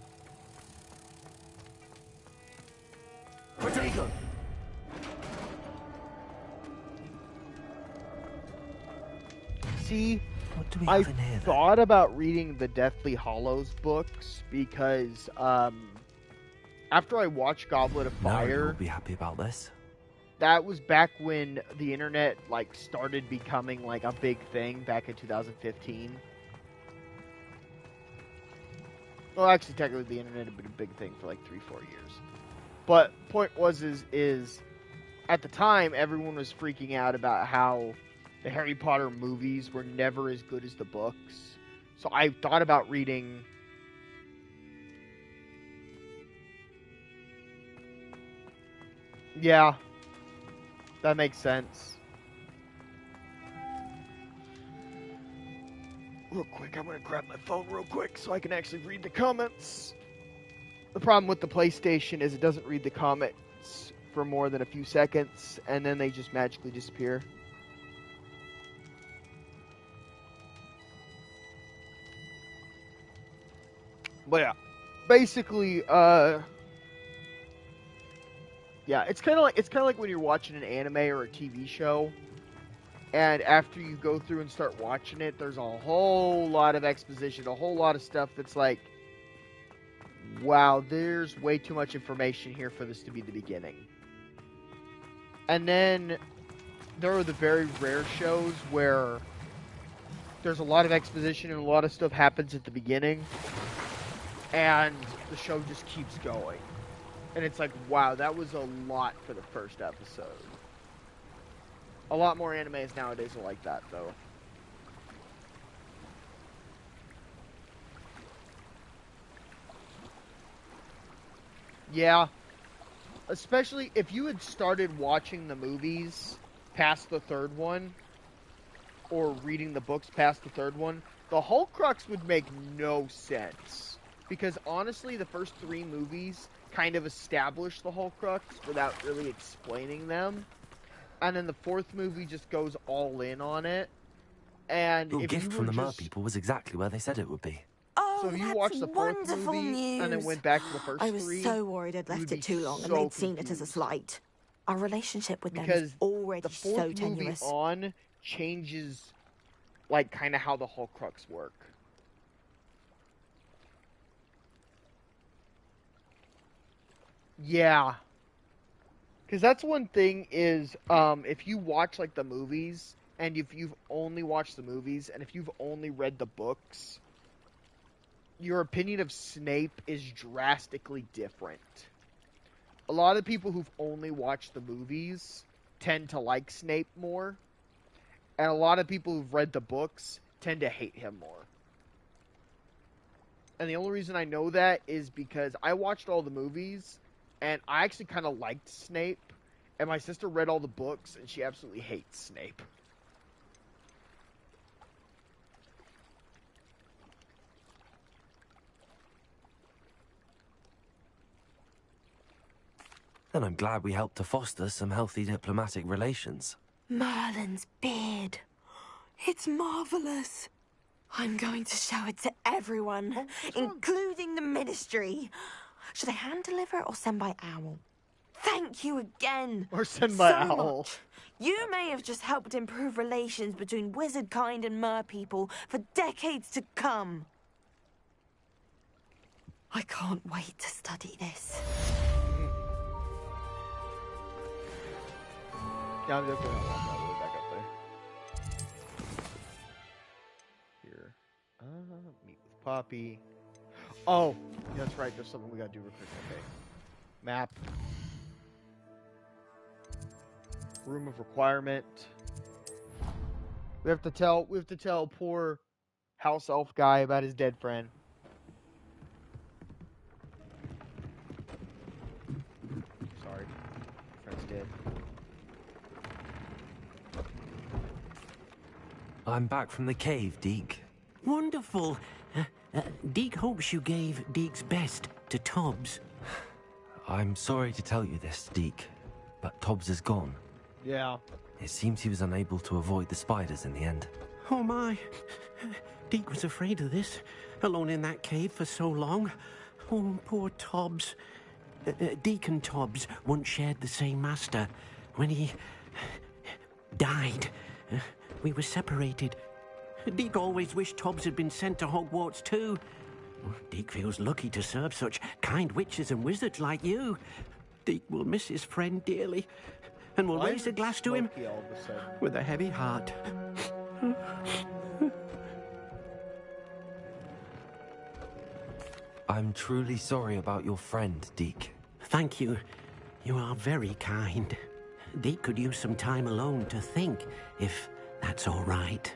Protego. See, what do we I have in here, thought about reading the Deathly Hallows books because after I watched Goblet of Fire, you'll be happy about this. That was back when the internet like started becoming like a big thing back in 2015. Well, actually, technically, the internet had been a big thing for like 3-4 years. But point was is at the time everyone was freaking out about how the Harry Potter movies were never as good as the books. So I thought about reading. Yeah, that makes sense. Real quick, I'm gonna grab my phone real quick so I can actually read the comments. The problem with the PlayStation is it doesn't read the comments for more than a few seconds, and then they just magically disappear. But yeah, basically, yeah, it's kind of like when you're watching an anime or a TV show, and after you go through and start watching it, there's a whole lot of exposition, a whole lot of stuff that's like, wow, there's way too much information here for this to be the beginning. And then there are the very rare shows where there's a lot of exposition and a lot of stuff happens at the beginning, and the show just keeps going. And it's like, wow, that was a lot for the first episode. A lot more animes nowadays are like that, though. Yeah. Especially if you had started watching the movies past the third one, or reading the books past the third one, the Horcrux would make no sense. Because honestly, the first 3 movies kind of establish the Horcrux without really explaining them. And then the 4th movie just goes all in on it. And Your if gift you from were the just... Mer-people was exactly where they said it would be. Oh, so if you that's watched the 4th wonderful movie news. and then went back to the first 3... I was so worried I'd left it too long and they'd seen it as a slight. Our relationship with them is already so tenuous. Movie on changes, like, kind of how the Horcrux work. Yeah. Because that's one thing is, if you watch, like, the movies, and if you've only watched the movies, and if you've only read the books, your opinion of Snape is drastically different. A lot of people who've only watched the movies tend to like Snape more, and a lot of people who've read the books tend to hate him more. And the only reason I know that is because I watched all the movies, and I actually kind of liked Snape, and my sister read all the books, and she absolutely hates Snape. Then I'm glad we helped to foster some healthy diplomatic relations. Merlin's beard. It's marvelous. I'm going to show it to everyone, including the Ministry. Should I hand deliver or send by owl? Thank you again. Or send by owl. Much. You may have just helped improve relations between wizard kind and mer people for decades to come. I can't wait to study this. Yeah, I'm definitely not walking all the way back up there. copy. Oh, yeah, that's right. There's something we gotta do real quick. Okay. Map. Room of requirement. We have to tell poor house elf guy about his dead friend. Sorry. Friend's dead. I'm back from the cave, Deke. Wonderful. Deke hopes you gave Deke's best to Tobbs. I'm sorry to tell you this, Deke, but Tobbs is gone. Yeah. It seems he was unable to avoid the spiders in the end. Oh my. Deke was afraid of this, alone in that cave for so long. Oh, poor Tobbs. Deke and Tobbs once shared the same master. When he died, we were separated. Deke always wished Tobbs had been sent to Hogwarts too. Deke feels lucky to serve such kind witches and wizards like you. Deke will miss his friend dearly, and will raise a glass to him with a heavy heart. I'm truly sorry about your friend, Deke. Thank you. You are very kind. Deke could use some time alone to think, if that's all right.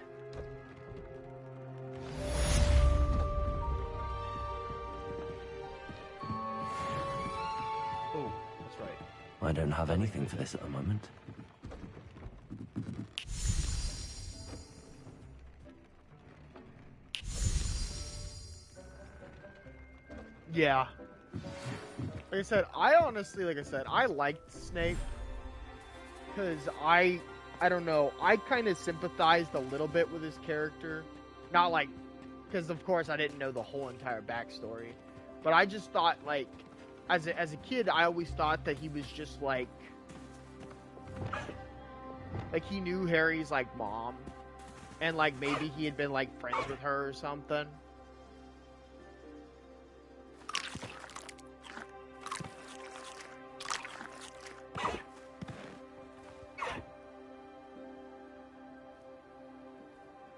Oh, that's right. I don't have anything for this at the moment. Yeah. Like I said, I liked Snape. Because I don't know, I kind of sympathized a little bit with his character. Not like, because of course I didn't know the whole entire backstory. But I just thought, like, as a kid, I always thought that he was just like he knew Harry's, like, mom. And, like, maybe he had been, like, friends with her or something.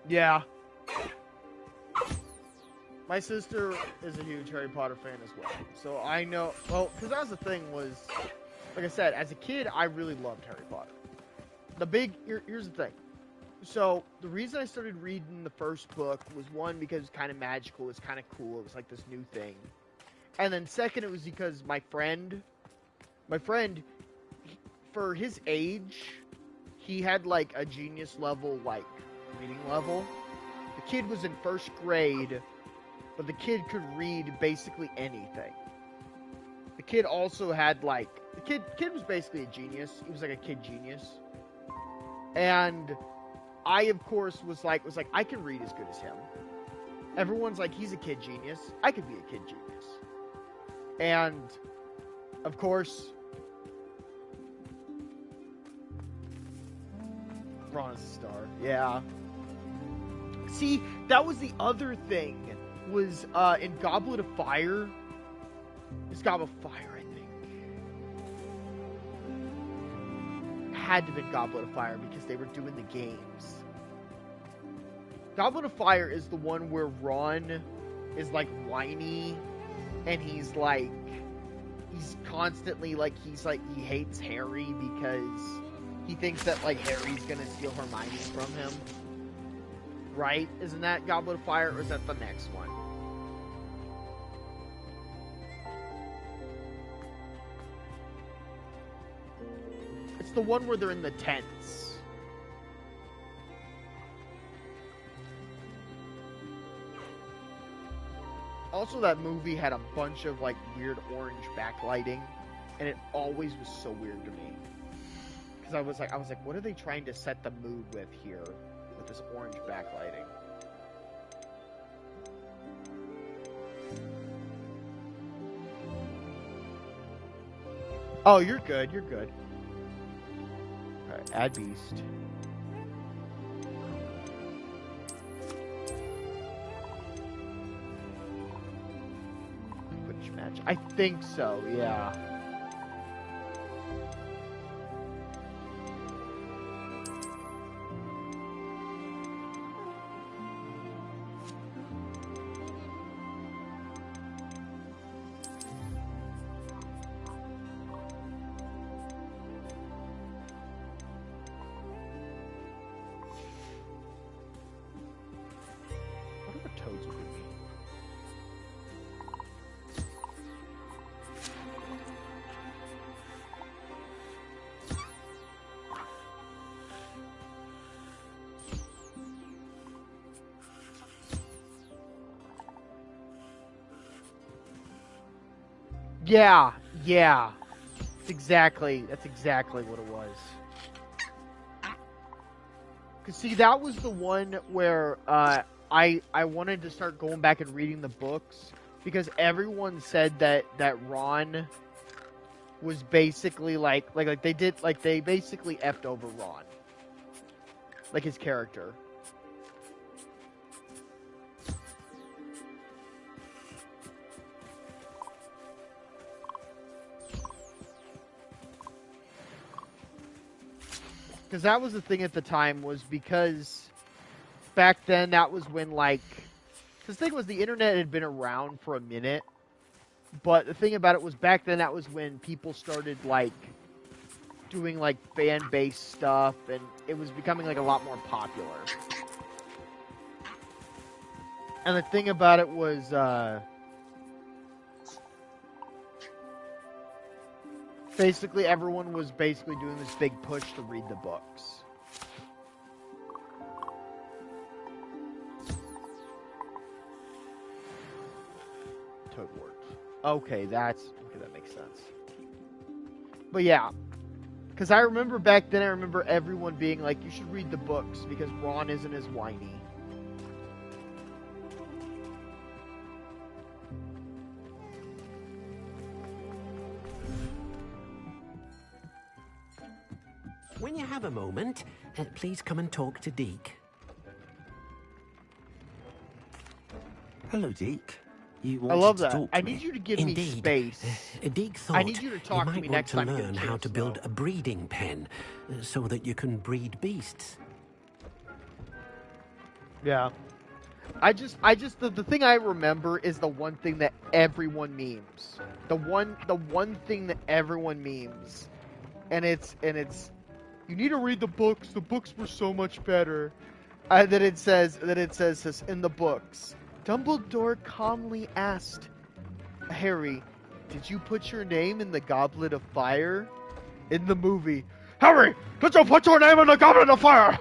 Yeah. My sister is a huge Harry Potter fan as well. So I know, well, because that was the thing was, like I said, as a kid, I really loved Harry Potter. Here's the thing. So, the reason I started reading the first book was, one, because it was kind of magical, it was kind of cool, it was like this new thing. And then second, it was because my friend, for his age, he had, like, a genius level, like, reading level. The kid was in first grade, but the kid could read basically anything. The kid also had, like, the kid was basically a genius. He was like a kid genius. And I, of course, was like, I can read as good as him. Everyone's like, he's a kid genius. I could be a kid genius. And, of course, Ron is a star. Yeah. See, that was the other thing, was, in Goblet of Fire. It's Goblet of Fire, I think. Had to have been Goblet of Fire because they were doing the games. Goblet of Fire is the one where Ron is, like, whiny, and he's constantly, like, he hates Harry because he thinks that, like, Harry's gonna steal Hermione from him. Right? Isn't that Goblet of Fire, or is that the next one? It's the one where they're in the tents. Also, that movie had a bunch of, like, weird orange backlighting, and it always was so weird to me. Because I was like, what are they trying to set the mood with here, with this orange backlighting? Oh, you're good, you're good. Alright, add beast. Quidditch match. I think so, yeah. Yeah, yeah. That's exactly what it was. Cause see, that was the one where I wanted to start going back and reading the books because everyone said that Ron was basically like they basically effed over Ron, like his character. Because that was the thing at the time, was because back then that was when, like, the thing was the internet had been around for a minute, but the thing about it was back then that was when people started, like, doing, like, fan-based stuff, and it was becoming, like, a lot more popular. And the thing about it was, basically everyone was basically doing this big push to read the books. Toadwort. Okay, that makes sense. But yeah, because I remember back then, I remember everyone being like, you should read the books because Ron isn't as whiny. When you have a moment, please come and talk to Deke. Hello, Deke. I love that. I need you to give me space. Deke thought I need you to talk to me next time you learn how to build a breeding pen so that you can breed beasts. Yeah. The thing I remember is the one thing that everyone memes. The one thing that everyone memes. And it's you need to read the books. The books were so much better. That it says this in the books. Dumbledore calmly asked Harry, "Did you put your name in the Goblet of Fire?" In the movie, "Harry, did you put your name in the Goblet of Fire?"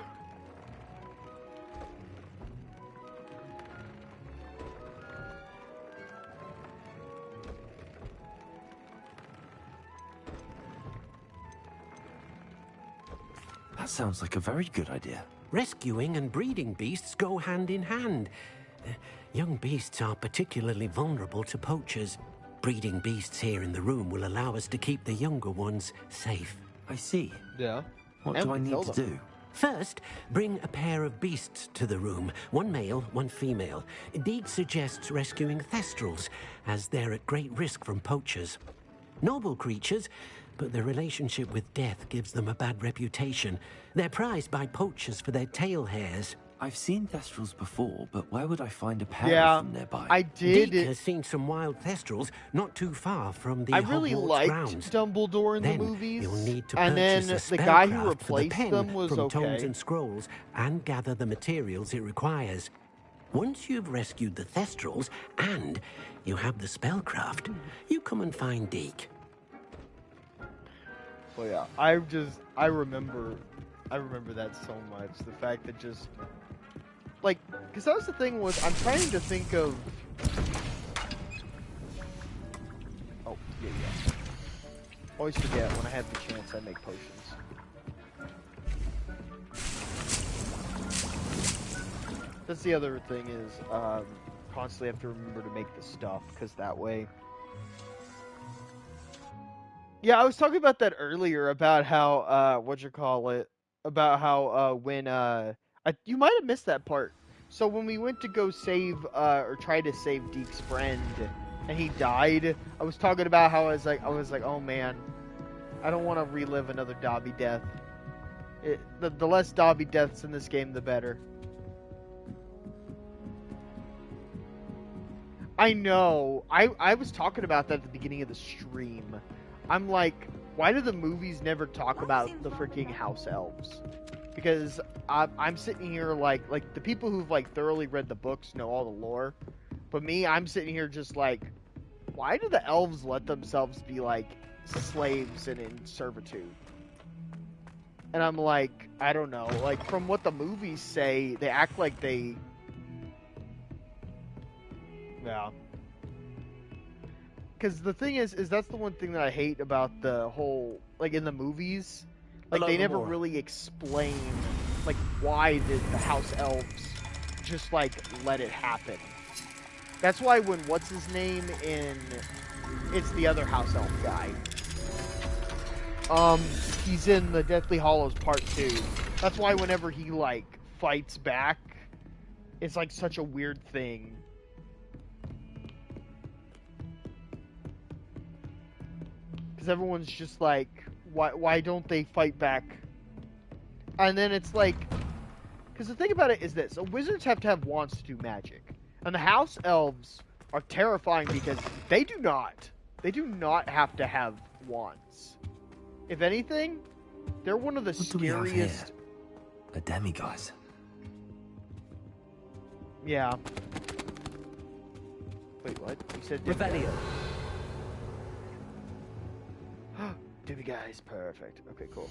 That sounds like a very good idea. Rescuing and breeding beasts go hand in hand. Young beasts are particularly vulnerable to poachers. Breeding beasts here in the room will allow us to keep the younger ones safe. I see. Yeah. What do I need to do? First, bring a pair of beasts to the room. One male, one female. Deke suggests rescuing thestrals, as they're at great risk from poachers. Noble creatures, but their relationship with death gives them a bad reputation. They're prized by poachers for their tail hairs. I've seen thestrals before, but where would I find a pair of them nearby? I did. Deke has seen some wild thestrals not too far from the I really Hogwarts liked grounds. Dumbledore in Then the movies. You'll need to and purchase then a the guy who spellcraft for the replaced pen them was from okay. tomes and scrolls and gather the materials it requires. Once you've rescued the thestrals and you have the spellcraft, you come and find Deke. Well, yeah, I remember that so much. The fact that just, like, because that was the thing was, I'm trying to think of, oh, yeah. Always forget when I have the chance I make potions. That's the other thing is, constantly have to remember to make the stuff, because that way. Yeah, I was talking about that earlier about how about how when you might have missed that part. So when we went to go save or try to save Deke's friend and he died, I was talking about how I was like, oh man, I don't want to relive another Dobby death. The less Dobby deaths in this game, the better. I know. I was talking about that at the beginning of the stream. I'm like, why do the movies never talk about the freaking house elves? Because I'm sitting here like the people who've like thoroughly read the books know all the lore, but me, I'm sitting here just like, why do the elves let themselves be like slaves and in servitude? And I'm like, I don't know. Like from what the movies say, they act like they. Yeah. because the thing is that's the one thing that I hate about the whole, like, in the movies, like, Hello, they never Lamora. really explain, like, why did the House Elves just, like, let it happen. That's why when, what's his name in, it's the other House Elf guy. He's in the Deathly Hallows Part 2. That's why whenever he, like, fights back, it's, like, such a weird thing. Because everyone's just like, why don't they fight back? And then it's like, because the thing about it is this, so wizards have to have wands to do magic. And the House Elves are terrifying because they do not have to have wands. If anything, they're one of the What do we have here? scariest. A demiguise. Yeah. Wait, what? You said Revelio. Demiguise, perfect. Okay, cool.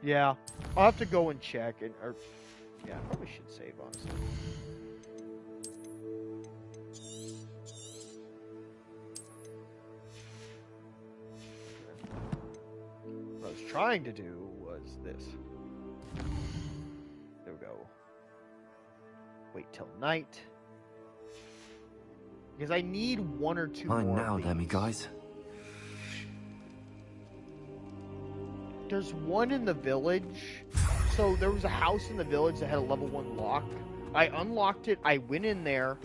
Yeah, I'll have to go and check, or yeah, I probably should save, honestly. What I was trying to do was this. There we go. Wait till night. Because I need one or two Mine more now, of these. demiguise. There's one in the village. So there was a house in the village that had a level 1 lock. I unlocked it. I went in there.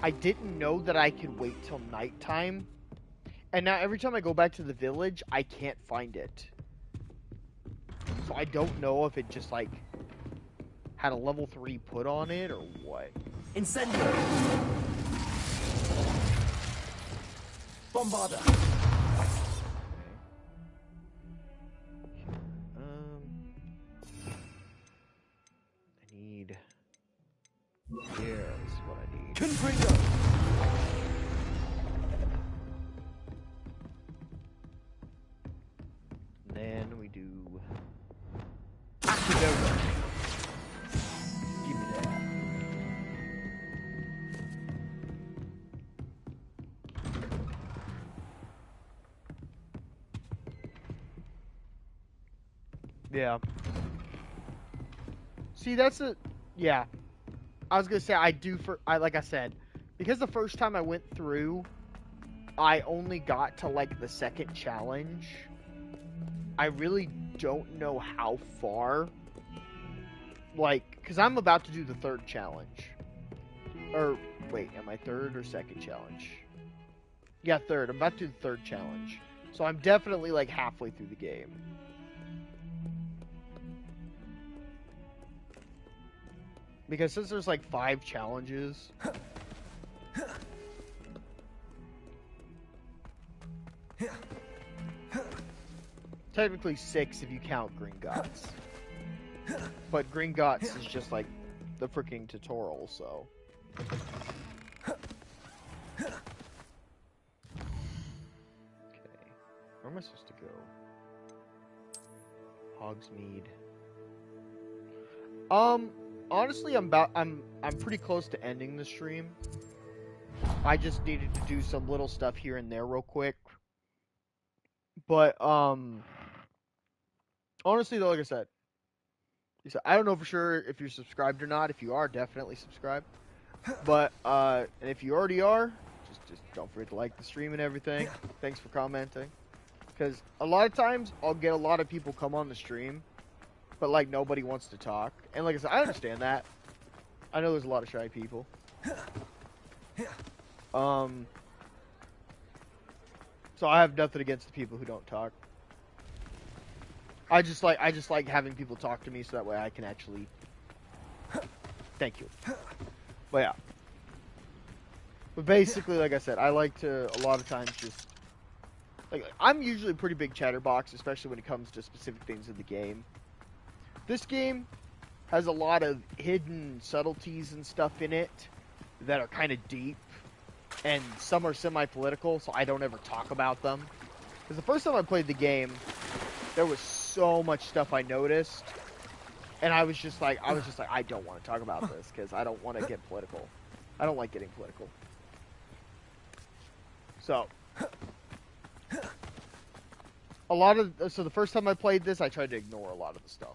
I didn't know that I could wait till nighttime. And now every time I go back to the village, I can't find it. So I don't know if it just, like, had a level 3 put on it or what. Incendio. Bombarda. I need... Here's what I need. Confringo. Then we do... Actidote. Give me that. Yeah. See, that's a... Yeah. I was gonna say, like I said, because the first time I went through, I only got to, like, the second challenge. I really don't know how far. Like, because I'm about to do the third challenge. Or, wait, am I third or second challenge? Yeah, third. I'm about to do the third challenge. So I'm definitely, like, halfway through the game. Because since there's, like, 5 challenges... Technically 6 if you count Gringotts. But Gringotts is just, like, the freaking tutorial, so... Okay. Where am I supposed to go? Hogsmeade. Honestly, I'm pretty close to ending the stream. I just needed to do some little stuff here and there real quick. But, honestly, though, like I said, I don't know for sure if you're subscribed or not. If you are, definitely subscribe. But, and if you already are, just don't forget to like the stream and everything. Thanks for commenting. Because a lot of times, I'll get a lot of people come on the stream, but, like, nobody wants to talk. And like I said, I understand that. I know there's a lot of shy people. So I have nothing against the people who don't talk. I just like having people talk to me so that way I can actually... Thank you. But yeah. But basically, like I said, I like to, a lot of times, just... Like, I'm usually a pretty big chatterbox, especially when it comes to specific things in the game. This game has a lot of hidden subtleties and stuff in it that are kind of deep. And some are semi-political, so I don't ever talk about them. Because the first time I played the game, there was so much stuff I noticed. And I was just like, I don't want to talk about this, because I don't want to get political. I don't like getting political. So, so the first time I played this, I tried to ignore a lot of the stuff.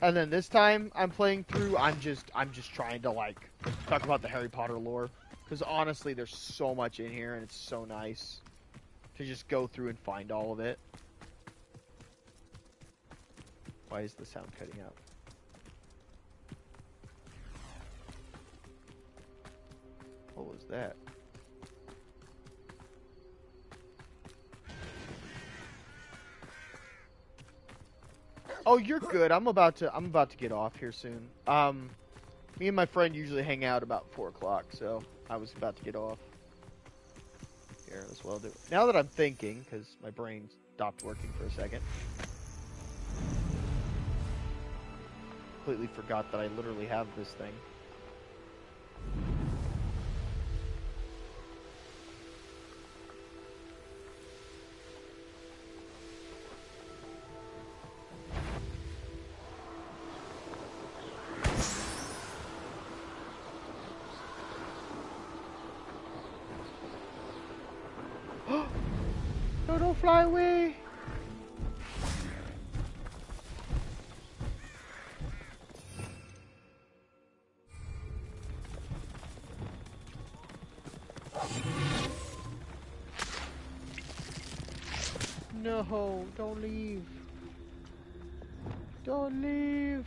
And then this time I'm playing through, I'm just trying to like talk about the Harry Potter lore, because honestly, there's so much in here, and it's so nice to just go through and find all of it. Why is the sound cutting out? What was that? Oh, you're good. I'm about to get off here soon. Me and my friend usually hang out about 4 o'clock, so I was about to get off. Here, as well do it. Now that I'm thinking, because my brain stopped working for a second. Completely forgot that I literally have this thing. No, don't fly away! No, don't leave. Don't leave.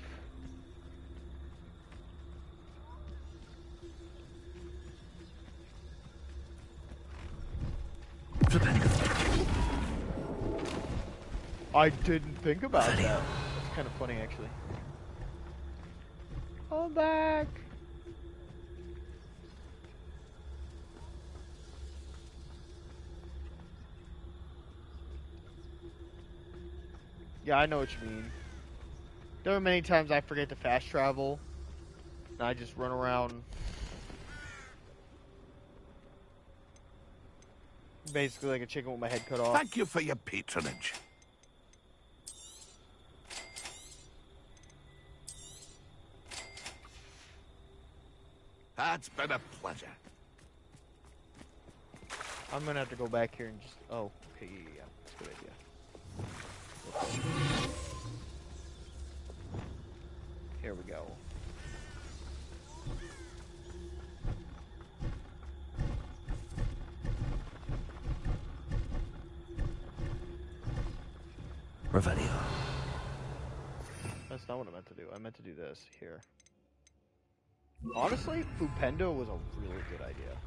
I didn't think about that. That's kind of funny, actually. I'm back. Yeah, I know what you mean. There are many times I forget to fast travel, and I just run around. Basically like a chicken with my head cut off. Thank you for your patronage. It's been a pleasure. I'm gonna have to go back here and just... Oh, okay, yeah. That's a good idea. Here we go. Revelio. That's not what I meant to do. I meant to do this here. Honestly, Fupendo was a really good idea.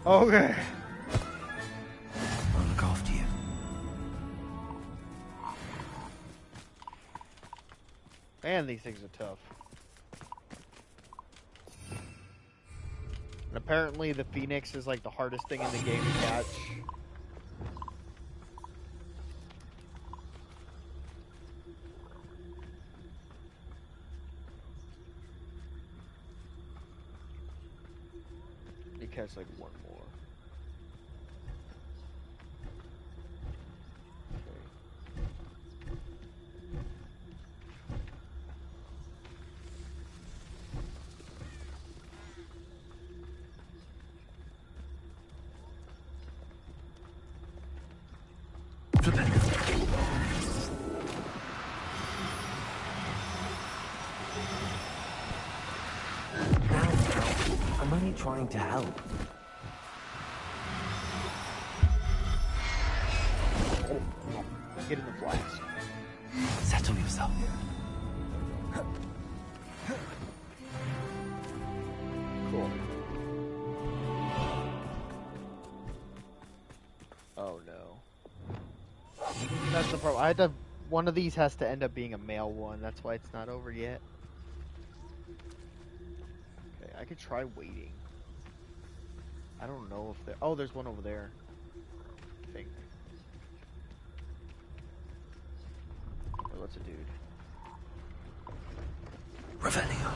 Okay. I'll look after you. Man, these things are tough. And apparently the Phoenix is like the hardest thing in the game to catch. You catch like one more. I'm only trying to help. Get in the flask. Settle yourself. Cool. Oh no. That's the problem. I had to. One of these has to end up being a male one. That's why it's not over yet. Okay, I could try waiting. I don't know if there. Oh, there's one over there. I think. Oh, that's a dude. Revelio.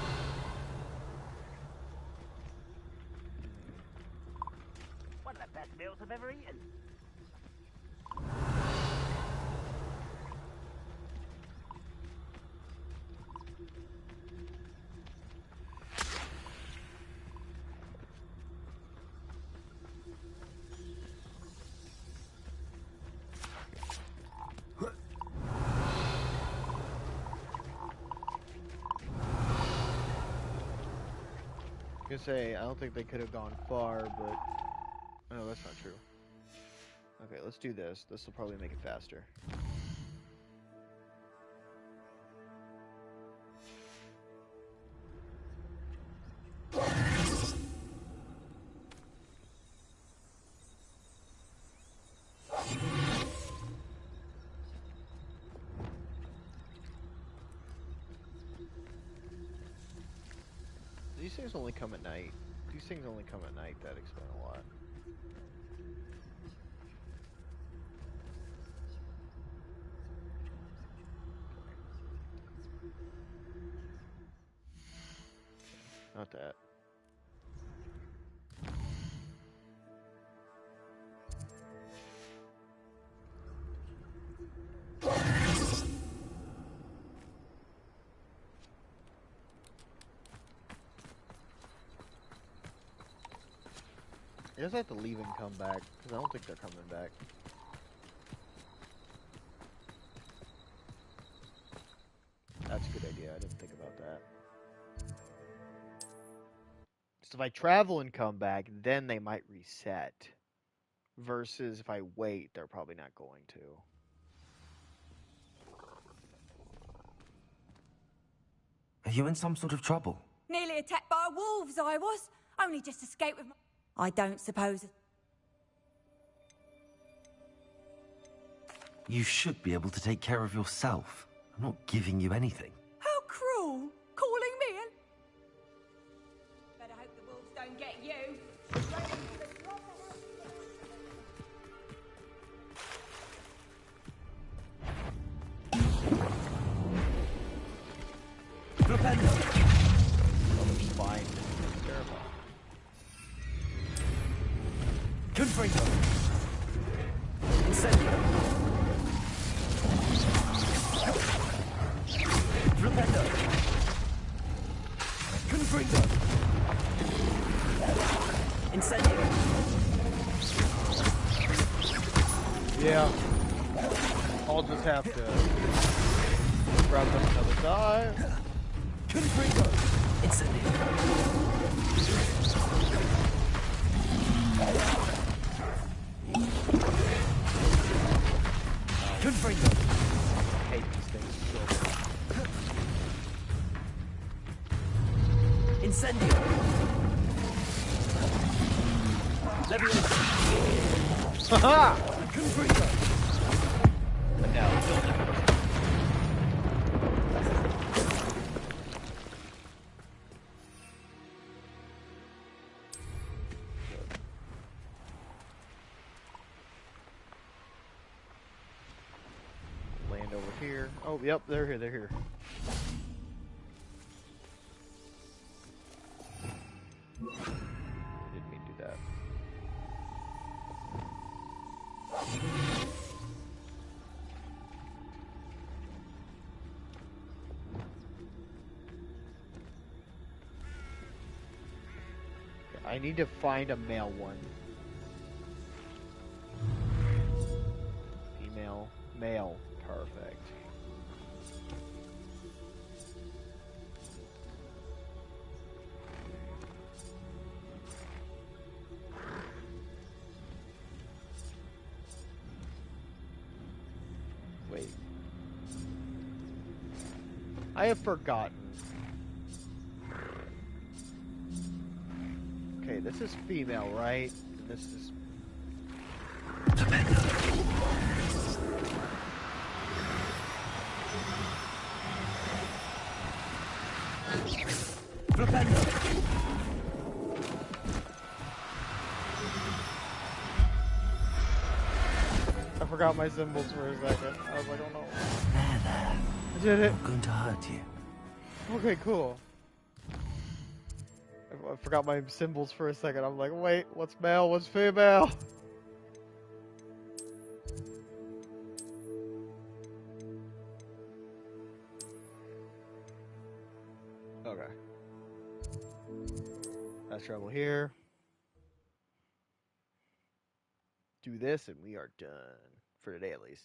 One of the best meals I've ever eaten. I was gonna say, I don't think they could have gone far, but... No, that's not true. Okay, let's do this. This will probably make it faster. These things only come at night. These things only come at night. That explains a lot. Not that. I guess I have to leave and come back, because I don't think they're coming back. That's a good idea, I didn't think about that. So if I travel and come back, then they might reset. Versus if I wait, they're probably not going to. Are you in some sort of trouble? Nearly attacked by wolves, I was. Only just escaped with my... I don't suppose... You should be able to take care of yourself. I'm not giving you anything. How cruel! Calling me in? Better hope the wolves don't get you. Fine. It's terrible. Confringo. Incendio. Flipendo. Confringo. Incendio. Yeah. I'll just have to grab them another dive. Confringo. Incendio. Confringo. I hate these things so much. Incendio. Leviosa. Haha! Confringo. But now, it's still difficult. Land over here. Oh, yep, they're here, they're here. Didn't mean to do that. I need to find a male one. Female, male, perfect. Wait. I have forgotten. Okay, this is female, right? And this is... I forgot my symbols for a second. I was like, oh no. There. I did it. I'm not going to hurt you. Okay, cool. I forgot my symbols for a second. I'm like, wait, what's male, what's female? Okay. Fast travel here. Do this and we are done. For today at least.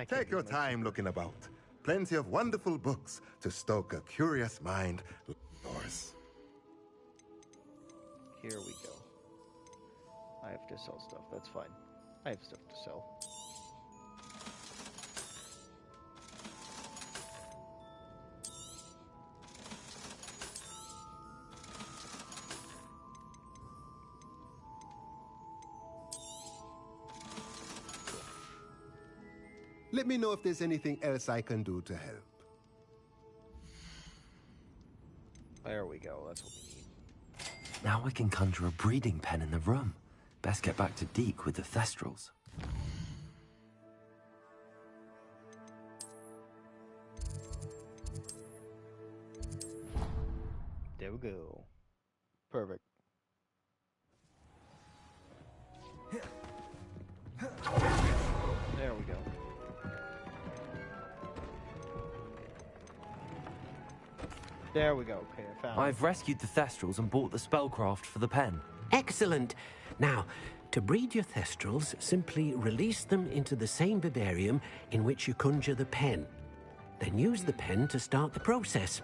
Take your time looking about. Plenty of wonderful books to stoke a curious mind like yours. Here we go. I have to sell stuff. That's fine. I have stuff to sell. Let me know if there's anything else I can do to help. There we go. That's what we need. Now I can conjure a breeding pen in the room. Best get back to Deke with the Thestrals. There we go. Perfect. There we go. There we go. Okay, I found it. I've rescued the Thestrals and bought the spellcraft for the pen. Excellent. Now, to breed your Thestrals, simply release them into the same vivarium in which you conjure the pen. Then use the pen to start the process.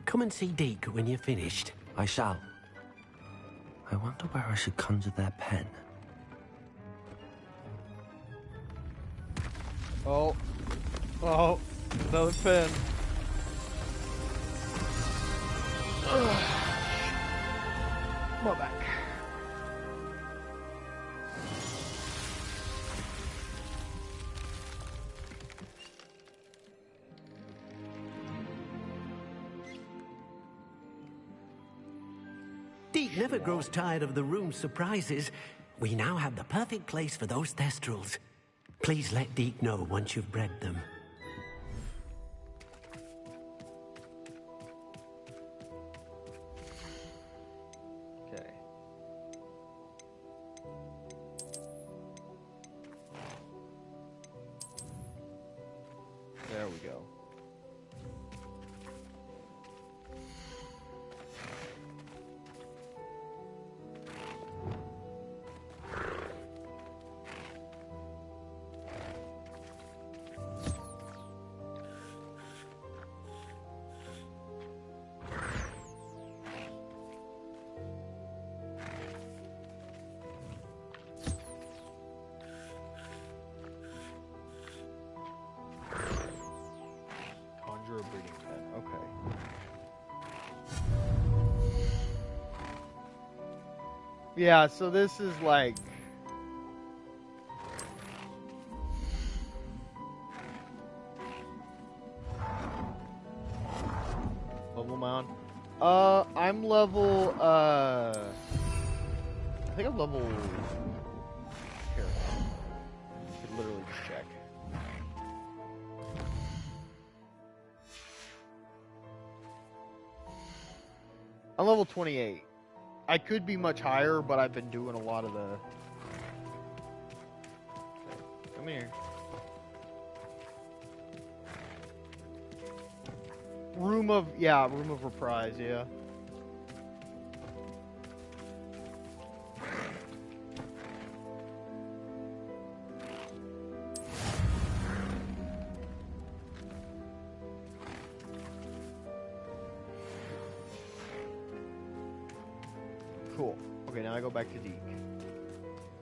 Come and see Deke when you're finished. I shall. I wonder where I should conjure their pen. Oh. Oh. Another pen. Come on back. Deke never grows tired of the room's surprises. We now have the perfect place for those Thestrals. Please let Deke know once you've bred them. Okay. There we go. Conjure a breeding pen. Okay. Yeah, so this is like... Level am I on? I'm level, I think I'm level... Here. I could literally just check. I'm level 28. I could be much higher, but I've been doing a lot of the... Okay, come here. Room of reprise, yeah. Cool. Okay, now I go back to Deke.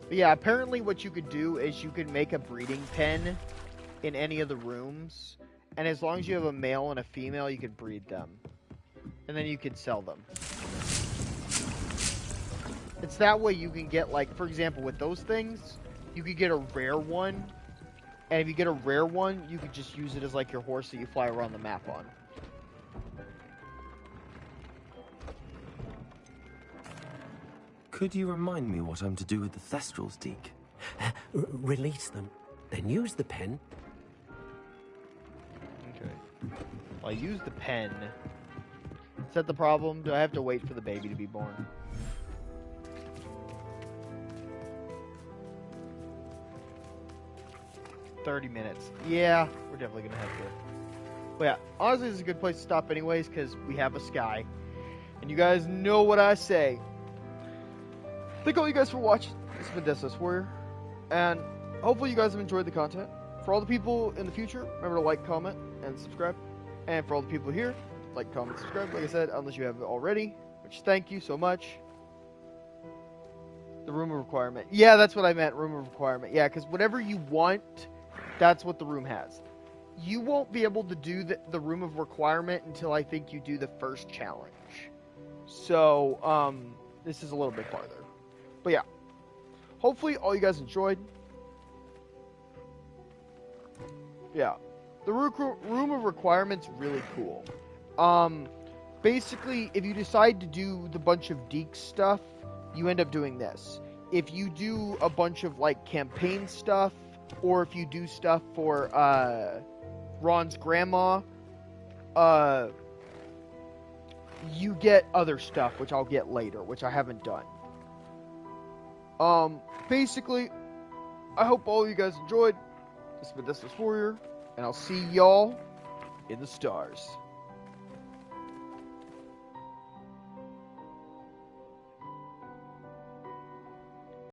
But yeah, apparently what you could do is you could make a breeding pen in any of the rooms, and as long as you have a male and a female, you could breed them. And then you could sell them. It's that way you can get, like, for example, with those things, you could get a rare one, and if you get a rare one, you could just use it as, like, your horse that you fly around the map on. Could you remind me what I'm to do with the Thestrals, Deke? Release them, then use the pen. Okay. Well, I use the pen. Is that the problem? Do I have to wait for the baby to be born? $30 minutes. Yeah, we're definitely gonna have to. But yeah, honestly, this is a good place to stop anyways, because we have a sky. And you guys know what I say. Thank all you guys for watching. This has been Deathless Warrior. And hopefully you guys have enjoyed the content. For all the people in the future, remember to like, comment, and subscribe. And for all the people here, like, comment, subscribe, like I said, unless you have it already. Which, thank you so much. The room of requirement. Yeah, that's what I meant, room of requirement. Yeah, because whatever you want, that's what the room has. You won't be able to do the room of requirement until I think you do the first challenge. So, this is a little bit farther. But yeah, hopefully all you guys enjoyed. Yeah, the room of requirements really cool. Basically, if you decide to do the bunch of Deke stuff, you end up doing this. If you do a bunch of like campaign stuff, or if you do stuff for Ron's grandma, you get other stuff, which I'll get later, which I haven't done. Basically, I hope all you guys enjoyed. This has been Deathless Warrior, and I'll see y'all in the stars.